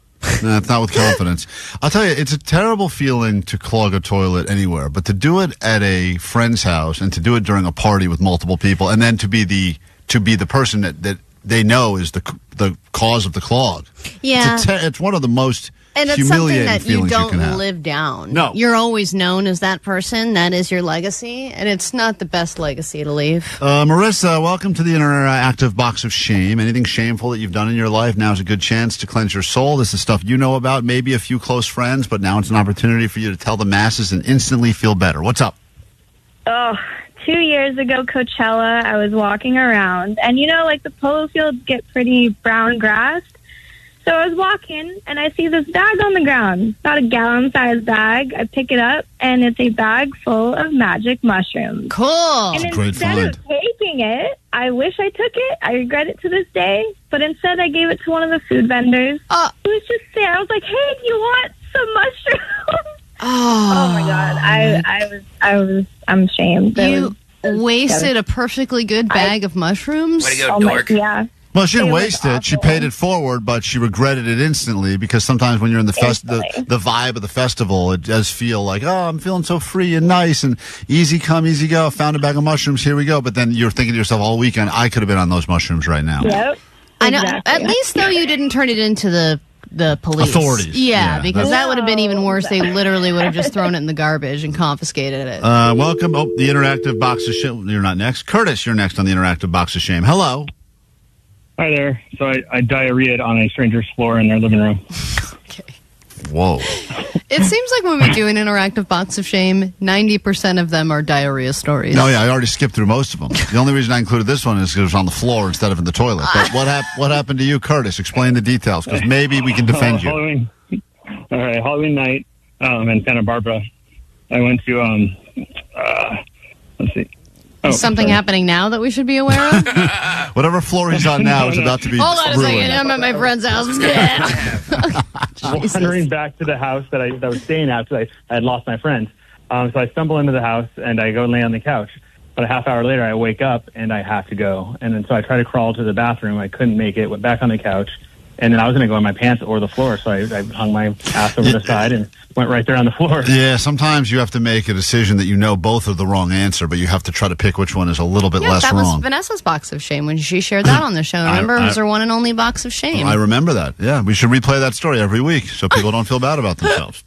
Speaker 1: No, it's not with confidence. I'll tell you, it's a terrible feeling to clog a toilet anywhere, but to do it at a friend's house and to do it during a party with multiple people, and then to be the person that they know is the cause of the clog.
Speaker 3: Yeah,
Speaker 1: it's one of the most
Speaker 3: and it's
Speaker 1: humiliating
Speaker 3: something that you
Speaker 1: feelings you can
Speaker 3: don't
Speaker 1: have.
Speaker 3: live down.
Speaker 1: No,
Speaker 3: you're always known as that person. That is your legacy, and it's not the best legacy to leave.
Speaker 1: Marissa, welcome to the interactive box of shame. Anything shameful that you've done in your life, now's a good chance to cleanse your soul. This is stuff you know about, maybe a few close friends, but now it's an opportunity for you to tell the masses and instantly feel better. What's up?
Speaker 17: Oh, 2 years ago, Coachella, I was walking around, and the polo fields get pretty brown grassed. So I was walking, and I see this bag on the ground, about a gallon-sized bag. I pick it up, and it's a bag full of magic mushrooms.
Speaker 3: Cool.
Speaker 17: And
Speaker 1: That's a great
Speaker 17: instead
Speaker 1: find.
Speaker 17: of taking it, I wish I took it. I regret it to this day. But instead, I gave it to one of the food vendors. It was just there. I was like, "Hey, do you want some mushrooms?" Oh my God! I'm ashamed.
Speaker 3: You wasted a perfectly good bag of mushrooms.
Speaker 17: Way to go, dork. Yeah.
Speaker 1: Well, she didn't waste it. She paid it forward, but she regretted it instantly because sometimes when you're in the the vibe of the festival, it does feel like, oh, I'm feeling so free and nice and easy come, easy go. Found a bag of mushrooms. Here we go. But then you're thinking to yourself all weekend, I could have been on those mushrooms right now.
Speaker 17: Yep.
Speaker 3: I know. At least, though, you didn't turn it into the police.
Speaker 1: Authorities.
Speaker 3: Yeah, because that would have been even worse. They literally would have just thrown it in the garbage and confiscated it.
Speaker 1: Welcome. Oh, the interactive box of shame. You're not next. Curtis, you're next on the interactive box of shame. Hello.
Speaker 18: Hi there. So I diarrheaed on a stranger's floor in their living room.
Speaker 1: Whoa.
Speaker 3: It seems like when we do an interactive box of shame, 90% of them are diarrhea stories.
Speaker 1: No, yeah, I already skipped through most of them. The only reason I included this one is because it was on the floor instead of in the toilet. But what happened to you, Curtis? Explain the details, because maybe we can defend you.
Speaker 8: Halloween night in Santa Barbara. I went to, let's see.
Speaker 3: Is something happening now that we should be aware of?
Speaker 1: Whatever floor he's on now is about to be
Speaker 3: Hold on a
Speaker 1: ruined.
Speaker 3: second. I'm at my friend's house.
Speaker 8: Wandering back to the house that I was staying at because I had lost my friend. So I stumble into the house and I go lay on the couch. But a half hour later, I wake up and I have to go. And then so I try to crawl to the bathroom. I couldn't make it. Went back on the couch. And then I was going to go in my pants or the floor. So I hung my ass over the side and went right there on the floor.
Speaker 1: Yeah, sometimes you have to make a decision that you know both are the wrong answer, but you have to try to pick which one is a little bit less
Speaker 3: that
Speaker 1: wrong.
Speaker 3: was Vanessa's box of shame when she shared that on the show. Remember, it was her one and only box of shame.
Speaker 1: I remember that. Yeah, we should replay that story every week so people don't feel bad about themselves.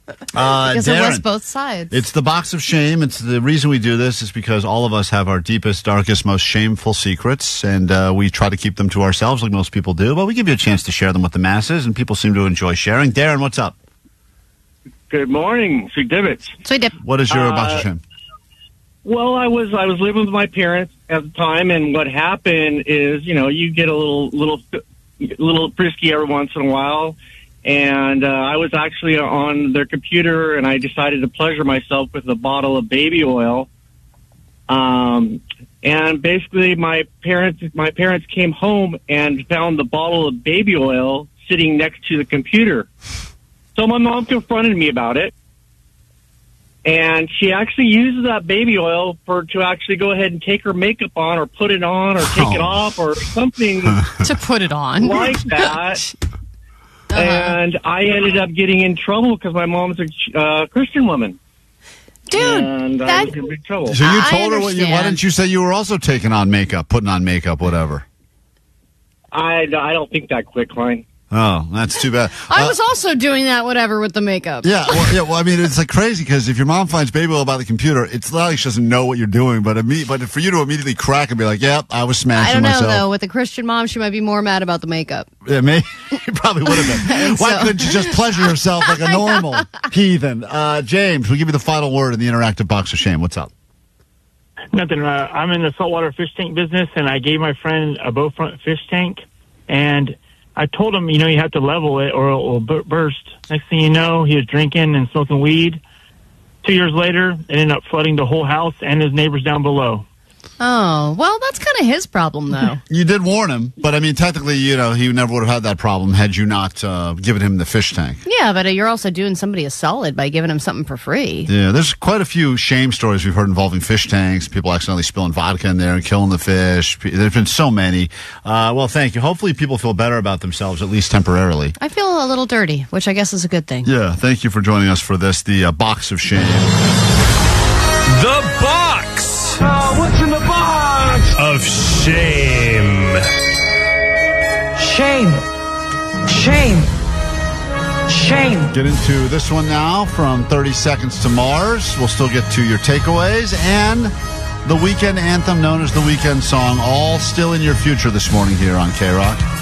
Speaker 3: Because
Speaker 1: Darren,
Speaker 3: it was both sides.
Speaker 1: It's the box of shame. It's the reason we do this is because all of us have our deepest, darkest, most shameful secrets, and we try to keep them to ourselves like most people do, but we give you a chance to share them with the masses, and people seem to enjoy sharing. Darren, what's up?
Speaker 8: Good morning, Sweet Divots.
Speaker 3: Sweet Dip.
Speaker 1: What is your box of shame?
Speaker 8: Well, I was living with my parents at the time, and what happened is, you get a little frisky every once in a while. And I was actually on their computer, and I decided to pleasure myself with a bottle of baby oil. And basically, my parents came home and found the bottle of baby oil sitting next to the computer. So my mom confronted me about it, and she actually uses that baby oil to actually go ahead and take her makeup on, or put it on, or take it off, or something
Speaker 3: to put it on
Speaker 8: like that. And I ended up getting in trouble because my mom's a Christian woman.
Speaker 3: Dude,
Speaker 8: and I was in big trouble.
Speaker 1: So you told her why didn't you say you were also taking on makeup, putting on makeup, whatever?
Speaker 8: I don't think that quick, Klein.
Speaker 1: Oh, that's too bad.
Speaker 3: I was also doing that, whatever, with the makeup.
Speaker 1: Yeah, well, I mean, it's like crazy because if your mom finds baby oil by the computer, it's not like she doesn't know what you're doing, but for you to immediately crack and be like, "Yep, I was smashing
Speaker 3: I don't know,
Speaker 1: myself."
Speaker 3: though. With a Christian mom, she might be more mad about the makeup.
Speaker 1: Yeah, maybe you probably would have been. Why couldn't you just pleasure yourself like a normal heathen? James, we'll give you the final word in the interactive box of shame. What's up?
Speaker 18: Nothing. I'm in the saltwater fish tank business, and I gave my friend a bow front fish tank, and I told him, you have to level it or it will burst. Next thing you know, he was drinking and smoking weed. 2 years later, it ended up flooding the whole house and his neighbors down below.
Speaker 3: Oh, well, that's kind of his problem, though.
Speaker 1: You did warn him, but I mean, technically, he never would have had that problem had you not given him the fish tank.
Speaker 3: Yeah, but you're also doing somebody a solid by giving him something for free.
Speaker 1: Yeah, there's quite a few shame stories we've heard involving fish tanks, people accidentally spilling vodka in there and killing the fish. There's been so many. Well, thank you. Hopefully people feel better about themselves, at least temporarily.
Speaker 3: I feel a little dirty, which I guess is a good thing.
Speaker 1: Yeah, thank you for joining us for this, the box of shame.
Speaker 14: The box!
Speaker 20: What's in the box?
Speaker 14: Of shame.
Speaker 20: Shame. Shame. Shame.
Speaker 1: Get into this one now from 30 Seconds to Mars. We'll still get to your takeaways and the weekend anthem known as the weekend song, all still in your future this morning here on KROQ.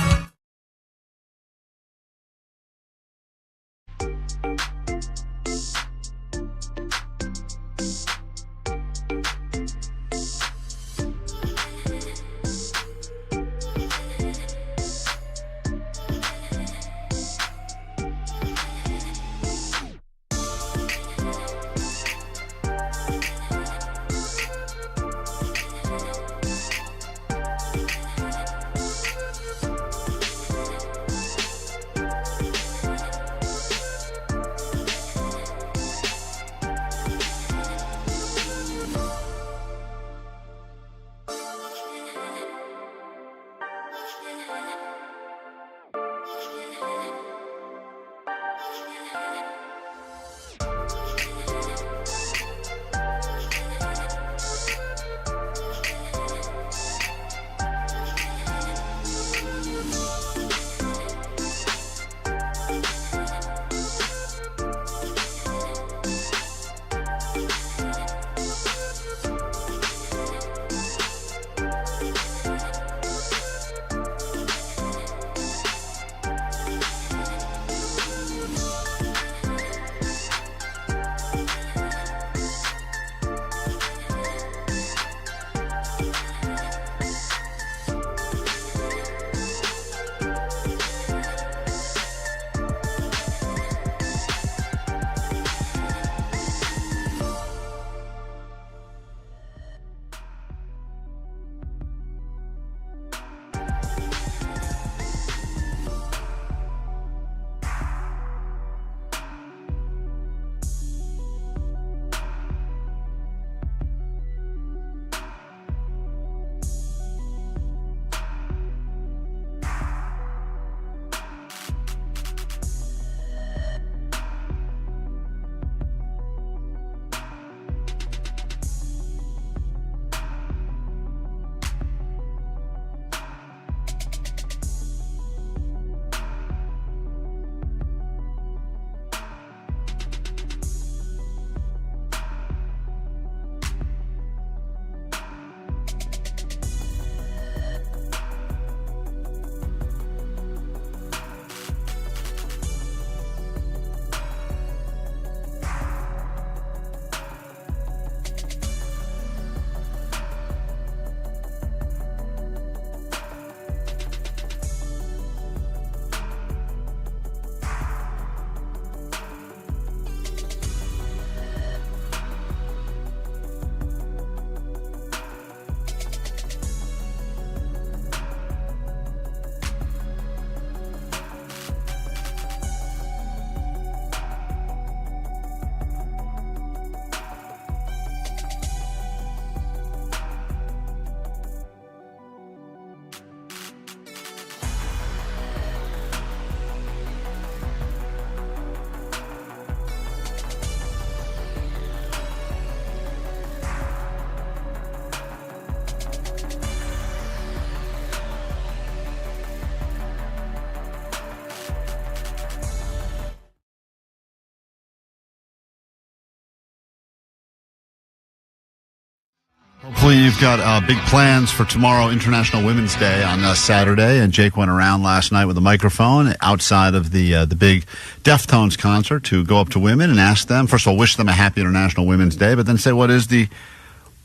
Speaker 1: Hopefully you've got big plans for tomorrow, International Women's Day on Saturday. And Jake went around last night with a microphone outside of the big Deftones concert to go up to women and ask them, first of all, wish them a happy International Women's Day, but then say what is the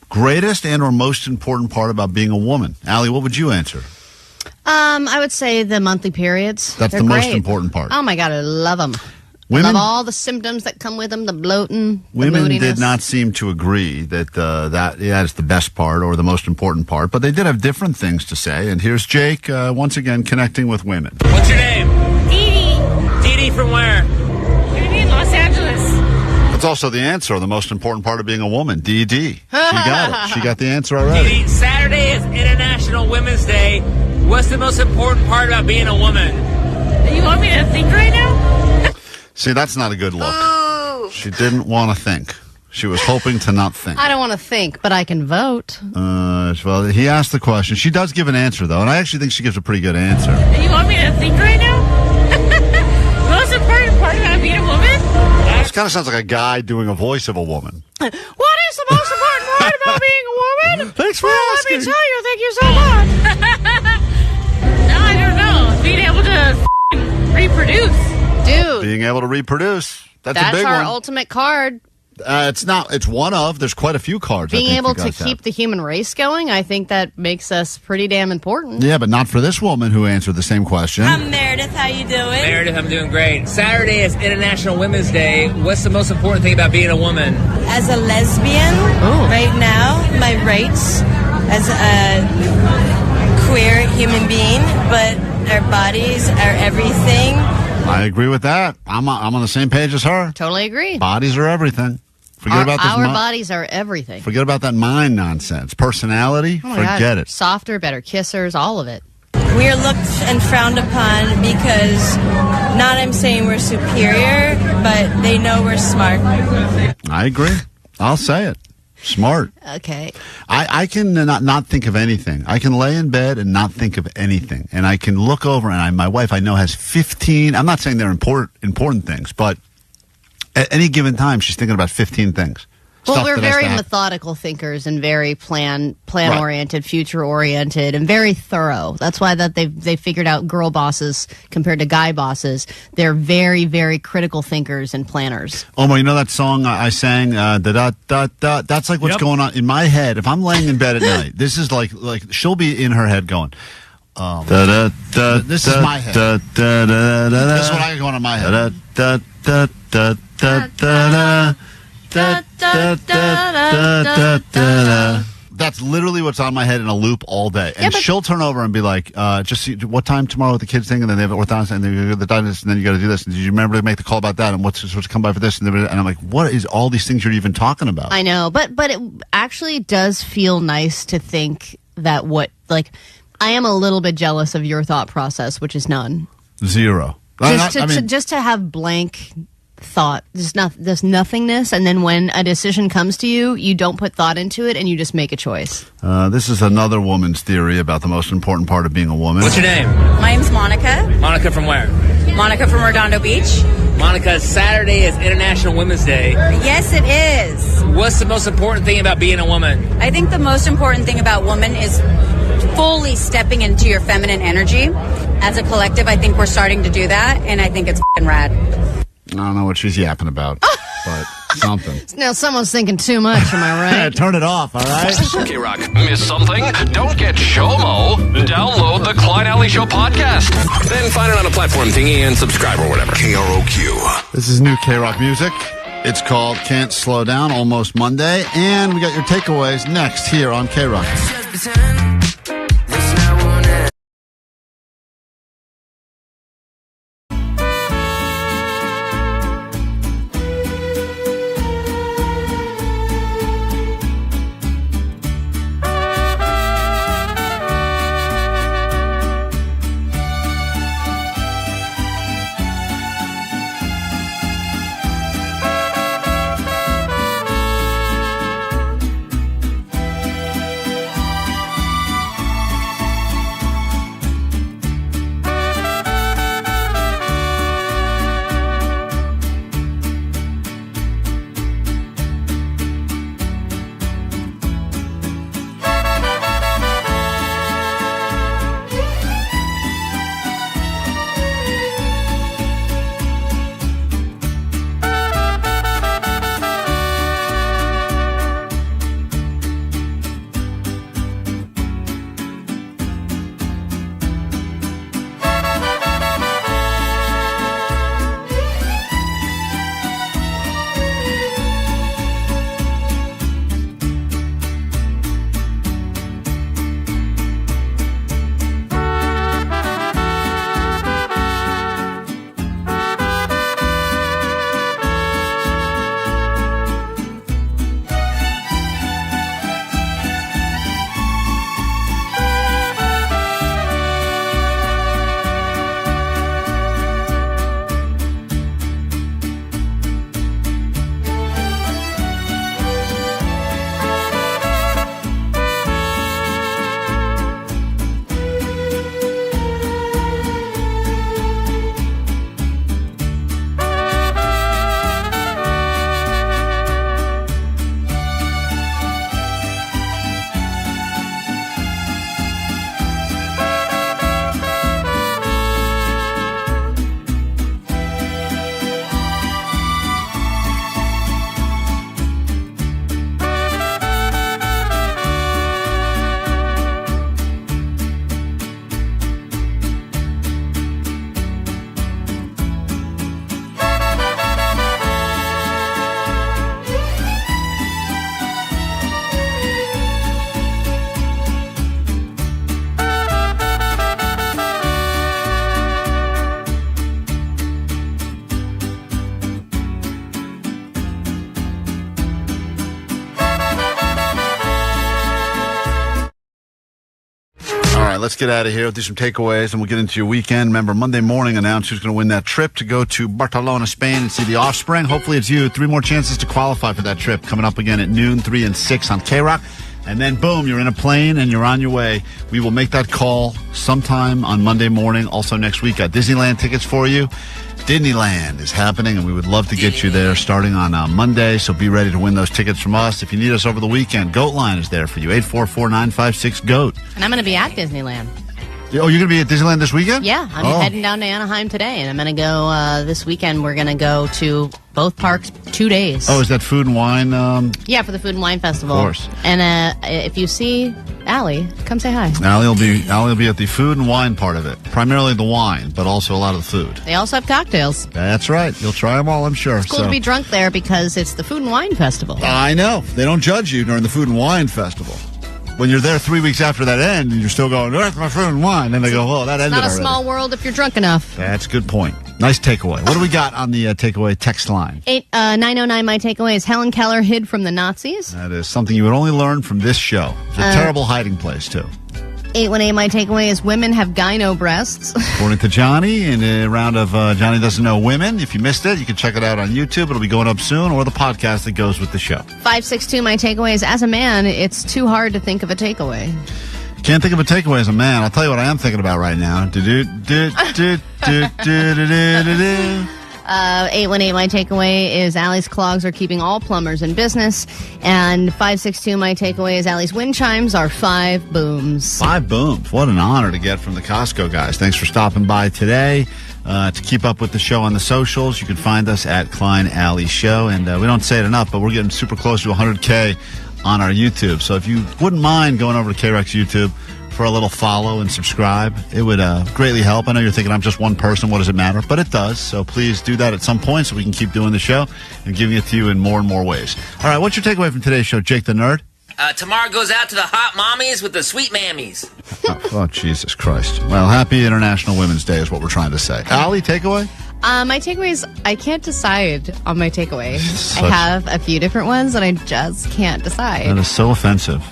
Speaker 1: greatest and or most important part about being a woman. Allie, what would you answer?
Speaker 3: I would say the monthly periods.
Speaker 1: That's
Speaker 3: They're
Speaker 1: the most
Speaker 3: great.
Speaker 1: important part.
Speaker 3: Oh my God, I love them. I love all the symptoms that come with them, the bloating,
Speaker 1: Women
Speaker 3: the moodiness.
Speaker 1: did not seem to agree that that is the best part or the most important part, but they did have different things to say. And here's Jake once again connecting with women.
Speaker 10: What's your name?
Speaker 17: Dee
Speaker 10: Dee Dee from where?
Speaker 17: Dee in Los Angeles.
Speaker 1: That's also the answer. The most important part of being a woman, DD. She got it. She got the answer already.
Speaker 10: Dee Dee, Saturday is International Women's Day. What's the most important part about being a woman?
Speaker 17: You want me to think right now?
Speaker 1: See, that's not a good look. She didn't want to think. She was hoping to not think.
Speaker 3: I don't want to think, but I can vote.
Speaker 1: Well, he asked the question. She does give an answer, though, and I actually think she gives a pretty good answer.
Speaker 17: You want me to think right now? Most important part about being a woman?
Speaker 1: This kind of sounds like a guy doing a voice of a woman.
Speaker 17: What is the most important part about being a woman?
Speaker 1: Thanks for asking.
Speaker 17: Let me tell you, thank you so much. No, I don't know. Being able to reproduce.
Speaker 3: Dude.
Speaker 1: Being able to reproduce. That's a big
Speaker 3: our
Speaker 1: one.
Speaker 3: ultimate card.
Speaker 1: It's not. It's one of. There's quite a few cards.
Speaker 3: Being
Speaker 1: I think
Speaker 3: able
Speaker 1: you
Speaker 3: to
Speaker 1: guys
Speaker 3: keep
Speaker 1: have.
Speaker 3: the human race going, I think that makes us pretty damn important.
Speaker 1: Yeah, but not for this woman who answered the same question.
Speaker 17: Meredith, how you doing?
Speaker 10: Meredith, I'm doing great. Saturday is International Women's Day. What's the most important thing about being a woman?
Speaker 13: As a lesbian, right now, my rights as a queer human being, but our bodies are everything.
Speaker 1: I agree with that. I'm on the same page as her.
Speaker 3: Totally agree.
Speaker 1: Bodies are everything. Forget about this.
Speaker 3: Our bodies are everything.
Speaker 1: Forget about that mind nonsense. Personality,
Speaker 3: Oh my
Speaker 1: forget
Speaker 3: God.
Speaker 1: it.
Speaker 3: Softer, better kissers, all of it.
Speaker 13: We are looked and frowned upon because not I'm saying we're superior, but they know we're smart.
Speaker 1: I agree. I'll say it. Smart.
Speaker 3: Okay.
Speaker 1: I can not think of anything. I can lay in bed and not think of anything. And I can look over and my wife I know has 15. I'm not saying they're important things, but at any given time she's thinking about 15 things.
Speaker 3: Well,
Speaker 1: Stuff
Speaker 3: we're
Speaker 1: that has
Speaker 3: very
Speaker 1: to happen.
Speaker 3: methodical thinkers and very plan-oriented, future-oriented, and very thorough. That's why that they figured out girl bosses compared to guy bosses. They're very, very critical thinkers and planners.
Speaker 1: Omar, you know that song I sang? That's like what's going on in my head. If I'm laying in bed at night, this is like she'll be in her head going. This is my head. This is what I got going on in my head. That's literally what's on my head in a loop all day. And she'll turn over and be like, just see what time tomorrow with the kids thing, and then they have orthodontics, and then you go to the dentist, and then you got to do this. And did you remember to make the call about that? And what's supposed to come by for this? And I'm like, what is all these things you're even talking about?
Speaker 3: I know, but it actually does feel nice to think that I am a little bit jealous of your thought process, which is none.
Speaker 1: Zero.
Speaker 3: Just to have blank thought, just nothingness, and then when a decision comes to you, you don't put thought into it, and you just make a choice.
Speaker 1: This is another woman's theory about the most important part of being a woman.
Speaker 10: What's your name?
Speaker 13: My name's Monica.
Speaker 10: Monica from where?
Speaker 13: Monica from Redondo Beach.
Speaker 10: Monica, Saturday is International Women's Day.
Speaker 13: Yes, it is.
Speaker 10: What's the most important thing about being a woman?
Speaker 13: I think the most important thing about woman is fully stepping into your feminine energy. As a collective, I think we're starting to do that, and I think it's f***ing rad.
Speaker 1: I don't know what she's yapping about, but something.
Speaker 3: Now someone's thinking too much, am I right?
Speaker 1: Turn it off, all right?
Speaker 6: KROQ, miss something? Don't get SHOMO. Download the Klein Alley Show podcast. Then find it on a platform thingy and subscribe or whatever.
Speaker 2: KROQ.
Speaker 1: This is new KROQ music. It's called Can't Slow Down, Almost Monday. And we got your takeaways next here on KROQ. let's get out of here. We'll do some takeaways, and we'll get into your weekend. Remember, Monday morning, announce who's going to win that trip to go to Barcelona, Spain, and see the Offspring. Hopefully it's you. 3 more chances to qualify for that trip coming up again at noon, 3 and 6 on KROQ. And then, boom, you're in a plane and you're on your way. We will make that call sometime on Monday morning. Also next week, got Disneyland tickets for you. Disneyland is happening, and we would love to get you there starting on Monday. So be ready to win those tickets from us. If you need us over the weekend, Goat Line is there for you. 844-956-GOAT.
Speaker 3: And I'm going to be at Disneyland.
Speaker 1: Oh, you're going to be at Disneyland this weekend?
Speaker 3: Yeah, I'm heading down to Anaheim today, and I'm going to go this weekend. We're going to go to both parks 2 days.
Speaker 1: Oh, is that Food and Wine?
Speaker 3: Yeah, for the Food and Wine Festival.
Speaker 1: Of course.
Speaker 3: And if you see Allie, come say hi.
Speaker 1: Allie will be at the food and wine part of it. Primarily the wine, but also a lot of the food.
Speaker 3: They also have cocktails.
Speaker 1: That's right. You'll try them all, I'm sure.
Speaker 3: It's cool to be drunk there because it's the Food and Wine Festival.
Speaker 1: I know. They don't judge you during the Food and Wine Festival. When you're there 3 weeks after that end, and you're still going, "Where's my food and wine?" And they go, "Well, that ended already."
Speaker 3: Not a small world if you're drunk enough.
Speaker 1: That's a good point. Nice takeaway. What do we got on the takeaway text line?
Speaker 3: 909, my takeaway is Helen Keller hid from the Nazis.
Speaker 1: That is something you would only learn from this show. It's a terrible hiding place, too.
Speaker 3: 818, my takeaway is women have gyno breasts.
Speaker 1: According to Johnny, in a round of Johnny Doesn't Know Women. If you missed it, you can check it out on YouTube. It'll be going up soon, or the podcast that goes with the show.
Speaker 3: 562, my takeaway is as a man, it's too hard to think of a takeaway.
Speaker 1: Can't think of a takeaway as a man. I'll tell you what I am thinking about right now.
Speaker 3: 818, my takeaway is Allie's clogs are keeping all plumbers in business. And 562, my takeaway is Allie's wind chimes are 5 booms.
Speaker 1: 5 booms. What an honor to get from the Costco guys. Thanks for stopping by today. To keep up with the show on the socials, you can find us at Klein Alley Show. And we don't say it enough, but we're getting super close to 100K on our YouTube. So if you wouldn't mind going over to KROQ's YouTube for a little follow and subscribe, it would greatly help. I know you're thinking I'm just one person, what does it matter? But it does. So please do that at some point so we can keep doing the show and giving it to you in more and more ways. All right, what's your takeaway from today's show, Jake the Nerd?
Speaker 10: Tomorrow goes out to the hot mommies with the sweet mammies.
Speaker 1: Oh, Jesus Christ. Well, happy International Women's Day is what we're trying to say. Allie, takeaway?
Speaker 3: My takeaway is I can't decide on my takeaway. I have a few different ones and I just can't decide.
Speaker 1: That is so offensive.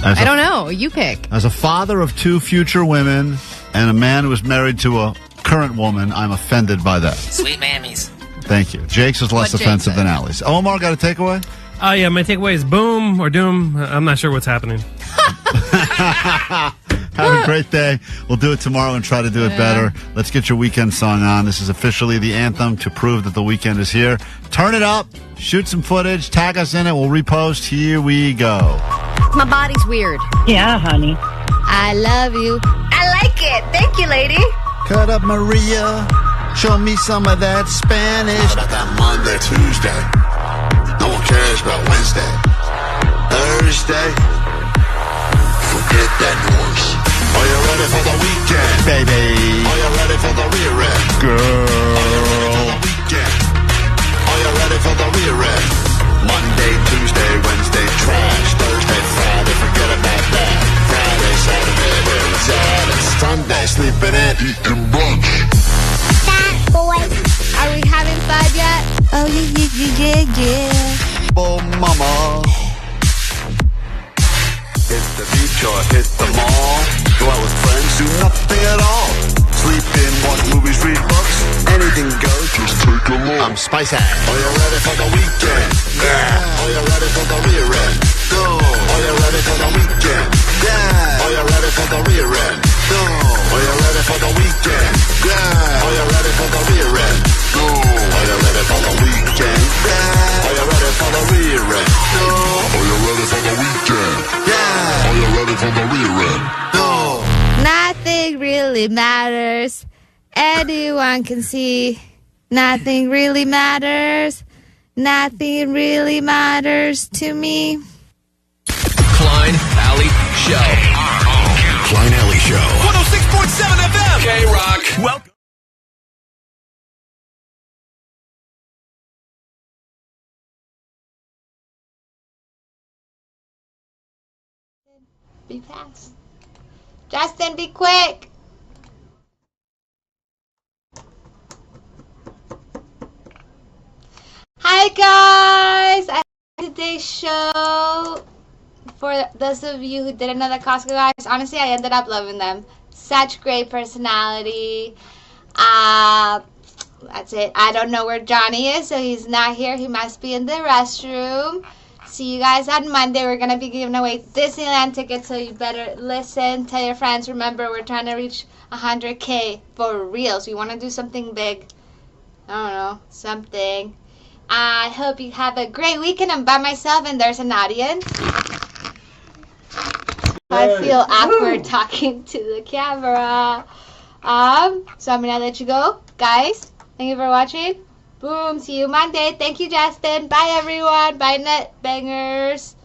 Speaker 3: I don't know. You pick.
Speaker 1: As a father of 2 future women and a man who is married to a current woman, I'm offended by that.
Speaker 10: Sweet mammies.
Speaker 1: Thank you. Jake's is less offensive than Allie's. Omar, got a takeaway?
Speaker 4: Yeah, my takeaway is boom or doom. I'm not sure what's happening.
Speaker 1: Have a great day. We'll do it tomorrow and try to do it better. Let's get your weekend song on. This is officially the anthem to prove that the weekend is here. Turn it up. Shoot some footage. Tag us in it. We'll repost. Here we go.
Speaker 3: My body's weird.
Speaker 17: Yeah, honey.
Speaker 3: I love you.
Speaker 12: I like it. Thank you, lady.
Speaker 1: Cut up, Maria. Show me some of that Spanish.
Speaker 2: About that Monday, Tuesday. No one cares about Wednesday. Thursday. Forget that noise. Are you ready for the weekend?
Speaker 1: Baby.
Speaker 2: Are you ready for the rear end?
Speaker 1: Girl.
Speaker 2: Are you ready for the weekend? Are you ready for the rear end? Monday, Tuesday, Wednesday, trash. Thursday, Friday, forget about that. Friday, Saturday, where it's at. It's Sunday, sleeping in, eating brunch.
Speaker 12: Fat boy. Are we having fun yet? Oh, yeah.
Speaker 1: Oh, mama.
Speaker 2: Hit the beach or hit the mall. Go out with friends, do nothing at all. Sleep in, watch movies, read books. Anything goes, just take a look.
Speaker 1: I'm spicy.
Speaker 2: Are you ready for the weekend? Yeah. Are you ready for the rear end? No. Are you ready for the weekend? Yeah. Are you ready for the rear end? No. Are you ready for the weekend? Yeah. Are you ready for the rear end? No. Are you ready for the weekend? Yeah. Are you ready for the rear end? No. Are you ready for the weekend? Yeah. Are you ready for the rear end? No.
Speaker 12: Nothing really matters. Anyone can see. Nothing really matters. Nothing really matters to me.
Speaker 6: Klein Alley Show.
Speaker 2: Klein Alley Show.
Speaker 6: 106.7 FM. KROQ. Welcome.
Speaker 12: Be fast. Justin, be quick. Hi guys. Today's show for those of you who didn't know the Costco guys, honestly, I ended up loving them. Such great personality. That's it. I don't know where Johnny is, so he's not here. He must be in the restroom. See you guys on Monday. We're going to be giving away Disneyland tickets, so you better listen. Tell your friends. Remember, we're trying to reach 100K for real. So you want to do something big. I don't know. Something. I hope you have a great weekend. I'm by myself, and there's an audience. I feel awkward talking to the camera. So I'm going to let you go. Guys, thank you for watching. Boom. See you Monday. Thank you, Justin. Bye, everyone. Bye, Net Bangers.